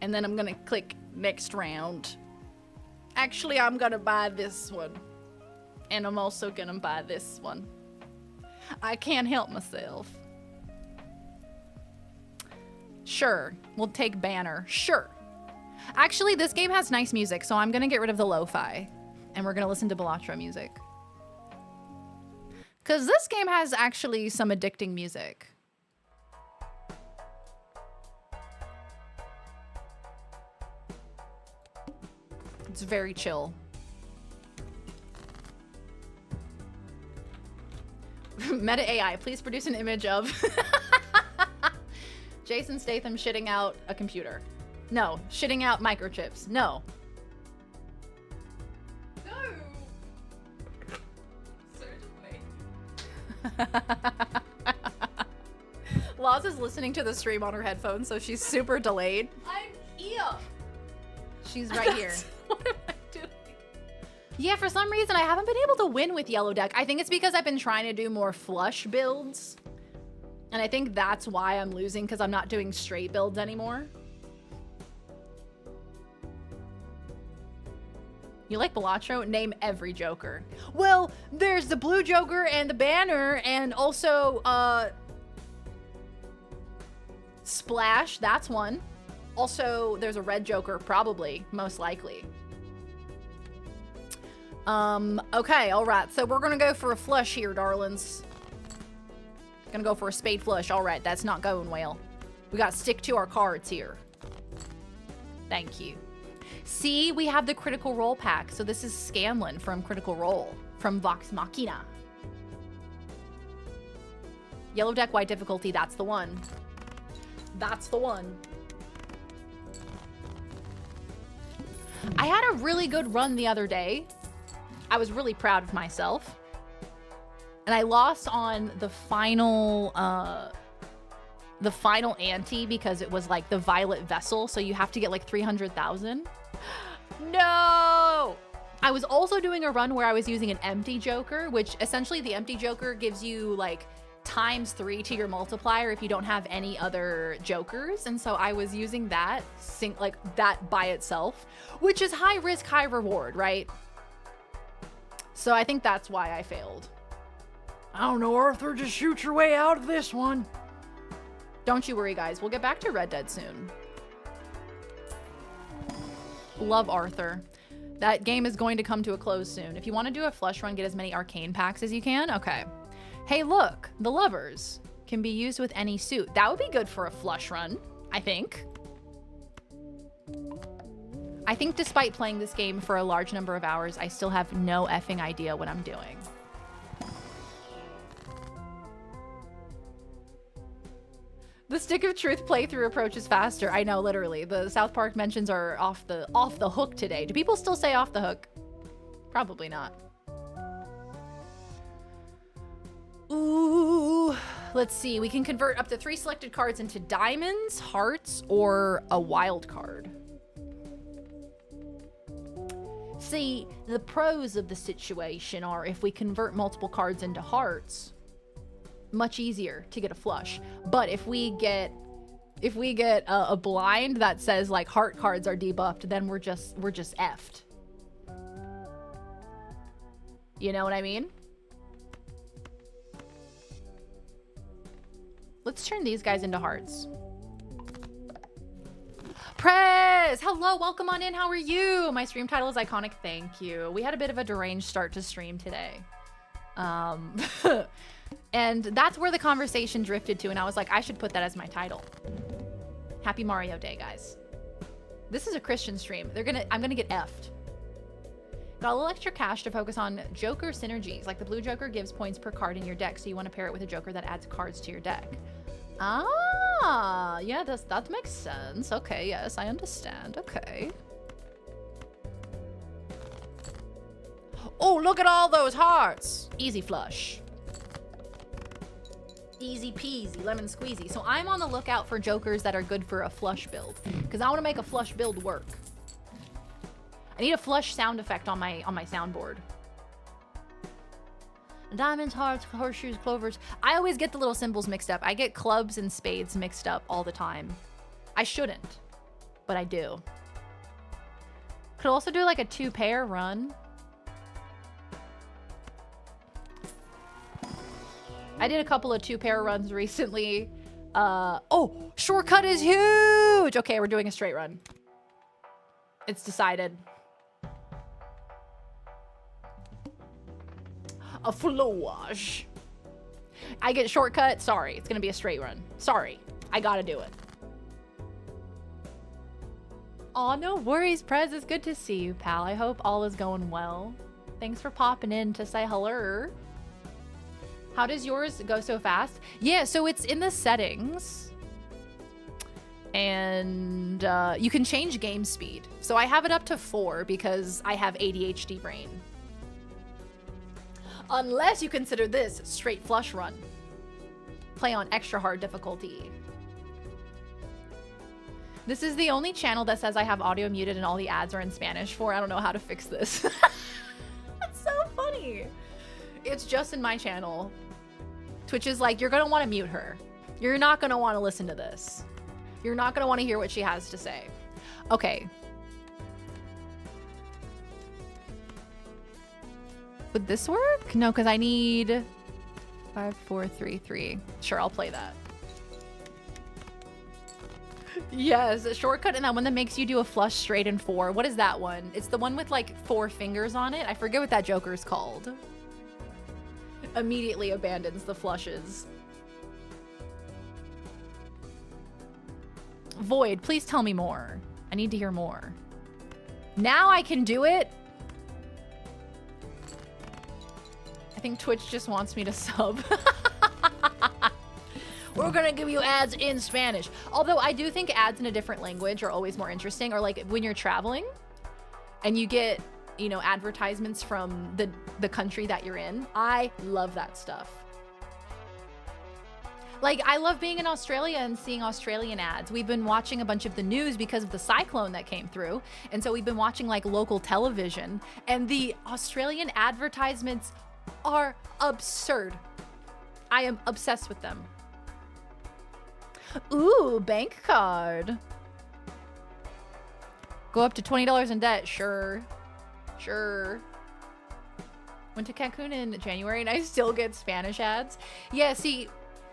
And then I'm gonna click next round. Actually, I'm gonna buy this one. And I'm also gonna buy this one. I can't help myself. Sure, we'll take banner. Sure. Actually, this game has nice music, so I'm gonna get rid of the lo-fi. And we're gonna listen to Balatro music. Because this game has actually some addicting music. It's very chill. Meta AI, please produce an image of Jason Statham shitting out a computer. No, shitting out microchips. No. Laz is listening to the stream on her headphones, so she's super delayed. I'm here. She's right here. What am I doing? Yeah, for some reason I haven't been able to win with yellow deck. I think it's because I've been trying to do more flush builds. And I think that's why I'm losing, because I'm not doing straight builds anymore. You like Balatro? Name every Joker. Well, there's the blue Joker and the banner, and also, Splash, that's one. Also, there's a red Joker, probably, most likely. Okay, alright, so we're gonna go for a flush here, darlings. Gonna go for a spade flush. Alright, that's not going well. We gotta stick to our cards here. Thank you. See, we have the Critical Role pack. So this is Scanlan from Critical Role, from Vox Machina. Yellow deck, white difficulty, that's the one. That's the one. I had a really good run the other day. I was really proud of myself. And I lost on the final ante because it was like the Violet Vessel, so you have to get like 300,000. No! I was also doing a run where I was using an empty Joker, which essentially the empty Joker gives you like ×3 to your multiplier if you don't have any other Jokers. And so I was using that, like that by itself, which is high risk, high reward, right? So I think that's why I failed. I don't know, Arthur, just shoot your way out of this one. Don't you worry, guys. We'll get back to Red Dead soon. Love Arthur. That game is going to come to a close soon. If you want to do a flush run, get as many arcane packs as you can. Okay. Hey, look. The lovers can be used with any suit. That would be good for a flush run, I think. I think despite playing this game for a large number of hours, I still have no effing idea what I'm doing. The Stick of Truth playthrough approaches faster. I know, literally. The South Park mentions are off the hook today. Do people still say off the hook? Probably not. Ooh, let's see. We can convert up to 3 selected cards into diamonds, hearts, or a wild card. See, the pros of the situation are if we convert multiple cards into hearts, much easier to get a flush. But if we get a blind that says like heart cards are debuffed, then we're just effed. You know what I mean? Let's turn these guys into hearts. Prez! Hello, welcome on in. How are you? My stream title is iconic. Thank you. We had a bit of a deranged start to stream today. And that's where the conversation drifted to, and I was like, I should put that as my title. Happy Mario Day, guys. This is a Christian stream. I'm gonna get effed. Got a little extra cash to focus on Joker synergies. Like the blue Joker gives points per card in your deck, so you want to pair it with a Joker that adds cards to your deck. Ah, yeah, that makes sense. Okay, yes, I understand. Okay. Oh, look at all those hearts. Easy flush. Easy peasy, lemon squeezy. So I'm on the lookout for Jokers that are good for a flush build, because I want to make a flush build work. I need a flush sound effect on my soundboard. Diamonds, hearts, horseshoes, clovers. I always get the little symbols mixed up. I get clubs and spades mixed up all the time. I shouldn't, but I do. Could also do like a 2-pair run. I did a couple of 2-pair runs recently. Oh, shortcut is huge. Okay, we're doing a straight run. It's decided. A flush. I get shortcut. Sorry, it's gonna be a straight run. Sorry, I gotta do it. Aw, no worries, Prez. It's good to see you, pal. I hope all is going well. Thanks for popping in to say hello. How does yours go so fast? Yeah, so it's in the settings. And you can change game speed. So I have it up to 4 because I have ADHD brain. Unless you consider this straight flush run. Play on extra hard difficulty. This is the only channel that says I have audio muted and all the ads are in Spanish for. I don't know how to fix this. That's so funny. It's just in my channel. Twitch is like, you're gonna want to mute her. You're not gonna want to listen to this. You're not gonna want to hear what she has to say. Okay. Would this work? No, because I need 5, 4, 3, 3. Sure, I'll play that. Yes, a shortcut, and that one that makes you do a flush straight in 4. What is that one? It's the one with like 4 fingers on it. I forget what that Joker is called. Immediately abandons the flushes. Void, please tell me more. I need to hear more. Now I can do it. I think Twitch just wants me to sub. We're gonna give you ads in Spanish. Although I do think ads in a different language are always more interesting. Or like when you're traveling and you get, you know, advertisements from the country that you're in. I love that stuff. Like, I love being in Australia and seeing Australian ads. We've been watching a bunch of the news because of the cyclone that came through. And so we've been watching like local television, and the Australian advertisements are absurd. I am obsessed with them. Ooh, bank card. Go up to $20 in debt. Sure. Sure. Went to Cancun in January and I still get Spanish ads. Yeah, see,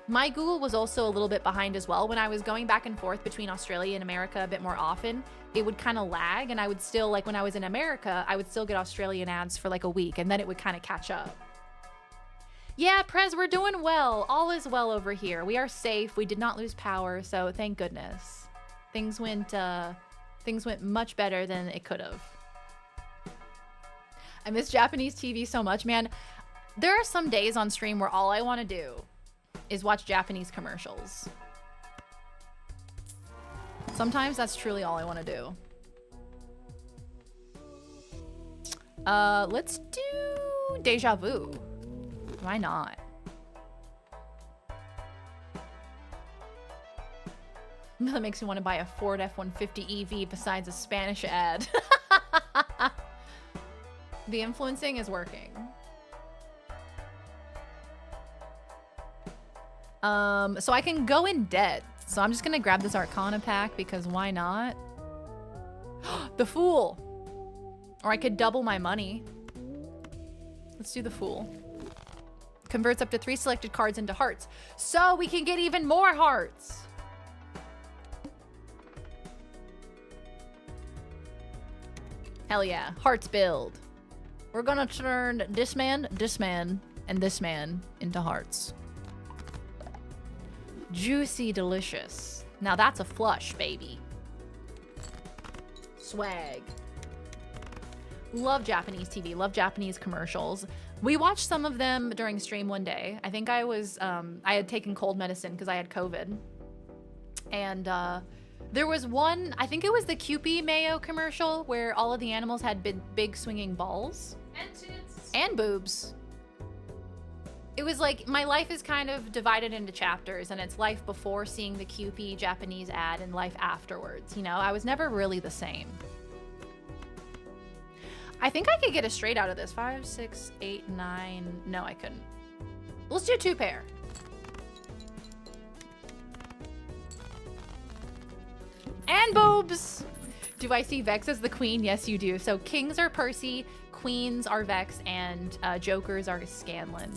my Google was also a little bit behind as well. When I was going back and forth between Australia and America a bit more often, it would kind of lag, and I would still, like when I was in America, I would still get Australian ads for like a week, and then it would kind of catch up. Yeah, Prez, we're doing well. All is well over here. We are safe. We did not lose power, so thank goodness. Things went much better than it could have. I miss Japanese TV so much, man. There are some days on stream where all I want to do is watch Japanese commercials. Sometimes that's truly all I want to do. Let's do Deja Vu. Why not? That makes me want to buy a Ford F-150 EV besides a Spanish ad. The influencing is working. So I can go in debt. So I'm just gonna grab this Arcana pack because why not? The Fool. Or I could double my money. Let's do the Fool. Converts up to 3 selected cards into hearts. So we can get even more hearts. Hell yeah. Hearts build. We're gonna turn this man, and this man into hearts. Juicy delicious. Now that's a flush, baby. Swag. Love Japanese TV, love Japanese commercials. We watched some of them during stream one day. I think I was, I had taken cold medicine because I had COVID. And there was one, I think it was the Kewpie Mayo commercial where all of the animals had big swinging balls. And tits. And boobs. It was like, my life is kind of divided into chapters, and it's life before seeing the Kewpie Japanese ad and life afterwards. You know, I was never really the same. I think I could get a straight out of this. 5, 6, 8, 9. No, I couldn't. Let's do 2 pair. And boobs! Do I see Vex as the queen? Yes, you do. So kings are Percy, queens are Vex, and jokers are Scanlan.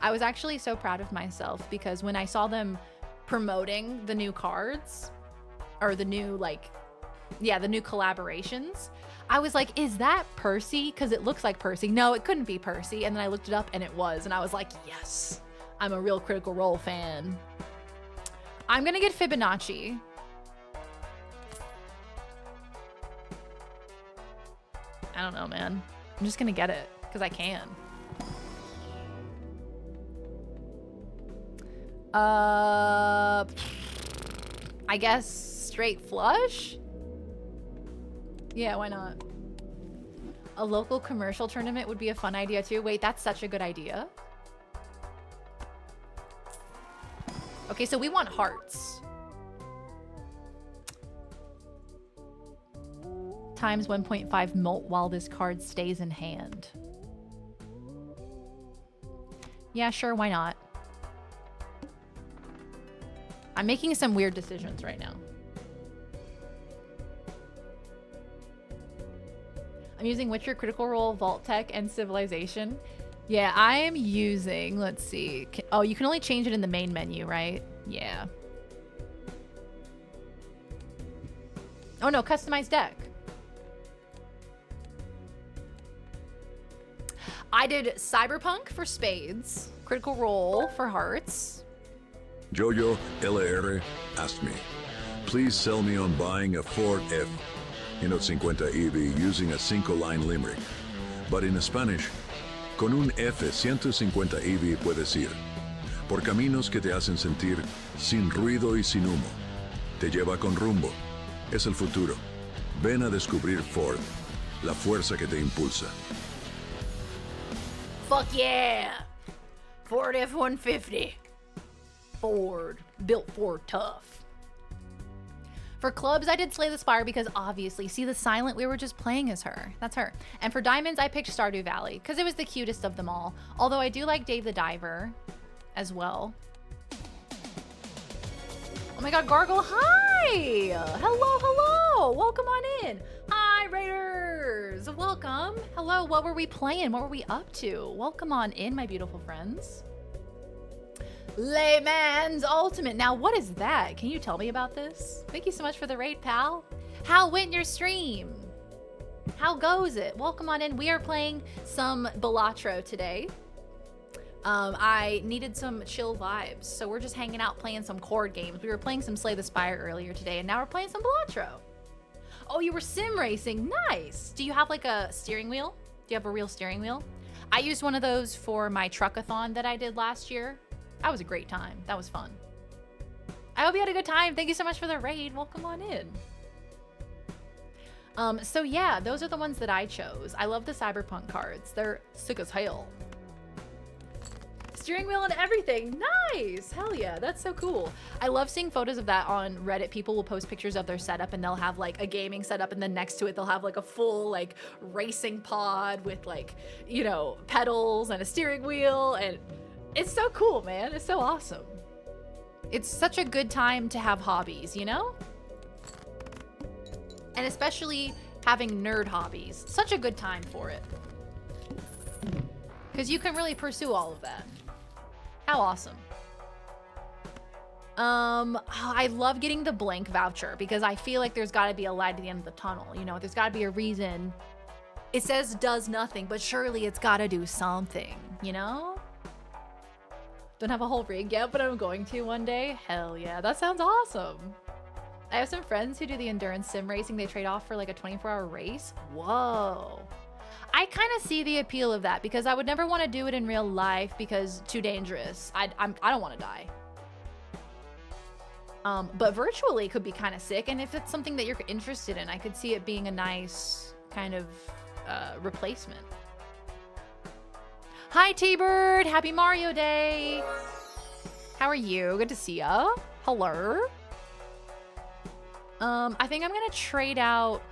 I was actually so proud of myself because when I saw them promoting the new cards, or the new, like, yeah, the new collaborations, I was like, is that Percy? Because it looks like Percy. No, it couldn't be Percy. And then I looked it up and it was. And I was like, yes, I'm a real Critical Role fan. I'm going to get Fibonacci. I don't know, man. I'm just going to get it because I can. I guess straight flush? Yeah, why not? A local commercial tournament would be a fun idea too. Wait, that's such a good idea. Okay, so we want hearts. Times 1.5 molt while this card stays in hand. Yeah, sure, why not? I'm making some weird decisions right now. I'm using Witcher, Critical Role, Vault Tech, and Civilization. Yeah, I am using, let's see. Oh, you can only change it in the main menu, right? Yeah. Oh no, customize deck. I did Cyberpunk for spades, Critical Role for hearts. Jojo LR asked me, please sell me on buying a Ford F-150 EV using a 5-line limerick. But in Spanish, con un F-150 EV puedes ir, por caminos que te hacen sentir sin ruido y sin humo. Te lleva con rumbo. Es el futuro. Ven a descubrir Ford, la fuerza que te impulsa. Fuck yeah! Ford F-150. Ford. Built Ford tough. For clubs, I did Slay the Spire because obviously, see the silent, we were just playing as her. That's her. And for diamonds, I picked Stardew Valley because it was the cutest of them all. Although I do like Dave the Diver as well. Oh my god, Gargle, hi! Hello, hello! Welcome on in. Hi, Raiders! Welcome. Hello, what were we playing? What were we up to? Welcome on in, my beautiful friends. Layman's Ultimate. Now, what is that? Can you tell me about this? Thank you so much for the raid, pal. How went your stream? How goes it? Welcome on in. We are playing some Balatro today. I needed some chill vibes, so we're just hanging out playing some cord games. We were playing some Slay the Spire earlier today, and now we're playing some Balatro. Oh, you were sim racing. Nice. Do you have like a steering wheel? Do you have a real steering wheel? I used one of those for my truckathon that I did last year. That was a great time. That was fun. I hope you had a good time. Thank you so much for the raid. Welcome on in. So yeah, those are the ones that I chose. I love the Cyberpunk cards. They're sick as hell. steering wheel and everything. Nice. Hell yeah, that's so cool. I love seeing photos of that on Reddit. People will post pictures of their setup and they'll have like a gaming setup, and then next to it they'll have like a full like racing pod with like, you know, pedals and a steering wheel, and it's so cool, man. It's so awesome. It's such a good time to have hobbies, you know? And especially having nerd hobbies. Such a good time for it. Because you can really pursue all of that. How awesome. I love getting the blank voucher because I feel like there's got to be a light at the end of the tunnel. You know, there's got to be a reason. It says does nothing, but surely it's got to do something, you know? Don't have a whole rig yet, but I'm going to one day. Hell yeah, that sounds awesome. I have some friends who do the endurance sim racing. They trade off for like a 24-hour race. Whoa. I kind of see the appeal of that because I would never want to do it in real life because too dangerous. I don't want to die. But virtually could be kind of sick. And if it's something that you're interested in, I could see it being a nice kind of replacement. Hi, T-Bird. Happy Mario Day. How are you? Good to see ya. Hello. I think I'm going to trade out.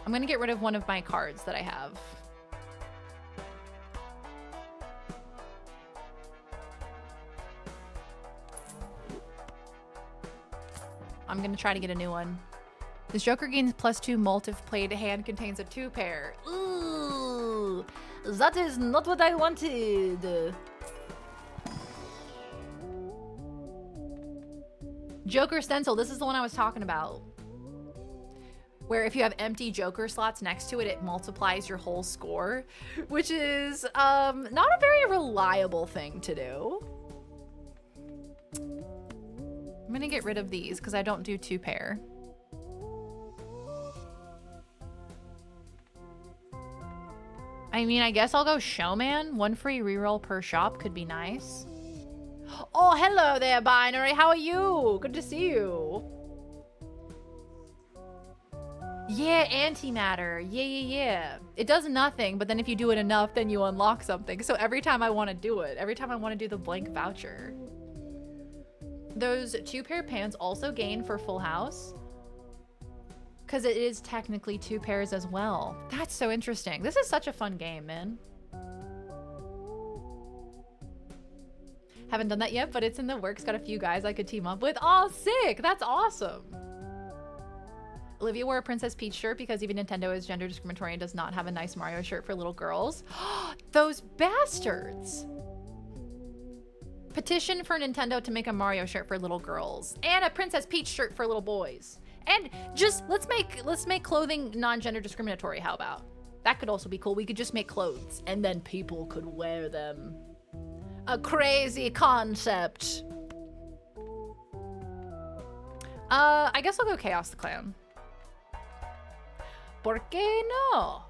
I'm going to get rid of one of my cards that I have. I'm gonna try to get a new one. This Joker gains +2 mult if played hand contains a 2-pair. Ooh, that is not what I wanted. Joker stencil, this is the one I was talking about. Where if you have empty Joker slots next to it, it multiplies your whole score, which is not a very reliable thing to do. I'm gonna get rid of these because I don't do 2-pair. I mean, I guess I'll go Showman. 1 free reroll per shop could be nice. Oh, hello there, Binary. How are you? Good to see you. Yeah, antimatter. Yeah. It does nothing, but then if you do it enough, then you unlock something. So every time I want to do it, every time I want to do the blank voucher. Those 2-pair pants also gain for Full House. Because it is technically 2 pairs as well. That's so interesting. This is such a fun game, man. Haven't done that yet, but it's in the works. Got a few guys I could team up with. Oh, sick! That's awesome! Olivia wore a Princess Peach shirt because even Nintendo is gender discriminatory and does not have a nice Mario shirt for little girls. Those bastards! Petition for Nintendo to make a Mario shirt for little girls and a Princess Peach shirt for little boys. And just let's make clothing non-gender discriminatory. How about? That could also be cool. We could just make clothes and then people could wear them. A crazy concept. I guess I'll go Chaos the Clown. ¿Por qué no?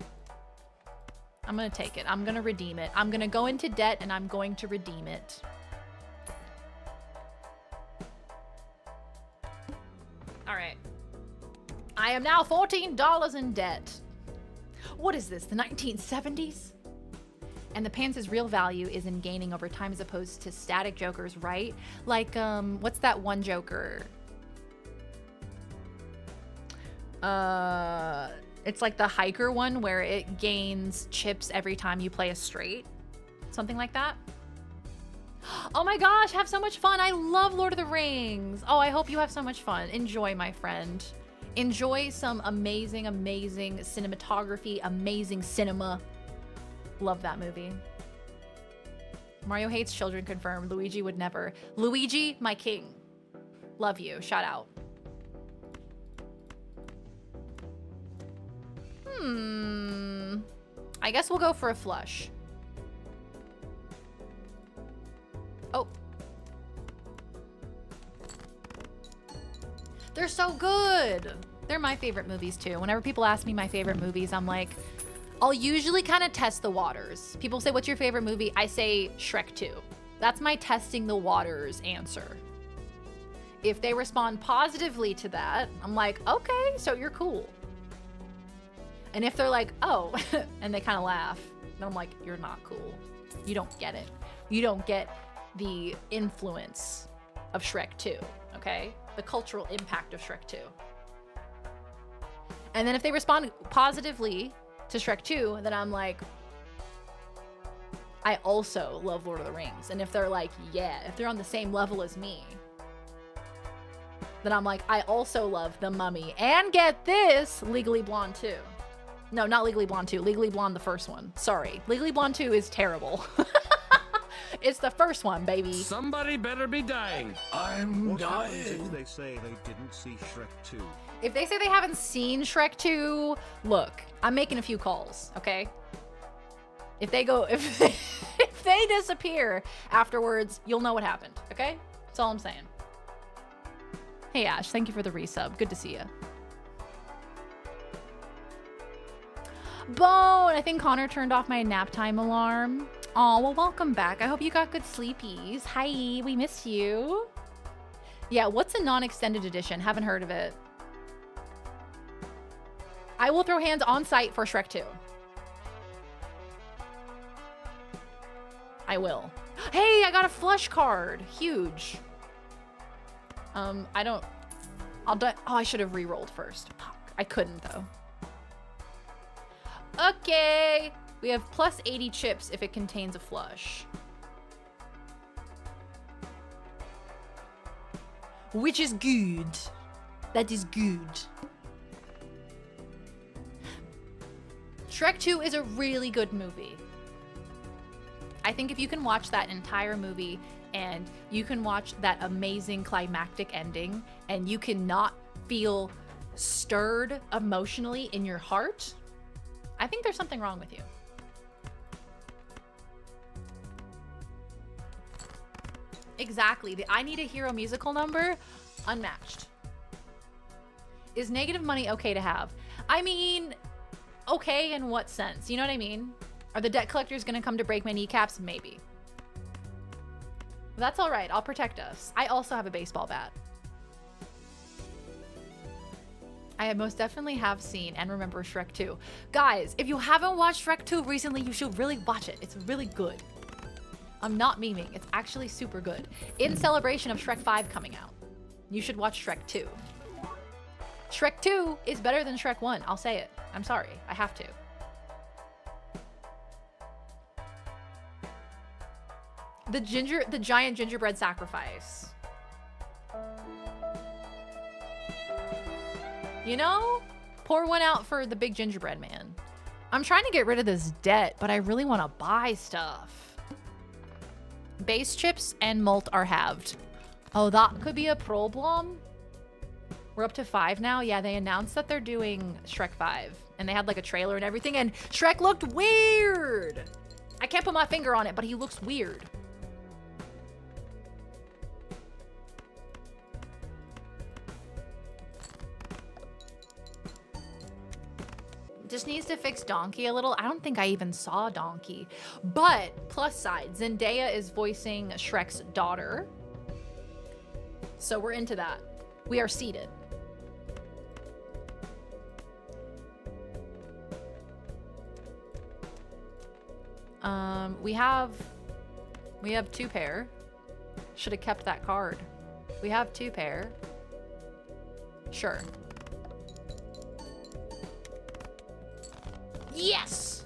I'm gonna take it. I'm gonna redeem it. I'm gonna go into debt and I'm going to redeem it. All right. I am now $14 in debt. What is this, the 1970s? And the pants' real value is in gaining over time as opposed to static Jokers, right? Like, what's that one Joker? It's like the hiker one where it gains chips every time you play a straight. Something like that. Oh my gosh, have so much fun. I love Lord of the Rings. Oh, I hope you have so much fun. Enjoy, my friend. Enjoy some amazing, amazing cinematography, amazing cinema. Love that movie. Mario hates children, confirmed. Luigi would never. Luigi, my king. Love you. Shout out. I guess we'll go for a flush. Oh. They're so good. They're my favorite movies too. Whenever people ask me my favorite movies, I'm like, I'll usually kind of test the waters. People say, what's your favorite movie? I say Shrek 2. That's my testing the waters answer. If they respond positively to that, I'm like, okay, so you're cool. And if they're like, oh, and they kind of laugh, then I'm like, you're not cool. You don't get it. You don't get the influence of Shrek 2, okay? The cultural impact of Shrek 2. And then if they respond positively to Shrek 2, then I'm like, I also love Lord of the Rings. And if they're like, yeah, if they're on the same level as me, then I'm like, I also love The Mummy. And get this, Legally Blonde 2. No, not Legally Blonde 2. Legally Blonde, the first one. Sorry. Legally Blonde 2 is terrible. It's the first one, baby. Somebody better be dying. What happens if they say they didn't see Shrek 2? If they say they haven't seen Shrek 2, look, I'm making a few calls, okay? If they go, if they disappear afterwards, you'll know what happened, okay? That's all I'm saying. Hey Ash, thank you for the resub. Good to see you. Bone, I think Connor turned off my nap time alarm. Oh, well, welcome back. I hope you got good sleepies. Hi, we miss you. Yeah, what's a non-extended edition? Haven't heard of it. I will throw hands on site for Shrek 2. I will. Hey, I got a flush card. Huge. I should have re-rolled first. Fuck, I couldn't though. Okay. We have plus 80 chips if it contains a flush. Which is good. That is good. Shrek 2 is a really good movie. I think if you can watch that entire movie and you can watch that amazing climactic ending and you cannot feel stirred emotionally in your heart, I think there's something wrong with you. Exactly. The I Need a Hero musical number, unmatched. Is negative money okay to have? I mean, okay in what sense? You know what I mean? Are the debt collectors gonna come to break my kneecaps? Maybe. That's all right. I'll protect us. I also have a baseball bat. I most definitely have seen and remember Shrek 2. Guys, if you haven't watched Shrek 2 recently, you should really watch it. It's really good. I'm not memeing. It's actually super good. In celebration of Shrek 5 coming out, you should watch Shrek 2. Shrek 2 is better than Shrek 1. I'll say it. I'm sorry. I have to. The giant gingerbread sacrifice. You know? Pour one out for the big gingerbread man. I'm trying to get rid of this debt, but I really want to buy stuff. Base chips and malt are halved. Oh, that could be a problem. We're up to 5 now. Yeah, they announced that they're doing Shrek 5. And they had like a trailer and everything. And Shrek looked weird. I can't put my finger on it, but he looks weird. Just needs to fix Donkey a little. I don't think I even saw Donkey. But plus side, Zendaya is voicing Shrek's daughter. So we're into that. We are seated. We have 2 pair. Should have kept that card. We have 2 pair. Sure. Yes!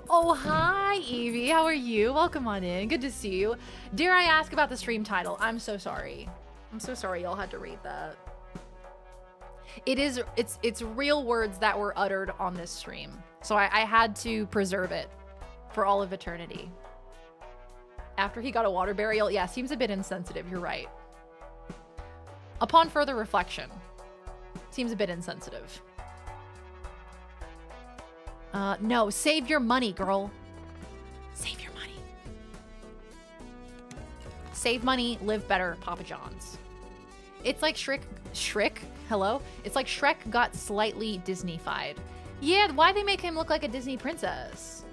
Oh, hi, Evie. How are you? Welcome on in. Good to see you. Dare I ask about the stream title? I'm so sorry. I'm so sorry y'all had to read that. It's real words that were uttered on this stream. So I had to preserve it for all of eternity. After he got a water burial, yeah, seems a bit insensitive. You're right. Upon further reflection, seems a bit insensitive. No, save your money, girl. Save your money. Save money, live better, Papa John's. It's like Shrek? Hello? It's like Shrek got slightly Disney-fied. Yeah, why they make him look like a Disney princess?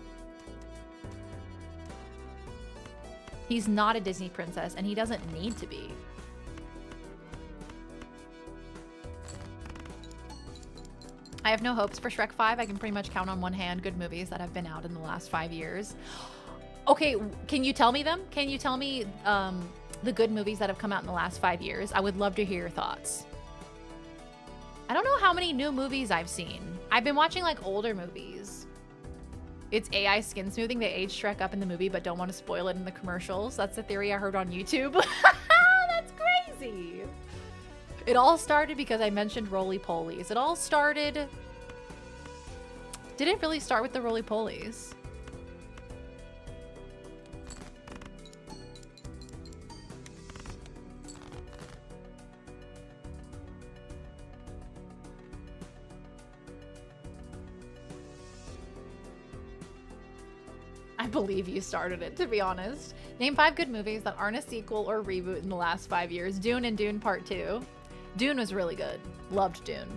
He's not a Disney princess, and he doesn't need to be. I have no hopes for Shrek 5. I can pretty much count on one hand good movies that have been out in the last 5 years. Okay, can you tell me them? Can you tell me the good movies that have come out in the last 5 years? I would love to hear your thoughts. I don't know how many new movies I've seen. I've been watching like older movies. It's AI skin smoothing. They age Shrek up in the movie but don't want to spoil it in the commercials. That's the theory I heard on YouTube. That's crazy. It all started because I mentioned roly-polies. It all started... Did it really start with the roly-polies? I believe you started it, to be honest. Name 5 good movies that aren't a sequel or reboot in the last 5 years. Dune and Dune Part 2. Dune was really good. Loved Dune.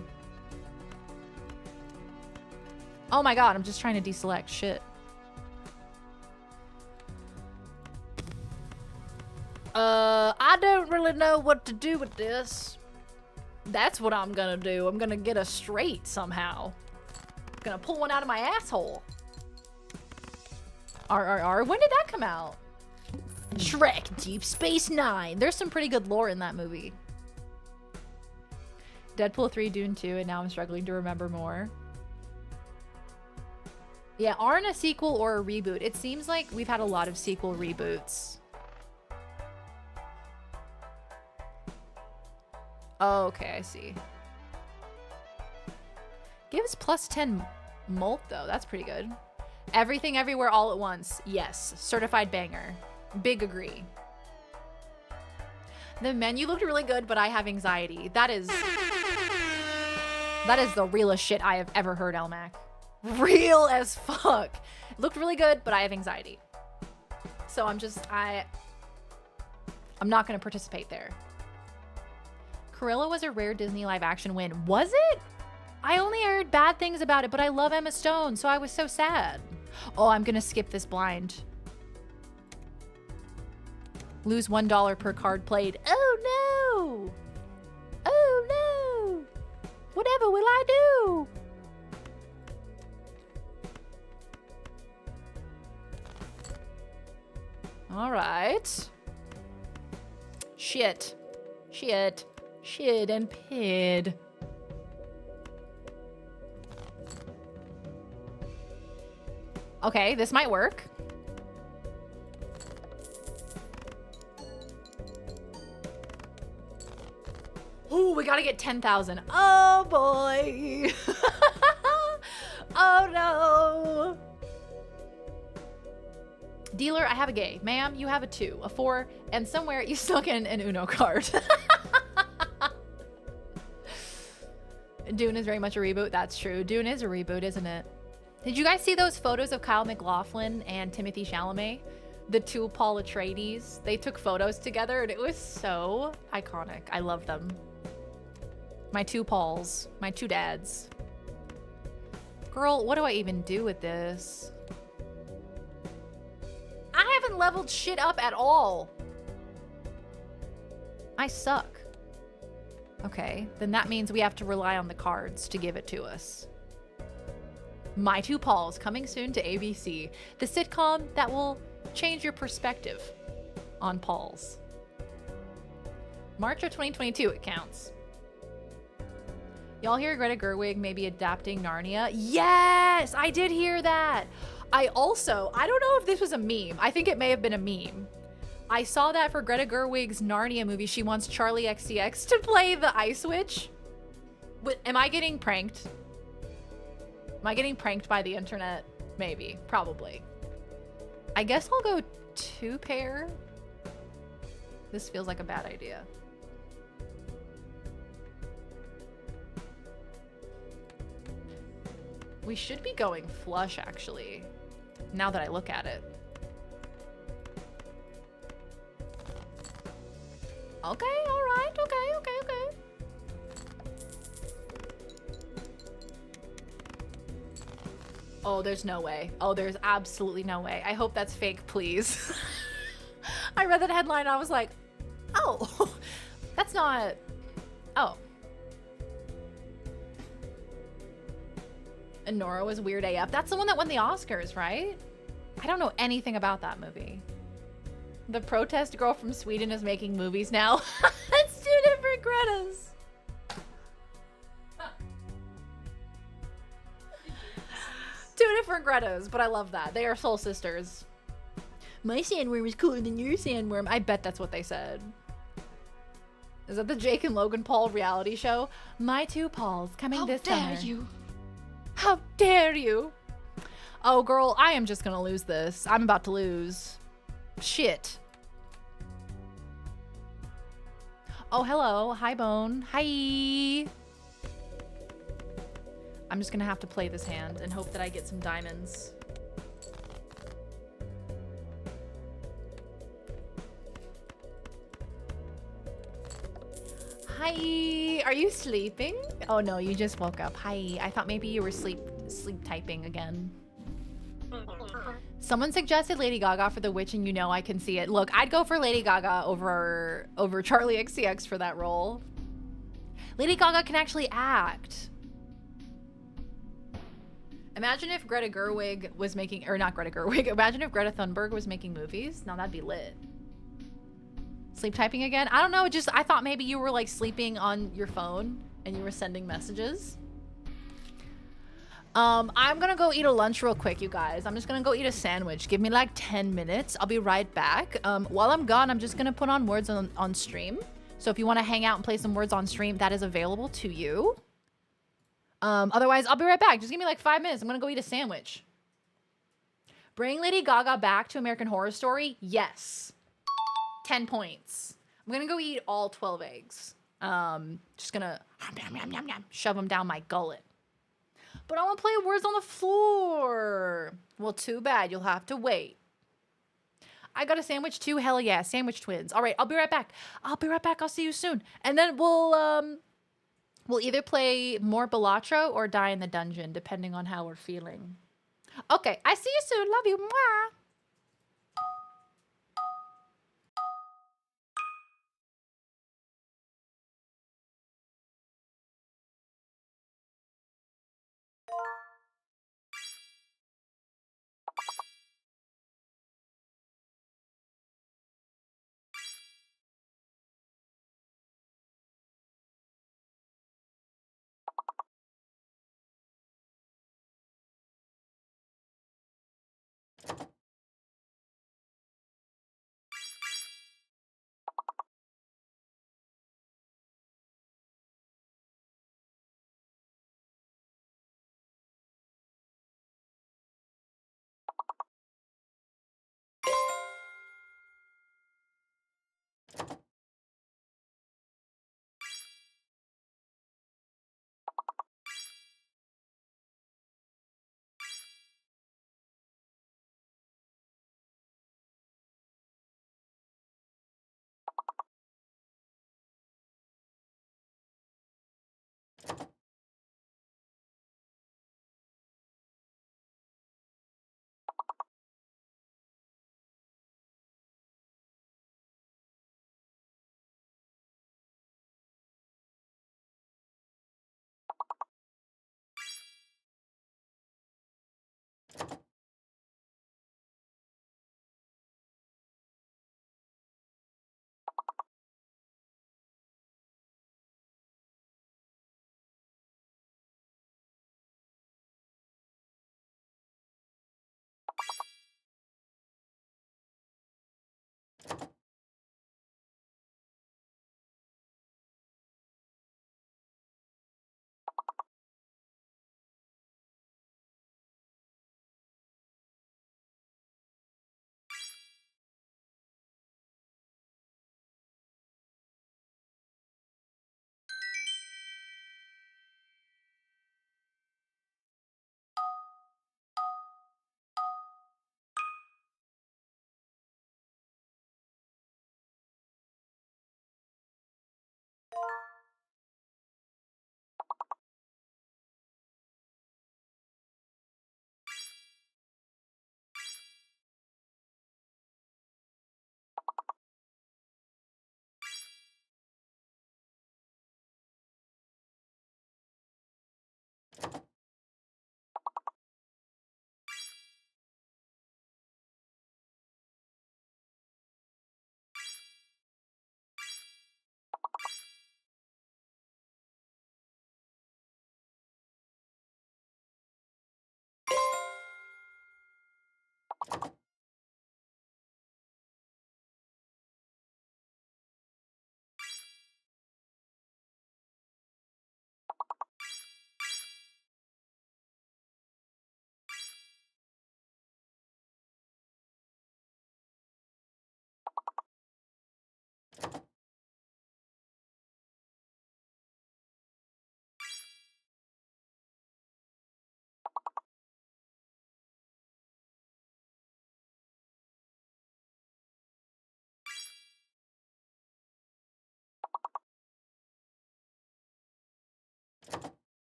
Oh my god, I'm just trying to deselect shit. I don't really know what to do with this. That's what I'm gonna do. I'm gonna get a straight somehow. Gonna pull one out of my asshole. RRR. When did that come out? Shrek Deep Space Nine. There's some pretty good lore in that movie. Deadpool 3, Dune 2, and now I'm struggling to remember more. Yeah, aren't a sequel or a reboot. It seems like we've had a lot of sequel reboots. Oh, okay, I see. Gives plus 10 molt though. That's pretty good. Everything Everywhere All at Once. Yes. Certified banger. Big agree. The menu looked really good, but I have anxiety. That is the realest shit I have ever heard, Elmac. Real as fuck. It looked really good, but I have anxiety. So I'm not going to participate there. Cruella was a rare Disney live action win. Was it? I only heard bad things about it, but I love Emma Stone, so I was so sad. Oh, I'm gonna skip this blind. Lose $1 per card played. Oh no! Oh no! Whatever will I do? All right. Shit. Shit. Shit and pid. Okay, this might work. Ooh, we gotta get 10,000. Oh boy. Oh no. Dealer, I have a gay. Ma'am, you have a 2, a 4, and somewhere you stuck in an Uno card. Dune is very much a reboot. That's true. Dune is a reboot, isn't it? Did you guys see those photos of Kyle MacLachlan and Timothée Chalamet? The 2 Paul Atreides. They took photos together and it was so iconic. I love them. My 2 Pauls. My 2 dads. Girl, what do I even do with this? I haven't leveled shit up at all. I suck. Okay, then that means we have to rely on the cards to give it to us. My 2 Pauls, coming soon to ABC. The sitcom that will change your perspective on Pauls. March of 2022, it counts. Y'all hear Greta Gerwig maybe adapting Narnia? Yes, I did hear that. I don't know if this was a meme. I think it may have been a meme. I saw that for Greta Gerwig's Narnia movie, she wants Charlie XCX to play the Ice Witch. Am I getting pranked? Am I getting pranked by the internet? Maybe. Probably. I guess I'll go 2 pair. This feels like a bad idea. We should be going flush, actually, now that I look at it. Okay, alright, okay. Oh, there's no way. Oh, there's absolutely no way. I hope that's fake, please. I read that headline and I was like, oh, that's not... Oh. And Nora was weird AF. That's the one that won the Oscars, right? I don't know anything about that movie. The protest girl from Sweden is making movies now. It's 2 different Gretas. Two different Gretas, but I love that. They are soul sisters. My sandworm is cooler than your sandworm. I bet that's what they said. Is that the Jake and Logan Paul reality show? My two Pauls coming this summer. How dare you? How dare you? Oh, girl, I am just gonna lose this. I'm about to lose. Shit. Oh, hello. Hi, Bone. Hi. I'm just gonna have to play this hand and hope that I get some diamonds. Hi. Are you sleeping? Oh no, you just woke up. Hi. I thought maybe you were sleep typing again. Someone suggested Lady Gaga for The Witch, and you know I can see it. Look, I'd go for Lady Gaga over Charlie XCX for that role. Lady Gaga can actually act. Imagine if Greta Gerwig was making, or not Greta Gerwig, imagine if Greta Thunberg was making movies. Now that'd be lit. Sleep typing again? I don't know, just, I thought maybe you were like sleeping on your phone and you were sending messages. I'm gonna go eat a lunch real quick, you guys. I'm just gonna go eat a sandwich. Give me like 10 minutes. I'll be right back. While I'm gone, I'm just gonna put on words on stream. So if you wanna hang out and play some words on stream, that is available to you. Otherwise, I'll be right back. Just give me like 5 minutes. I'm gonna go eat a sandwich. Bring Lady Gaga back to American Horror Story? Yes. 10 points. I'm gonna go eat all 12 eggs. Just gonna shove them down my gullet. But I want to play words on the floor. Well, too bad. You'll have to wait. I got a sandwich too. Hell yeah. Sandwich twins. All right. I'll be right back. I'll be right back. I'll see you soon. And then we'll either play more Balatro or die in the dungeon, depending on how we're feeling. Okay. I see you soon. Love you. Mwah.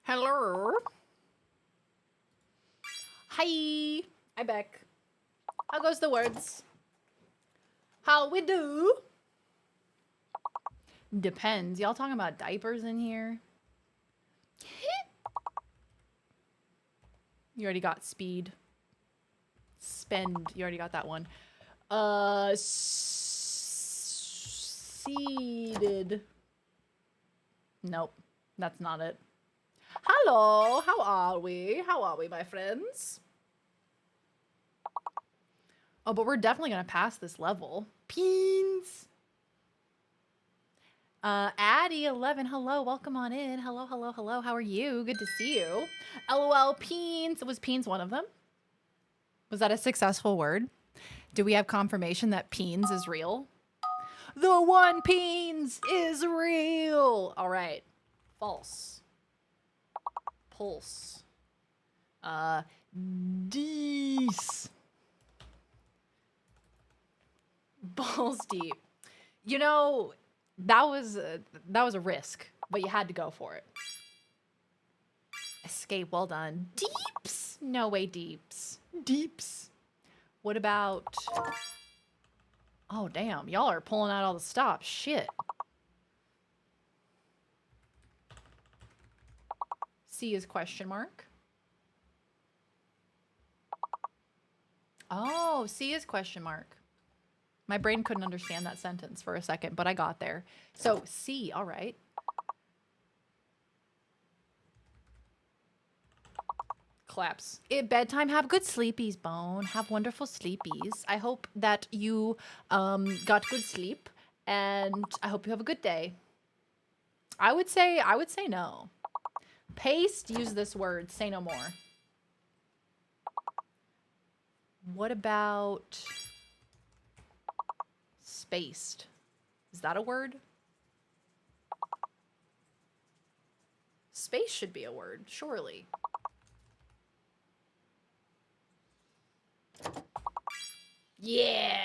Hello. Hi. I back. How goes the words? How we do? Depends. Y'all talking about diapers in here? You already got speed. Spend. You already got that one. Seeded. Nope. That's not it. Hello. How are we? How are we, my friends? Oh, but we're definitely gonna pass this level. Peens. Addy11, hello, welcome on in. Hello, hello, hello. How are you? Good to see you. LOL, Peens. Was Peens one of them? Was that a successful word? Do we have confirmation that Peens is real? The one Peens is real. All right. False. Pulse. Dees. Balls deep. You know, that was a risk, but you had to go for it. Escape, well done. Deeps? No way, deeps. Deeps. What about... Oh, damn. Y'all are pulling out all the stops. Shit. C is question mark. Oh, C is question mark. My brain couldn't understand that sentence for a second, but I got there. So C, all right. Claps. Bedtime. Have good sleepies, Bone. Have wonderful sleepies. I hope that you got good sleep, and I hope you have a good day. I would say no. Paste. Use this word. Say no more. What about spaced? Is that a word? Space should be a word, surely. Yeah,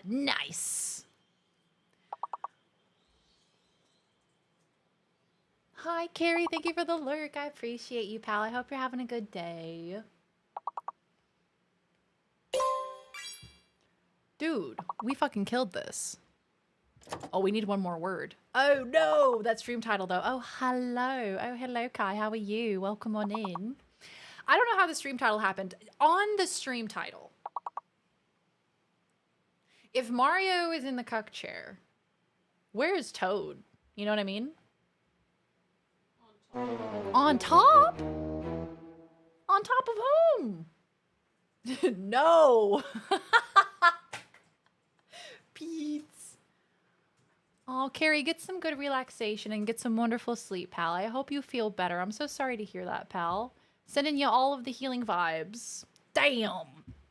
nice. Hi, Carrie. Thank you for the lurk. I appreciate you, pal. I hope you're having a good day. Dude, we fucking killed this. Oh, we need one more word. Oh, no. That stream title, though. Oh, hello. Oh, hello, Kai. How are you? Welcome on in. I don't know how the stream title happened. On the stream title, if Mario is in the cuck chair, where is Toad? You know what I mean? On top? On top of whom? No. Pete's. Oh, Carrie, get some good relaxation and get some wonderful sleep, pal. I hope you feel better. I'm so sorry to hear that, pal. Sending you all of the healing vibes. Damn.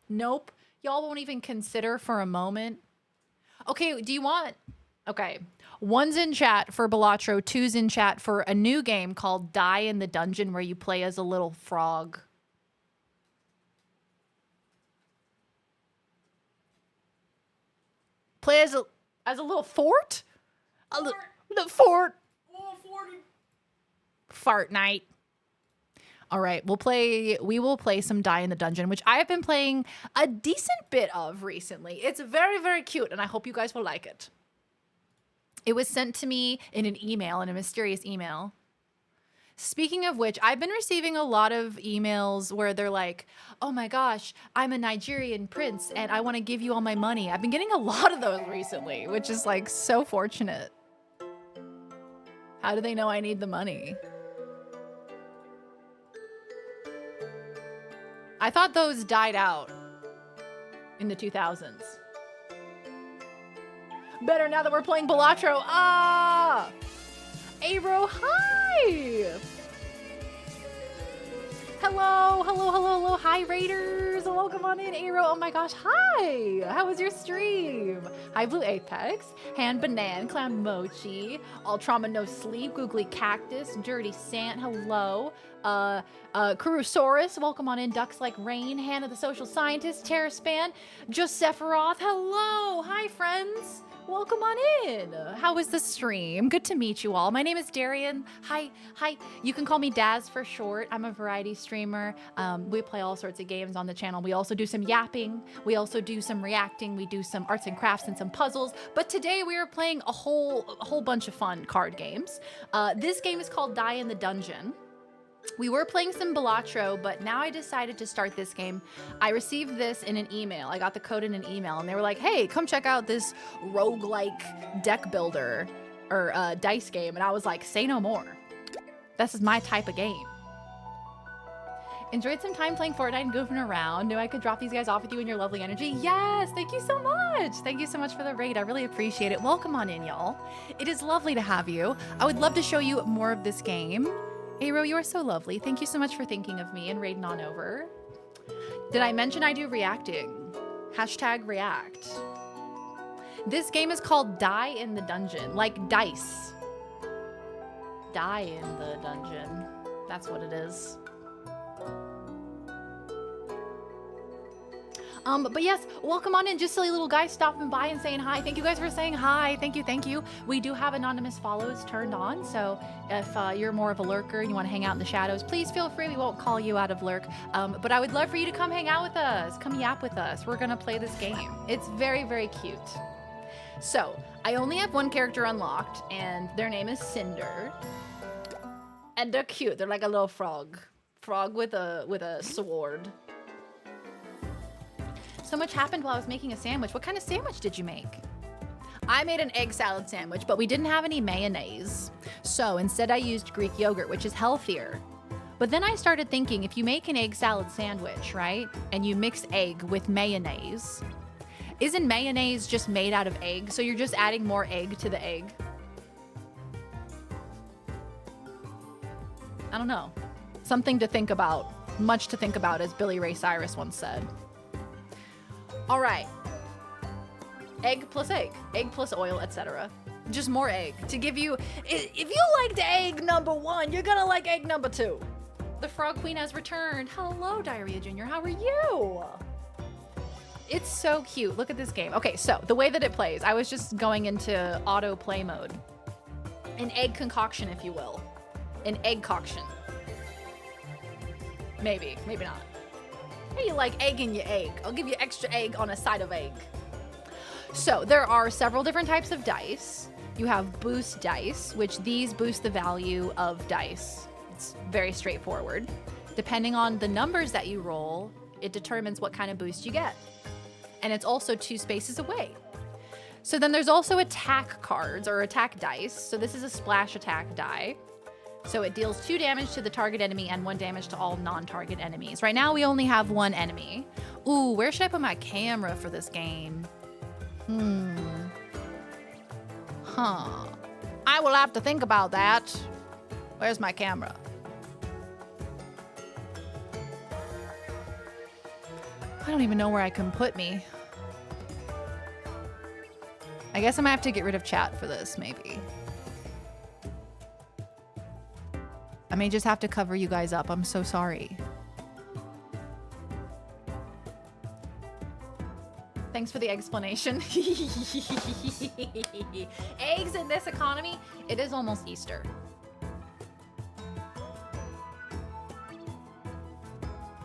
Nope. Y'all won't even consider for a moment. Okay, do you want... Okay. 1's in chat for Balatro. 2's in chat for a new game called Die in the Dungeon where you play as a little frog. Play as a little fort? The fort. Fart night. All right, we will play some Die in the Dungeon, which I have been playing a decent bit of recently. It's very, very cute, and I hope you guys will like it. It was sent to me in an email, in a mysterious email. Speaking of which, I've been receiving a lot of emails where they're like, oh my gosh, I'm a Nigerian prince and I want to give you all my money. I've been getting a lot of those recently, which is like so fortunate. How do they know I need the money? I thought those died out in the 2000s. Better now that we're playing Balatro. Ah! Aero, hi! Hello, hello, hello, hello. Hi, Raiders. Welcome on in, Aero. Oh my gosh, hi. How was your stream? Hi, Blue Apex. Hand Banan, Clown Mochi. All Trauma No Sleep, Googly Cactus, Dirty Sant, hello. Kurusaurus, welcome on in. Ducks Like Rain, Hannah the Social Scientist, Terraspan, Josepharoth, hello. Hi, friends. Welcome on in. How was the stream? Good to meet you all. My name is Darian. Hi. You can call me Daz for short. I'm a variety streamer. We play all sorts of games on the channel. We also do some yapping. We also do some reacting. We do some arts and crafts and some puzzles. But today we are playing a whole bunch of fun card games. This game is called Die in the Dungeon. We were playing some Balatro, but now I decided to start this game. I received this in an email. I got the code in an email, and they were like, hey, come check out this roguelike deck builder or dice game. And I was like, say no more. This is my type of game. Enjoyed some time playing Fortnite and goofing around. Knew I could drop these guys off with you and your lovely energy. Yes, thank you so much. Thank you so much for the raid. I really appreciate it. Welcome on in, y'all. It is lovely to have you. I would love to show you more of this game. Aero, you are so lovely. Thank you so much for thinking of me and raiding on over. Did I mention I do reacting? Hashtag react. This game is called Die in the Dungeon, like dice. Die in the Dungeon. That's what it is. But yes, welcome on in. Just silly little guys stopping by and saying hi. Thank you guys for saying hi. Thank you. We do have anonymous follows turned on, so if you're more of a lurker and you want to hang out in the shadows, please feel free. We won't call you out of lurk. But I would love for you to come hang out with us. Come yap with us. We're gonna play this game. It's very, very cute. So, I only have one character unlocked, and their name is Cinder. And they're cute. They're like a little frog. Frog with a sword. So much happened while I was making a sandwich. What kind of sandwich did you make? I made an egg salad sandwich, but we didn't have any mayonnaise. So instead I used Greek yogurt, which is healthier. But then I started thinking, if you make an egg salad sandwich, right? And you mix egg with mayonnaise, isn't mayonnaise just made out of egg? So you're just adding more egg to the egg? I don't know. Something to think about. Much to think about, as Billy Ray Cyrus once said. All right, egg plus oil, etc. Just more egg to give you, if you liked egg number 1, you're gonna like egg number 2. The Frog Queen has returned. Hello, Diarrhea Jr., how are you? It's so cute, look at this game. Okay, so the way that it plays, I was just going into auto play mode. An egg concoction, if you will. An egg coction. Maybe not. Hey, you like egg in your egg. I'll give you extra egg on a side of egg. So there are several different types of dice. You have boost dice, which these boost the value of dice. It's very straightforward. Depending on the numbers that you roll, it determines what kind of boost you get. And it's also 2 spaces away. So then there's also attack cards or attack dice. So this is a splash attack die. So it deals 2 damage to the target enemy and 1 damage to all non-target enemies. Right now we only have 1 enemy. Ooh, where should I put my camera for this game? I will have to think about that. Where's my camera? I don't even know where I can put me. I guess I might have to get rid of chat for this, maybe. I may just have to cover you guys up. I'm so sorry. Thanks for the explanation. Eggs in this economy? It is almost Easter.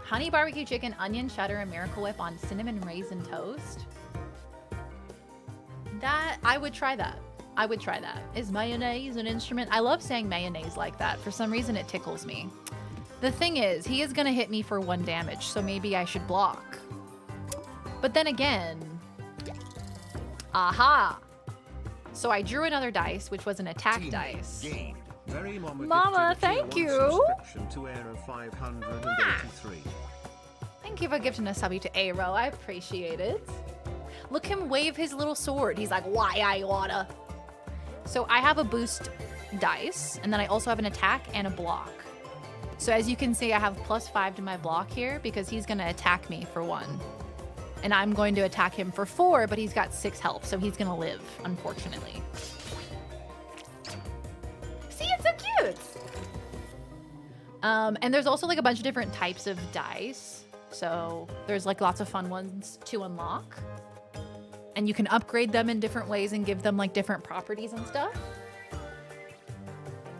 Honey barbecue chicken, onion, cheddar, and Miracle Whip on cinnamon raisin toast? I would try that. I would try that. Is mayonnaise an instrument? I love saying mayonnaise like that. For some reason, it tickles me. The thing is, he is going to hit me for 1 damage, so maybe I should block. But then again... Aha! So I drew another dice, which was an attack dice. Mama, thank you! Thank you for gifting a subby to Aero. I appreciate it. Look him wave his little sword. He's like, why I oughta... So I have a boost dice, and then I also have an attack and a block. So as you can see, I have +5 to my block here because he's going to attack me for 1. And I'm going to attack him for 4, but he's got 6 health, so he's going to live, unfortunately. See, it's so cute! And there's also like a bunch of different types of dice. So there's like lots of fun ones to unlock. and you can upgrade them in different ways and give them like different properties and stuff.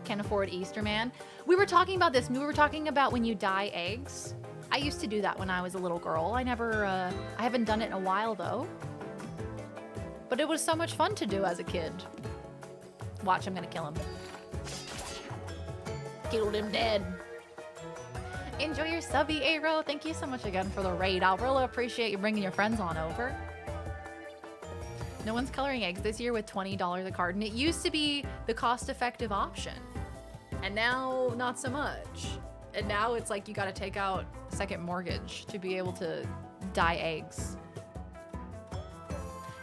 Can't afford Easter, man. We were talking about this. We were talking about when you dye eggs. I used to do that when I was a little girl. I haven't done it in a while though. But it was so much fun to do as a kid. Watch, I'm gonna kill him. Killed him dead. Enjoy your subby, Aero. Thank you so much again for the raid. I'll really appreciate you bringing your friends on over. No one's coloring eggs this year with $20 a carton. It used to be the cost-effective option. And now, not so much. And now it's like you gotta take out a second mortgage to be able to dye eggs.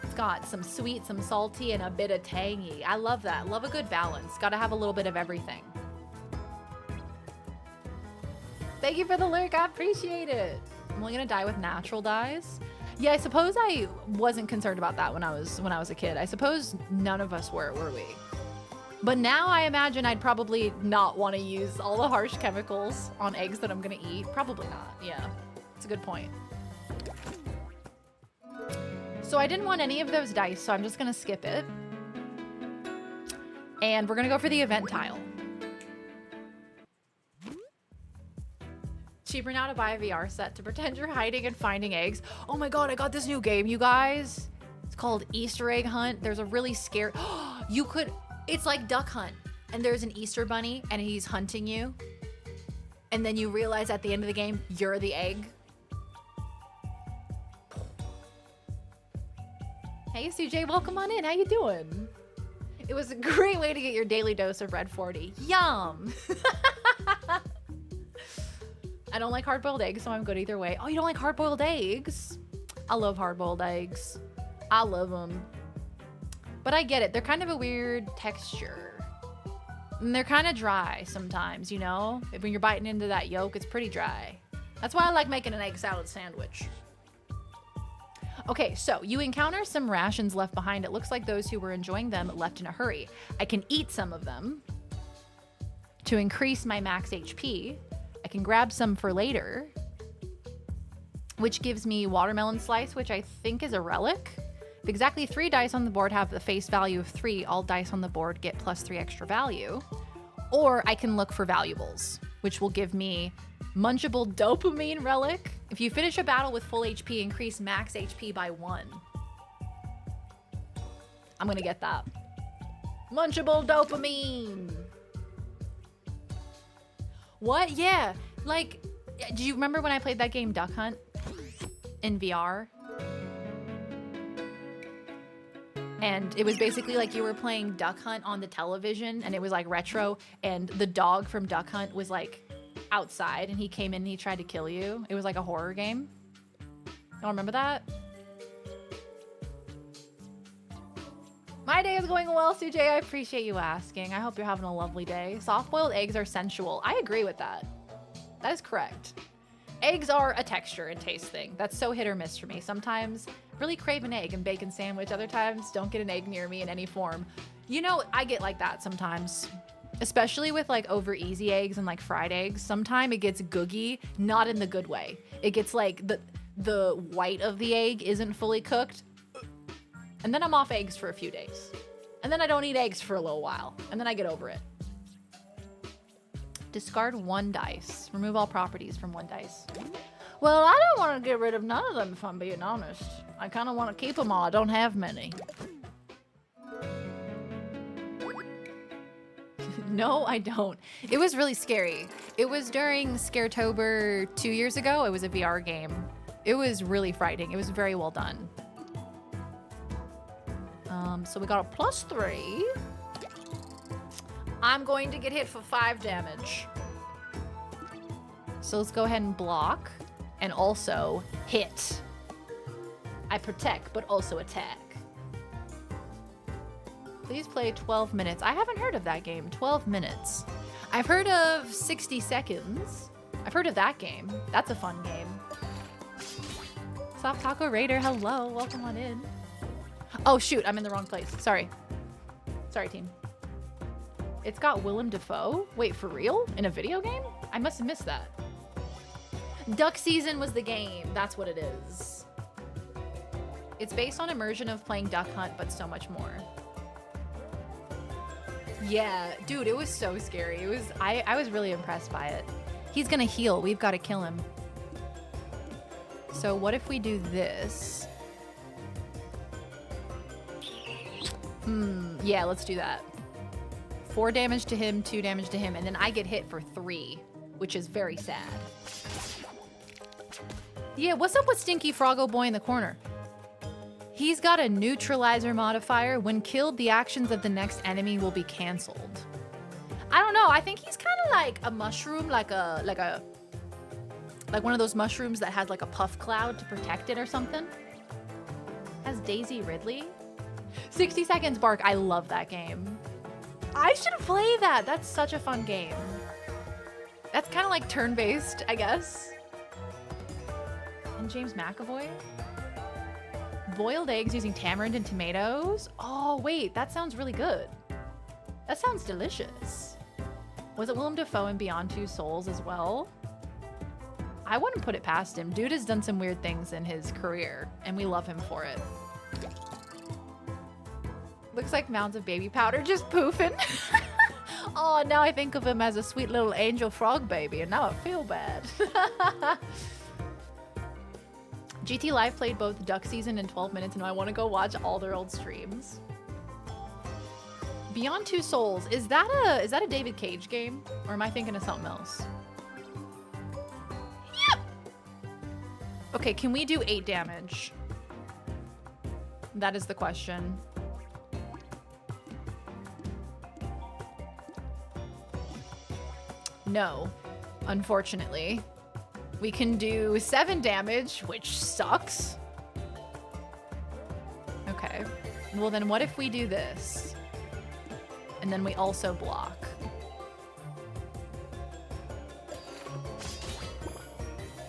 It's got some sweet, some salty, and a bit of tangy. I love that. Love a good balance. Gotta have a little bit of everything. Thank you for the lurk. I appreciate it. I'm only gonna dye with natural dyes. Yeah, I suppose I wasn't concerned about that when I was a kid. I suppose none of us were we? But now I imagine I'd probably not want to use all the harsh chemicals on eggs that I'm gonna eat. Probably not. Yeah, it's a good point. So I didn't want any of those dice, so I'm just gonna skip it. And we're gonna go for the event tile. Cheaper now to buy a VR set to pretend you're hiding and finding eggs. Oh my god, I got this new game, you guys. It's called Easter Egg Hunt. There's a really scary... It's like Duck Hunt. And there's an Easter bunny and he's hunting you. And then you realize at the end of the game, you're the egg. Hey CJ, welcome on in. How you doing? It was a great way to get your daily dose of Red 40. Yum! I don't like hard-boiled eggs, so I'm good either way. Oh, you don't like hard-boiled eggs? I love hard-boiled eggs. I love them. But I get it. They're kind of a weird texture. And they're kind of dry sometimes, you know? When you're biting into that yolk, it's pretty dry. That's why I like making an egg salad sandwich. Okay, so you encounter some rations left behind. It looks like those who were enjoying them left in a hurry. I can eat some of them to increase my max HP. I can grab some for later, which gives me watermelon slice, which I think is a relic. If exactly 3 dice on the board have the face value of 3, all dice on the board get +3 extra value. Or I can look for valuables, which will give me munchable dopamine relic. If you finish a battle with full HP, increase max HP by 1. I'm gonna get that. Munchable dopamine. What? Yeah. Like, do you remember when I played that game Duck Hunt in VR? And it was basically like you were playing Duck Hunt on the television and it was like retro and the dog from Duck Hunt was like outside and he came in and he tried to kill you. It was like a horror game. Y'all remember that? My day is going well, CJ. I appreciate you asking. I hope you're having a lovely day. Soft-boiled eggs are sensual. I agree with that. That is correct. Eggs are a texture and taste thing. That's so hit or miss for me. Sometimes really crave an egg and bacon sandwich. Other times don't get an egg near me in any form. You know, I get like that sometimes. Especially with like over easy eggs and like fried eggs. Sometimes it gets googy, not in the good way. It gets like the white of the egg isn't fully cooked. And then I'm off eggs for a few days. And then I don't eat eggs for a little while. And then I get over it. Discard 1 dice. Remove all properties from 1 dice. Well, I don't want to get rid of none of them if I'm being honest. I kind of want to keep them all. I don't have many. No, I don't. It was really scary. It was during Scaretober 2 years ago. It was a VR game. It was really frightening. It was very well done. So we got a +3. I'm going to get hit for 5 damage. So let's go ahead and block and also hit. I protect, but also attack. Please play 12 minutes. I haven't heard of that game, 12 minutes. I've heard of 60 seconds. I've heard of that game. That's a fun game. Soft Taco Raider, hello, welcome on in. Oh shoot, I'm in the wrong place. Sorry. Sorry, team. It's got Willem Dafoe? Wait, for real? In a video game? I must have missed that. Duck Season was the game. That's what it is. It's based on immersion of playing Duck Hunt, but so much more. Yeah, dude, it was so scary. I was really impressed by it. He's gonna heal. We've got to kill him. So what if we do this? Yeah, let's do that. 4 damage to him, 2 damage to him, and then I get hit for 3, which is very sad. Yeah, what's up with Stinky Froggo Boy in the corner? He's got a neutralizer modifier. When killed, the actions of the next enemy will be canceled. I don't know. I think he's kind of like a mushroom, like one of those mushrooms that has like a puff cloud to protect it or something. Has Daisy Ridley? 60 Seconds Bark. I love that game. I should play that. That's such a fun game. That's kind of like turn-based, I guess. And James McAvoy? Boiled eggs using tamarind and tomatoes? Oh, wait, that sounds really good. That sounds delicious. Was it Willem Dafoe in Beyond Two Souls as well? I wouldn't put it past him. Dude has done some weird things in his career, and we love him for it. Looks like mounds of baby powder just poofing. Oh, now I think of him as a sweet little angel frog baby, and now I feel bad. GT Live played both Duck Season in 12 minutes, and I want to go watch all their old streams. Beyond Two Souls, is that a David Cage game, or am I thinking of something else? Yep. Okay, can we do 8 damage? That is the question. No, unfortunately. We can do 7 damage, which sucks. Okay. Well, then what if we do this? And then we also block.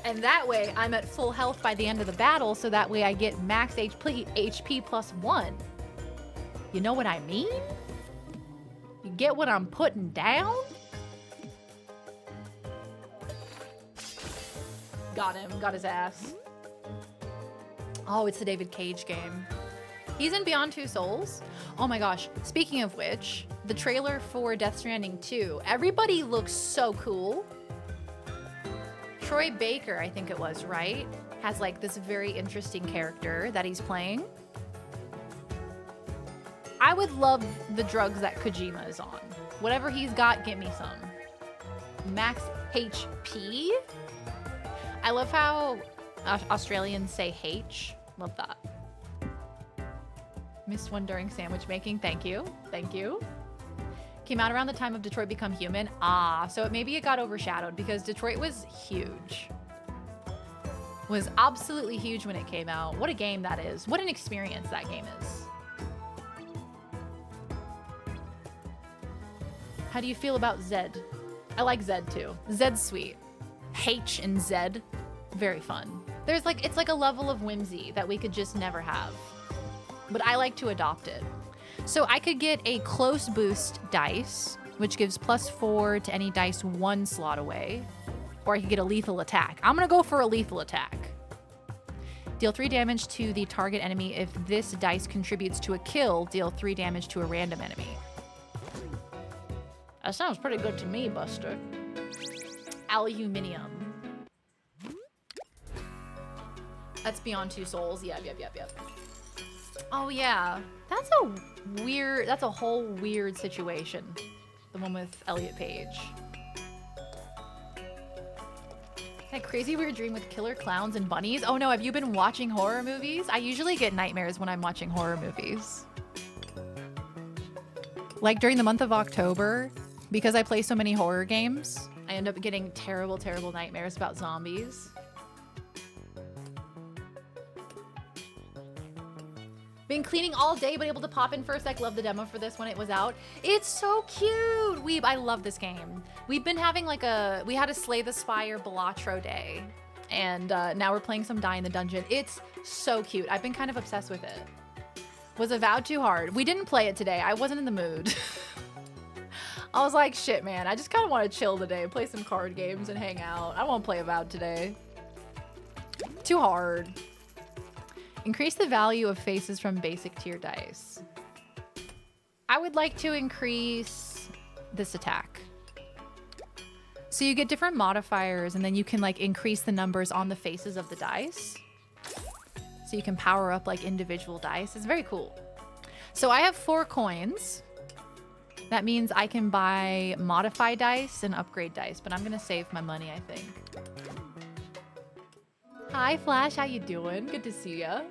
And that way, I'm at full health by the end of the battle, so that way I get max HP plus 1. You know what I mean? You get what I'm putting down? Got him. Got his ass. Oh, it's the David Cage game. He's in Beyond Two Souls. Oh my gosh. Speaking of which, the trailer for Death Stranding 2. Everybody looks so cool. Troy Baker, I think it was, right? Has like this very interesting character that he's playing. I would love the drugs that Kojima is on. Whatever he's got, get me some. Max HP? I love how Australians say H. Love that. Missed one during sandwich making. Thank you. Thank you. Came out around the time of Detroit Become Human. Ah, so maybe it got overshadowed because Detroit was huge. Was absolutely huge when it came out. What a game that is. What an experience that game is. How do you feel about Zed? I like Zed too. Zed's sweet. H and Z, very fun. There's like, it's like a level of whimsy that we could just never have. But I like to adopt it. So I could get a close boost dice, which gives +4 to any dice 1 slot away. Or I could get a lethal attack. I'm gonna go for a lethal attack. Deal 3 damage to the target enemy. If this dice contributes to a kill, deal 3 damage to a random enemy. That sounds pretty good to me, Buster. Aluminium. That's Beyond Two Souls. Yep. Oh yeah, that's a whole weird situation. The one with Elliot Page. That crazy weird dream with killer clowns and bunnies. Oh no, have you been watching horror movies? I usually get nightmares when I'm watching horror movies. Like during the month of October, because I play so many horror games, I end up getting terrible, terrible nightmares about zombies. Been cleaning all day, but able to pop in for a sec. Love the demo for this when it was out. It's so cute. Weeb, I love this game. We've been having like we had a Slay the Spire Balatro day, and now we're playing some Die in the Dungeon. It's so cute. I've been kind of obsessed with it. Was Avowed too hard? We didn't play it today. I wasn't in the mood. I was like, shit, man. I just kind of want to chill today, play some card games and hang out. I won't play Avowed today. Too hard. Increase the value of faces from basic tier dice. I would like to increase this attack. So you get different modifiers and then you can like increase the numbers on the faces of the dice. So you can power up like individual dice. It's very cool. So I have 4 coins. That means I can buy modify dice and upgrade dice, but I'm gonna save my money, I think. Hi Flash, how you doing? Good to see ya.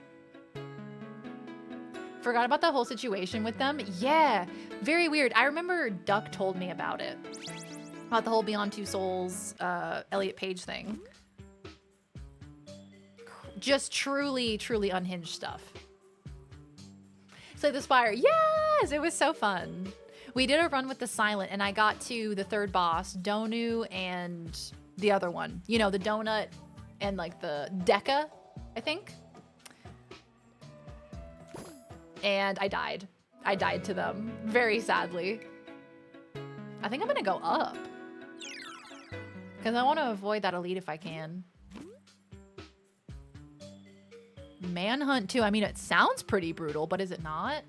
Forgot about the whole situation with them. Yeah, very weird. I remember Duck told me about it. About the whole Beyond Two Souls, Elliot Page thing. Just truly, truly unhinged stuff. Slay the Spire. Yes, it was so fun. We did a run with the Silent and I got to the 3rd boss, Donu and the other one. You know, the donut and like the Deca, I think. And I died. I died to them very sadly. I think I'm gonna go up. Because I want to avoid that elite if I can. Manhunt too. I mean, it sounds pretty brutal, but is it not?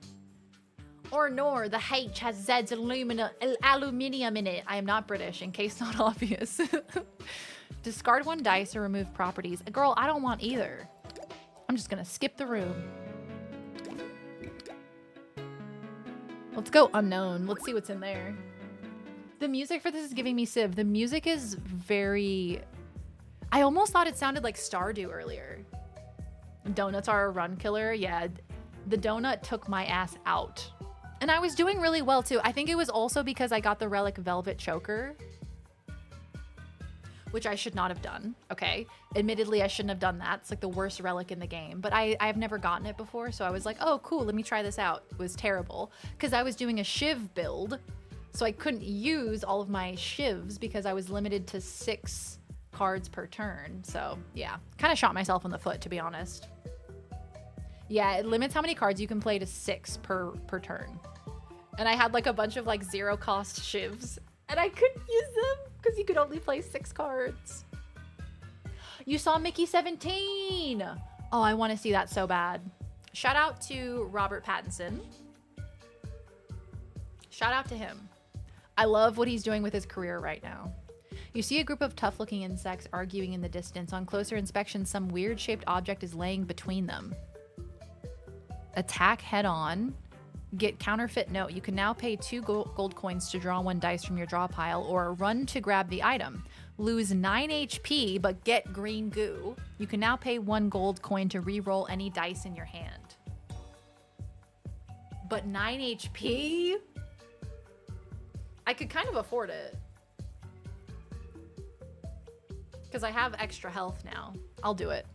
Or nor, the H has Zed's aluminium in it. I am not British, in case not obvious. Discard 1 dice or remove properties. Girl, I don't want either. I'm just gonna skip the room. Let's go unknown. Let's see what's in there. The music for this is giving me Civ. The music is very... I almost thought it sounded like Stardew earlier. Donuts are a run killer. Yeah, the donut took my ass out. And I was doing really well too. I think it was also because I got the Relic Velvet Choker, which I should not have done, okay? Admittedly, I shouldn't have done that. It's like the worst relic in the game, but I've never gotten it before, so I was like, oh, cool, let me try this out. It was terrible, because I was doing a Shiv build, so I couldn't use all of my Shivs because I was limited to 6 cards per turn, so yeah. Kind of shot myself in the foot, to be honest. Yeah, it limits how many cards you can play to 6 per turn. And I had like a bunch of like 0-cost Shivs, and I couldn't use them because you could only play 6 cards. You saw Mickey 17. Oh, I want to see that so bad. Shout out to Robert Pattinson. Shout out to him. I love what he's doing with his career right now. You see a group of tough-looking insects arguing in the distance. On closer inspection, some weird-shaped object is laying between them. Attack head-on. Get counterfeit note. You can now pay 2 gold coins to draw 1 dice from your draw pile or run to grab the item. Lose 9 HP, but get green goo. You can now pay 1 gold coin to re-roll any dice in your hand. But 9 HP? I could kind of afford it. Because I have extra health now. I'll do it.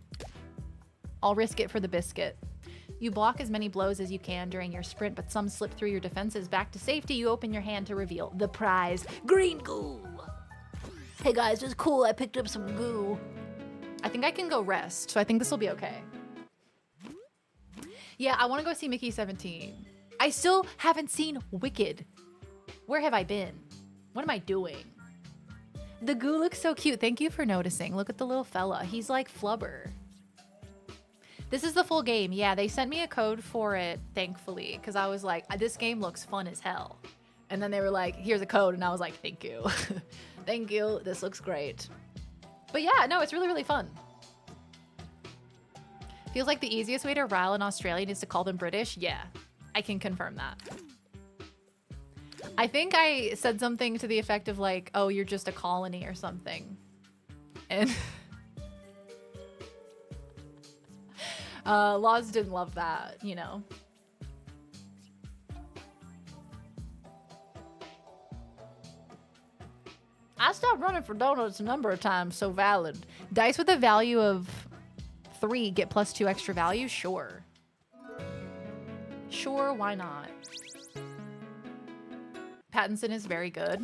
I'll risk it for the biscuit. You block as many blows as you can during your sprint, but some slip through your defenses. Back to safety, you open your hand to reveal the prize. Green goo! Hey guys, it's cool. I picked up some goo. I think I can go rest, so I think this will be okay. Yeah, I want to go see Mickey 17. I still haven't seen Wicked. Where have I been? What am I doing? The goo looks so cute. Thank you for noticing. Look at the little fella. He's like Flubber. This is the full game. Yeah, they sent me a code for it, thankfully, because I was like, this game looks fun as hell. And then they were like, here's a code. And I was like, thank you. Thank you. This looks great. But yeah, no, it's really, really fun. Feels like the easiest way to rile an Australian is to call them British. Yeah, I can confirm that. I think I said something to the effect of like, oh, you're just a colony or something. And Laws didn't love that, you know. I stopped running for donuts a number of times, so valid. Dice with a value of 3 get +2 extra value? Sure. Sure, why not? Pattinson is very good.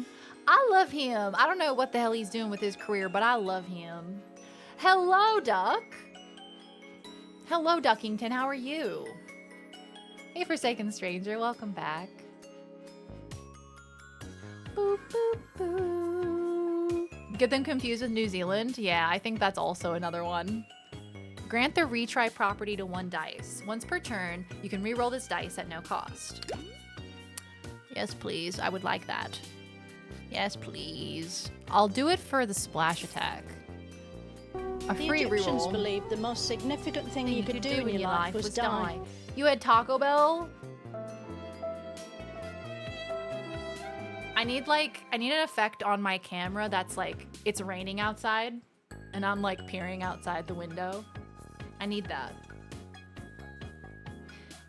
I love him. I don't know what the hell he's doing with his career, but I love him. Hello, Duck. Hello, Duckington. How are you? Hey, Forsaken Stranger. Welcome back. Boop, boop, boop. Get them confused with New Zealand? Yeah, I think that's also another one. Grant the retry property to 1 dice. Once per turn, you can re-roll this dice at no cost. Yes, please. I would like that. Yes, please. I'll do it for the splash attack. A The free Egyptians reroll. believed the most significant thing you could do in your life was die. You had Taco Bell? I need an effect on my camera that's like, it's raining outside and I'm like peering outside the window. I need that.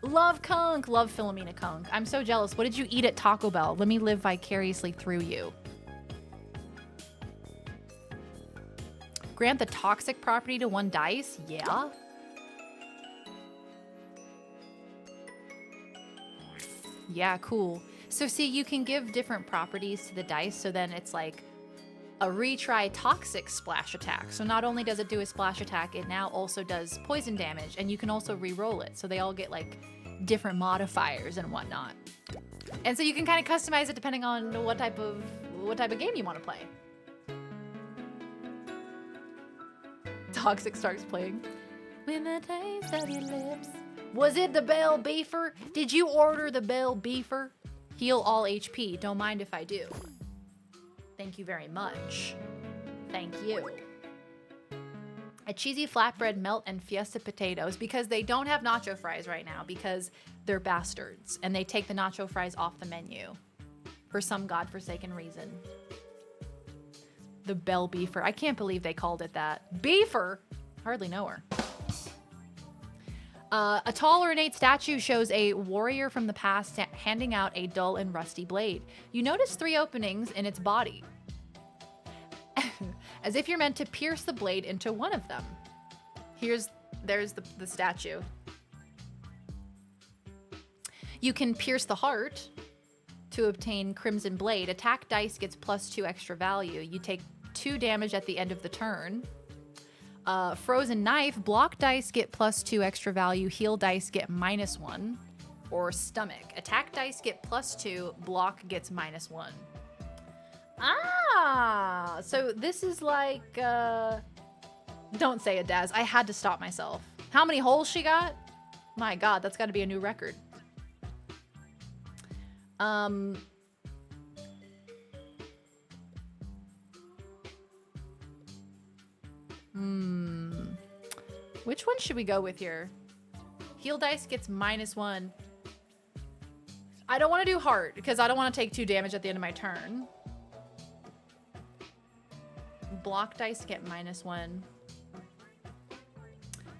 Love Kunk. Love Philomena Kunk. I'm so jealous. What did you eat at Taco Bell? Let me live vicariously through you. Grant the toxic property to 1 dice? Yeah. Yeah, cool. So see, you can give different properties to the dice, so then it's like a retry toxic splash attack. So not only does it do a splash attack, it now also does poison damage, and you can also re-roll it. So they all get like different modifiers and whatnot. And so you can kind of customize it depending on what type of game you want to play. Toxic starts playing. With the taste of your lips. Was it the Bell Beefer? Did you order the Bell Beefer? Heal all HP. Don't mind if I do. Thank you very much. Thank you. A cheesy flatbread melt and fiesta potatoes, because they don't have nacho fries right now because they're bastards and they take the nacho fries off the menu for some godforsaken reason. The Bell Beefer. I can't believe they called it that. Beefer? Hardly know her. A tall ornate statue shows a warrior from the past handing out a dull and rusty blade. You notice 3 openings in its body, as if you're meant to pierce the blade into one of them. There's the statue. You can pierce the heart to obtain Crimson Blade. Attack dice gets +2 extra value. You take 2 damage at the end of the turn. Frozen Knife, block dice get +2 extra value, heal dice get -1, or Stomach. Attack dice get +2, block gets -1. Ah, so this is like, don't say it, Daz. I had to stop myself. How many holes she got? My God, that's got to be a new record. Which one should we go with here? Heal dice gets -1. I don't want to do heart because I don't want to take 2 damage at the end of my turn. Block dice get -1.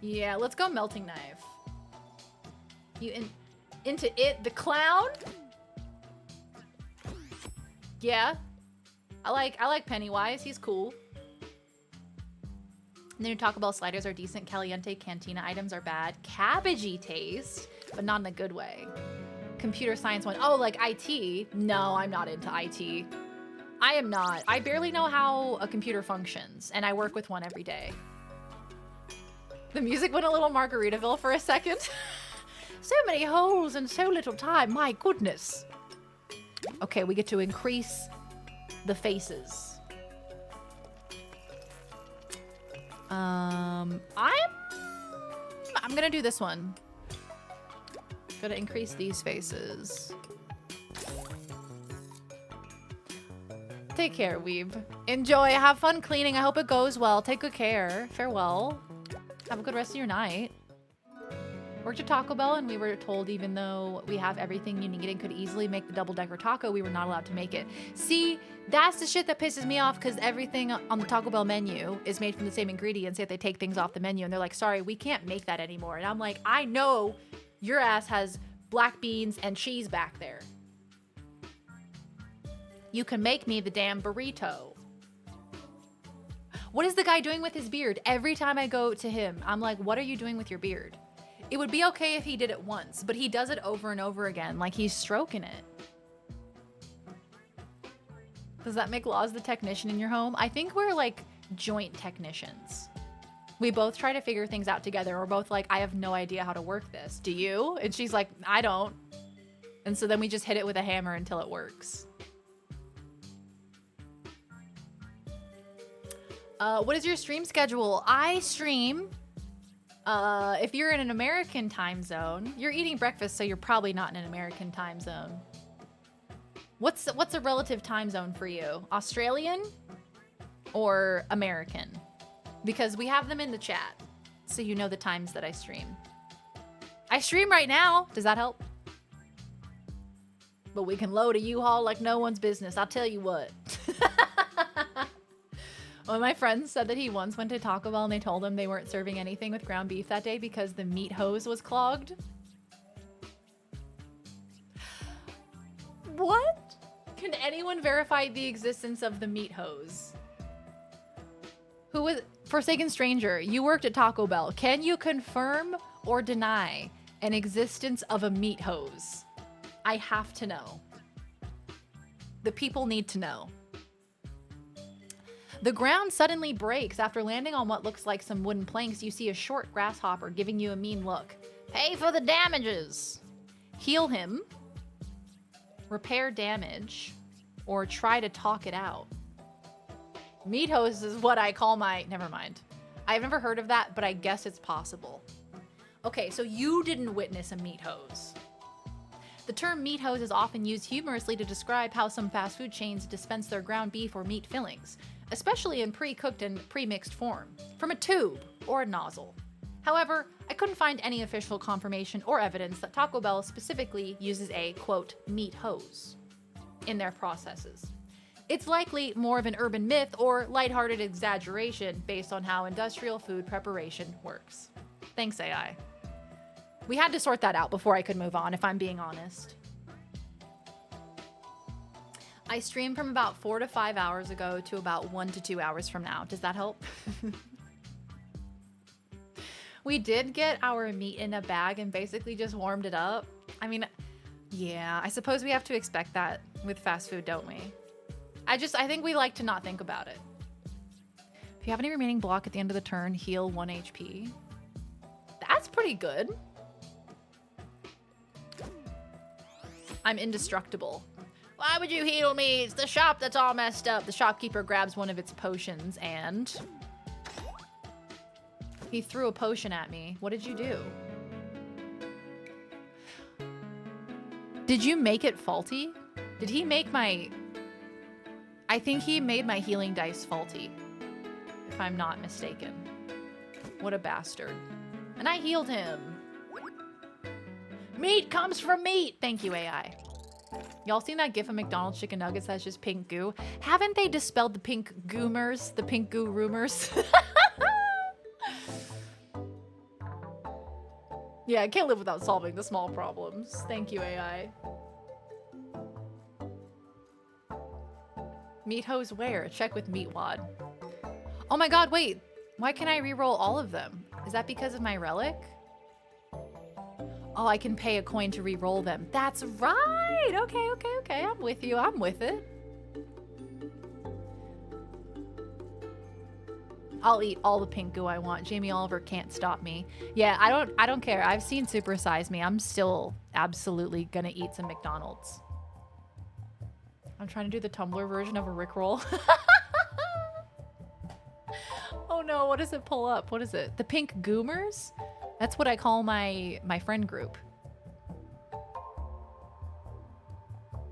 Yeah, let's go melting knife. You into it, the clown? Yeah. I like Pennywise. He's cool. And then your Taco Bell sliders are decent. Caliente Cantina items are bad. Cabbagey taste, but not in a good way. Computer science one. Oh, like IT? No, I'm not into IT. I am not. I barely know how a computer functions, and I work with one every day. The music went a little Margaritaville for a second. So many holes and so little time. My goodness. Okay, we get to increase the faces. I'm gonna do this one. Gotta increase these faces. Take care, Weeb. Enjoy. Have fun cleaning. I hope it goes well. Take good care. Farewell. Have a good rest of your night. Worked at Taco Bell and we were told even though we have everything you need and could easily make the double-decker taco, we were not allowed to make it. See, that's the shit that pisses me off because everything on the Taco Bell menu is made from the same ingredients, yet they take things off the menu and they're like, sorry, we can't make that anymore. And I'm like, I know your ass has black beans and cheese back there. You can make me the damn burrito. What is the guy doing with his beard? Every time I go to him, I'm like, what are you doing with your beard? It would be okay if he did it once, but he does it over and over again, like he's stroking it. Does that make Laws the technician in your home? I think we're like joint technicians. We both try to figure things out together. We're both like, I have no idea how to work this. Do you? And she's like, I don't. And so then we just hit it with a hammer until it works. What is your stream schedule? I stream If you're in an American time zone, you're eating breakfast, so you're probably not in an American time zone. What's a relative time zone for you? Australian or American? Because we have them in the chat, so you know the times that I stream. I stream right now. Does that help? But we can load a U-Haul like no one's business. I'll tell you what. One of my friends said that he once went to Taco Bell and they told him they weren't serving anything with ground beef that day because the meat hose was clogged. What? Can anyone verify the existence of the meat hose? Who was Forsaken Stranger? You worked at Taco Bell. Can you confirm or deny an existence of a meat hose? I have to know. The people need to know. The ground suddenly breaks after landing on what looks like some wooden planks. You see a short grasshopper giving you a mean look. Pay for the damages. Heal him. Repair damage. Or try to talk it out. Meat hose is what I call my... Never mind. I've never heard of that, but I guess it's possible. Okay, so you didn't witness a meat hose. The term meat hose is often used humorously to describe how some fast food chains dispense their ground beef or meat fillings, especially in pre-cooked and pre-mixed form, from a tube or a nozzle. However, I couldn't find any official confirmation or evidence that Taco Bell specifically uses a, quote, meat hose in their processes. It's likely more of an urban myth or lighthearted exaggeration based on how industrial food preparation works. Thanks, AI. We had to sort that out before I could move on, if I'm being honest. I streamed from about 4 to 5 hours ago to about 1 to 2 hours from now. Does that help? We did get our meat in a bag and basically just warmed it up. I mean, yeah, I suppose we have to expect that with fast food, don't we? I think we like to not think about it. If you have any remaining block at the end of the turn, heal 1 HP. That's pretty good. I'm indestructible. Why would you heal me? It's the shop that's all messed up. The shopkeeper grabs one of its potions and... he threw a potion at me. What did you do? Did you make it faulty? Did he make my... I think he made my healing dice faulty, if I'm not mistaken. What a bastard. And I healed him. Meat comes from meat! Thank you, AI. Y'all seen that gif of McDonald's chicken nuggets that's just pink goo? Haven't they dispelled the pink goomers? The pink goo rumors? Yeah, I can't live without solving the small problems. Thank you, AI. Meat hose where? Check with Meatwad. Oh my god, wait. Why can't I reroll all of them? Is that because of my relic? Oh, I can pay a coin to re-roll them. That's right! Okay. I'm with you. I'm with it. I'll eat all the pink goo I want. Jamie Oliver can't stop me. Yeah, I don't care. I've seen Super Size Me. I'm still absolutely gonna eat some McDonald's. I'm trying to do the Tumblr version of a Rickroll. Oh no, what does it pull up? What is it? The pink goomers? That's what I call my friend group.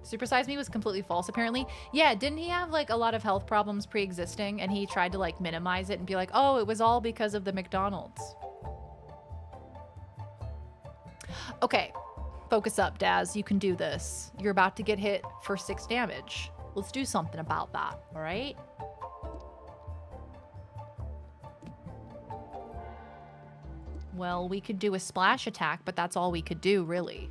Super Size Me was completely false, apparently. Yeah, didn't he have like a lot of health problems pre-existing and he tried to like minimize it and be like, oh, it was all because of the McDonald's. Okay, focus up, Daz. You can do this. You're about to get hit for 6 damage. Let's do something about that, all right? Well, we could do a splash attack, but that's all we could do, really.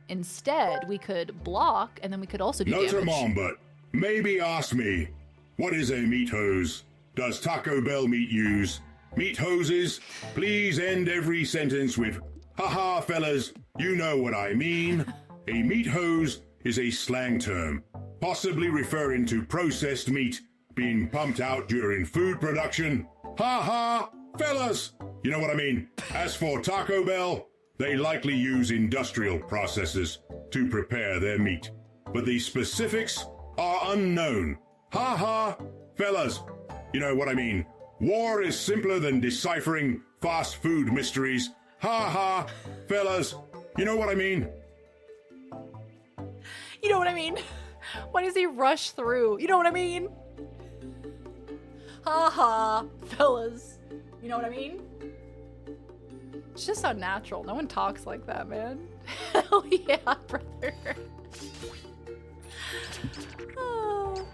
Instead, we could block, and then we could also do damage. Notre but maybe ask me, what is a meat hose? Does Taco Bell meat use meat hoses? Please end every sentence with, haha, fellas, you know what I mean. A meat hose is a slang term, possibly referring to processed meat being pumped out during food production. Haha, fellas, you know what I mean. As for Taco Bell, they likely use industrial processes to prepare their meat, but the specifics are unknown. Ha ha, fellas, you know what I mean. War is simpler than deciphering fast food mysteries. Ha ha, fellas, you know what I mean? You know what I mean? Why does he rush through? You know what I mean? Ha ha, fellas. You know what I mean? It's just unnatural. No one talks like that, man. Hell yeah, brother. Oh.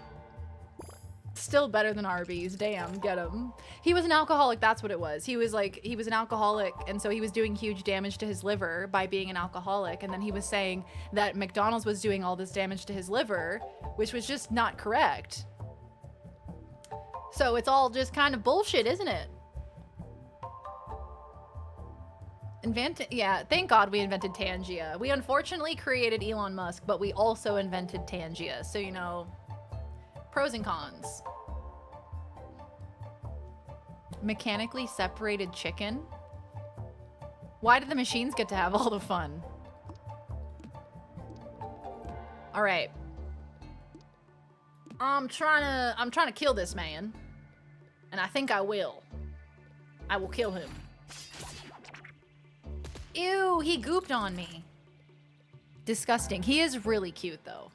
Still better than Arby's. Damn, get him. He was an alcoholic, that's what it was. He was an alcoholic, and so he was doing huge damage to his liver by being an alcoholic, and then he was saying that McDonald's was doing all this damage to his liver, which was just not correct. So it's all just kind of bullshit, isn't it? Yeah, thank God we invented Tangia. We unfortunately created Elon Musk, but we also invented Tangia. So, you know, pros and cons. Mechanically separated chicken? Why did the machines get to have all the fun? All right. I'm trying to kill this man. And I think I will. I will kill him. Ew, he gooped on me. Disgusting. He is really cute, though.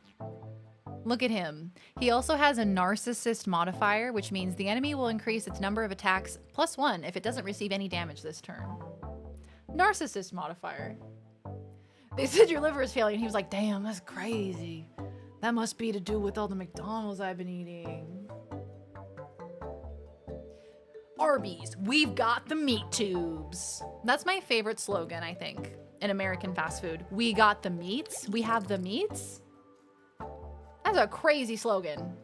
Look at him. He also has a narcissist modifier, which means the enemy will increase its number of attacks +1 if it doesn't receive any damage this turn. Narcissist modifier. They said your liver is failing, and he was like, damn, that's crazy. That must be to do with all the McDonald's I've been eating. Arby's, we've got the meat tubes. That's my favorite slogan, I think, in American fast food. We got the meats? We have the meats? That's a crazy slogan.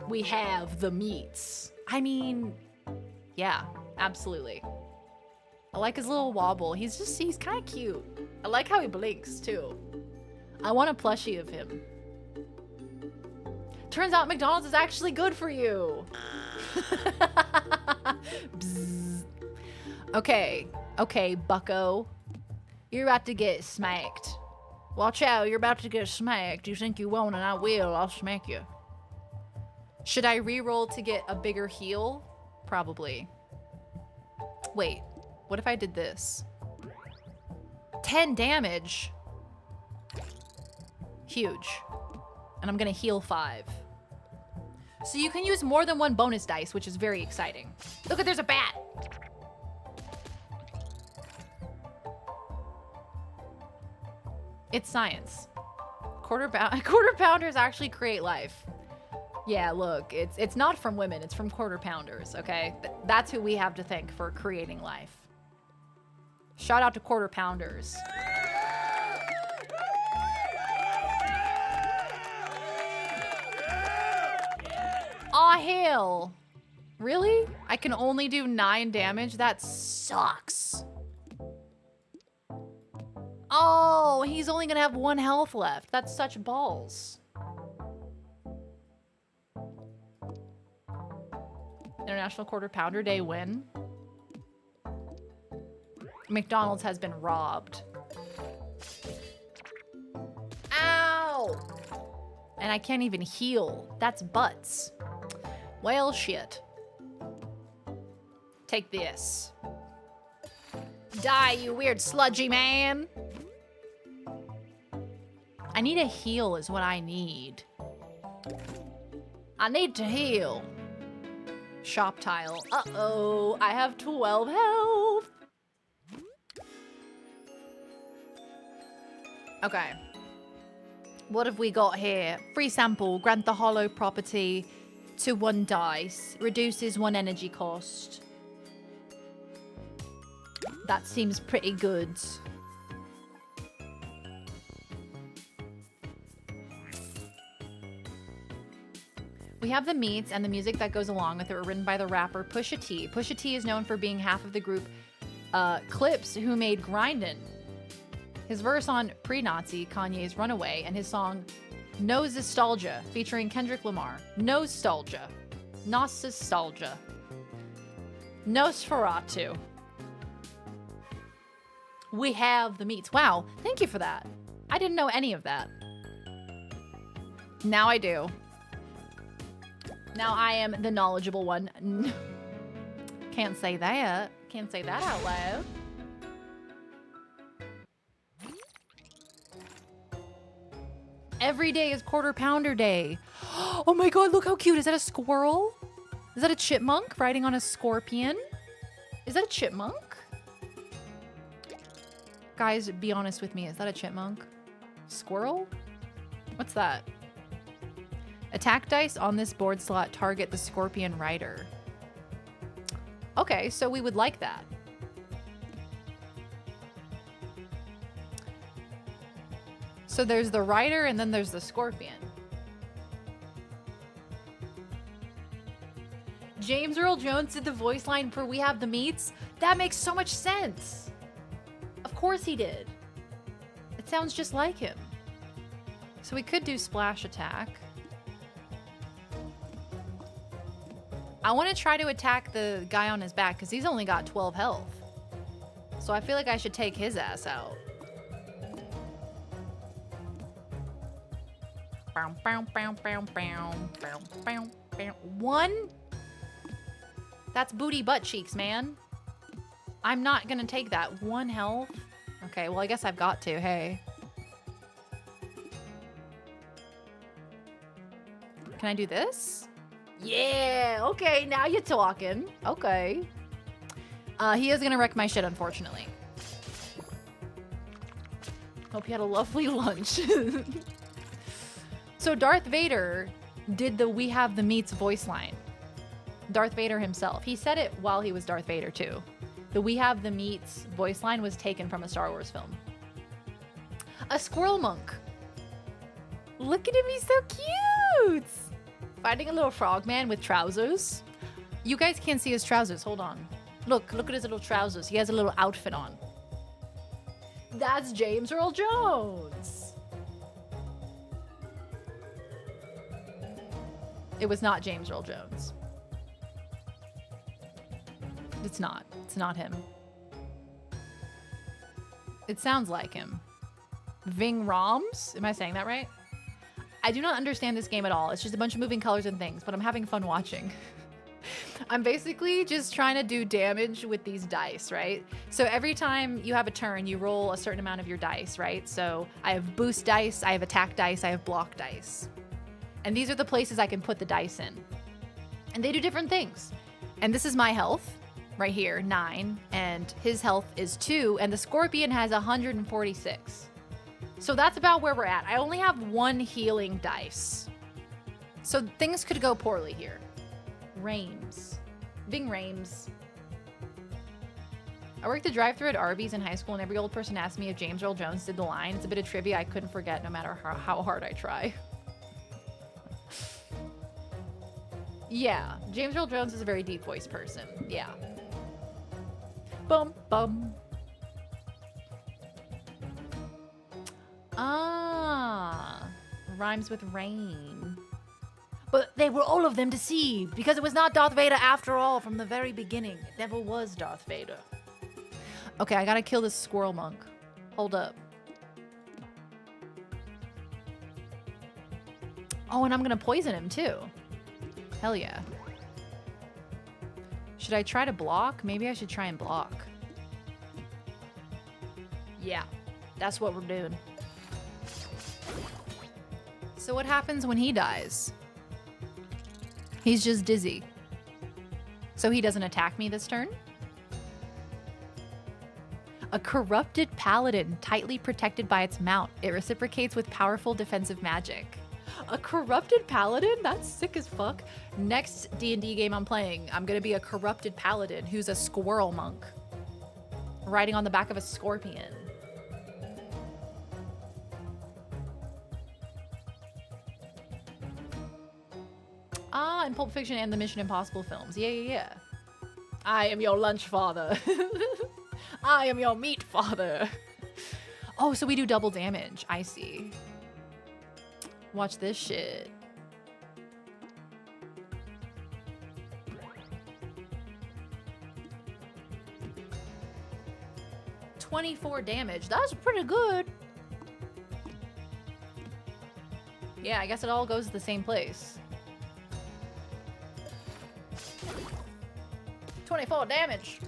We have the meats. I mean, yeah, absolutely. I like his little wobble. He's kind of cute. I like how he blinks, too. I want a plushie of him. Turns out McDonald's is actually good for you. Okay, bucko. You're about to get smacked. Watch out, you're about to get smacked. You think you won't, and I will. I'll smack you. Should I re-roll to get a bigger heal? Probably. Wait, what if I did this? 10 damage. Huge. And I'm gonna heal 5. So you can use more than one bonus dice, which is very exciting. Look, there's a bat. It's science. Quarter pounders actually create life. Yeah, look, it's not from women, it's from quarter pounders, okay? That's who we have to thank for creating life. Shout out to quarter pounders. Aw, hell. Really? I can only do 9 damage? That sucks. Oh, he's only gonna have 1 health left. That's such balls. International Quarter Pounder Day win. McDonald's has been robbed. Ow! And I can't even heal. That's butts. Well, shit. Take this. Die, you weird sludgy man. I need a heal is what I need. I need to heal. Shop tile. Uh-oh, I have 12 health. Okay. What have we got here? Free sample. Grant the hollow property to 1 dice. Reduces 1 energy cost. That seems pretty good. We have the meats and the music that goes along with it were written by the rapper Pusha T. Pusha T is known for being half of the group Clips, who made Grindin'. His verse on Pre-Nazi, Kanye's Runaway, and his song Nostalgia, featuring Kendrick Lamar. Nostalgia. Nostalgia. Nosferatu. We have the meats. Wow, thank you for that. I didn't know any of that. Now I do. Now I am the knowledgeable one. Can't say that. Can't say that out loud. Every day is Quarter Pounder Day. Oh my god, look how cute. Is that a squirrel? Is that a chipmunk riding on a scorpion? Is that a chipmunk? Guys, be honest with me. Is that a chipmunk? Squirrel? What's that? Attack dice on this board slot target the scorpion rider. Okay, so we would like that. So there's the rider and then there's the scorpion. James Earl Jones did the voice line for We Have the Meats? That makes so much sense. Of course he did. It sounds just like him. So we could do splash attack. I want to try to attack the guy on his back because he's only got 12 health. So I feel like I should take his ass out. One? That's booty butt cheeks, man. I'm not gonna take that. 1 health? Okay, well I guess I've got to, hey. Can I do this? Yeah, okay, now you're talking. Okay. He is gonna wreck my shit, unfortunately. Hope you had a lovely lunch. So Darth Vader did the We Have the Meats voice line. Darth Vader himself. He said it while he was Darth Vader too. The We Have the Meats voice line was taken from a Star Wars film. A squirrel monk. Look at him, he's so cute. Fighting a little frogman with trousers. You guys can't see his trousers, hold on. Look at his little trousers. He has a little outfit on. That's James Earl Jones. It was not James Earl Jones. It's not. It's not him. It sounds like him. Ving Rhames? Am I saying that right? I do not understand this game at all. It's just a bunch of moving colors and things, but I'm having fun watching. I'm basically just trying to do damage with these dice, right? So every time you have a turn, you roll a certain amount of your dice, right? So I have boost dice, I have attack dice, I have block dice. And these are the places I can put the dice in. And they do different things. And this is my health, right here, 9. And his health is 2. And the scorpion has 146. So that's about where we're at. I only have 1 healing dice. So things could go poorly here. Rhames. Ving Rhames. I worked the drive-thru at Arby's in high school, and every old person asked me if James Earl Jones did the line. It's a bit of trivia I couldn't forget no matter how hard I try. Yeah, James Earl Jones is a very deep voice person. Yeah. Bum bum. Ah, rhymes with rain. But they were all of them deceived because it was not Darth Vader after all from the very beginning. It never was Darth Vader. Okay, I gotta kill this squirrel monk. Hold up. Oh, and I'm gonna poison him too. Hell yeah. Should I try to block? Maybe I should try and block. Yeah, that's what we're doing. So what happens when he dies? He's just dizzy. So he doesn't attack me this turn? A corrupted paladin tightly protected by its mount. It reciprocates with powerful defensive magic. A corrupted paladin? That's sick as fuck. Next D&D game I'm playing, I'm gonna be a corrupted paladin who's a squirrel monk. Riding on the back of a scorpion. Ah, in Pulp Fiction and the Mission Impossible films. Yeah. I am your lunch father. I am your meat father. Oh, so we do double damage. I see. Watch this shit. $24 damage. That's pretty good. Yeah, I guess it all goes to the same place. 24 damage.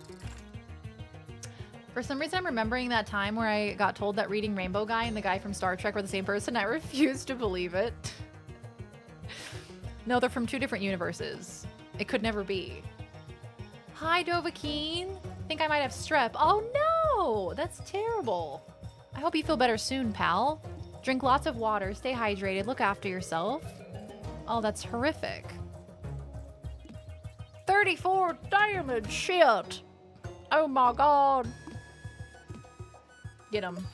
For some reason, I'm remembering that time where I got told that Reading Rainbow Guy and the guy from Star Trek were the same person. I refuse to believe it. No, they're from 2 different universes. It could never be. Hi, Dovahkiin. Think I might have strep. Oh no, that's terrible. I hope you feel better soon, pal. Drink lots of water, stay hydrated, look after yourself. Oh, that's horrific. 34 damage, shit. Oh my god. Get him.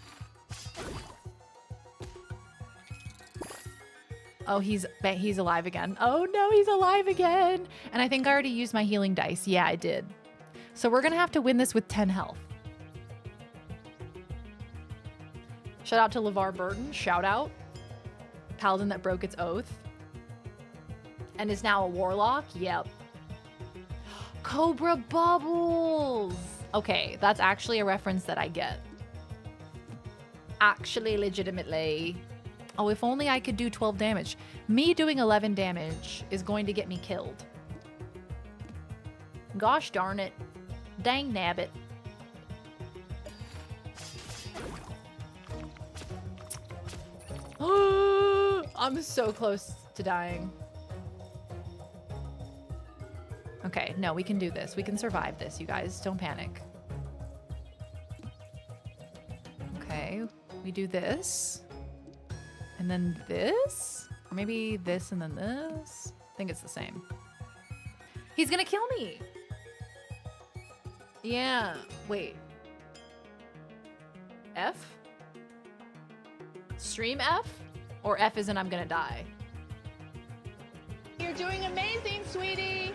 Oh, he's alive again. Oh no, he's alive again. And I think I already used my healing dice. Yeah, I did. So we're gonna have to win this with 10 health. Shout out to LeVar Burton. Shout out. Paladin that broke its oath. And is now a warlock. Yep. Cobra Bubbles. Okay, that's actually a reference that I get. Actually, legitimately. Oh, if only I could do 12 damage. Me doing 11 damage is going to get me killed. Gosh darn it. Dang nabbit. I'm so close to dying. Okay, no, we can do this. We can survive this, you guys. Don't panic. Okay, we do this. And then this? Or maybe this and then this? I think it's the same. He's gonna kill me! Yeah, wait. F? Stream F? Or F isn't I'm gonna die? You're doing amazing, sweetie.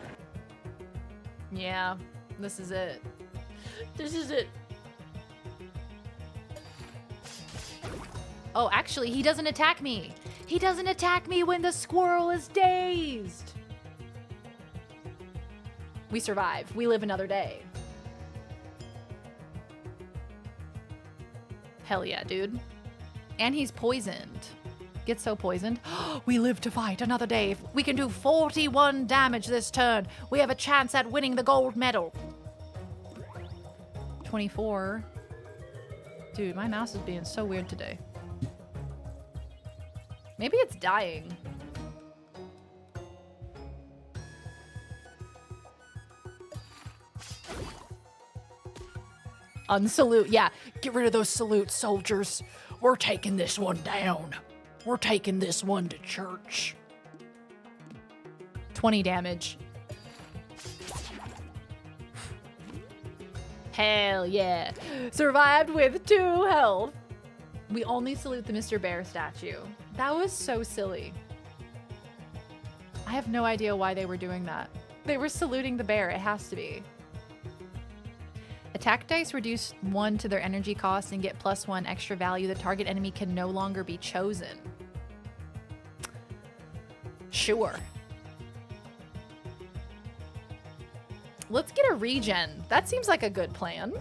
Yeah, this is it. This is it. Oh, actually, he doesn't attack me. He doesn't attack me when the squirrel is dazed. We survive. We live another day. Hell yeah, dude. And he's poisoned. Get so poisoned. We live to fight another day. We can do 41 damage this turn. We have a chance at winning the gold medal. 24. Dude, my mouse is being so weird today. Maybe it's dying. Unsalute. Yeah, get rid of those salute soldiers. We're taking this one down. We're taking this one to church. 20 damage. Hell yeah. Survived with 2 health. We only salute the Mr. Bear statue. That was so silly. I have no idea why they were doing that. They were saluting the bear. It has to be. Attack dice reduce 1 to their energy cost and get +1 extra value. The target enemy can no longer be chosen. Sure. Let's get a regen. That seems like a good plan.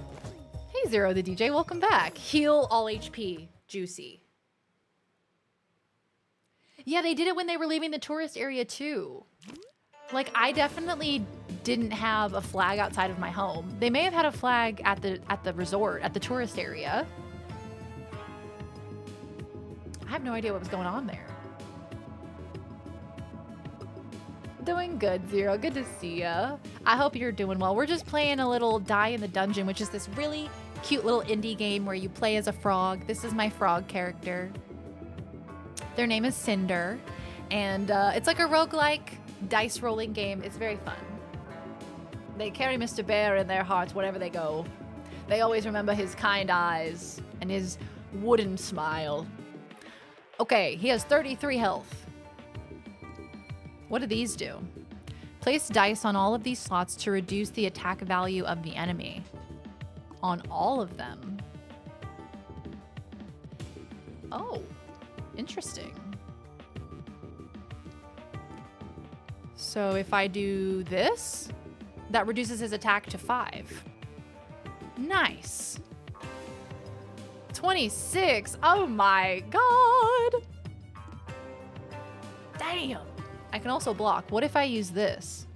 Hey, Zero the DJ, welcome back. Heal all HP. Juicy. Yeah, they did it when they were leaving the tourist area too. Like, I definitely didn't have a flag outside of my home. They may have had a flag at the resort, at the tourist area. I have no idea what was going on there. Doing good, Zero. Good to see ya. I hope you're doing well. We're just playing a little Die in the Dungeon, which is this really cute little indie game where you play as a frog. This is my frog character. Their name is Cinder, and it's like a roguelike dice rolling game. It's very fun. They carry Mr. Bear in their hearts wherever they go. They always remember his kind eyes and his wooden smile. Okay, he has 33 health. What do these do? Place dice on all of these slots to reduce the attack value of the enemy. On all of them. Oh, interesting. So if I do this, that reduces his attack to 5. Nice. 26. Oh my god. Damn. I can also block. What if I use this?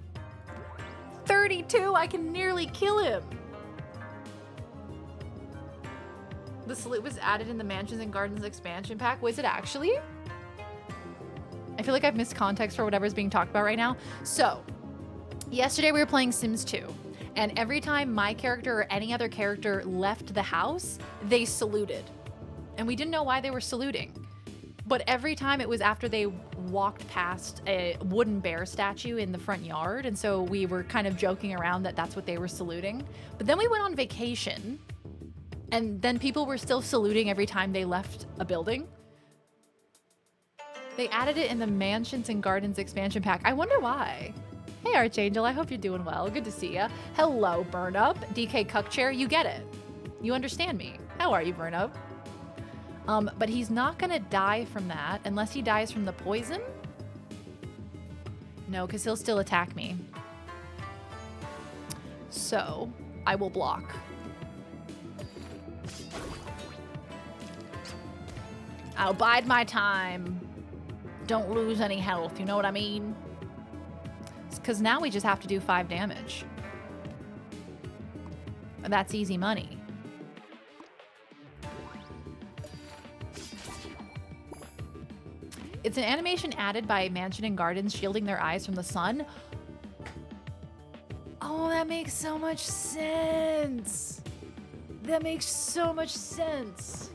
32. I can nearly kill him. The salute was added in the Mansions and Gardens expansion pack. Was it actually? I feel like I've missed context for whatever's being talked about right now. So, yesterday we were playing Sims 2. And every time my character or any other character left the house, they saluted. And we didn't know why they were saluting. But every time it was after they walked past a wooden bear statue in the front yard. And so we were kind of joking around that that's what they were saluting. But then we went on vacation. And then people were still saluting every time they left a building. They added it in the Mansions and Gardens expansion pack. I wonder why. Hey, Archangel, I hope you're doing well. Good to see ya. Hello, Burn Up. DK Cuckchair, you get it. You understand me. How are you, Burn Up? But he's not gonna die from that unless he dies from the poison. No, because he'll still attack me. So, I will block. I'll bide my time. Don't lose any health, you know what I mean? Because now we just have to do 5 damage. And that's easy money. It's an animation added by Mansion and Gardens shielding their eyes from the sun. Oh, that makes so much sense. That makes so much sense.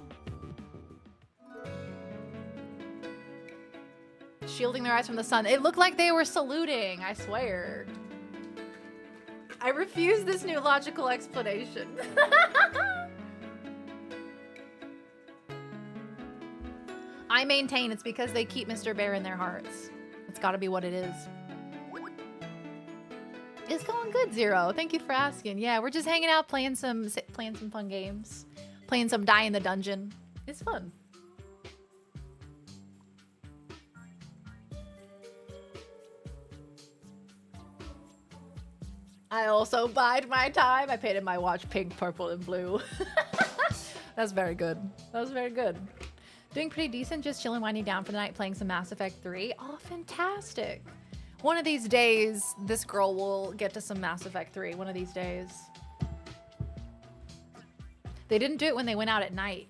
Shielding their eyes from the sun. It looked like they were saluting, I swear. I refuse this new logical explanation. I maintain it's because they keep Mr. Bear in their hearts. It's gotta be what it is. It's going good, Zero. Thank you for asking. Yeah, we're just hanging out, playing some fun games. Playing some Die in the Dungeon. It's fun. I also bide my time. I painted my watch pink, purple, and blue. That's very good. That was very good. Doing pretty decent, just chilling, winding down for the night, playing some Mass Effect 3. Oh, fantastic. One of these days, this girl will get to some Mass Effect 3. One of these days. They didn't do it when they went out at night.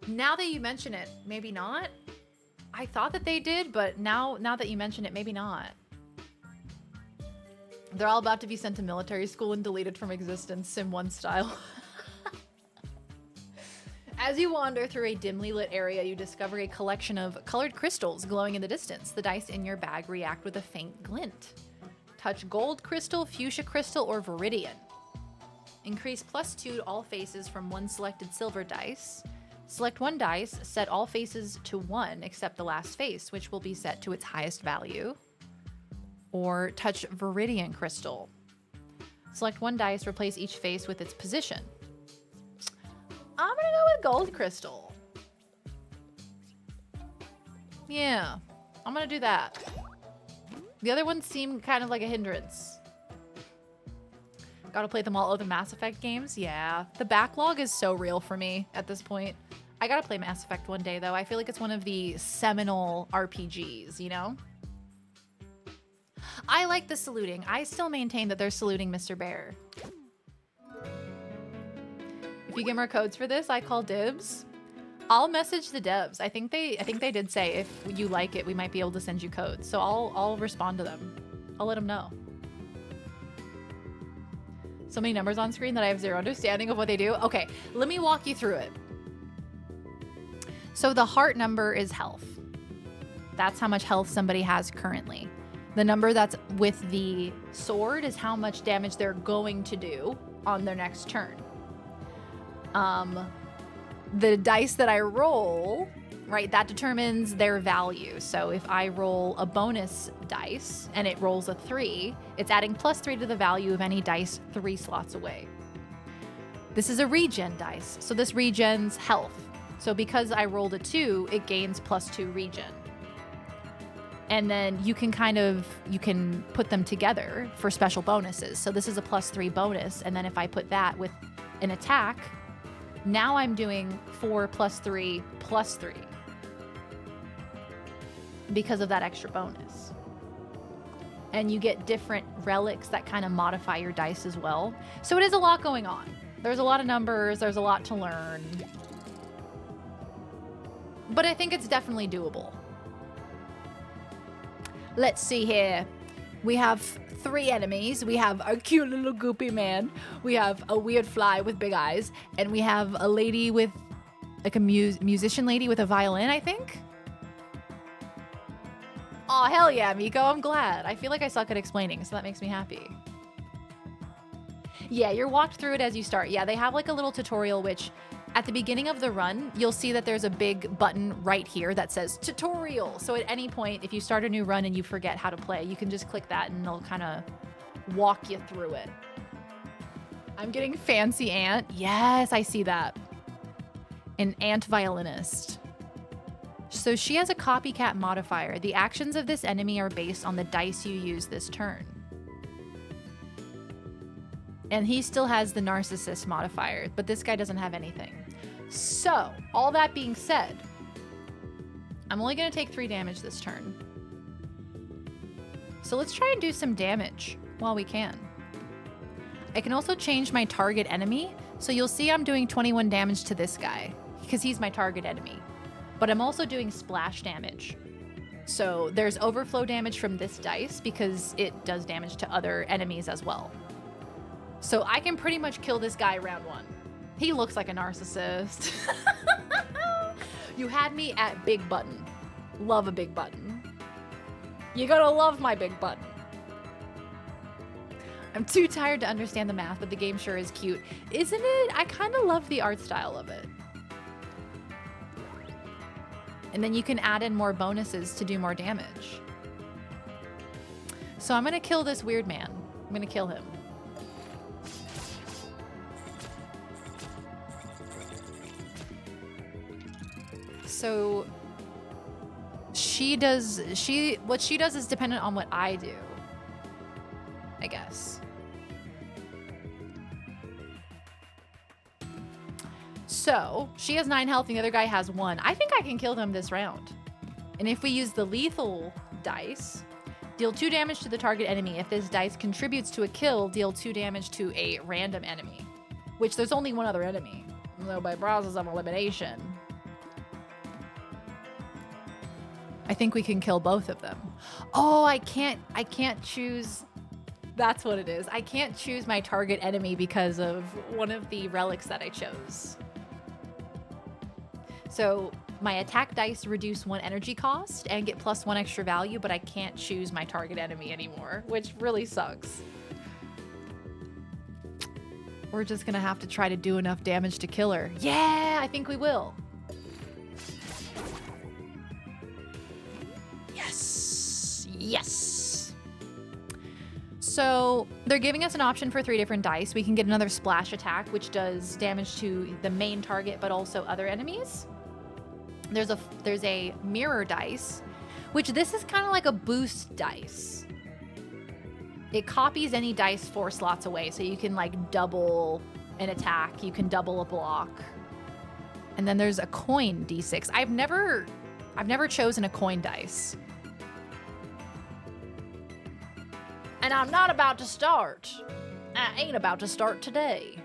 Now that you mention it, maybe not. I thought that they did, but now that you mention it, maybe not. They're all about to be sent to military school and deleted from existence, Sim 1 style. As you wander through a dimly lit area, you discover a collection of colored crystals glowing in the distance. The dice in your bag react with a faint glint. Touch gold crystal, fuchsia crystal, or viridian. Increase +2 to all faces from one selected silver dice. Select one dice, set all faces to 1 except the last face, which will be set to its highest value. Or touch viridian crystal. Select one dice, replace each face with its position. I'm gonna go with gold crystal. Yeah, I'm gonna do that. The other ones seem kind of like a hindrance. Gotta play them all other Mass Effect games? Yeah. The backlog is so real for me at this point. I gotta play Mass Effect one day though. I feel like it's one of the seminal RPGs, you know? I like the saluting. I still maintain that they're saluting Mr. Bear. If you give more codes for this, I call dibs. I'll message the devs. I think they did say if you like it, we might be able to send you codes. So I'll respond to them. I'll let them know. So many numbers on screen that I have zero understanding of what they do. Okay, let me walk you through it. So the heart number is health. That's how much health somebody has currently. The number that's with the sword is how much damage they're going to do on their next turn. The dice that I roll, right, that determines their value. So if I roll a bonus dice and it rolls a 3, it's adding +3 to the value of any dice 3 slots away. This is a regen dice, so this regens health. So because I rolled a 2, it gains +2 regen. And then you can put them together for special bonuses. So this is a +3 bonus, and then if I put that with an attack, now I'm doing 4 +3 +3 because of that extra bonus. And you get different relics that kind of modify your dice as well. So it is a lot going on. There's a lot of numbers, there's a lot to learn. but I think it's definitely doable. Let's see here. We have 3 enemies. We have a cute little goopy man. We have a weird fly with big eyes. And we have a lady with, like a musician lady with a violin, I think. Oh, hell yeah, Miko. I'm glad. I feel like I suck at explaining, so that makes me happy. Yeah, you're walked through it as you start. Yeah, they have like a little tutorial, which at the beginning of the run, you'll see that there's a big button right here that says tutorial. So at any point, if you start a new run and you forget how to play, you can just click that and it'll kind of walk you through it. I'm getting fancy ant. Yes, I see that. An ant violinist. So she has a copycat modifier. The actions of this enemy are based on the dice you use this turn. And he still has the narcissist modifier, but this guy doesn't have anything. So, all that being said, I'm only gonna take 3 damage this turn. So let's try and do some damage while we can. I can also change my target enemy. So you'll see I'm doing 21 damage to this guy because he's my target enemy. But I'm also doing splash damage. So there's overflow damage from this dice because it does damage to other enemies as well. So I can pretty much kill this guy round 1. He looks like a narcissist. You had me at big button. Love a big button. You're gonna love my big button. I'm too tired to understand the math, but the game sure is cute. Isn't it? I kind of love the art style of it. And then you can add in more bonuses to do more damage. So I'm gonna kill this weird man. I'm gonna kill him. So what she does is dependent on what I do, I guess. So she has 9 health and the other guy has 1. I think I can kill them this round. And if we use the lethal dice, deal 2 damage to the target enemy. If this dice contributes to a kill, deal 2 damage to a random enemy, which there's only 1 other enemy. So by process of elimination, I think we can kill both of them. Oh, I can't choose. That's what it is. I can't choose my target enemy because of one of the relics that I chose. So my attack dice reduce 1 energy cost and get +1 extra value, but I can't choose my target enemy anymore, which really sucks. We're just gonna have to try to do enough damage to kill her. Yeah, I think we will. Yes. Yes. So they're giving us an option for 3 different dice. We can get another splash attack, which does damage to the main target, but also other enemies. There's a mirror dice, which this is kind of like a boost dice. It copies any dice 4 slots away, so you can like double an attack, you can double a block. And then there's a coin d6. I've never chosen a coin dice. And I'm not about to start. I ain't about to start today.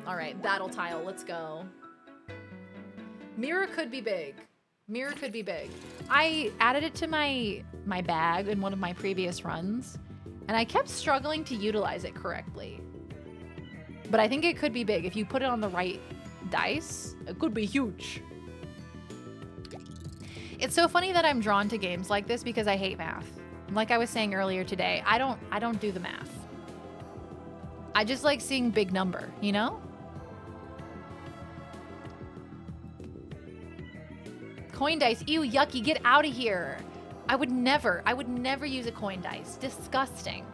All right, battle tile, let's go. Mirror could be big. Mirror could be big. I added it to my bag in one of my previous runs, and I kept struggling to utilize it correctly. But I think it could be big. If you put it on the right dice, it could be huge. It's so funny that I'm drawn to games like this because I hate math. Like I was saying earlier today, I don't do the math. I just like seeing big number, you know? Coin dice, ew, yucky, get out of here. I would never use a coin dice. Disgusting.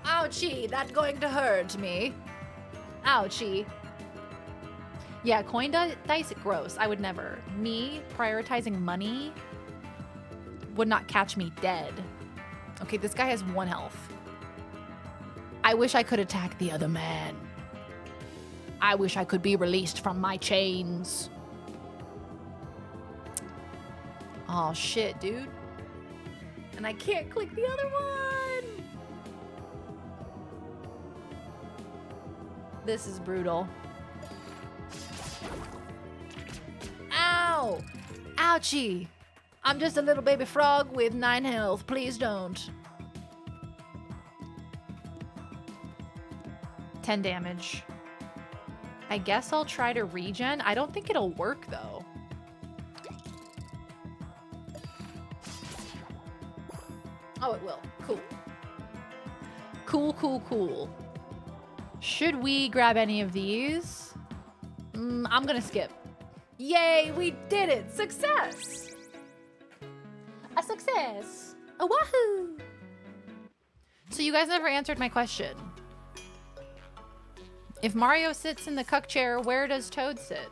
Ouchie, that's going to hurt me. Ouchie. Yeah, coin dice, gross. I would never. Me prioritizing money would not catch me dead. Okay, this guy has 1 health. I wish I could attack the other man. I wish I could be released from my chains. Oh shit, dude. And I can't click the other one. This is brutal. Ow! Ouchie! I'm just a little baby frog with 9 health. Please don't. 10 damage. I guess I'll try to regen. I don't think it'll work though. Oh, it will. Cool. Cool, cool, cool. Should we grab any of these? I'm gonna skip. Yay, we did it! Success! A success! A wahoo! So you guys never answered my question. If Mario sits in the cuck chair, where does Toad sit?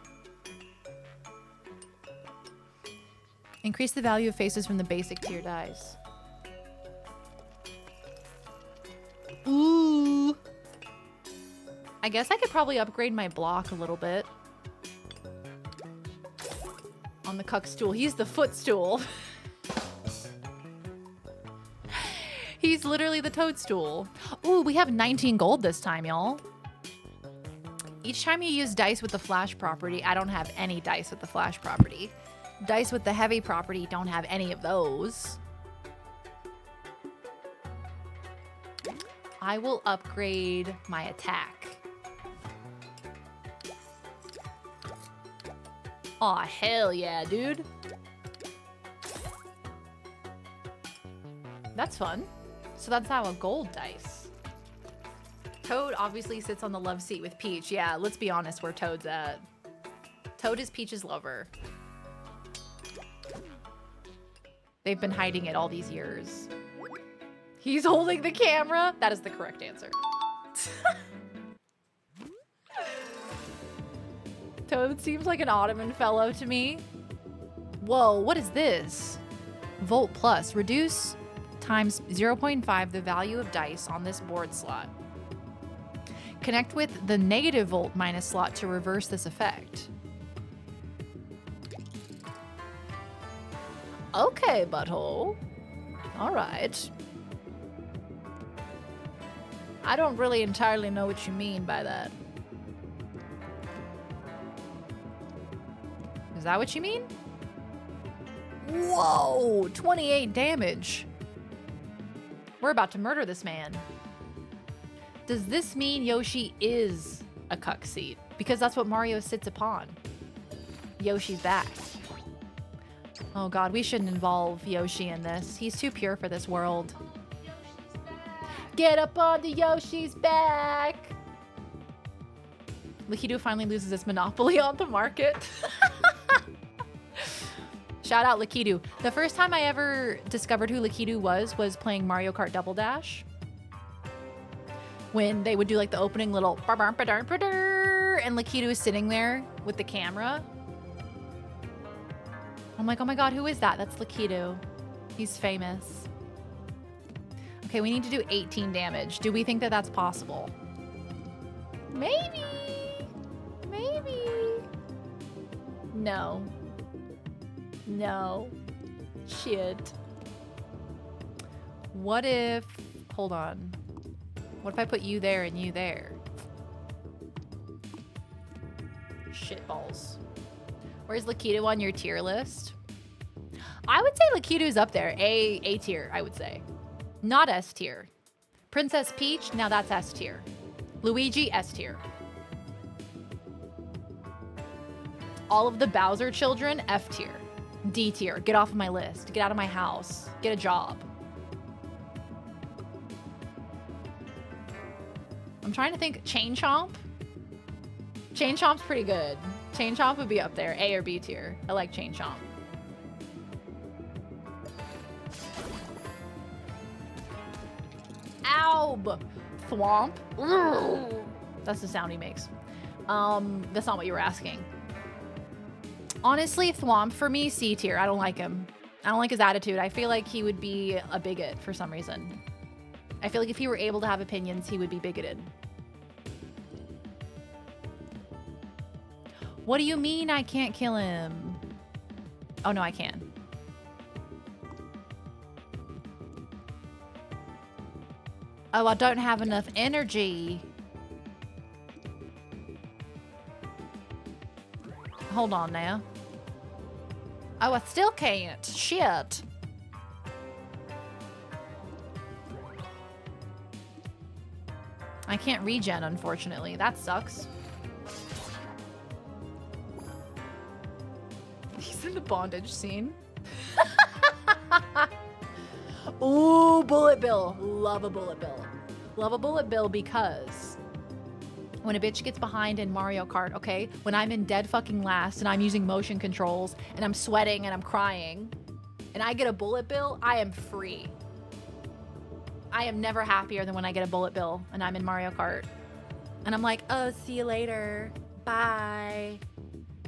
Increase the value of faces from the basic tier dice. Ooh. I guess I could probably upgrade my block a little bit. On the cuck stool. He's the footstool. He's literally the toadstool. Ooh, we have 19 gold this time, y'all. Each time you use dice with the flash property, I don't have any dice with the flash property. Dice with the heavy property don't have any of those. I will upgrade my attack. Aw, hell yeah, dude. That's fun. So that's now a gold dice. Toad obviously sits on the love seat with Peach. Yeah, let's be honest where Toad's at. Toad is Peach's lover. They've been hiding it all these years. He's holding the camera. That is the correct answer. Toad seems like an Ottoman fellow to me. Whoa, what is this? Volt plus. Reduce times 0.5 the value of dice on this board slot. Connect with the negative volt minus slot to reverse this effect. Okay, butthole. All right. I don't really entirely know what you mean by that. Is that what you mean? Whoa, 28 damage. We're about to murder this man. Does this mean Yoshi is a cuck seat? Because that's what Mario sits upon. Yoshi's back. Oh god, we shouldn't involve Yoshi in this. He's too pure for this world. Get up on the Yoshi's back! Lakitu finally loses its monopoly on the market. Shout out Lakitu. The first time I ever discovered who Lakitu was playing Mario Kart Double Dash. When they would do like the opening little and Lakitu is sitting there with the camera. I'm like, oh my god, who is that? That's Lakitu. He's famous. Okay, we need to do 18 damage. Do we think that that's possible? Maybe. Maybe. No. No. Shit. What if... Hold on. What if I put you there and you there? Shitballs. Where's Lakitu on your tier list? I would say Lakitu's up there. A tier, I would say. Not S tier. Princess Peach, now that's S tier. Luigi, S tier. All of the Bowser children, F tier. D tier. Get off of my list. Get out of my house. Get a job. I'm trying to think. Chain Chomp? Chain Chomp's pretty good. Chain Chomp would be up there. A or B tier. I like Chain Chomp. Ow! Thwomp. That's the sound he makes. That's not what you were asking. Honestly, Thwomp for me, C tier. I don't like him. I don't like his attitude. I feel like he would be a bigot for some reason. I feel like if he were able to have opinions, he would be bigoted. What do you mean I can't kill him? Oh no, I can. Oh, I don't have enough energy. Hold on now. Oh, I still can't. Shit. I can't regen, unfortunately. That sucks. He's in the bondage scene. Ooh, Bullet Bill. Love a Bullet Bill. Love a Bullet Bill because when a bitch gets behind in Mario Kart, okay, when I'm in dead fucking last and I'm using motion controls and I'm sweating and I'm crying and I get a Bullet Bill, I am free. I am never happier than when I get a Bullet Bill and I'm in Mario Kart. And I'm like, oh, see you later. Bye.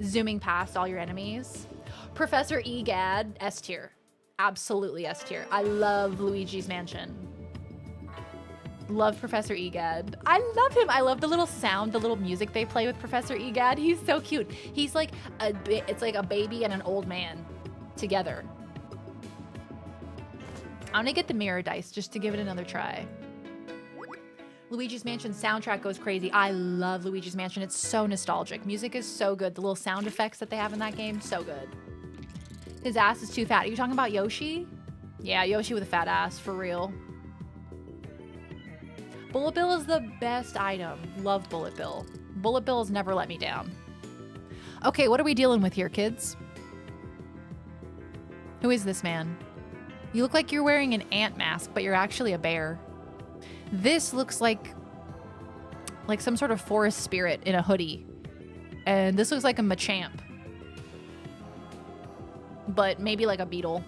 Zooming past all your enemies. Professor Egad, S tier. Absolutely S tier. I love Luigi's Mansion. Love Professor Egad. I love him. I love the little sound, the little music they play with Professor Egad. He's so cute. He's like it's like a baby and an old man together. I'm gonna get the mirror dice just to give it another try. Luigi's Mansion soundtrack goes crazy. I love Luigi's Mansion. It's so nostalgic. Music is so good. The little sound effects that they have in that game, so good. His ass is too fat. Are you talking about Yoshi? Yeah, Yoshi with a fat ass, for real. Bullet Bill is the best item. Love Bullet Bill. Bullet Bill has never let me down. Okay, what are we dealing with here, kids? Who is this man? You look like you're wearing an ant mask, but you're actually a bear. This looks like some sort of forest spirit in a hoodie. And this looks like a Machamp. But maybe like a beetle.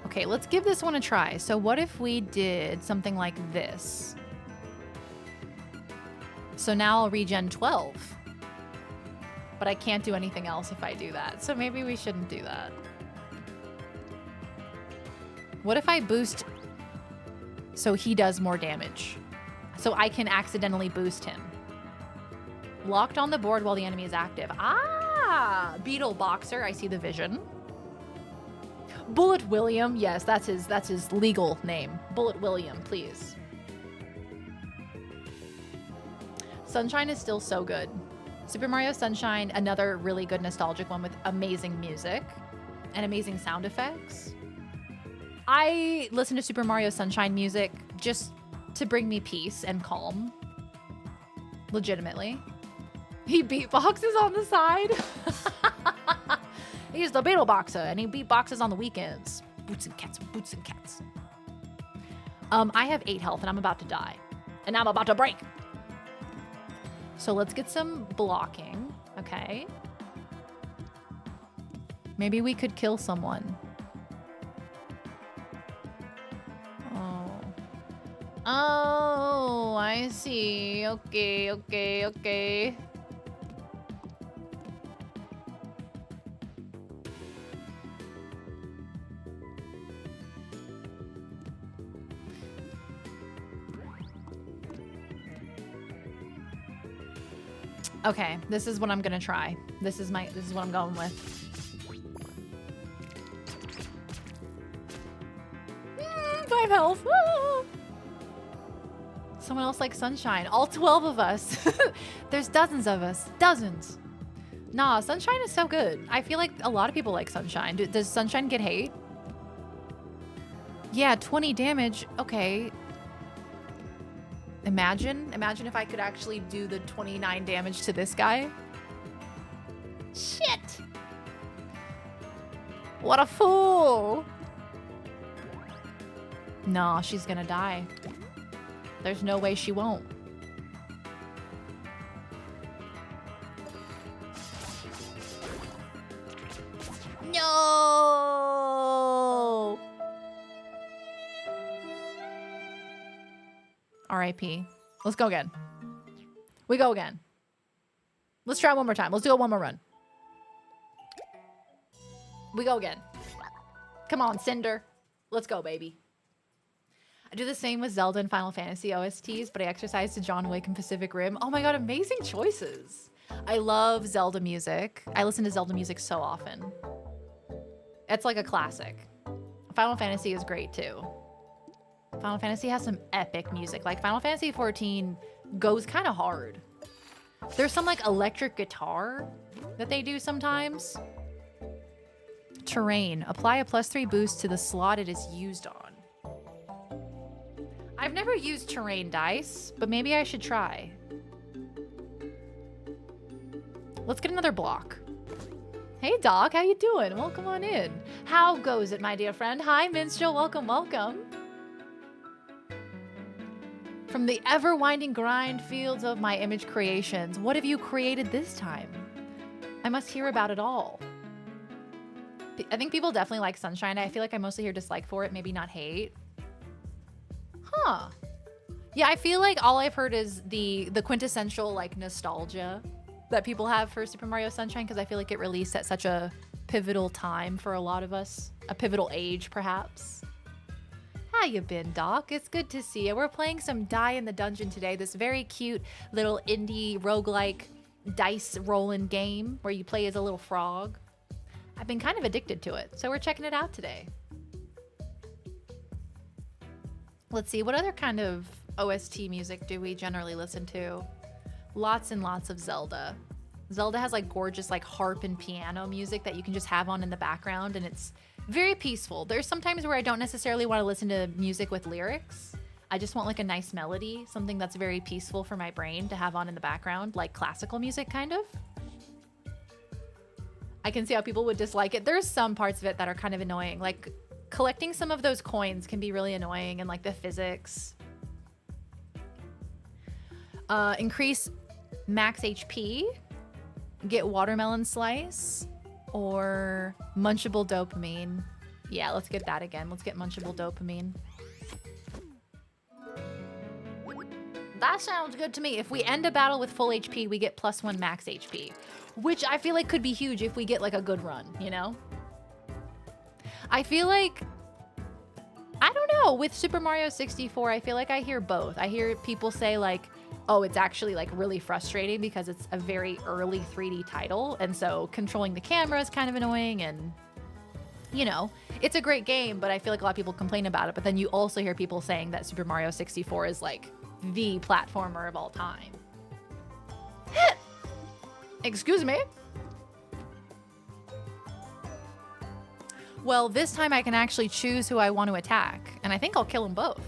Okay, let's give this one a try. So what if we did something like this? So now I'll regen 12. But I can't do anything else if I do that. So maybe we shouldn't do that. What if I boost so he does more damage? So I can accidentally boost him. Locked on the board while the enemy is active. Ah! Beetle Boxer, I see the vision. Bullet William, yes, that's his legal name. Bullet William, please. Sunshine is still so good. Super Mario Sunshine, another really good nostalgic one with amazing music and amazing sound effects. I listen to Super Mario Sunshine music just to bring me peace and calm. Legitimately. He beatboxes on the side. He's the beetle boxer and he beatboxes on the weekends. Boots and cats, boots and cats. I have 8 health and I'm about to die. And I'm about to break. So let's get some blocking. Okay. Maybe we could kill someone. Oh, I see. Okay, okay, okay. Okay, this is what I'm gonna try. This is what I'm going with. 5 health. Woo! Someone else likes Sunshine. All 12 of us. There's dozens of us. Dozens. Nah, Sunshine is so good. I feel like a lot of people like Sunshine. Does Sunshine get hate? Yeah, 20 damage. Okay. Imagine if I could actually do the 29 damage to this guy. Shit. What a fool. Nah, she's gonna die. There's no way she won't. No! R.I.P. Let's go again. We go again. Let's try one more time. Let's do it one more run. We go again. Come on, Cinder. Let's go, baby. I do the same with Zelda and Final Fantasy OSTs, but I exercise to John Wick and Pacific Rim. Oh my god, amazing choices. I love Zelda music. I listen to Zelda music so often. It's like a classic. Final Fantasy is great too. Final Fantasy has some epic music. Like Final Fantasy 14 goes kind of hard. There's some like electric guitar that they do sometimes. Terrain. Apply a +3 boost to the slot it is used on. I've never used terrain dice, but maybe I should try. Let's get another block. Hey Doc, how you doing? Welcome on in. How goes it, my dear friend? Hi Minstrel, welcome, welcome. From the ever-winding grind fields of my image creations, what have you created this time? I must hear about it all. I think people definitely like Sunshine. I feel like I mostly hear dislike for it, maybe not hate. Huh. Yeah, I feel like all I've heard is the quintessential like nostalgia that people have for Super Mario Sunshine, because I feel like it released at such a pivotal time for a lot of us. A pivotal age, perhaps. How you been, Doc? It's good to see you. We're playing some Die in the Dungeon today, this very cute little indie roguelike dice rolling game where you play as a little frog. I've been kind of addicted to it, so we're checking it out today. Let's see, what other kind of OST music do we generally listen to? Lots and lots of Zelda. Zelda has like gorgeous like harp and piano music that you can just have on in the background, and it's very peaceful. There's sometimes where I don't necessarily want to listen to music with lyrics. I just want like a nice melody, something that's very peaceful for my brain to have on in the background, like classical music kind of. I can see how people would dislike it. There's some parts of it that are kind of annoying. Like collecting some of those coins can be really annoying, and like the physics. Increase max HP, get watermelon slice, or munchable dopamine. Yeah, let's get that again. Let's get munchable dopamine. That sounds good to me. If we end a battle with full HP, we get +1 max HP, which I feel like could be huge if we get like a good run, you know? I feel like, I don't know, with Super Mario 64, I feel like I hear both. I hear people say like, oh, it's actually like really frustrating because it's a very early 3D title, and so controlling the camera is kind of annoying, and you know, it's a great game, but I feel like a lot of people complain about it. But then you also hear people saying that Super Mario 64 is like the platformer of all time. Excuse me. Well, this time I can actually choose who I want to attack, and I think I'll kill them both.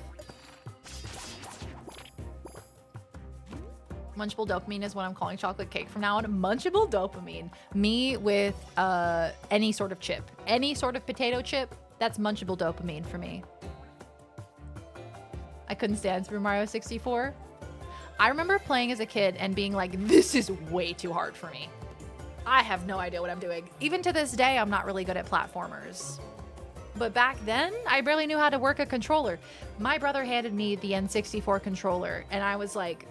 Munchable dopamine is what I'm calling chocolate cake from now on. Munchable dopamine. Me with any sort of chip. Any sort of potato chip, that's munchable dopamine for me. I couldn't stand Super Mario 64. I remember playing as a kid and being like, this is way too hard for me. I have no idea what I'm doing. Even to this day, I'm not really good at platformers. But back then, I barely knew how to work a controller. My brother handed me the N64 controller, and I was like,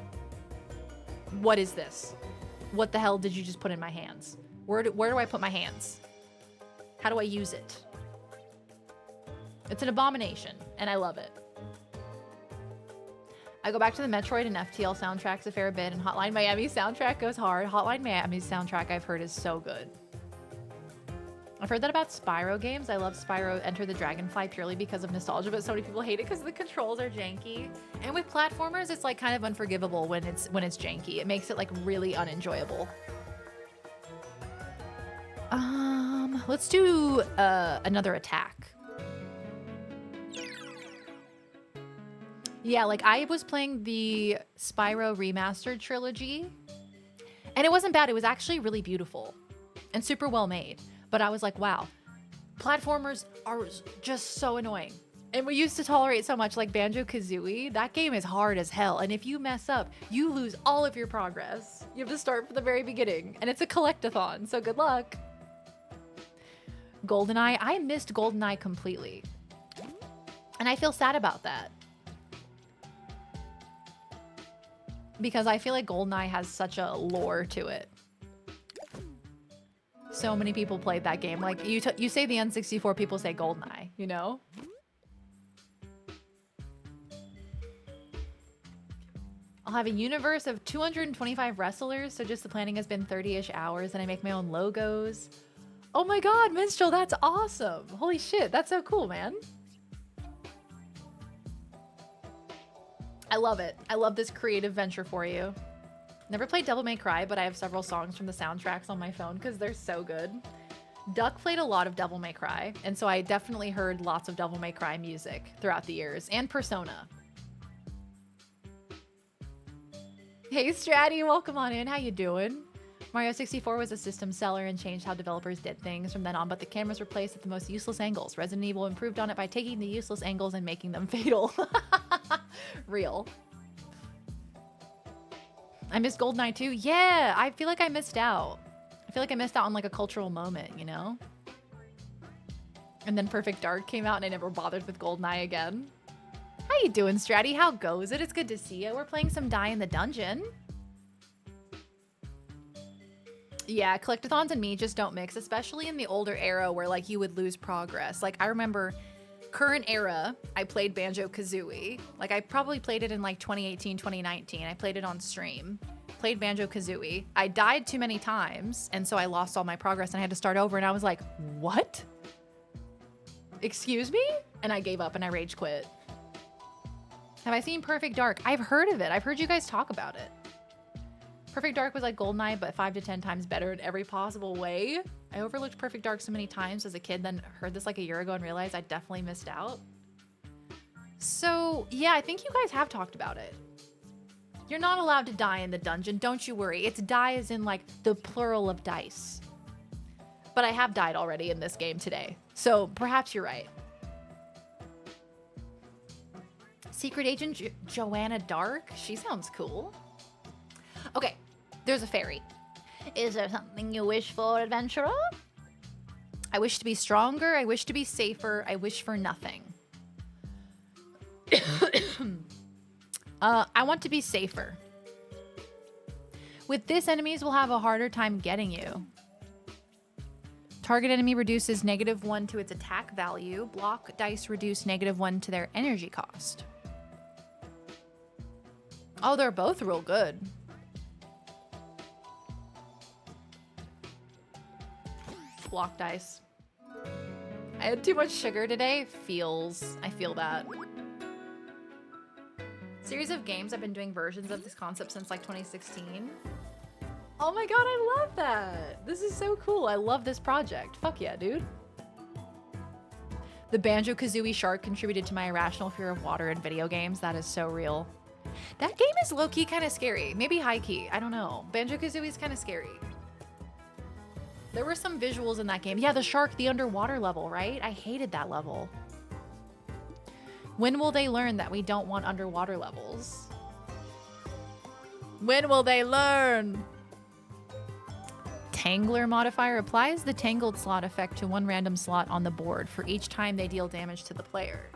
what is this? What the hell did you just put in my hands? Where do I put my hands? How do I use it? It's an abomination, and I love it. I go back to the Metroid and FTL soundtracks a fair bit, and Hotline Miami's soundtrack goes hard. Hotline Miami's soundtrack I've heard is so good. I've heard that about Spyro games. I love Spyro Enter the Dragonfly purely because of nostalgia, but so many people hate it because the controls are janky. And with platformers, it's like kind of unforgivable when it's janky. It makes it like really unenjoyable. Let's do another attack. Yeah, like I was playing the Spyro Remastered trilogy, and it wasn't bad. It was actually really beautiful and super well made. But I was like, wow, platformers are just so annoying. And we used to tolerate so much, like Banjo-Kazooie. That game is hard as hell. And if you mess up, you lose all of your progress. You have to start from the very beginning. And it's a collectathon, so good luck. GoldenEye, I missed GoldenEye completely. And I feel sad about that. Because I feel like GoldenEye has such a lore to it. So many people played that game. Like, you say the N64, people say GoldenEye, you know? I'll have a universe of 225 wrestlers, so just the planning has been 30-ish hours, and I make my own logos. Oh my god, Minstrel, that's awesome! Holy shit, that's so cool, man. I love it. I love this creative venture for you. Never played Devil May Cry, but I have several songs from the soundtracks on my phone because they're so good. Duck played a lot of Devil May Cry, and so I definitely heard lots of Devil May Cry music throughout the years, and Persona. Hey Stratty, welcome on in. How you doing? Mario 64 was a system seller and changed how developers did things from then on, but the cameras were placed at the most useless angles. Resident Evil improved on it by taking the useless angles and making them fatal. Real. I missed GoldenEye too. Yeah, I feel like I missed out. I feel like I missed out on like a cultural moment, you know? And then Perfect Dark came out and I never bothered with GoldenEye again. How you doing, Stratty? How goes it? It's good to see you. We're playing some Die in the Dungeon. Yeah, collectathons and me just don't mix, especially in the older era where like you would lose progress. Like I remember current era, I played Banjo-Kazooie. Like I probably played it in like 2018, 2019. I played it on stream. Played Banjo-Kazooie. I died too many times, and so I lost all my progress and I had to start over, and I was like, what? Excuse me? And I gave up and I rage quit. Have I seen Perfect Dark? I've heard of it. I've heard you guys talk about it. Perfect Dark was like GoldenEye, but 5 to 10 times better in every possible way. I overlooked Perfect Dark so many times as a kid, then heard this like a year ago and realized I definitely missed out. So yeah, I think you guys have talked about it. You're not allowed to die in the dungeon, don't you worry. It's die as in like the plural of dice. But I have died already in this game today, so perhaps you're right. Secret Agent Joanna Dark? She sounds cool. Okay, there's a fairy. Is there something you wish for, adventurer? I wish to be stronger, I wish to be safer, I wish for nothing. I want to be safer. With this, enemies will have a harder time getting you. Target enemy reduces -1 to its attack value. Block dice reduce -1 to their energy cost. Oh, they're both real good. Block dice. I had too much sugar today. I feel that. Series of games, I've been doing versions of this concept since like 2016. Oh my god, I love that. This is so cool. I love this project. Fuck yeah, dude. The Banjo-Kazooie shark contributed to my irrational fear of water in video games. That is so real. That game is low-key kind of scary. Maybe high-key. I don't know. Banjo-Kazooie is kind of scary. There were some visuals in that game. Yeah, the shark, the underwater level, right? I hated that level. When will they learn that we don't want underwater levels? When will they learn? Tangler modifier applies the tangled slot effect to one random slot on the board for each time they deal damage to the player.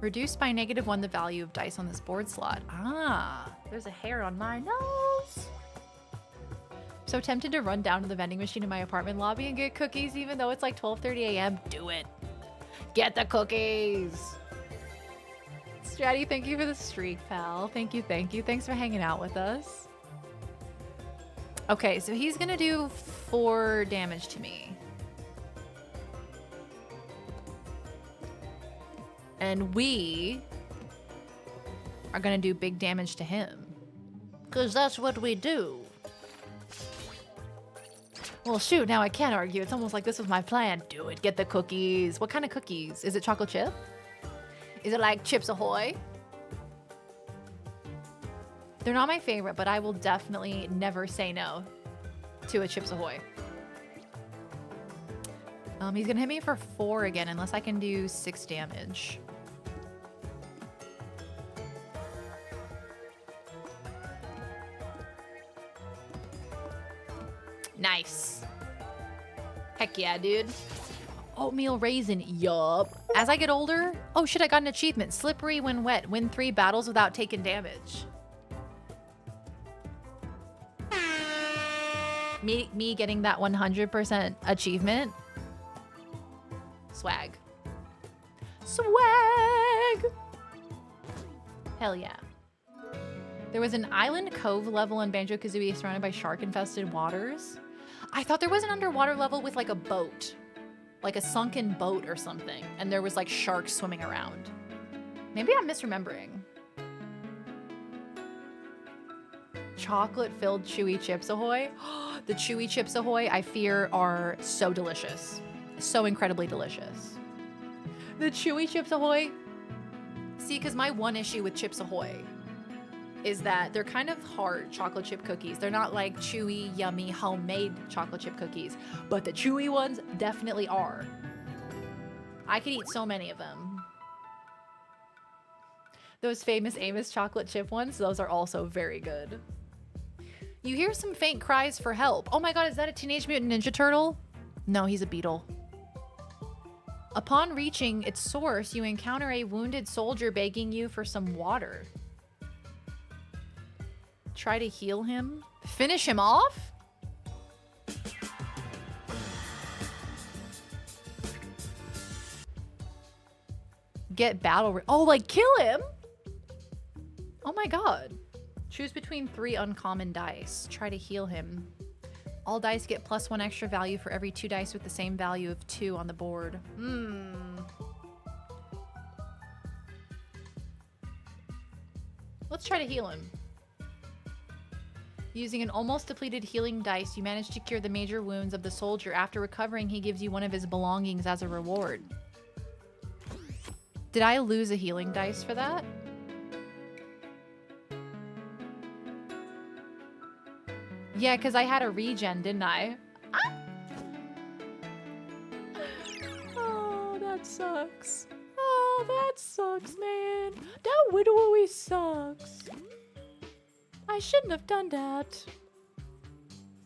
Reduce by -1 the value of dice on this board slot. Ah, there's a hair on my nose. So tempted to run down to the vending machine in my apartment lobby and get cookies even though it's like 12:30 a.m. Do it. Get the cookies. Stratty, thank you for the streak, pal. Thank you, thank you. Thanks for hanging out with us. Okay, so he's gonna do 4 damage to me. And we are gonna do big damage to him. 'Cause that's what we do. Well, shoot, now I can't argue. It's almost like this was my plan. Do it. Get the cookies. What kind of cookies? Is it chocolate chip? Is it like Chips Ahoy? They're not my favorite, but I will definitely never say no to a Chips Ahoy. He's gonna hit me for 4 again, unless I can do 6 damage. Nice. Heck yeah, dude. Oatmeal raisin, yup. As I get older, oh shit, I got an achievement. Slippery when wet. Win 3 battles without taking damage. Me getting that 100% achievement. Swag. Swag! Hell yeah. There was an island cove level in Banjo-Kazooie surrounded by shark-infested waters. I thought there was an underwater level with like a boat. Like a sunken boat or something. And there was like sharks swimming around. Maybe I'm misremembering. chocolate-filled chewy Chips Ahoy. The chewy Chips Ahoy, I fear, are so delicious. So incredibly delicious. The chewy Chips Ahoy. See, because my one issue with Chips Ahoy is that they're kind of hard chocolate chip cookies. They're not like chewy, yummy, homemade chocolate chip cookies, but the chewy ones definitely are. I could eat so many of them. Those famous Amos chocolate chip ones, those are also very good. You hear some faint cries for help. Oh my god, is that a Teenage Mutant Ninja Turtle? No, he's a beetle. Upon reaching its source, you encounter a wounded soldier begging you for some water. Try to heal him? Finish him off? Get battle... Oh, like kill him? Oh my god. Choose between 3 uncommon dice. Try to heal him. All dice get +1 extra value for every 2 dice with the same value of 2 on the board. Let's try to heal him. Using an almost depleted healing dice, you manage to cure the major wounds of the soldier. After recovering, he gives you one of his belongings as a reward. Did I lose a healing dice for that? Yeah, because I had a regen, didn't I? Ah! Oh, that sucks. Oh, that sucks, man. That widow always sucks. I shouldn't have done that.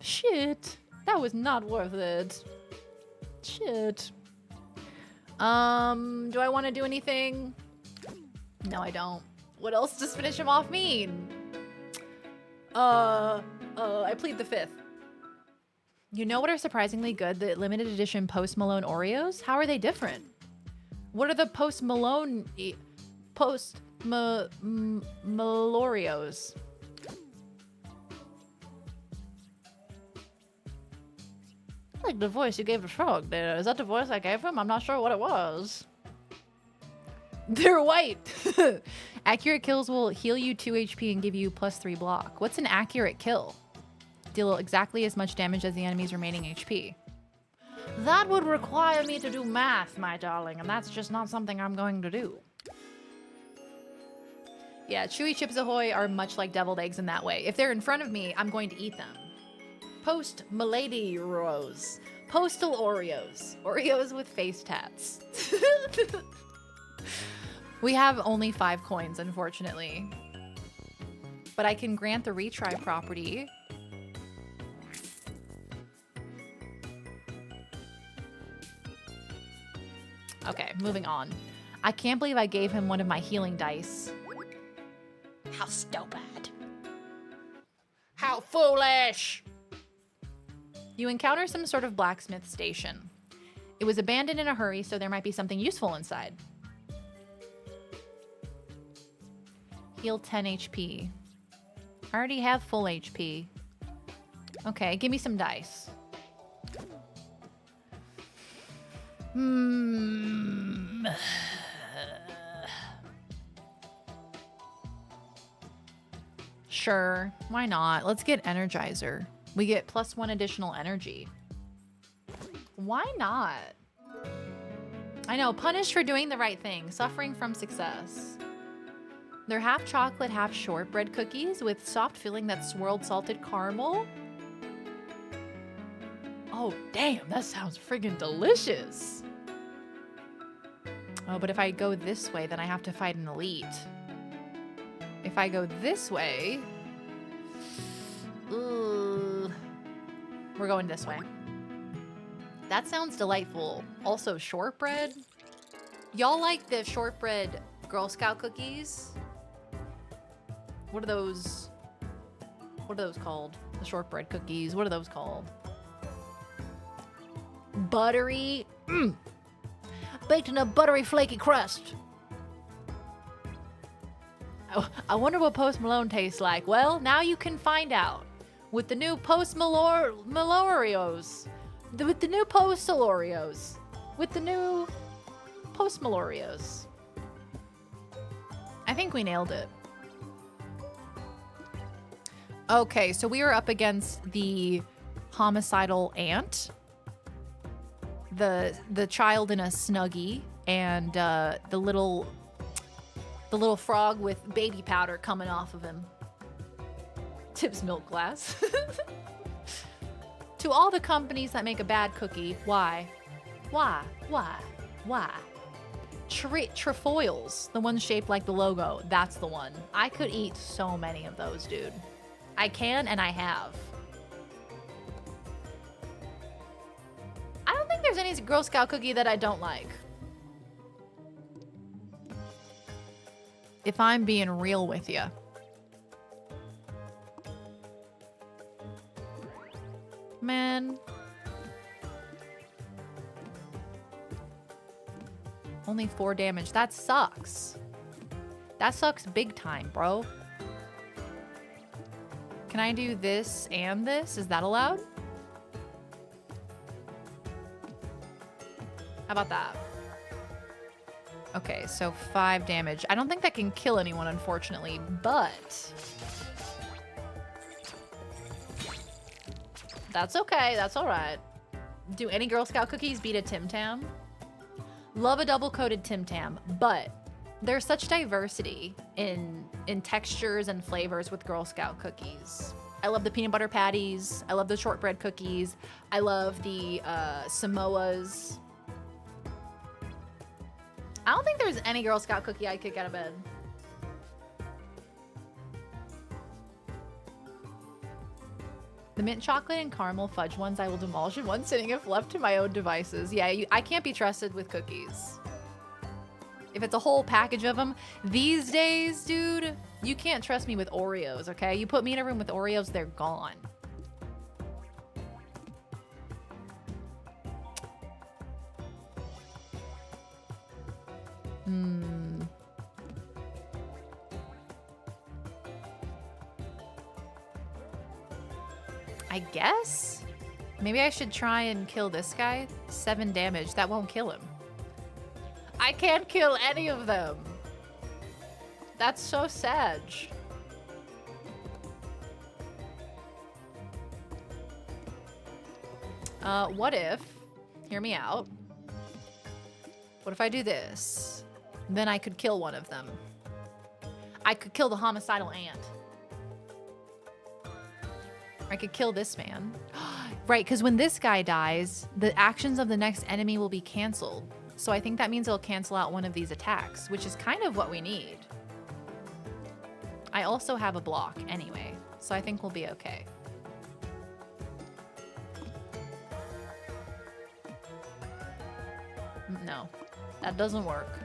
Shit. That was not worth it. Shit. Do I want to do anything? No, I don't. What else does finish him off mean? I plead the 5th. You know what are surprisingly good? The limited edition Post Malone Oreos? How are they different? What are the Post Malone... Maloreos? I like the voice you gave the frog there. Is that the voice I gave him? I'm not sure what it was. They're white. Accurate kills will heal you 2 HP and give you +3 block. What's an accurate kill? Deal exactly as much damage as the enemy's remaining HP. That would require me to do math, my darling, and that's just not something I'm going to do. Yeah, chewy Chips Ahoy are much like deviled eggs in that way. If they're in front of me, I'm going to eat them. Post Milady Rose. Postal Oreos. Oreos with face tats. We have only 5 coins, unfortunately. But I can grant the retry property. Okay, moving on. I can't believe I gave him one of my healing dice. How stupid. How foolish! You encounter some sort of blacksmith station. It was abandoned in a hurry, so there might be something useful inside. Heal 10 HP. I already have full HP. Okay, give me some dice. Sure, why not? Let's get Energizer. We get +1 additional energy. Why not? I know, punished for doing the right thing, suffering from success. They're half chocolate, half shortbread cookies with soft filling that's swirled salted caramel. Oh, damn, that sounds friggin' delicious. Oh, but if I go this way, then I have to fight an elite. If I go this way... We're going this way. That sounds delightful. Also, shortbread. Y'all like the shortbread Girl Scout cookies? What are those? What are those called? The shortbread cookies. What are those called? Buttery. Baked in a buttery, flaky crust. I wonder what Post Malone tastes like. Well, now you can find out. With the new Post Maloreos. With the new Postal Oreos. With the new Post Maloreos. I think we nailed it. Okay, so we are up against the homicidal ant, the child in a Snuggie, and the little frog with baby powder coming off of him. Tips milk glass. To all the companies that make a bad cookie, why? Trefoils, the one shaped like the logo, that's the one. I could eat so many of those, dude. I can and I have. I don't think there's any Girl Scout cookie that I don't like. If I'm being real with you. Man. Only 4 damage. That sucks. That sucks big time, bro. Can I do this and this? Is that allowed? How about that? Okay, so 5 damage. I don't think that can kill anyone, unfortunately, but... That's okay. That's all right. Do any Girl Scout cookies beat a Tim Tam? Love a double-coated Tim Tam, but there's such diversity in textures and flavors with Girl Scout cookies. I love the peanut butter patties. I love the shortbread cookies. I love the Samoas. I don't think there's any Girl Scout cookie I'd kick out of bed. The mint chocolate and caramel fudge ones I will demolish in one sitting if left to my own devices. Yeah, I can't be trusted with cookies. If it's a whole package of them, these days, dude, you can't trust me with Oreos, okay? You put me in a room with Oreos, they're gone. I guess? Maybe I should try and kill this guy. 7 damage. That won't kill him. I can't kill any of them. That's so sad. What if... Hear me out. What if I do this? Then I could kill one of them. I could kill the homicidal ant. I could kill this man. Right, because when this guy dies, the actions of the next enemy will be canceled. So I think that means it'll cancel out one of these attacks, which is kind of what we need. I also have a block anyway, so I think we'll be okay. No, that doesn't work.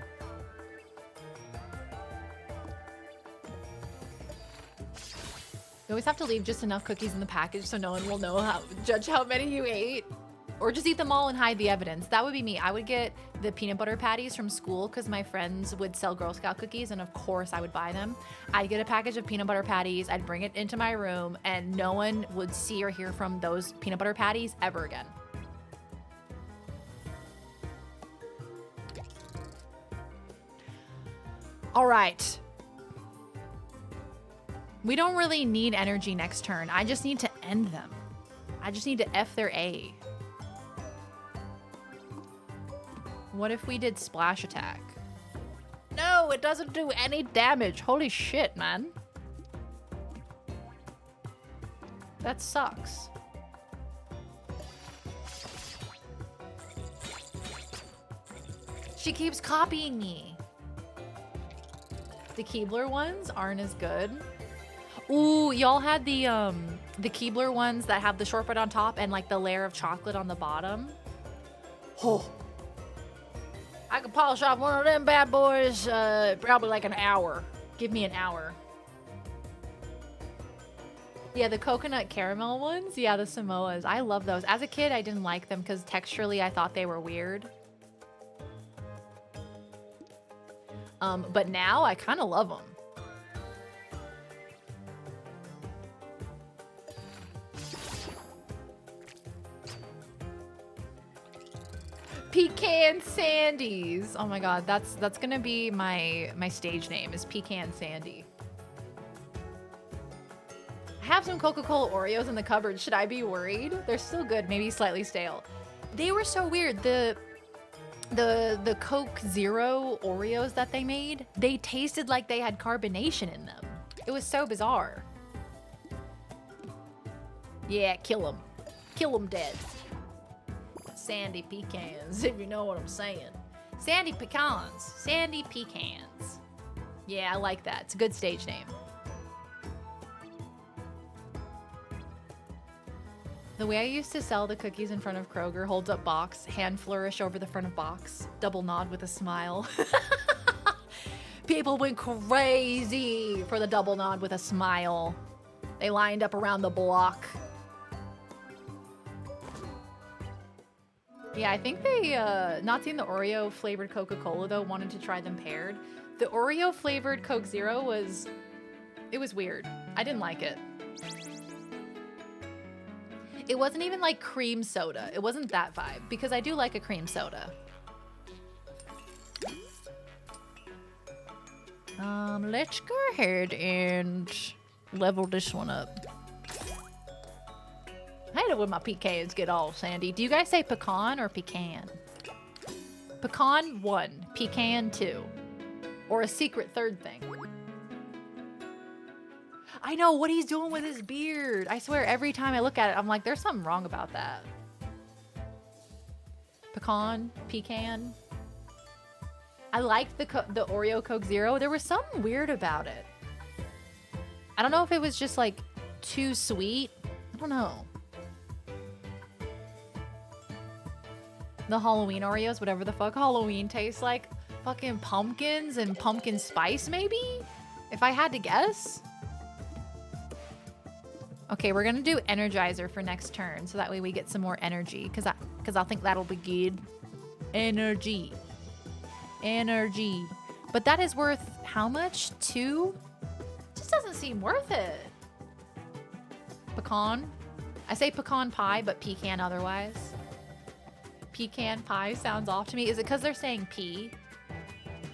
You always have to leave just enough cookies in the package so no one will know judge how many you ate. Or just eat them all and hide the evidence. That would be me. I would get the peanut butter patties from school because my friends would sell Girl Scout cookies and of course I would buy them. I'd get a package of peanut butter patties, I'd bring it into my room and no one would see or hear from those peanut butter patties ever again. All right. We don't really need energy next turn. I just need to end them. I just need to F their A. What if we did splash attack? No, it doesn't do any damage. Holy shit, man. That sucks. She keeps copying me. The Keebler ones aren't as good. Ooh, y'all had the Keebler ones that have the shortbread on top and like the layer of chocolate on the bottom. Oh. I could polish off one of them bad boys probably like an hour. Give me an hour. Yeah, the coconut caramel ones. Yeah, the Samoas. I love those. As a kid, I didn't like them because texturally I thought they were weird. But now I kind of love them. Pecan Sandies. Oh my god, that's gonna be my stage name is Pecan Sandy. I have some Coca-Cola Oreos in the cupboard. Should I be worried? They're still good, maybe slightly stale. They were so weird. The Coke Zero Oreos that they made, they tasted like they had carbonation in them. It was so bizarre. Yeah, kill them. Kill them dead. Sandy pecans, if you know what I'm saying. Sandy pecans. Sandy pecans. Yeah, I like that. It's a good stage name. The way I used to sell the cookies in front of Kroger, holds up box, hand flourish over the front of box, double nod with a smile. People went crazy for the double nod with a smile. They lined up around the block. Yeah, I think they, not seeing the Oreo flavored Coca-Cola though, wanted to try them paired. The Oreo flavored Coke Zero was weird. I didn't like it. It wasn't even like cream soda. It wasn't that vibe, because I do like a cream soda. Let's go ahead and level this one up. I hate it when my pecans get all sandy. Do you guys say pecan or pecan? Pecan 1, pecan 2. Or a secret third thing. I know what he's doing with his beard. I swear every time I look at it, I'm like, there's something wrong about that. Pecan, pecan. I liked the Oreo Coke Zero. There was something weird about it. I don't know if it was just like too sweet. I don't know. The Halloween Oreos, whatever the fuck Halloween tastes like. Fucking pumpkins and pumpkin spice, maybe? If I had to guess. Okay, we're gonna do Energizer for next turn, so that way we get some more energy, because I think that'll be good. Energy. Energy. But that is worth how much? 2? Just doesn't seem worth it. Pecan. I say pecan pie, but pecan otherwise. Pecan pie sounds off to me. Is it because they're saying P?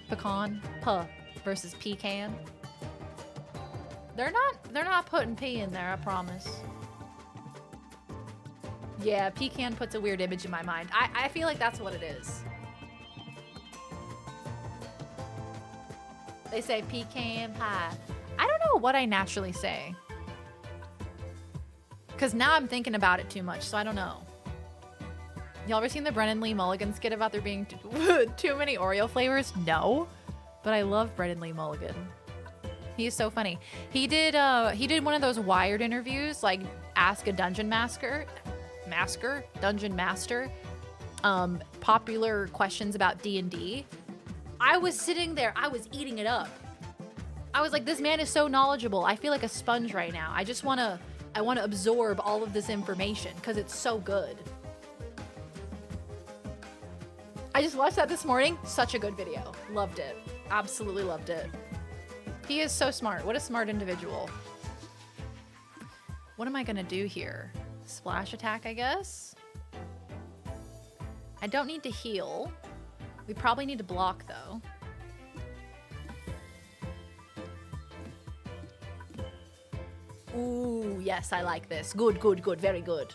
Pecan, puh, versus pecan. They're not putting P in there, I promise. Yeah, pecan puts a weird image in my mind. I feel like that's what it is. They say pecan pie. I don't know what I naturally say. Because now I'm thinking about it too much, so I don't know. Y'all ever seen the Brennan Lee Mulligan skit about there being too many Oreo flavors? No, but I love Brennan Lee Mulligan. He is so funny. He did one of those Wired interviews, like Ask a Dungeon Master, popular questions about D&D. I was sitting there, I was eating it up. I was like, this man is so knowledgeable. I feel like a sponge right now. I want to absorb all of this information because it's so good. I just watched that this morning. Such a good video. Loved it. Absolutely loved it. He is so smart. What a smart individual. What am I gonna do here? Splash attack, I guess? I don't need to heal. We probably need to block, though. Ooh, yes, I like this. Good, good, good. Very good.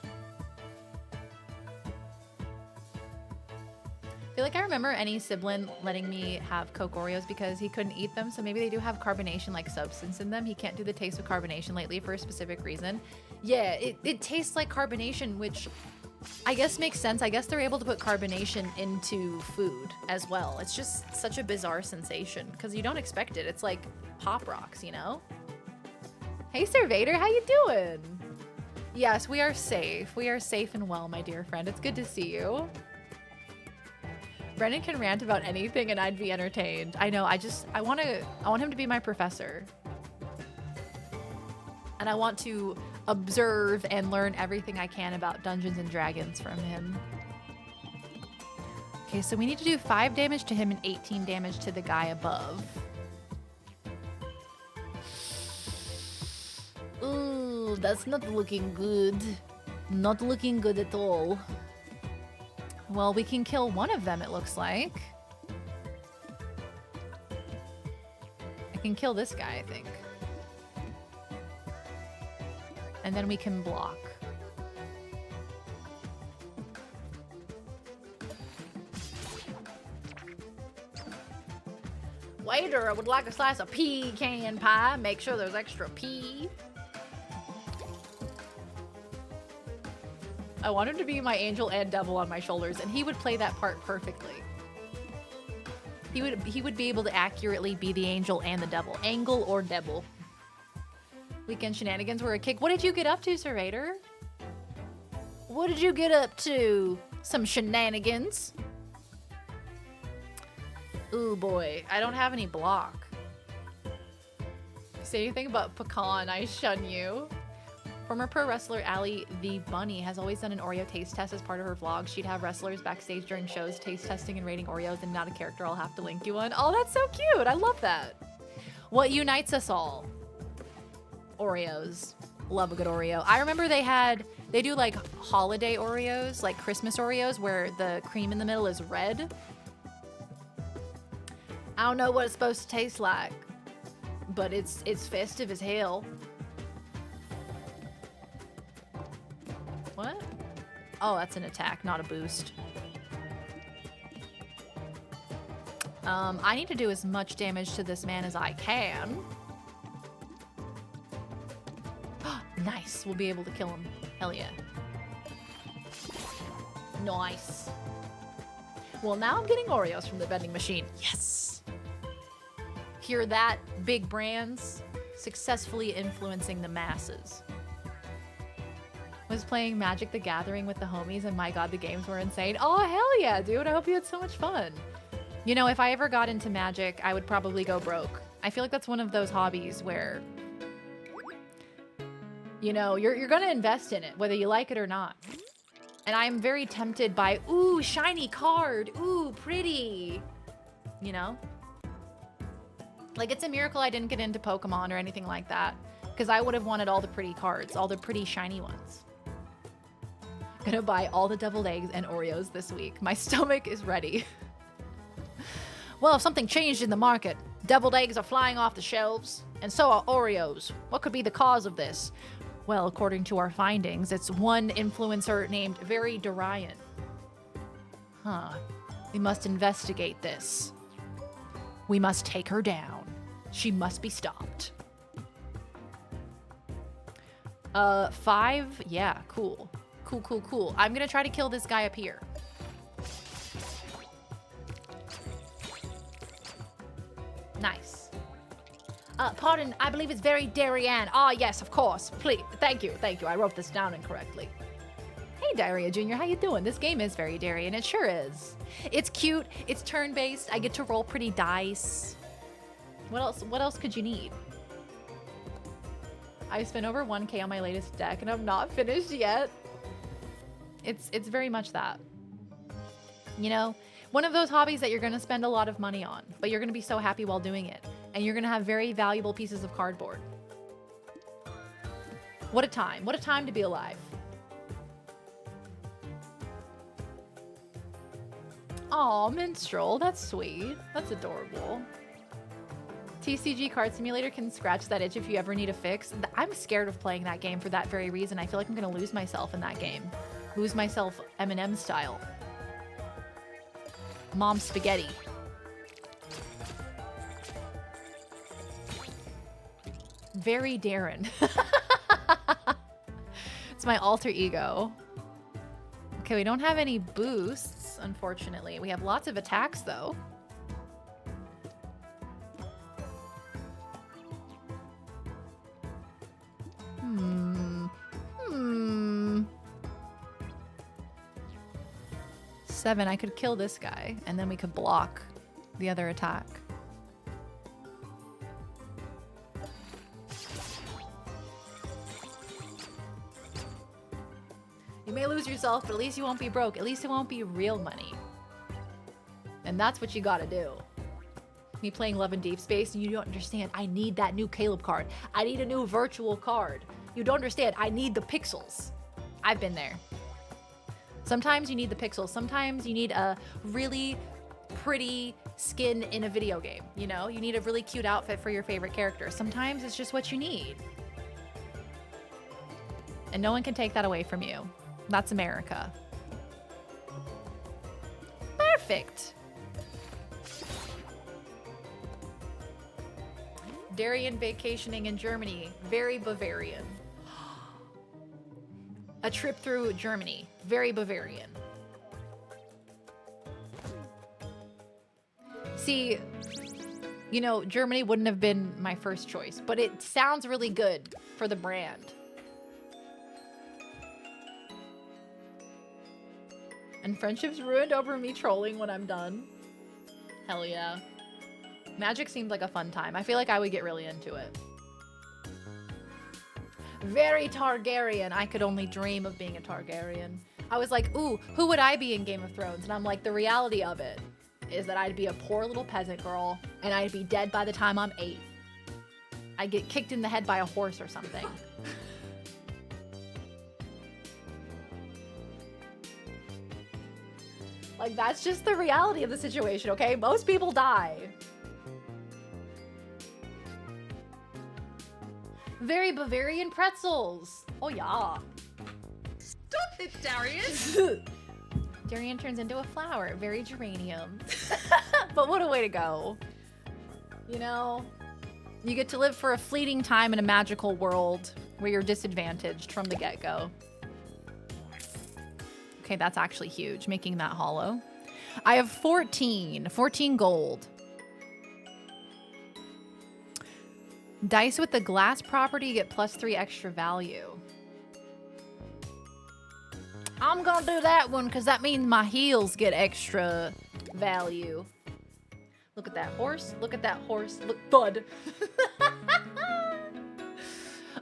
I feel like I remember any sibling letting me have Coke Oreos because he couldn't eat them, so maybe they do have carbonation-like substance in them. He can't do the taste of carbonation lately for a specific reason. Yeah, it tastes like carbonation, which I guess makes sense. I guess they're able to put carbonation into food as well. It's just such a bizarre sensation because you don't expect it. It's like Pop Rocks, you know? Hey, Sir Vader, how you doing? Yes, we are safe. We are safe and well, my dear friend. It's good to see you. Brennan can rant about anything and I'd be entertained. I know, I want him to be my professor. And I want to observe and learn everything I can about Dungeons and Dragons from him. Okay, so we need to do 5 damage to him and 18 damage to the guy above. Ooh, that's not looking good. Not looking good at all. Well, we can kill one of them, it looks like. I can kill this guy, I think. And then we can block. Waiter, I would like a slice of pecan pie. Make sure there's extra pea. I wanted to be my angel and devil on my shoulders, and he would play that part perfectly. He would be able to accurately be the angel and the devil. Angle or devil. Weekend shenanigans were a kick. What did you get up to, Sir Raider? What did you get up to? Some shenanigans? Ooh boy, I don't have any block. Say anything about pecan, I shun you. Former pro wrestler Allie the Bunny has always done an Oreo taste test as part of her vlog. She'd have wrestlers backstage during shows taste testing and rating Oreos, and not a character I'll have to link you on. Oh, that's so cute. I love that. What unites us all? Oreos. Love a good Oreo. I remember they do like holiday Oreos, like Christmas Oreos, where the cream in the middle is red. I don't know what it's supposed to taste like, but it's festive as hell. What? Oh, that's an attack, not a boost. I need to do as much damage to this man as I can. Nice, we'll be able to kill him. Hell yeah. Nice. Well, now I'm getting Oreos from the vending machine. Yes! Hear that, big brands successfully influencing the masses. Was playing Magic the Gathering with the homies, and my god, the games were insane. Oh, hell yeah, dude. I hope you had so much fun. You know, if I ever got into Magic, I would probably go broke. I feel like that's one of those hobbies where, you know, you're gonna invest in it, whether you like it or not. And I'm very tempted by, ooh, shiny card. Ooh, pretty. You know? Like, it's a miracle I didn't get into Pokemon or anything like that, because I would have wanted all the pretty cards, all the pretty shiny ones. Gonna buy all the deviled eggs and Oreos this week. My stomach is ready. Well, if something changed in the market, deviled eggs are flying off the shelves, and so are Oreos. What could be the cause of this? Well, according to our findings, it's one influencer named Very Dorian. Huh. We must investigate this. We must take her down. She must be stopped. 5? Yeah, cool. Cool. I'm gonna try to kill this guy up here. Nice. Pardon, I believe it's Very Darian. Ah, yes, of course. Please, thank you. I wrote this down incorrectly. Hey, Diarrhea Jr., how you doing? This game is Very Darian. It sure is. It's cute. It's turn-based. I get to roll pretty dice. What else could you need? I spent over 1K on my latest deck, and I'm not finished yet. It's very much that. You know, one of those hobbies that you're going to spend a lot of money on, but you're going to be so happy while doing it. And you're going to have very valuable pieces of cardboard. What a time. What a time to be alive. Aw, Minstrel. That's sweet. That's adorable. TCG Card Simulator can scratch that itch if you ever need a fix. I'm scared of playing that game for that very reason. I feel like I'm going to lose myself in that game. Lose myself Eminem style. Mom spaghetti. Very Darren. It's my alter ego. Okay, we don't have any boosts, unfortunately. We have lots of attacks, though. Seven, I could kill this guy, and then we could block the other attack. You may lose yourself, but at least you won't be broke. At least it won't be real money. And that's what you gotta do. Me playing Love in Deep Space, and you don't understand. I need that new Caleb card. I need a new virtual card. You don't understand. I need the pixels. I've been there. Sometimes you need the pixels. Sometimes you need a really pretty skin in a video game. You know, you need a really cute outfit for your favorite character. Sometimes it's just what you need. And no one can take that away from you. That's America. Perfect. Darien vacationing in Germany. Very Bavarian. A trip through Germany. Very Bavarian. See, you know, Germany wouldn't have been my first choice, but it sounds really good for the brand. And friendships ruined over me trolling when I'm done. Hell yeah. Magic seemed like a fun time. I feel like I would get really into it. Very Targaryen. I could only dream of being a Targaryen. I was like, ooh, who would I be in Game of Thrones? And I'm like, the reality of it is that I'd be a poor little peasant girl and I'd be dead by the time I'm 8. I'd get kicked in the head by a horse or something. Like, that's just the reality of the situation, okay? Most people die. Very Bavarian pretzels. Oh, yeah. Stop it, Darius! Darien turns into a flower. Very geranium. But what a way to go. You know? You get to live for a fleeting time in a magical world where you're disadvantaged from the get-go. Okay, that's actually huge, making that hollow. I have 14 gold. Dice with the glass property get +3 extra value. I'm gonna do that one because that means my heels get extra value. Look at that horse. Look at that horse. Look, bud.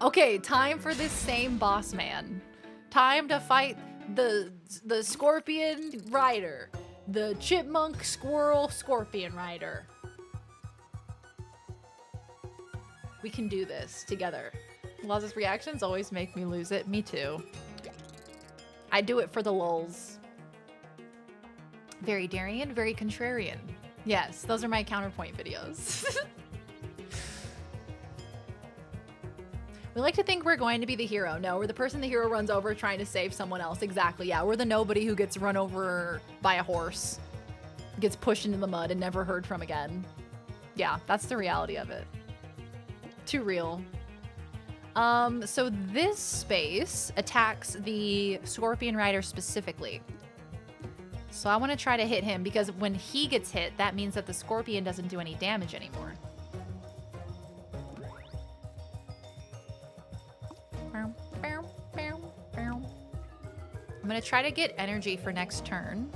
Okay, time for this same boss man. Time to fight the scorpion rider. The chipmunk squirrel scorpion rider. We can do this together. Loz's reactions always make me lose it. Me too. I do it for the lulz. Very Darien, very contrarian. Yes, those are my counterpoint videos. We like to think we're going to be the hero. No, we're the person the hero runs over trying to save someone else. Exactly, yeah. We're the nobody who gets run over by a horse. Gets pushed into the mud and never heard from again. Yeah, that's the reality of it. Too real. So this space attacks the Scorpion Rider specifically. So I want to try to hit him because when he gets hit, that means that the Scorpion doesn't do any damage anymore. I'm going to try to get energy for next turn.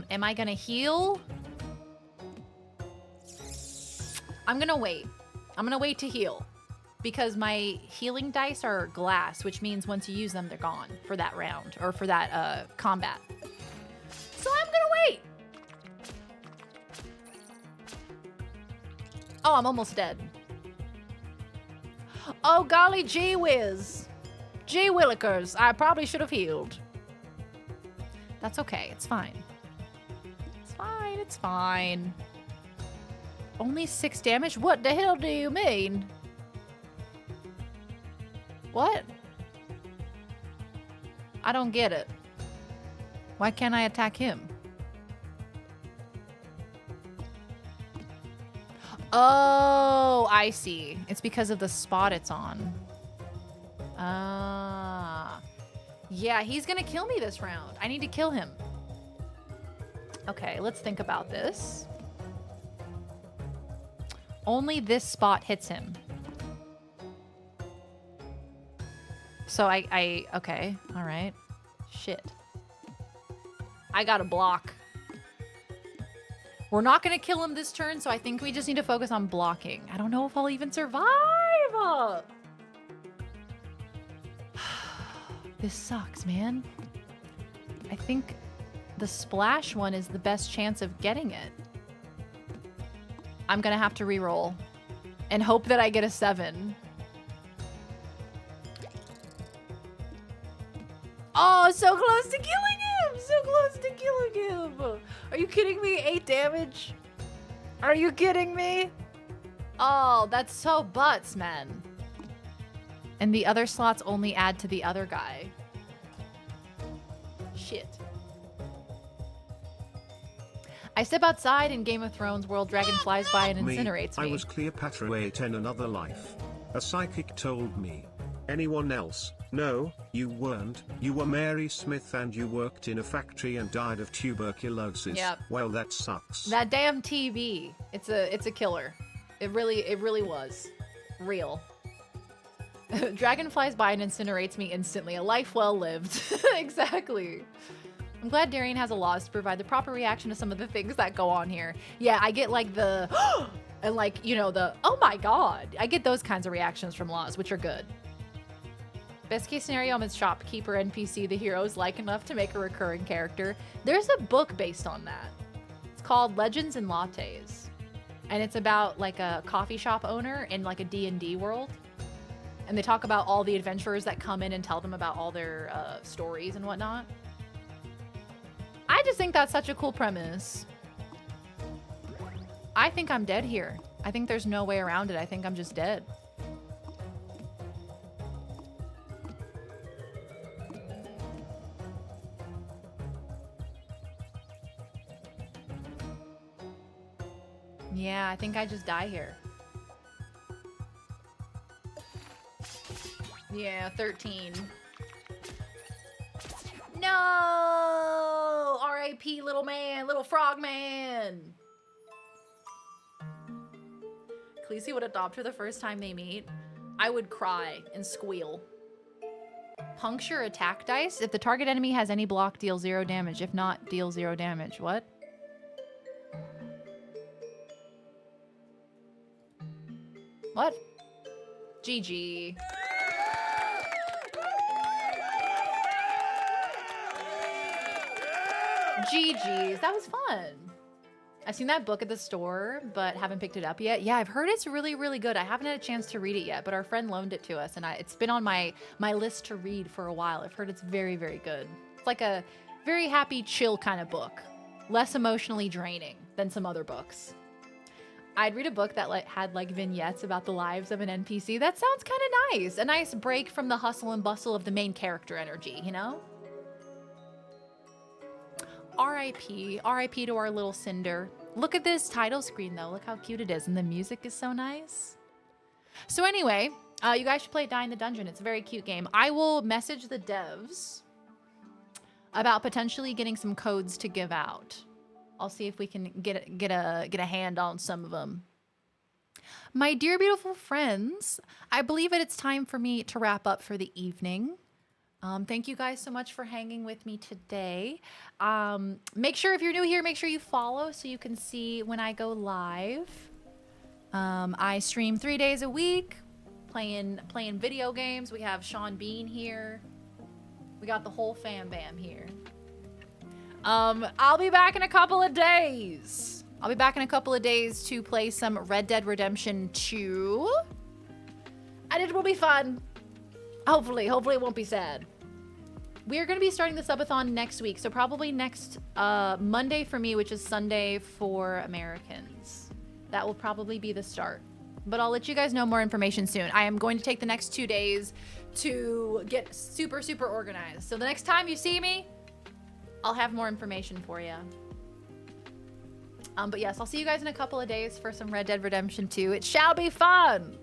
Am I going to heal? I'm going to wait. I'm going to wait to heal. Because my healing dice are glass, which means once you use them, they're gone for that round. Or for that combat. So I'm going to wait. Oh, I'm almost dead. Oh, golly gee whiz. Gee willikers. I probably should have healed. That's okay. It's fine. It's fine. It's fine. Only 6 damage? What the hell do you mean? What? I don't get it. Why can't I attack him? Oh, I see. It's because of the spot it's on. Ah. Yeah, he's gonna kill me this round. I need to kill him. Okay, let's think about this. Only this spot hits him. So okay, all right. Shit. I gotta block. We're not gonna kill him this turn, so I think we just need to focus on blocking. I don't know if I'll even survive. This sucks, man. I think the splash one is the best chance of getting it. I'm gonna have to re-roll and hope that I get a 7. Oh, so close to killing him! So close to killing him! Are you kidding me? 8 damage? Are you kidding me? Oh, that's so butts, man. And the other slots only add to the other guy. Shit. I step outside in Game of Thrones world, dragon flies by and incinerates me. I was Cleopatra ate in another life. A psychic told me. Anyone else? No, you weren't. You were Mary Smith and you worked in a factory and died of tuberculosis. Yep. Well, that sucks. That damn TV. It's a killer. It really was. Real. Dragon flies by and incinerates me instantly. A life well lived. Exactly. I'm glad Darian has a laws to provide the proper reaction to some of the things that go on here. Yeah, I get like the and like, you know, the oh my god. I get those kinds of reactions from laws, which are good. Best case scenario, I'm a shopkeeper NPC the hero is like enough to make a recurring character. There's a book based on that. It's called Legends and Lattes. And it's about like a coffee shop owner in like a D&D world. And they talk about all the adventurers that come in and tell them about all their stories and whatnot. I just think that's such a cool premise. I think I'm dead here. I think there's no way around it. I think I'm just dead. Yeah, I think I just die here. Yeah, 13. No! R.I.P. little man, little frog man. Khaleesi would adopt her the first time they meet. I would cry and squeal. Puncture attack dice. If the target enemy has any block, deal 0 damage. If not, deal 0 damage. What? What? GG. GG's. That was fun. I've seen that book at the store, but haven't picked it up yet. Yeah, I've heard it's really, really good. I haven't had a chance to read it yet, but our friend loaned it to us, and it's been on my list to read for a while. I've heard it's very, very good. It's like a very happy, chill kind of book. Less emotionally draining than some other books. I'd read a book that had vignettes about the lives of an NPC. That sounds kind of nice. A nice break from the hustle and bustle of the main character energy, you know? R.I.P. R.I.P. to our little Cinder. Look at this title screen, though. Look how cute it is. And the music is so nice. So anyway, you guys should play Die in the Dungeon. It's a very cute game. I will message the devs about potentially getting some codes to give out. I'll see if we can get a hand on some of them. My dear beautiful friends, I believe it's time for me to wrap up for the evening. Thank you guys so much for hanging with me today. Make sure if you're new here, make sure you follow so you can see when I go live. I stream 3 days a week, playing video games. We have Sean Bean here. We got the whole fam bam here. I'll be back in a couple of days. I'll be back in a couple of days to play some Red Dead Redemption 2. And it will be fun. Hopefully it won't be sad. We are going to be starting the subathon next week. So probably next Monday for me, which is Sunday for Americans. That will probably be the start. But I'll let you guys know more information soon. I am going to take the next 2 days to get super, super organized. So the next time you see me, I'll have more information for you. But yes, I'll see you guys in a couple of days for some Red Dead Redemption 2. It shall be fun.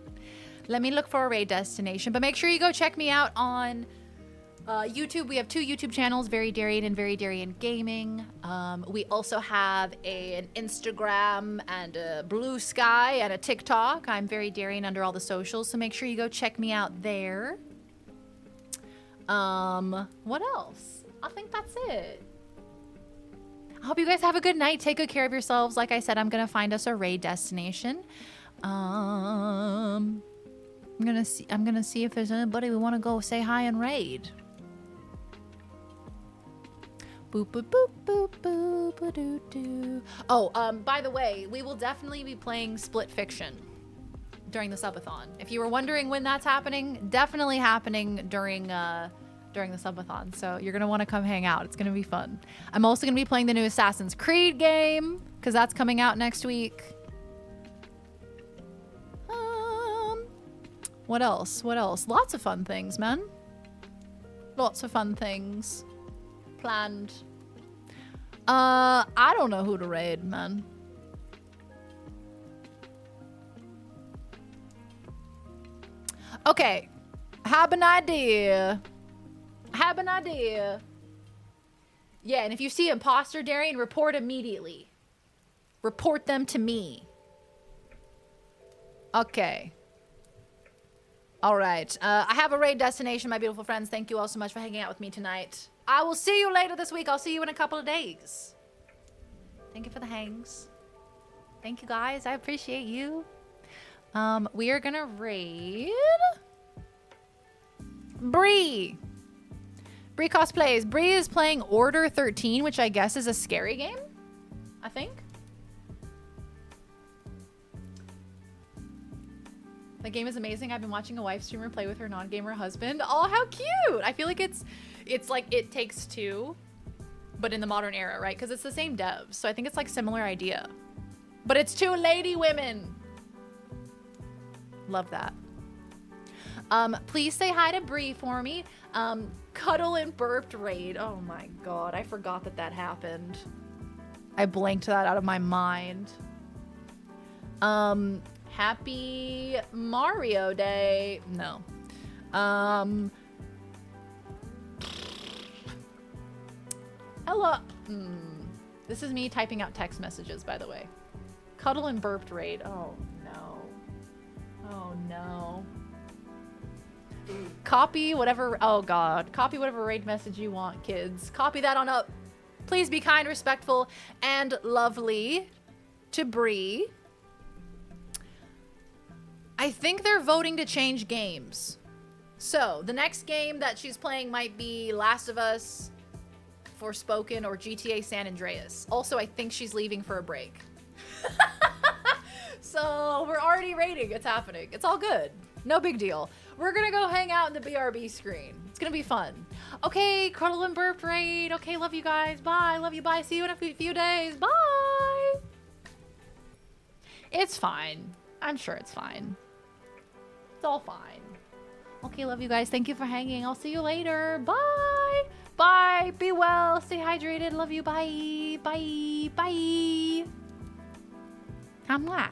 Let me look for a raid destination. But make sure you go check me out on YouTube. We have 2 YouTube channels, Very Darian and Very Darian Gaming. We also have an Instagram and a Blue Sky and a TikTok. I'm Very Darian under all the socials, so make sure you go check me out there. What else? I think that's it. I hope you guys have a good night. Take good care of yourselves. Like I said, I'm gonna find us a raid destination. I'm gonna see if there's anybody we want to go say hi and raid. Boop boop boop boop boop boop doo doo. Oh, by the way, we will definitely be playing Split Fiction during the subathon. If you were wondering when that's happening, definitely happening during the subathon. So you're gonna want to come hang out. It's gonna be fun. I'm also gonna be playing the new Assassin's Creed game because that's coming out next week. What else? What else? Lots of fun things, man. Lots of fun things planned. I don't know who to raid, man. Okay. Have an idea. Have an idea. Yeah, and if you see imposter, Darian, report immediately. Report them to me. Okay. All right. I have a raid destination, my beautiful friends. Thank you all so much for hanging out with me tonight. I will see you later this week. I'll see you in a couple of days. Thank you for the hangs. Thank you, guys. I appreciate you. We are gonna raid Bree. Bree cosplays. Bree is playing Order 13, which I guess is a scary game. I think. The game is amazing. I've been watching a wife streamer play with her non-gamer husband. Oh, how cute! I feel like it's like It Takes Two, but in the modern era, right? Because it's the same devs, so I think it's like similar idea. But it's two lady women. Love that. Please say hi to Bree for me. Cuddle and burped raid. Oh my god, I forgot that happened. I blanked that out of my mind. Happy Mario Day. No. Hello. This is me typing out text messages, by the way. Cuddle and burped raid. Oh no. Oh no. Copy whatever. Oh god. Copy whatever raid message you want, kids. Copy that on up. Please be kind, respectful, and lovely to Bree. I think they're voting to change games. So, the next game that she's playing might be Last of Us, Forspoken, or GTA San Andreas. Also, I think she's leaving for a break. So, we're already raiding. It's happening. It's all good. No big deal. We're gonna go hang out in the BRB screen. It's gonna be fun. Okay, Cuddle and Burp raid. Okay, love you guys. Bye. Love you. Bye. See you in a few days. Bye. It's fine. I'm sure it's fine. It's all fine. Okay, love you guys. Thank you for hanging. I'll see you later. Bye. Bye. Be well. Stay hydrated. Love you. Bye. Bye. Bye. Mwah.